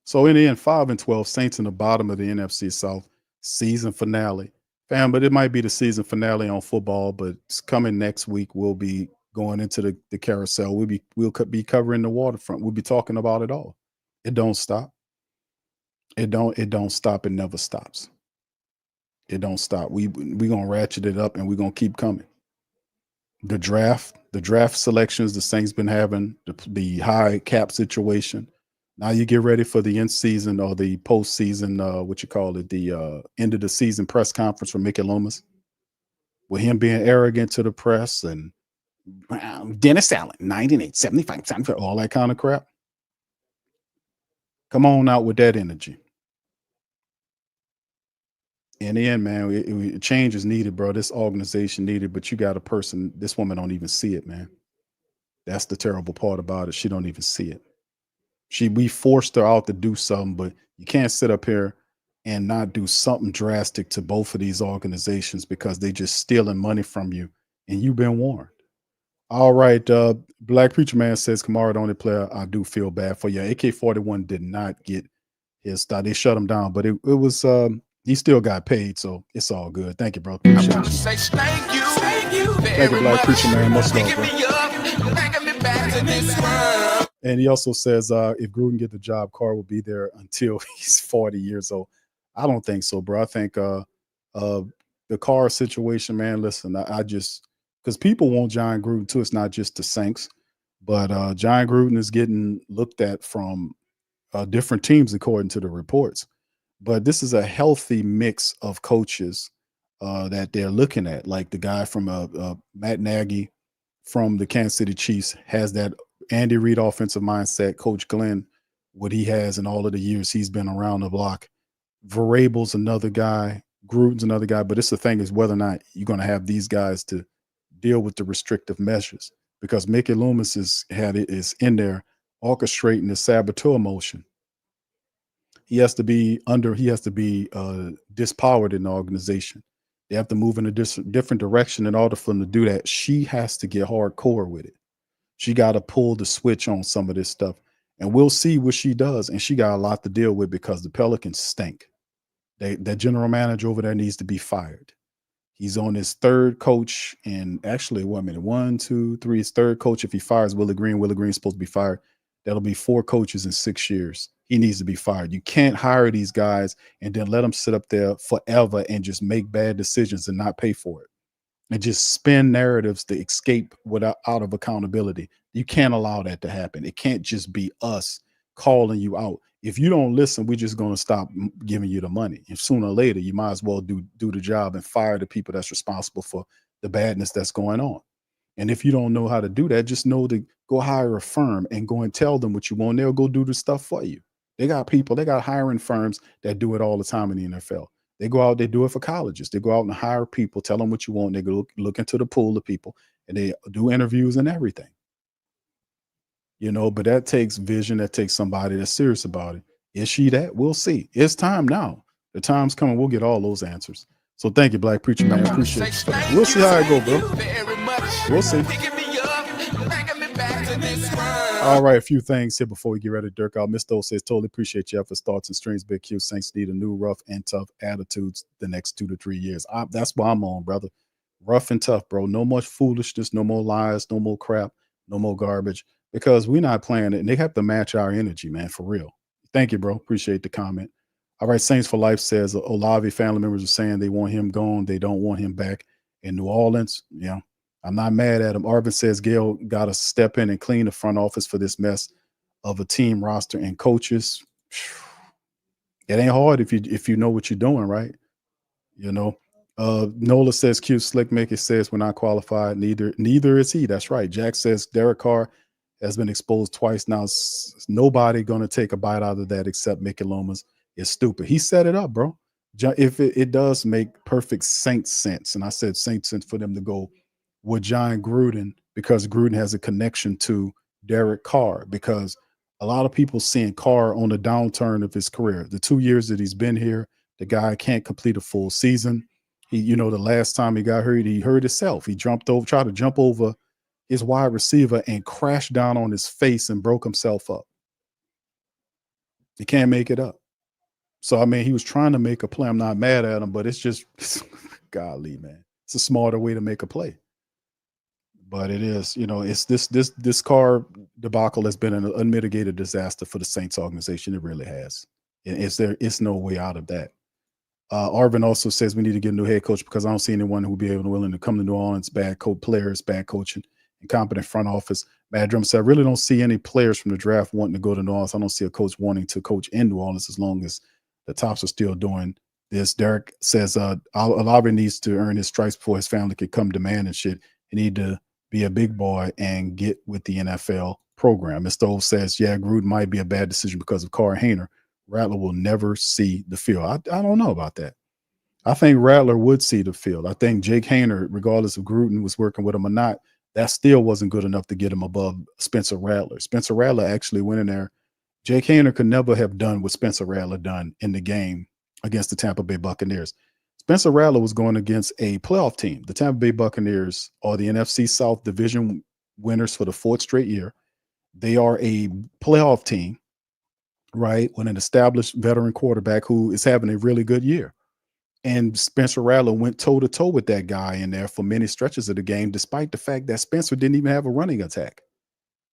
So in the end, 5-12, Saints in the bottom of the NFC South season finale. Fam, but it might be the season finale on football, but it's coming next week will be going into the carousel. We'll be covering the waterfront. We'll be talking about it all. It don't stop. It don't stop. It never stops. It don't stop. We gonna ratchet it up and we're gonna keep coming. The draft selections the Saints been having, the high cap situation. Now you get ready for the end season or the postseason, the end of the season press conference for Mickey Loomis, with him being arrogant to the press and Dennis Allen, 98, 75, 75, all that kind of crap. Come on out with that energy. In the end, man, change is needed, bro. This organization needed, but you got a person. This woman don't even see it, man. That's the terrible part about it. She don't even see it. We forced her out to do something, but you can't sit up here and not do something drastic to both of these organizations because they just stealing money from you, and you've been warned. All right, Black Preacher Man says Kamara the only player I do feel bad for. Yeah, AK-41 did not get his start. They shut him down, but it was he still got paid, so it's all good. Thank you, bro. Appreciate it. Thank you Thank you, Black Preacher Man. Much love, bro. bringing me back to this world. And he also says if Gruden get the job, Carr will be there until he's 40 years old. I don't think so, bro. I think the Carr situation, man. Listen, I just because people want John Gruden too. It's not just the Saints, but John Gruden is getting looked at from different teams according to the reports. But this is a healthy mix of coaches that they're looking at. Like the guy from Matt Nagy from the Kansas City Chiefs has that Andy Reid offensive mindset. Coach Glenn, what he has in all of the years he's been around the block. Vrabel's another guy. Gruden's another guy. But it's the thing is whether or not you're going to have these guys to deal with the restrictive measures, because Mickey Loomis is in there orchestrating the saboteur motion. He has to be dispowered in the organization. They have to move in a different direction in order for them to do that. She has to get hardcore with it. She got to pull the switch on some of this stuff, and we'll see what she does. And she got a lot to deal with because the Pelicans stink. That general manager over there needs to be fired. He's on his third coach, and actually, 1, 2, 3, his third coach. If he fires Willie Green's supposed to be fired. That'll be 4 coaches in 6 years. He needs to be fired. You can't hire these guys and then let them sit up there forever and just make bad decisions and not pay for it, and just spin narratives to escape out of accountability. You can't allow that to happen. It can't just be us calling you out. If you don't listen, we're just going to stop giving you the money. And sooner or later, you might as well do the job and fire the people that's responsible for the badness that's going on. And if you don't know how to do that, just know to go hire a firm and go and tell them what you want. They'll go do the stuff for you. They got hiring firms that do it all the time in the NFL. They go out, they do it for colleges. They go out and hire people, tell them what you want. They go look into the pool of people, and they do interviews and everything. But that takes vision. That takes somebody that's serious about it. Is she that? We'll see. It's time now. The time's coming. We'll get all those answers. So thank you, Black Preacher Man. Appreciate it. We'll see how it go, bro. We'll see. All right, a few things here before we get ready to Dirk out. Mr. O says, totally appreciate your efforts, thoughts, and streams. Big Q. Saints need a new rough and tough attitudes the next 2 to 3 years. That's why I'm on, brother. Rough and tough, bro. No much foolishness, no more lies, no more crap, no more garbage, because we're not playing it, and they have to match our energy, man, for real. Thank you, bro. Appreciate the comment. All right, Saints for Life says, Olave family members are saying they want him gone. They don't want him back in New Orleans. Yeah. I'm not mad at him. Arvin says Gail got to step in and clean the front office for this mess of a team roster and coaches. It ain't hard if you know what you're doing, right? Nola says Q Slick Mickey says we're not qualified. Neither is he. That's right. Jack says Derek Carr has been exposed twice now. Nobody gonna take a bite out of that except Mickey Loomis. Is stupid. He set it up, bro. If it does make perfect Saints sense, and I said Saints sense for them to go with John Gruden, because Gruden has a connection to Derek Carr, because a lot of people seeing Carr on the downturn of his career. The 2 years that he's been here, the guy can't complete a full season. The last time he got hurt, he hurt himself. He tried to jump over his wide receiver and crashed down on his face and broke himself up. He can't make it up. So, he was trying to make a play. I'm not mad at him, but it's just, golly, man. It's a smarter way to make a play. But it is, it's this car debacle has been an unmitigated disaster for the Saints organization. It really has. And it's no way out of that. Arvin also says we need to get a new head coach because I don't see anyone who will be willing to come to New Orleans. Bad players, bad coaching, incompetent front office. Bad Drum said, I really don't see any players from the draft wanting to go to New Orleans. I don't see a coach wanting to coach in New Orleans as long as the Tops are still doing this. Derek says Olave needs to earn his stripes before his family can come demand and shit. He need to be a big boy and get with the NFL program. Mr. Stove says, yeah, Gruden might be a bad decision because of Carr Hayner. Rattler will never see the field. I don't know about that. I think Rattler would see the field. I think Jake Hayner, regardless of Gruden was working with him or not, that still wasn't good enough to get him above Spencer Rattler. Spencer Rattler actually went in there. Jake Hayner could never have done what Spencer Rattler done in the game against the Tampa Bay Buccaneers. Spencer Rattler was going against a playoff team. The Tampa Bay Buccaneers are the NFC South division winners for the 4th straight year. They are a playoff team, right, with an established veteran quarterback who is having a really good year. And Spencer Rattler went toe-to-toe with that guy in there for many stretches of the game, despite the fact that Spencer didn't even have a running attack.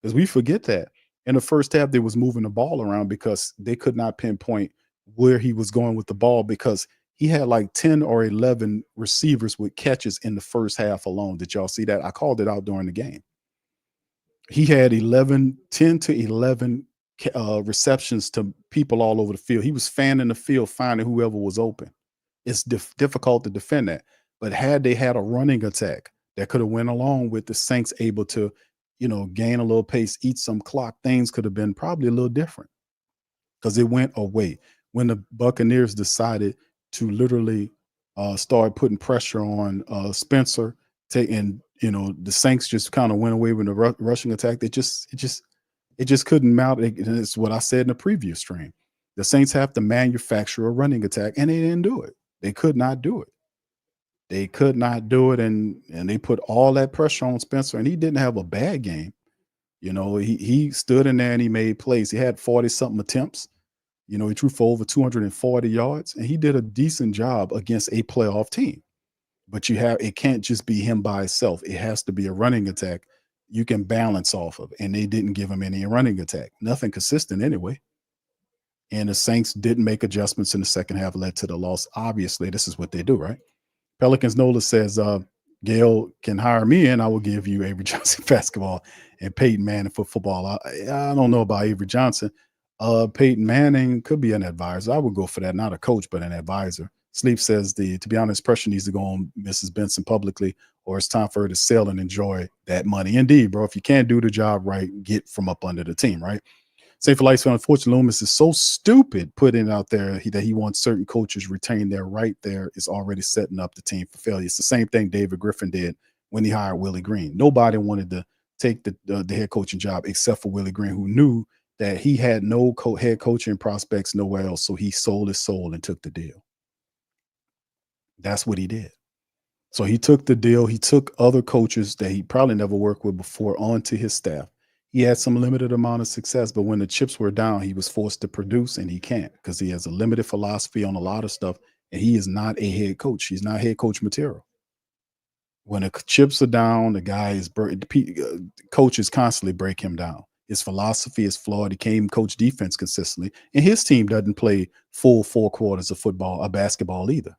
Because we forget that. In the first half, they was moving the ball around because they could not pinpoint where he was going with the ball because he had like 10 or 11 receivers with catches in the first half alone. Did y'all see that? I called it out during the game. He had 10 to 11 receptions to people all over the field. He was fanning the field, finding whoever was open. It's difficult to defend that. But had they had a running attack that could have went along with the Saints able to, gain a little pace, eat some clock, things could have been probably a little different because it went away. When the Buccaneers decided to literally start putting pressure on Spencer, the Saints just kind of went away with the rushing attack. It just couldn't mount. And it's what I said in the previous stream. The Saints have to manufacture a running attack, and they didn't do it. They could not do it. They could not do it, and they put all that pressure on Spencer, and he didn't have a bad game. He stood in there and he made plays. He had 40-something attempts. He threw for over 240 yards, and he did a decent job against a playoff team. But it can't just be him by itself. It has to be a running attack you can balance off of, and they didn't give him any running attack. Nothing consistent anyway. And the Saints didn't make adjustments in the second half, led to the loss. Obviously, this is what they do, right? Pelicans Nola says, Gail can hire me and I will give you Avery Johnson basketball and Peyton Manning for football. I don't know about Avery Johnson. Peyton Manning could be an advisor. I would go for that, not a coach, but an advisor. Sleep says to be honest, pressure needs to go on Mrs. Benson publicly, or it's time for her to sell and enjoy that money. Indeed, bro. If you can't do the job right, get from up under the team, right? Say for life, unfortunately, Loomis is so stupid putting out there that he wants certain coaches retain their right there is already setting up the team for failure. It's the same thing David Griffin did when he hired Willie Green. Nobody wanted to take the head coaching job except for Willie Green, who knew that he had no head coaching prospects nowhere else. So he sold his soul and took the deal. That's what he did. So he took the deal. He took other coaches that he probably never worked with before onto his staff. He had some limited amount of success, but when the chips were down, he was forced to produce, and he can't because he has a limited philosophy on a lot of stuff, and he is not a head coach. He's not head coach material. When the chips are down, the guy is coaches constantly break him down. His philosophy is flawed. He can't coach defense consistently, and his team doesn't play full 4 quarters of football or basketball either.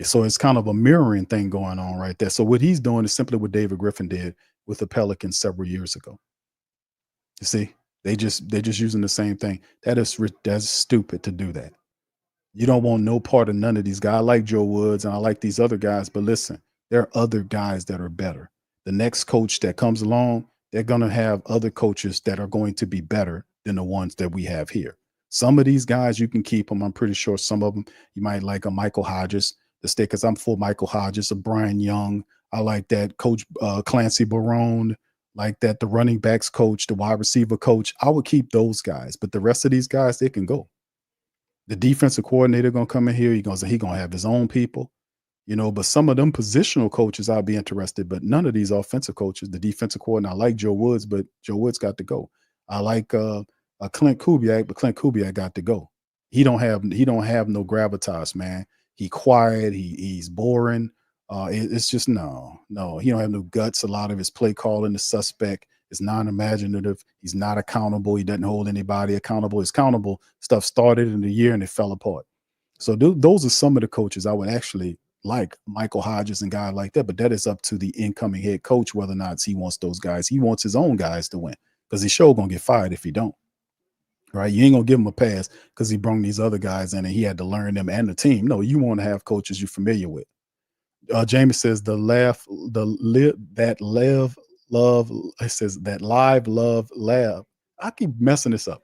So it's kind of a mirroring thing going on right there. So what he's doing is simply what David Griffin did with the Pelicans several years ago. You see, they're just using the same thing. That's stupid to do that. You don't want no part of none of these guys. I like Joe Woods and I like these other guys, but listen, there are other guys that are better. The next coach that comes along, they're going to have other coaches that are going to be better than the ones that we have here. Some of these guys, you can keep them. I'm pretty sure some of them, you might like a Michael Hodges, because I'm for Michael Hodges, a Brian Young. I like that coach Clancy Barone. Like that, the running backs coach, the wide receiver coach, I would keep those guys. But the rest of these guys, they can go. The defensive coordinator going to come in here. He's going to have his own people, but some of them positional coaches, I'd be interested. But none of these offensive coaches, the defensive coordinator, I like Joe Woods, but Joe Woods got to go. I like Clint Kubiak, but Clint Kubiak got to go. He don't have no gravitas, man. He quiet. He's boring. It's just no. He don't have no guts. A lot of his play calling is suspect. It's non-imaginative. He's not accountable. He doesn't hold anybody accountable. His accountable stuff started in the year and it fell apart. So those are some of the coaches I would actually like, Michael Hodges and guys like that. But that is up to the incoming head coach whether or not he wants those guys. He wants his own guys to win because he's sure gonna get fired if he don't. Right? You ain't gonna give him a pass because he brought these other guys in and he had to learn them and the team. No, you want to have coaches you're familiar with. Jamie says it says that live, love, laugh. I keep messing this up.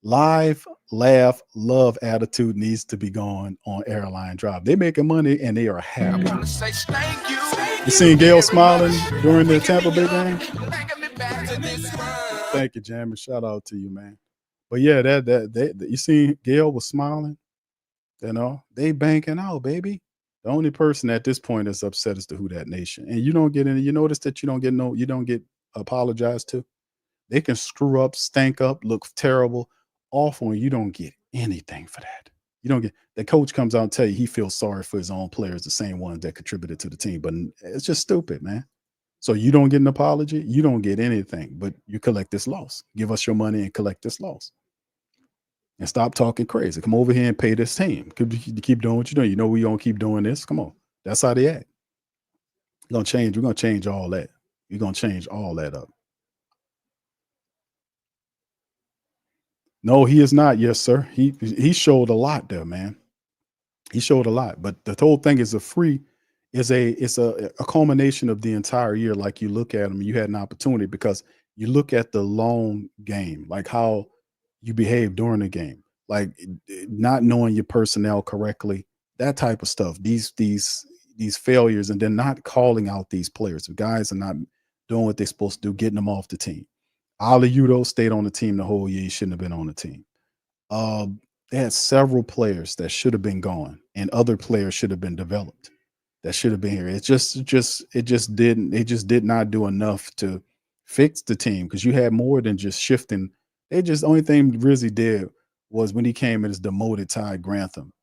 Live, laugh, love attitude needs to be gone on Airline Drive. They're making money and they are happy. You seen Gail smiling during the Tampa Bay game? Thank you, Jamie. Shout out to you, man. But yeah, that you seen Gail was smiling. You know, they banking out, baby. The only person at this point that's upset is the Who Dat Nation. And you don't get any, you notice that you don't get apologized to. They can screw up, stank up, look terrible, awful, and you don't get anything for that. You don't get, the coach comes out and tell you he feels sorry for his own players, the same ones that contributed to the team. But it's just stupid, man. So you don't get an apology, you don't get anything, but you collect this loss. Give us your money and collect this loss. And stop talking crazy. Come over here and pay this team. Keep doing what you're doing. You know we gonna keep doing this. Come on. That's how they act. We're gonna change all that. We're gonna change all that up. No, he is not. Yes, sir. He showed a lot there, man. He showed a lot. But the whole thing is it's a culmination of the entire year. Like you look at him, you had an opportunity because you look at the long game, like how you behave during the game, like not knowing your personnel correctly, that type of stuff, these failures, and then not calling out these players. The guys are not doing what they're supposed to do, getting them off the team. Aliudo stayed on the team the whole year. He shouldn't have been on the team. They had several players that should have been gone, and other players should have been developed that should have been here. It just did not do enough to fix the team because you had more than just shifting. The only thing Rizzy did was when he came in as demoted Ty Grantham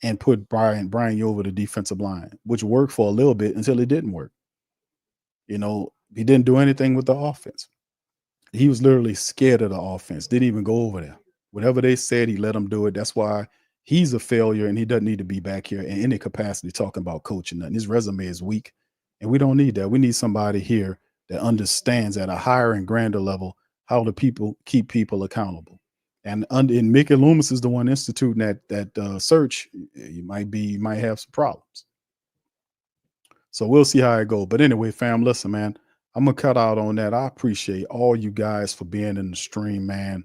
and put Brian you over the defensive line, which worked for a little bit until it didn't work. You know, he didn't do anything with the offense. He was literally scared of the offense, didn't even go over there. Whatever they said, he let them do it. That's why he's a failure and he doesn't need to be back here in any capacity talking about coaching nothing. His resume is weak and we don't need that. We need somebody here that understands at a higher and grander level how to keep people accountable. And Mickey Loomis is the one instituting that search. You might have some problems. So we'll see how it goes. But anyway, fam, listen, man, I'm gonna cut out on that. I appreciate all you guys for being in the stream, man.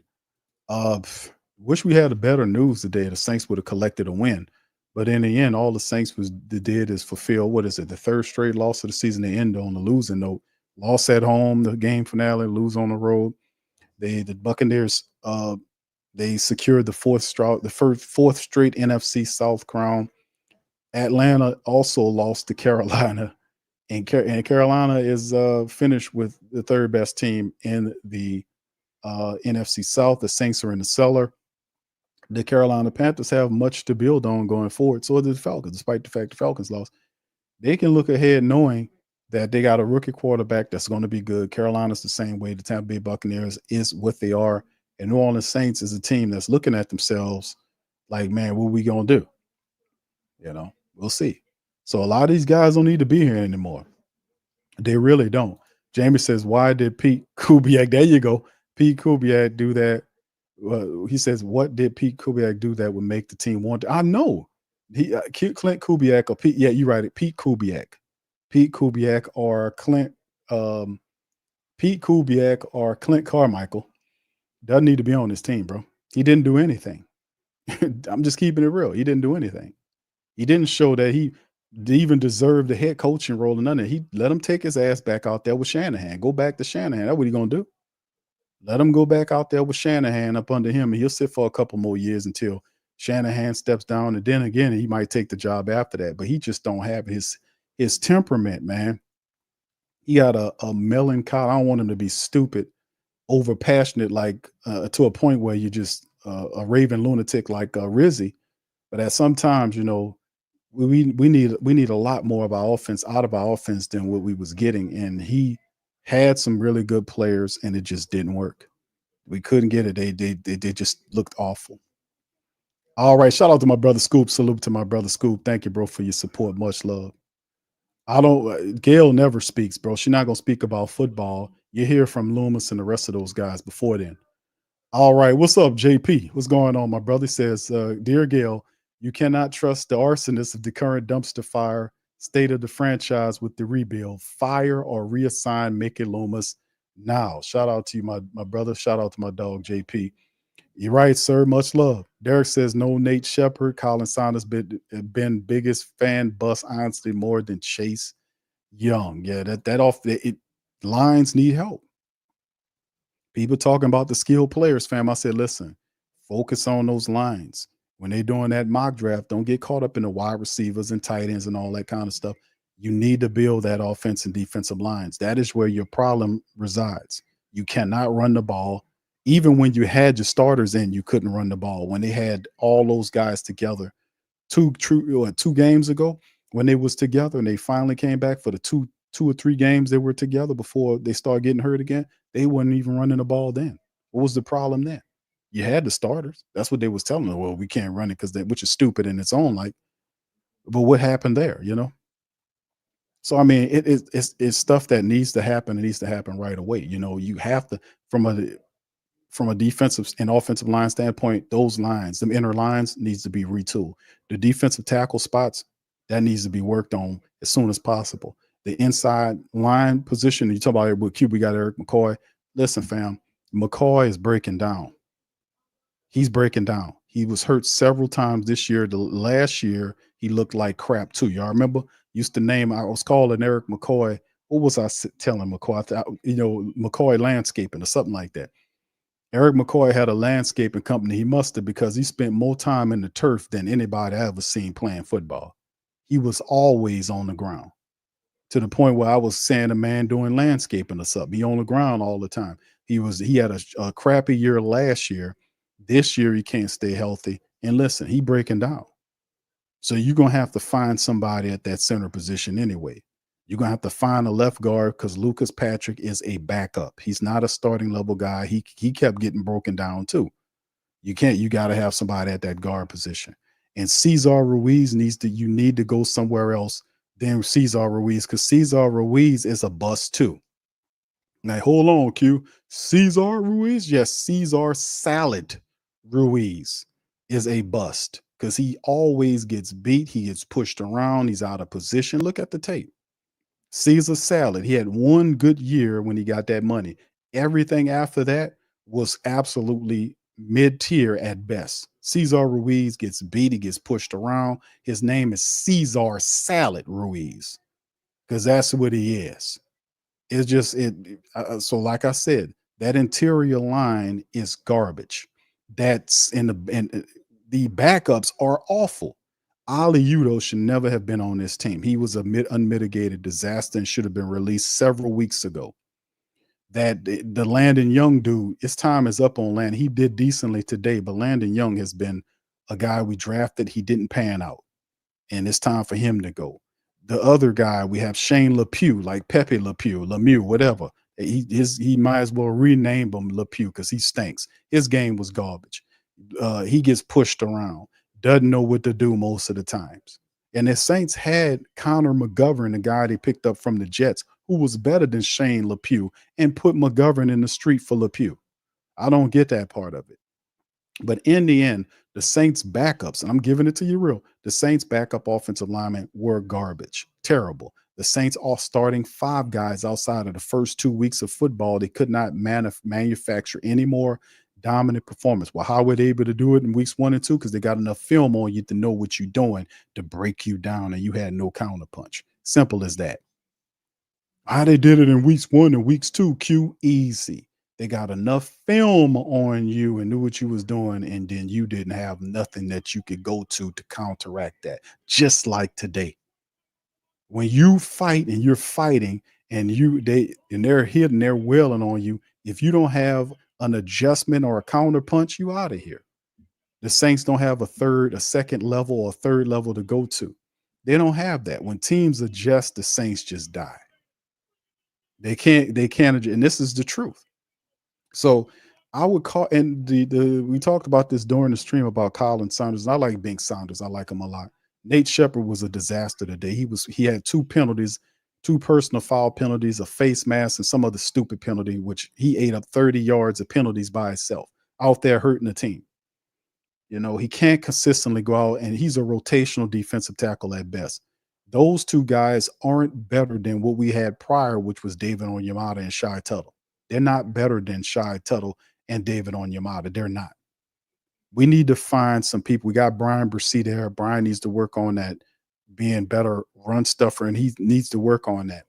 Wish we had a better news today. The Saints would have collected a win. But in the end, all the Saints did is fulfill, what is it, the third straight loss of the season. They end on the losing note. Loss at home, the game finale, lose on the road. The Buccaneers, they secured the fourth straight NFC South crown. Atlanta also lost to Carolina, and Carolina is finished with the third best team in the NFC South. The Saints are in the cellar. The Carolina Panthers have much to build on going forward. So do the Falcons, despite the fact the Falcons lost. They can look ahead knowing that they got a rookie quarterback that's going to be good. Carolina's the same way. The Tampa Bay Buccaneers is what they are. And New Orleans Saints is a team that's looking at themselves like, man, what are we going to do? You know, we'll see. So a lot of these guys don't need to be here anymore. They really don't. Jamie says, why did Pete Kubiak, there you go, Pete Kubiak do that? He says, what did Pete Kubiak do that would make the team want to? I know. Clint Kubiak or Pete, yeah, you're right, Pete Kubiak. Pete Kubiak or Clint Carmichael doesn't need to be on this team, bro. He didn't do anything. I'm just keeping it real. He didn't do anything. He didn't show that he even deserved the head coaching role and none of it. He let him take his ass back out there with Shanahan. Go back to Shanahan. That's what he's gonna do. Let him go back out there with Shanahan up under him, and he'll sit for a couple more years until Shanahan steps down, and then again he might take the job after that. But he just don't have his temperament, man. He got a melancholy. I don't want him to be stupid, over passionate, like to a point where you're just a raving lunatic like Rizzy. But at sometimes, you know, we need a lot more of our offense out of our offense than what we was getting. And he had some really good players, and it just didn't work. We couldn't get it. They just looked awful. All right, shout out to my brother Scoop. Salute to my brother Scoop. Thank you, bro, for your support. Much love. I don't. Gail never speaks, bro. She's not gonna speak about football. You hear from Loomis and the rest of those guys before then. All right, what's up, JP? What's going on, my brother? He says, dear Gail, you cannot trust the arsonist of the current dumpster fire state of the franchise with the rebuild. Fire or reassign Mickey Loomis now. Shout out to you, my brother. Shout out to my dog, JP. You're right, sir. Much love. Derek says, no Nate Shepard. Colin Saunders been biggest fan, bust honestly more than Chase Young. Yeah, lines need help. People talking about the skilled players, fam. I said, listen, focus on those lines. When they're doing that mock draft, don't get caught up in the wide receivers and tight ends and all that kind of stuff. You need to build that offense and defensive lines. That is where your problem resides. You cannot run the ball. Even when you had your starters in, you couldn't run the ball. When they had all those guys together, two games ago, when they was together and they finally came back for the two or three games they were together before they started getting hurt again, they weren't even running the ball then. What was the problem then? You had the starters. That's what they was telling them. Well, we can't run it which is stupid in its own like. But what happened there, you know? So, I mean, it's stuff that needs to happen. It needs to happen right away. You know, you have to, from a defensive and offensive line standpoint, those lines, them inner lines needs to be retooled. The defensive tackle spots, that needs to be worked on as soon as possible. The inside line position, you talk about it with Q, we got Eric McCoy. Listen, fam, McCoy is breaking down. He's breaking down. He was hurt several times this year. The last year, he looked like crap too. Y'all remember? Used to name, I was calling Eric McCoy. What was I telling McCoy? McCoy Landscaping or something like that. Eric McCoy had a landscaping company. He must have, because he spent more time in the turf than anybody I ever seen playing football. He was always on the ground, to the point where I was saying a man doing landscaping or something. He on the ground all the time. He had a crappy year last year. This year he can't stay healthy. And listen, he breaking down. So you're going to have to find somebody at that center position anyway. You're going to have to find a left guard because Lucas Patrick is a backup. He's not a starting level guy. He kept getting broken down too. You got to have somebody at that guard position. And Cesar Ruiz you need to go somewhere else than Cesar Ruiz, because Cesar Ruiz is a bust too. Now, hold on, Q. Cesar Ruiz? Yes, Cesar Salad Ruiz is a bust because he always gets beat. He gets pushed around. He's out of position. Look at the tape. Caesar Salad. He had one good year when he got that money. Everything after that was absolutely mid-tier at best. Cesar Ruiz gets beat. He gets pushed around. His name is Cesar Salad Ruiz because that's what he is. It's just so like I said, that interior line is garbage. That's and the backups are awful. Ali Udo should never have been on this team. He was a unmitigated disaster and should have been released several weeks ago. That the Landon Young dude, his time is up on Landon. He did decently today, but Landon Young has been a guy we drafted. He didn't pan out, and it's time for him to go. The other guy, we have Shane LePew, like Pepe Lemieux, whatever. He might as well rename him LePew because he stinks. His game was garbage. He gets pushed around, doesn't know what to do most of the times. And the Saints had Connor McGovern, the guy they picked up from the Jets, who was better than Shane LePew, and put McGovern in the street for LePew. I don't get that part of it. But in the end, the Saints backups, and I'm giving it to you real, the Saints backup offensive linemen were garbage, terrible. The Saints all starting 5 guys outside of the first 2 weeks of football. They could not manufacture any more dominant performance. Well, how were they able to do it in weeks 1 and 2? Because they got enough film on you to know what you're doing to break you down, and you had no counterpunch. Simple as that. How they did it in weeks 1 and weeks 2, Q, easy. They got enough film on you and knew what you was doing, and then you didn't have nothing that you could go to counteract that. Just like today, when you fight and you're fighting, and they're hitting, they're wailing on you. If you don't have an adjustment or a counter punch, you out of here. The Saints don't have a second level or third level to go to. They don't have that. When teams adjust, the Saints just die. They can't adjust, and this is the truth. So I would call, and we talked about this during the stream about Colin Saunders. I like Bink Saunders. I like him a lot. Nate Shepard was a disaster today. He had 2 penalties, 2 personal foul penalties, a face mask, and some other stupid penalty, which he ate up 30 yards of penalties by himself out there hurting the team. You know, he can't consistently go out, and he's a rotational defensive tackle at best. Those 2 guys aren't better than what we had prior, which was David Onyemata and Shai Tuttle. They're not better than Shai Tuttle and David Onyemata. They're not. We need to find some people. We got Brian Brissy there. Brian needs to work on that, being better run stuffer, and he needs to work on that.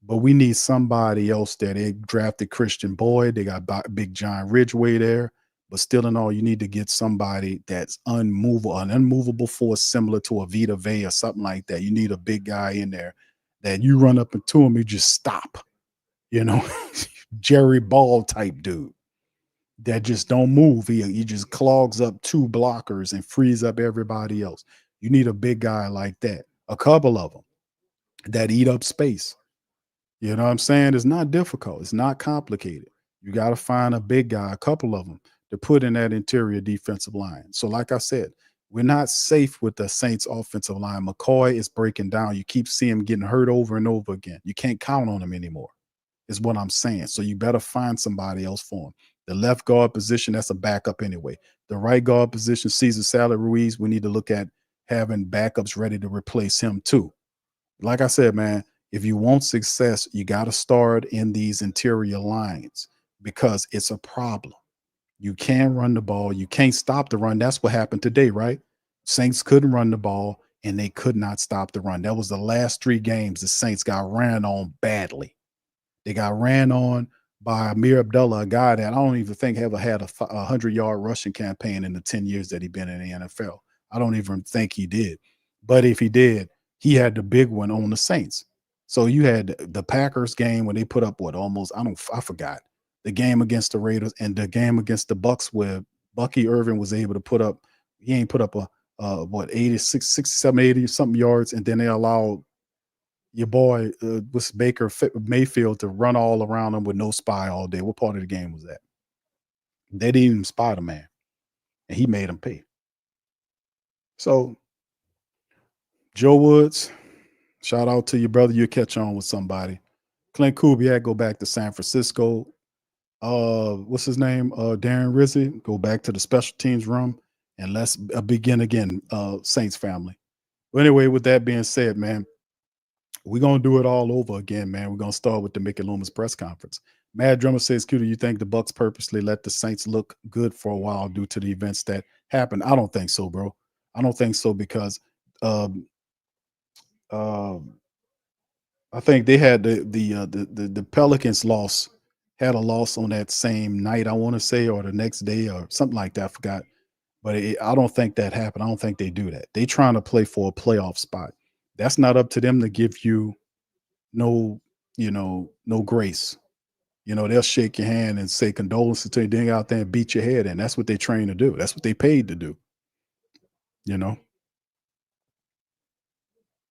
But we need somebody else there. They drafted Christian Boyd. They got Big John Ridgeway there. But still in all, you need to get somebody that's unmovable, an unmovable force similar to a Vita Vea or something like that. You need a big guy in there that you run up into him, you just stop. You know, Jerry Ball type dude that just don't move. He just clogs up 2 blockers and frees up everybody else. You need a big guy like that. A couple of them that eat up space. You know what I'm saying? It's not difficult. It's not complicated. You got to find a big guy, a couple of them, to put in that interior defensive line. So like I said, we're not safe with the Saints offensive line. McCoy is breaking down. You keep seeing him getting hurt over and over again. You can't count on him anymore, is what I'm saying. So you better find somebody else for him. The left guard position, that's a backup anyway. The right guard position, Cesar Salad Ruiz, we need to look at having backups ready to replace him too. Like I said, man, if you want success, you got to start in these interior lines because it's a problem. You can't run the ball. You can't stop the run. That's what happened today, right? Saints couldn't run the ball, and they could not stop the run. That was the last 3 games the Saints got ran on badly. They got ran on by Amir Abdullah, a guy that I don't even think ever had a 100-yard rushing campaign in the 10 years that he'd been in the NFL. I don't even think he did. But if he did, he had the big one on the Saints. So you had the Packers game when they put up I forgot. The game against the Raiders and the game against the Bucs where Bucky Irvin was able to put up, he ain't put up 86, 67, 80 something yards, and then they allowed your boy was Baker Mayfield to run all around him with no spy all day. What part of the game was that? They didn't even spy the man, and he made him pay. So Joe Woods, shout out to your brother. You catch on with somebody. Clint Kubiak, go back to San Francisco. What's his name? Darren Rizzi, go back to the special teams room, and let's begin again, Saints family. But anyway, with that being said, man, we're going to do it all over again, man. We're going to start with the Mickey Loomis press conference. Mad Drummer says, Q, do you think the Bucs purposely let the Saints look good for a while due to the events that happened? I don't think so, bro. I don't think so because I think they had the Pelicans had a loss on that same night, I want to say, or the next day or something like that. I forgot. But I don't think that happened. I don't think they do that. They trying to play for a playoff spot. That's not up to them to give you no grace. They'll shake your hand and say condolences to you, then out there and beat your head in. That's what they train to do. That's what they paid to do.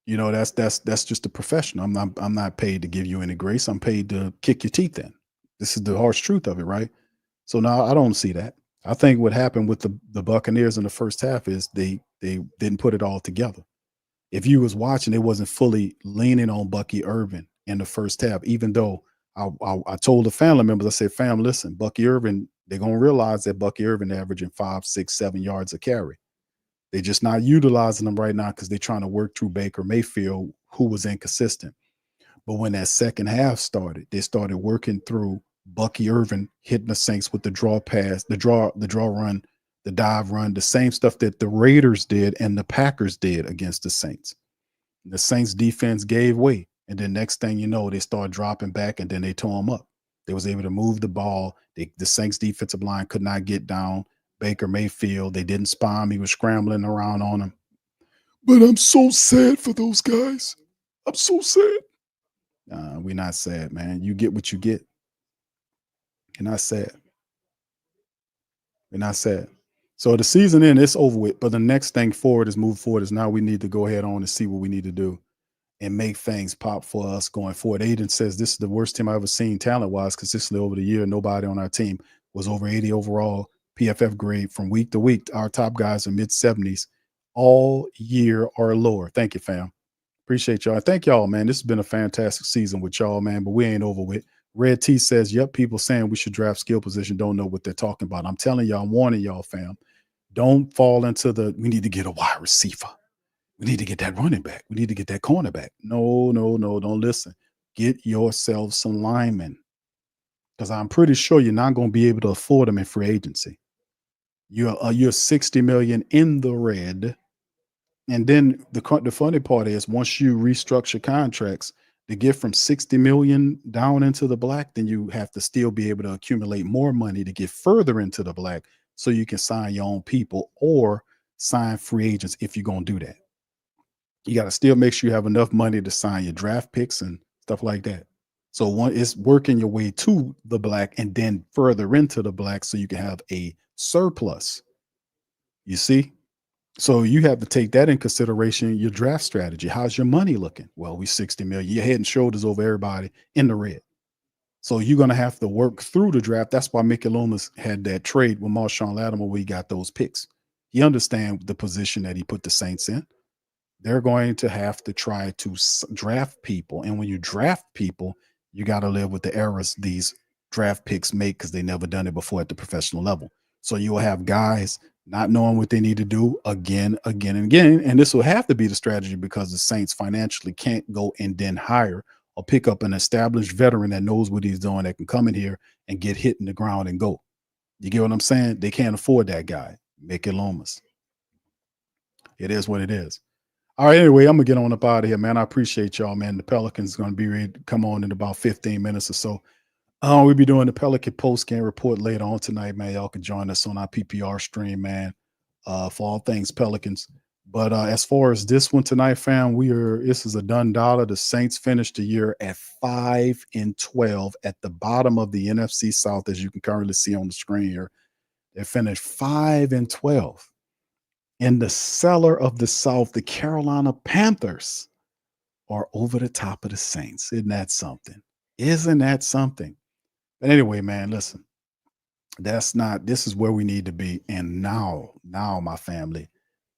That's just a professional. I'm not paid to give you any grace. I'm paid to kick your teeth in. This is the harsh truth of it, right? So now I don't see that. I think what happened with the Buccaneers in the first half is they didn't put it all together. If you was watching, it wasn't fully leaning on Bucky Irvin in the first half, even though I told the family members, I said, fam, listen, Bucky Irvin, they're going to realize that Bucky Irvin averaging 5, 6, 7 yards a carry. They're just not utilizing them right now because they're trying to work through Baker Mayfield, who was inconsistent. But when that second half started, they started working through Bucky Irvin hitting the Saints with the draw pass, the draw run, the dive run, the same stuff that the Raiders did and the Packers did against the Saints. The Saints defense gave way. And then next thing you know, they start dropping back and then they tore them up. They was able to move the ball. The Saints defensive line could not get down Baker Mayfield. They didn't spy him. He was scrambling around on him. But I'm so sad for those guys. I'm so sad. We're not sad, man. You get what you get. You're not sad. We're not sad. So the season in, it's over with. But the next thing forward is move forward is now we need to go ahead on and see what we need to do and make things pop for us going forward. Aiden says this is the worst team I've ever seen talent-wise consistently over the year. Nobody on our team was over 80 overall PFF grade from week to week. Our top guys are mid-70s all year or lower. Thank you, fam. Appreciate y'all. Thank y'all, man. This has been a fantastic season with y'all, man, but we ain't over with. Red T says, yep, people saying we should draft skill position don't know what they're talking about. I'm telling y'all, I'm warning y'all, fam. Don't fall into we need to get a wide receiver. We need to get that running back. We need to get that cornerback. No, don't listen. Get yourself some linemen because I'm pretty sure you're not going to be able to afford them in free agency. You're $60 million in the red. And then the funny part is once you restructure contracts to get from 60 million down into the black, then you have to still be able to accumulate more money to get further into the black so you can sign your own people or sign free agents if you're going to do that. You got to still make sure you have enough money to sign your draft picks and stuff like that. So one is working your way to the black and then further into the black so you can have a surplus. You see? So you have to take that in consideration, your draft strategy. How's your money looking? Well, we 60 million. You're head and shoulders over everybody in the red. So you're going to have to work through the draft. That's why Mickey Loomis had that trade with Marshawn Lattimore where he got those picks. He understands the position that he put the Saints in. They're going to have to try to draft people. And when you draft people, you got to live with the errors these draft picks make because they never done it before at the professional level. So you will have guys not knowing what they need to do again and again. And this will have to be the strategy because the Saints financially can't go and then hire or pick up an established veteran that knows what he's doing that can come in here and get hit in the ground and go. You get what I'm saying? They can't afford that guy. Mickey Loomis. It is what it is. All right, anyway, I'm going to get on up out of here, man. I appreciate y'all, man. The Pelicans going to be ready to come on in about 15 minutes or so. We'll be doing the Pelican post-game report later on tonight, man. Y'all can join us on our PPR stream, man, for all things Pelicans. But as far as this one tonight, fam, this is a done dollar. The Saints finished the year at 5-12 at the bottom of the NFC South, as you can currently see on the screen here. They finished 5-12. In the cellar of the South, the Carolina Panthers are over the top of the Saints. Isn't that something? Isn't that something? But anyway, man, listen, this is where we need to be. And now, my family,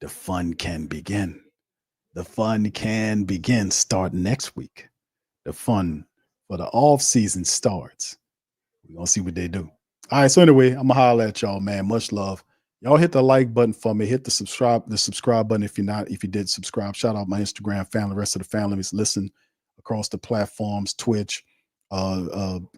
the fun can begin. The fun can begin starting next week. The fun for the off season starts. We're going to see what they do. All right. So anyway, I'm going to holler at y'all, man. Much love. Y'all hit the like button for me. Hit the subscribe button if you did subscribe. Shout out my Instagram family, the rest of the family. Listen across the platforms, Twitch,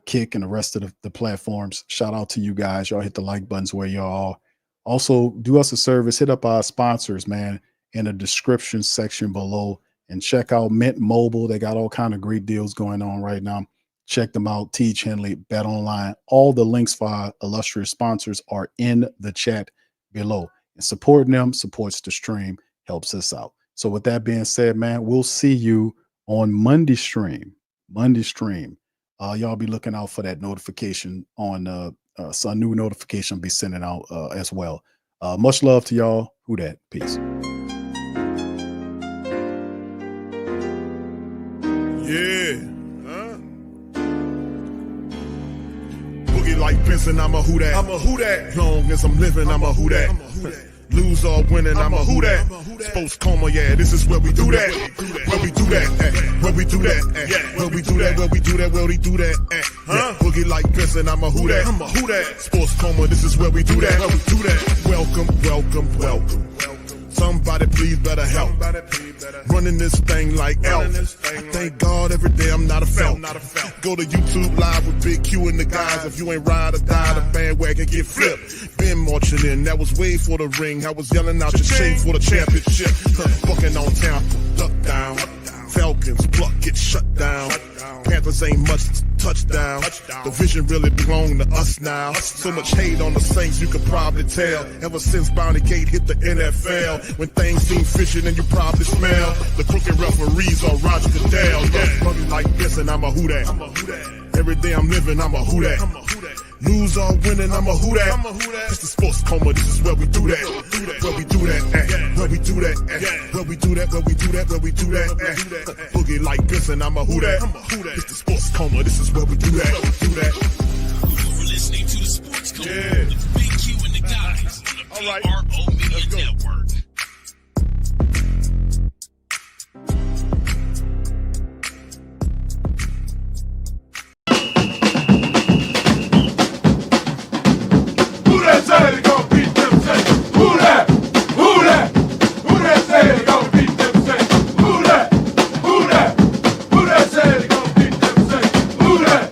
Kick, and the rest of the platforms. Shout out to you guys. Y'all hit the like buttons where y'all are. Also, do us a service. Hit up our sponsors, man, in the description section below. And check out Mint Mobile. They got all kind of great deals going on right now. Check them out. Teach Henley, Bet Online. All the links for our illustrious sponsors are in the chat below. And supporting them supports the stream, helps us out. So with that being said, man, we'll see you on Monday stream. Y'all be looking out for that notification on so a new notification will be sending out as well. Much love to y'all. Who dat? Peace. Yeah. Boogie like Benson, I'm a who dat. I'm a who dat. Long as I'm living, I'm a who dat. Lose or winning, I'm a who dat. Sports Coma, yeah, this is where we do that. Where we do that, where we do that, where we do that, where we do that, where we do that. Boogie like Benson, I'm a who dat. I'm a who dat. Sports Coma, this is where we do that. Where we do that. Welcome. Somebody please better help. Running this thing like Elf. I thank God every day I'm not a felt. Go to YouTube Live with Big Q and the guys. If you ain't ride or die, the bandwagon get flipped. Been marching in, that was way for the ring. I was yelling out your shade for the championship. Bucking on town, duck down. Falcons, pluck, get shut down. Panthers ain't much touchdown. The vision really belong to us now. So much hate on the Saints, you could probably tell. Ever since Bounty Gate hit the NFL, when things seem fishy and you probably smell the crooked referees or Roger Goodell. Yeah, running like this and I'm a who dat. Every day I'm living, I'm a who dat. Lose or winning, I'm a who that. It's the sports coma, this is where we do that. Where we do that, where we do that, where we do that, where we do that, where we do that. Boogie like this and I'm a who that. It's the sports coma, this is where we do that. You're listening to the Sports Coma with Big Q and the guys on the PRO Media Network. Who that say they gon' beat them Saints? Who that? Who that? Who that say they gon' beat them Saints? Who that? Who that? Who that say they gon' beat them Saints? Who that?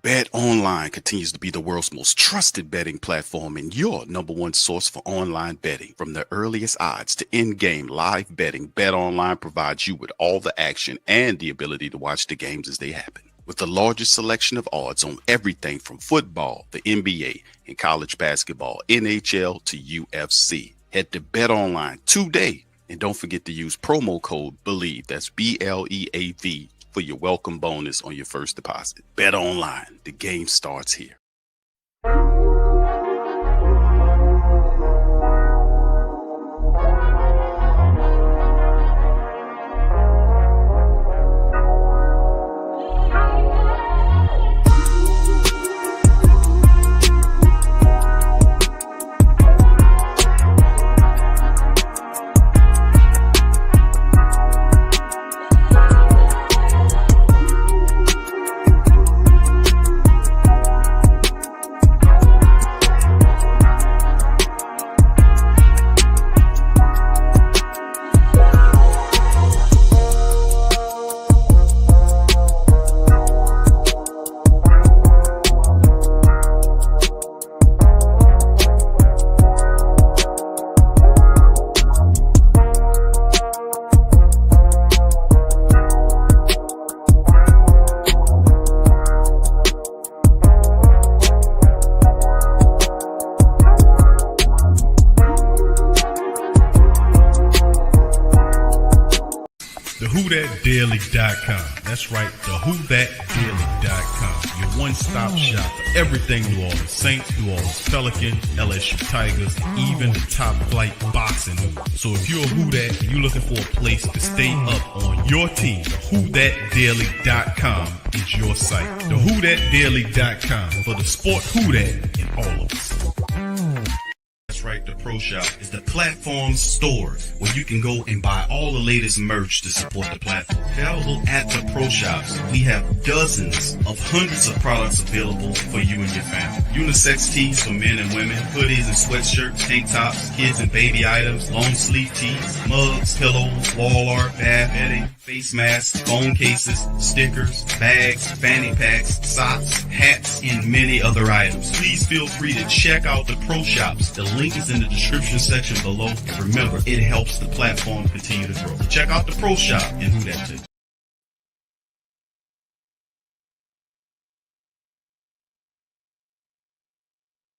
Bet Online continues to be the world's most trusted betting platform and your number one source for online betting. From the earliest odds to in-game live betting, Bet Online provides you with all the action and the ability to watch the games as they happen. With the largest selection of odds on everything from football, the NBA, and college basketball, NHL to UFC. Head to Bet Online today and don't forget to use promo code BELIEVE, that's BLEAV, for your welcome bonus on your first deposit. Bet Online, the game starts here. WhoThatDaily.com. That's right, the WhoThatDaily.com. Your one-stop shop for everything New Orleans Saints, New Orleans Pelicans, LSU Tigers, even the top flight boxing news. So if you're a Who Dat and you're looking for a place to stay up on your team, WhoThatDaily.com is your site. The WhoThatDaily.com for the sport Who Dat in all of us. That's right, the Pro Shop is the platform store where you can go and buy all the latest merch to support the platform. Available at the Pro Shops, we have dozens of hundreds of products available for you and your family. Unisex tees for men and women, hoodies and sweatshirts, tank tops, kids and baby items, long sleeve tees, mugs, pillows, wall art, bath bedding, face masks, phone cases, stickers, bags, fanny packs, socks, hats, and many other items. Please feel free to check out the Pro Shops. The link is in the description section below. Remember, it helps the platform continue to grow. Check out the Pro Shop and Who Dat too.